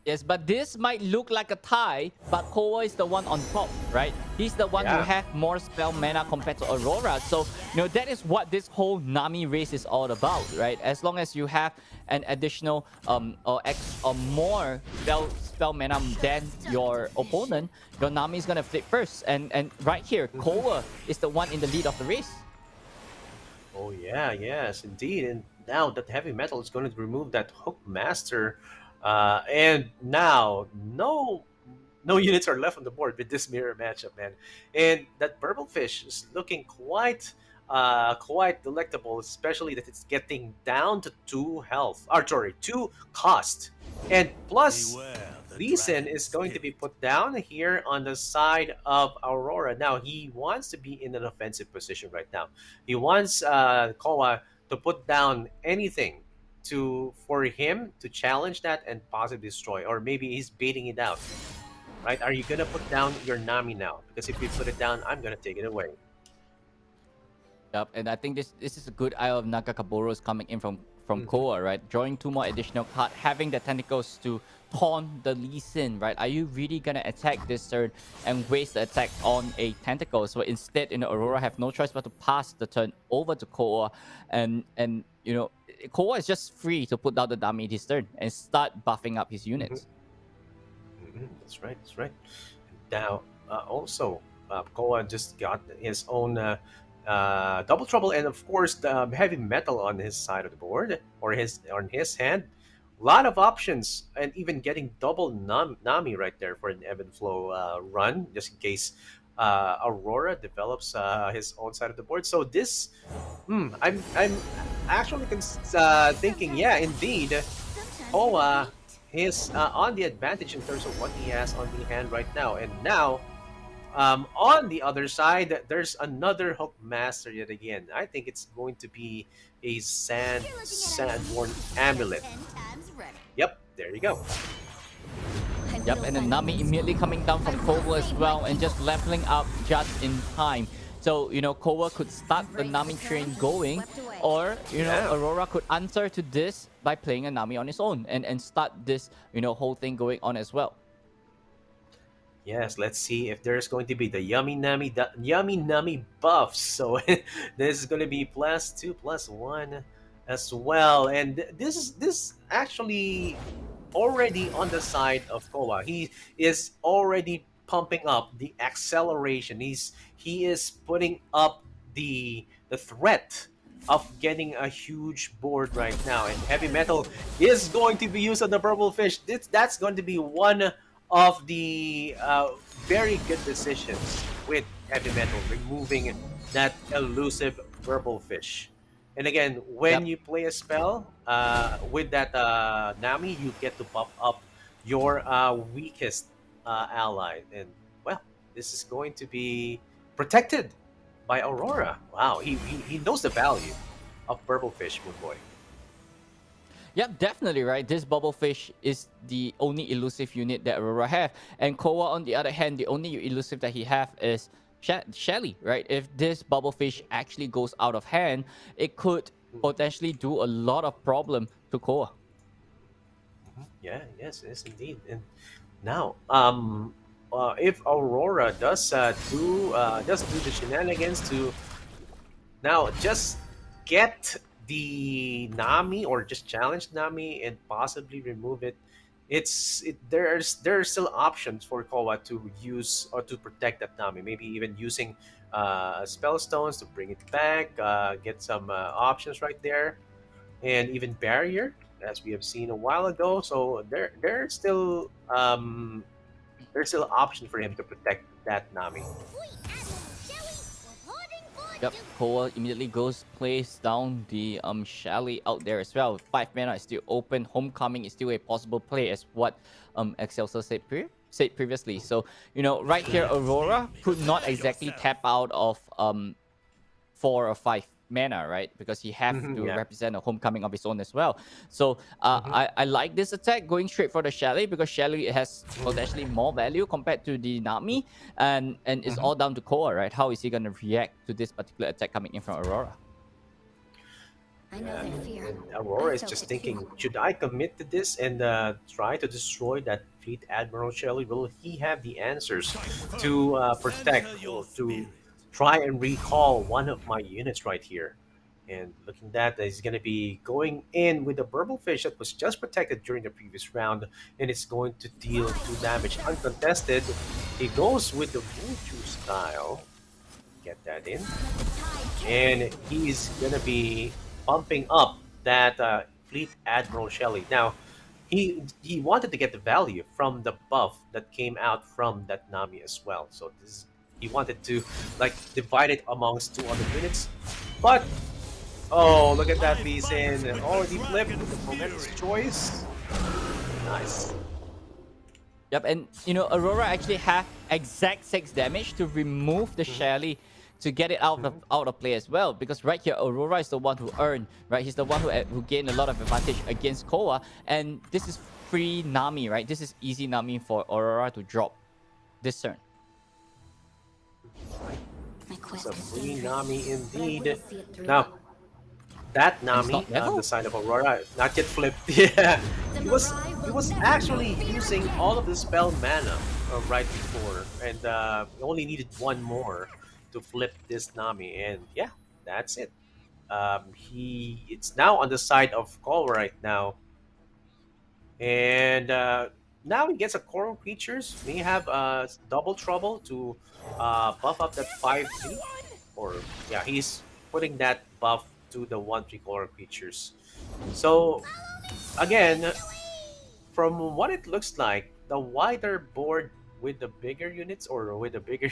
Yes, but this might look like a tie, but Koa is the one on top, right? He's the one who Yeah. have more spell mana compared to Aurora. So, you know, that is what this whole Nami race is all about, right? As long as you have an additional or more spell mana than your opponent, your Nami is gonna flip first. And right here, Koa is the one in the lead of the race. Oh yeah, yes, indeed. And now that heavy metal is going to remove that hook master, and now no units are left on the board with this mirror matchup, man. And that purple fish is looking quite delectable, especially that it's getting down to 2 health, or sorry, 2 cost, and plus. Lee Sin is going to be put down here on the side of Aurora. Now, he wants to be in an offensive position right now. He wants Koa to put down anything for him to challenge that and possibly destroy. Or maybe he's baiting it out. Right? Are you going to put down your Nami now? Because if you put it down, I'm going to take it away. Yep, and I think this is a good eye of Nakakaboros coming in from Koa, right? Drawing 2 more additional cards, having the tentacles to taunt the Lee Sin, right? Are you really gonna attack this turn and waste the attack on a tentacle? So instead, you know, Aurora have no choice but to pass the turn over to Koa, and you know, Koa is just free to put down the Nami this turn and start buffing up his units. That's right. That's right. Now, also, Koa just got his own double trouble, and of course, the heavy metal on his side of the board, or on his hand. A lot of options, and even getting double Nami right there for an ebb and flow run, just in case Aurora develops his own side of the board. So this, I'm actually thinking, yeah, indeed, Koa is on the advantage in terms of what he has on the hand right now. And now, on the other side, there's another hook master yet again. I think it's going to be a sandborn amulet. Yep, there you go. Yep, and then Nami immediately coming down from Koa as well and just leveling up just in time. So, you know, Koa could start the Nami train going, or, you know, Aurora could answer to this by playing a Nami on his own and start this, you know, whole thing going on as well. Yes, let's see if there's going to be the Yummy Nami buffs. So this is going to be +2/+1 as well. And this actually already on the side of Koa. He is already pumping up the acceleration. He is putting up the threat of getting a huge board right now. And heavy metal is going to be used on the purple fish. That's going to be one of the very good decisions with heavy metal, removing that elusive purple fish. And again, when you play a spell with that Nami, you get to buff up your weakest ally. And well, this is going to be protected by Aurora. Wow, he knows the value of purple fish, Moon Boy. Yeah, definitely, right? This Bubblefish is the only elusive unit that Aurora have. And Koa, on the other hand, the only elusive that he have is Shelly, right? If this Bubblefish actually goes out of hand, it could potentially do a lot of problem to Koa. Yeah, yes, indeed. And now, if Aurora does do the shenanigans to now just get the Nami, or just challenge Nami and possibly remove it, there are still options for Koa to use or to protect that Nami. Maybe even using spell stones to bring it back. Get some options right there, and even barrier. as we have seen a while ago. So there's still option for him to protect that Nami. Yep, Koa immediately goes, plays down the Shelly out there as well. 5 mana is still open. Homecoming is still a possible play, as what Excelsior said previously. So, right here, Aurora could not exactly tap out of 4 or 5 mana, right? Because he have to Yeah. represent a homecoming of his own as well. So I like this attack going straight for the Shelly, because Shelly has potentially more value compared to the Nami, and it's all down to Koa, right? How is he going to react to this particular attack coming in from Aurora? Yeah, and Aurora is just thinking, should I commit to this and try to destroy that Fleet Admiral Shelley? Will he have the answers to protect or to try and recall one of my units right here? And looking at that, he's going to be going in with the Burblefish that was just protected during the previous round, and it's going to deal 2 damage uncontested. He goes with the Voodoo style. Get that in. And he's going to be bumping up that Fleet Admiral Shelley. Now, he wanted to get the value from the buff that came out from that Nami as well. So he wanted to divide it amongst 2 other units. But oh, look at that Lee Sin already flipped with the momentous choice. Nice. Yep, and Aurora actually have exact 6 damage to remove the Shelly to get it out of play as well, because right here Aurora is the one who earned, right? He's the one who gained a lot of advantage against Koa, and this is free Nami, right? This is easy Nami for Aurora to drop this turn. It's a free Nami indeed. Now, that Nami on the side of Aurora, not yet flipped. Yeah, he was actually using all of the spell mana right before, and only needed 1 more to flip this Nami, and yeah, that's it. It's now on the side of Call right now, and now he gets a coral creatures. May have double trouble to buff up that 5/3, or yeah, he's putting that buff to the 1/3 coral creatures. So again, from what it looks like, the wider board with the bigger units, or with the bigger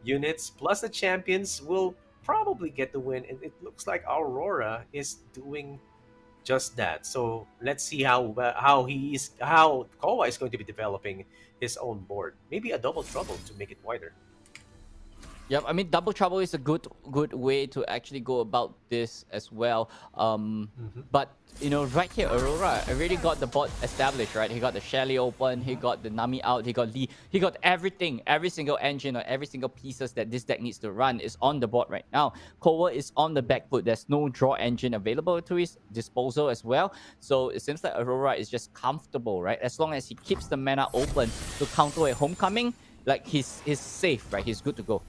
units plus the champions, will probably get the win, and it looks like Aurora is doing just that. So let's see how Kowa is going to be developing his own board. Maybe a double trouble to make it wider. Yep, I mean, double trouble is a good way to actually go about this as well. But right here, Aurora already got the board established, right? He got the Shelly open, he got the Nami out, he got Lee, he got everything, every single engine or every single pieces that this deck needs to run is on the board right now. Kowa is on the back foot. There's no draw engine available to his disposal as well. So it seems like Aurora is just comfortable, right? As long as he keeps the mana open to counter a homecoming, he's safe, right? He's good to go.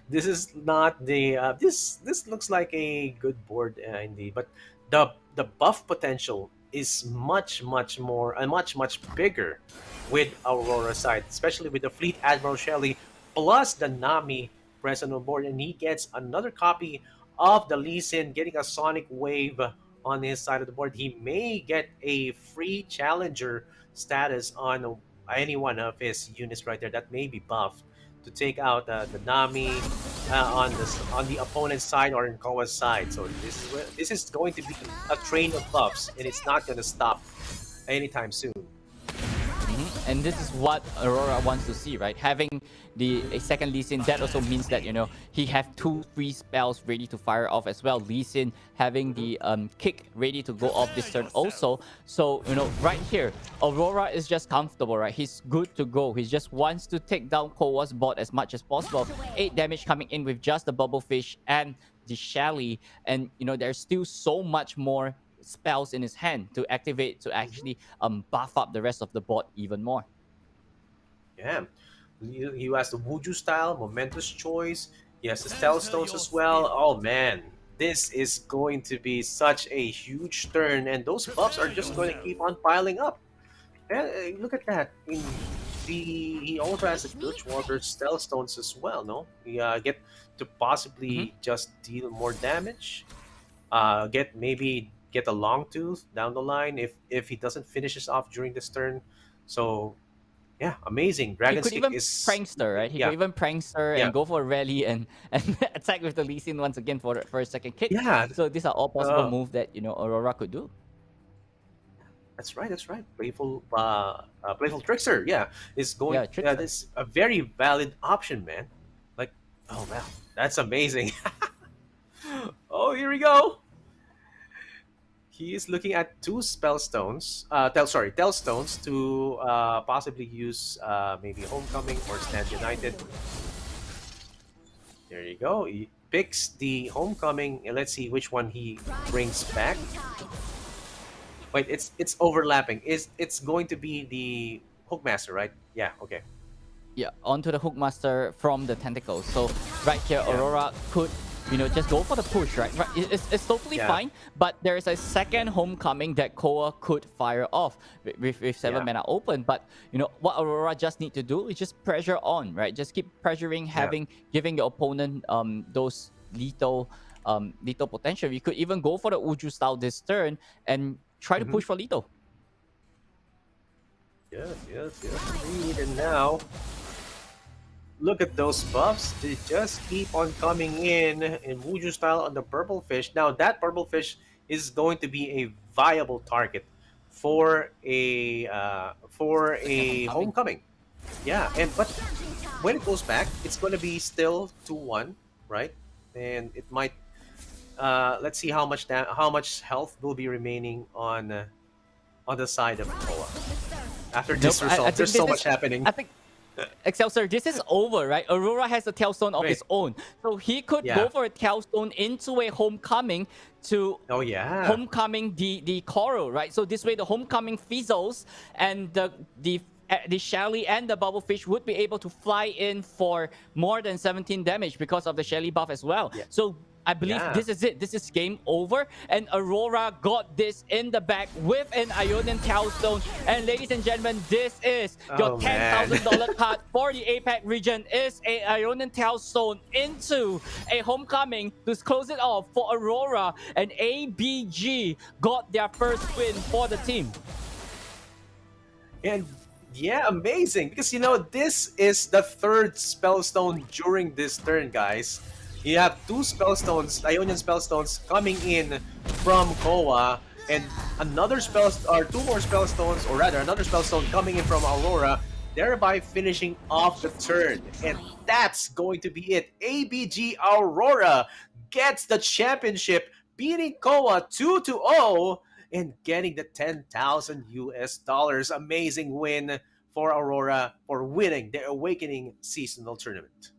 This is not the this looks like a good board indeed, but the buff potential is much more and much bigger with Aurora's side, especially with the Fleet Admiral Shelley plus the Nami present on board, and he gets another copy of the Lee Sin, getting a Sonic Wave on his side of the board. He may get a free challenger status on any one of his units right there that may be buffed to take out the Nami on the opponent's side or in Kowa's side. So this is going to be a train of buffs, and it's not going to stop anytime soon. And this is what Aurora wants to see, right? Having a second Lee Sin, that also means that he have 2 free spells ready to fire off as well. Lee Sin having the kick ready to go off this turn also. So right here, Aurora is just comfortable, right? He's good to go. He just wants to take down Kowa's bot as much as possible. 8 damage coming in with just the Bubblefish and the Shelly, and there's still so much more spells in his hand to activate to actually buff up the rest of the board even more. Yeah, he has the Voodoo style, momentous choice. He has the Stellstones as well. Oh man, this is going to be such a huge turn, and those buffs are just going to keep on piling up. And look at that. He also has the Bilgewater Stellstones as well. No, he get to possibly just deal more damage. Get a long tooth down the line if he doesn't finish this off during this turn. So yeah, amazing. He Dragon could Stick even is prankster, right? He could yeah, even prankster yeah, and go for a rally and attack with the Lee Sin once again for a second kick. yeah. So these are all possible Uh, moves that Aurora could do. that's right. That's right. Playful trickster. Yeah, is going. Yeah, trickster. This a very valid option, man. Like, oh wow, that's amazing. Oh, here we go. He is looking at two spell stones. Tell stones to possibly use maybe Homecoming or Stand United. There you go. He picks the Homecoming, and let's see which one he brings back. Wait, it's overlapping. It's going to be the Hookmaster, right? Yeah. Okay. Yeah, onto the Hookmaster from the tentacles. So right here, Yeah. Aurora could, just go for the push, right? It's totally Yeah. fine, but there is a second Homecoming that Koa could fire off with 7 Yeah. mana open. But, what Aurora just need to do is just pressure on, right? Just keep pressuring, giving your opponent those lethal potential. You could even go for the Uju style this turn and try to push for lethal. Yes, indeed. And now, look at those buffs. They just keep on coming in Wuju style on the purple fish. Now, that purple fish is going to be a viable target for a homecoming. Yeah, but when it goes back, it's going to be still 2-1, right? And it might. Let's see how much health will be remaining on the side of Koa. After this Nope, result, I think there's so this much is- happening. I think Excelsior, this is over, right? Aurora has a Tailstone of Wait. his own. So he could Yeah. go for a Tailstone into a Homecoming to Oh yeah. Homecoming the Coral, right? So this way the Homecoming fizzles and the Shelly and the Bubblefish would be able to fly in for more than 17 damage because of the Shelly buff as well. Yeah. So I believe Yeah. this is it. This is game over. And Aurora got this in the back with an Ionian Tailstone. And ladies and gentlemen, this is your Oh, man. $10,000 card for the APAC region is a Ionian Tailstone into a Homecoming to close it off for Aurora. And ABG got their first win for the team. And yeah, amazing. Because this is the third spellstone during this turn, guys. You have two spellstones, Ionian spellstones coming in from Koa, and two more spellstones, or rather another spellstone coming in from Aurora, thereby finishing off the turn. And that's going to be it. ABG Aurora gets the championship, beating Koa 2-0 and getting the $10,000. Amazing win for Aurora for winning the Awakening seasonal tournament.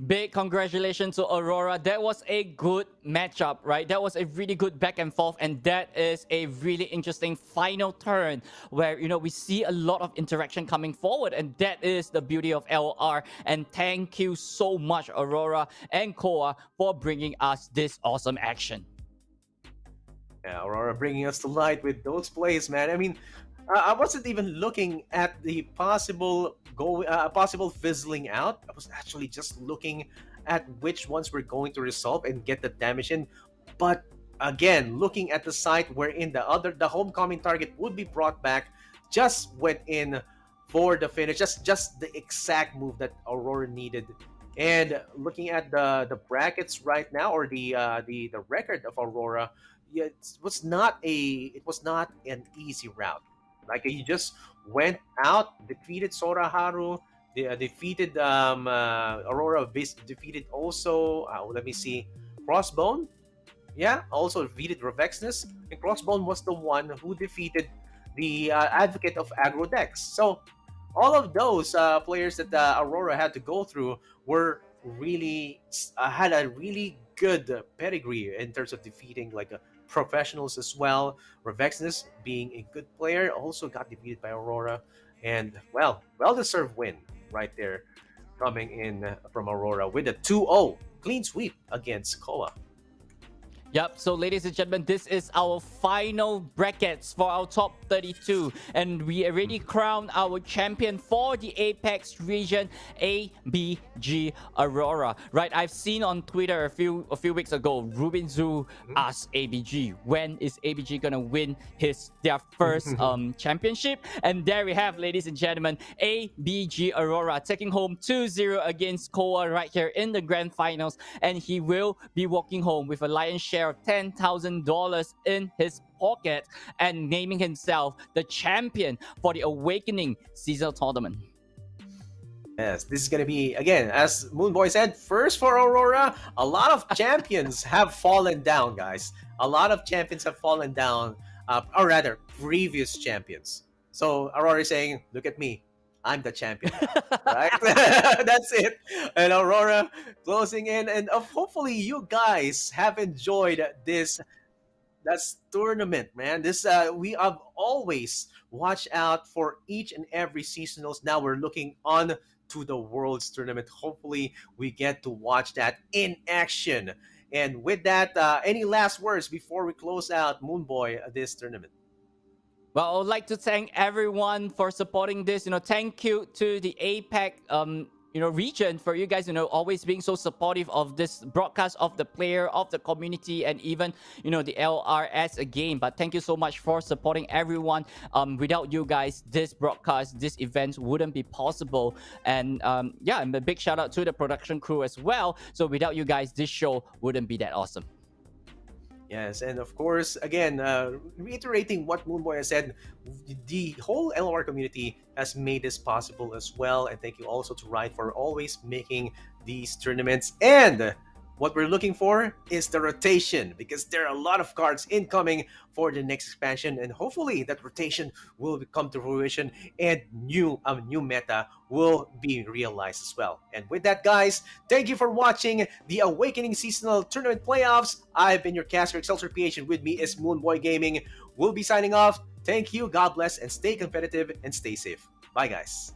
Big congratulations to Aurora. That was a good matchup, right? That was a really good back and forth, and that is a really interesting final turn where we see a lot of interaction coming forward, and that is the beauty of LR. And thank you so much, Aurora and Koa, for bringing us this awesome action. Yeah, Aurora bringing us to light with those plays, man. I mean, I wasn't even looking at the possible fizzling out. I was actually just looking at which ones we're going to resolve and get the damage in. But again, looking at the site wherein the homecoming target would be brought back, just went in for the finish. Just the exact move that Aurora needed. And looking at the brackets right now, or the record of Aurora, yeah, it was not an easy route. Like, he just went out, defeated Sora, Haru, defeated Aurora, defeated also, let me see, Crossbone. Yeah, also defeated Revexness, and Crossbone was the one who defeated the Advocate of Aggro Decks. So all of those players that Aurora had to go through were really had a really good pedigree in terms of defeating professionals as well. Revexness, being a good player, also got defeated by Aurora, and well-deserved win right there, coming in from Aurora with a 2-0 clean sweep against Koa. Yep, so ladies and gentlemen, this is our final brackets for our top 32. And we already crowned our champion for the Apex region, ABG Aurora. Right, I've seen on Twitter a few weeks ago, Ruben Zhu asked ABG, when is ABG gonna win their first championship? And there we have, ladies and gentlemen, ABG Aurora taking home 2-0 against Koa right here in the grand finals. And he will be walking home with a lion's share of $10,000 in his pocket and naming himself the champion for the Awakening seasonal tournament. Yes, this is going to be, again, as Moonboy said, first for Aurora. A lot of champions have fallen down, guys. A lot of champions have fallen down, or rather, previous champions. So Aurora is saying, look at me. I'm the champion, right? That's it. And Aurora closing in. And hopefully you guys have enjoyed this tournament, man. This we have always watched out for each and every seasonals. Now we're looking on to the Worlds tournament. Hopefully we get to watch that in action. And with that, any last words before we close out, Moonboy, this tournament? Well, I would like to thank everyone for supporting this. Thank you to the APAC region for you guys, always being so supportive of this broadcast, of the player, of the community, and even, the LRS again. But thank you so much for supporting everyone. Without you guys, this broadcast, this event wouldn't be possible. And and a big shout out to the production crew as well. So without you guys, this show wouldn't be that awesome. Yes, and of course, again, reiterating what Moonboy has said, the whole LOR community has made this possible as well. And thank you also to Riot for always making these tournaments. And what we're looking for is the rotation, because there are a lot of cards incoming for the next expansion, and hopefully that rotation will come to fruition and new meta will be realized as well. And with that, guys, thank you for watching the Awakening Seasonal Tournament Playoffs. I've been your caster, Excelsior PH, and with me is Moonboy Gaming. We'll be signing off. Thank you, God bless, and stay competitive and stay safe. Bye, guys.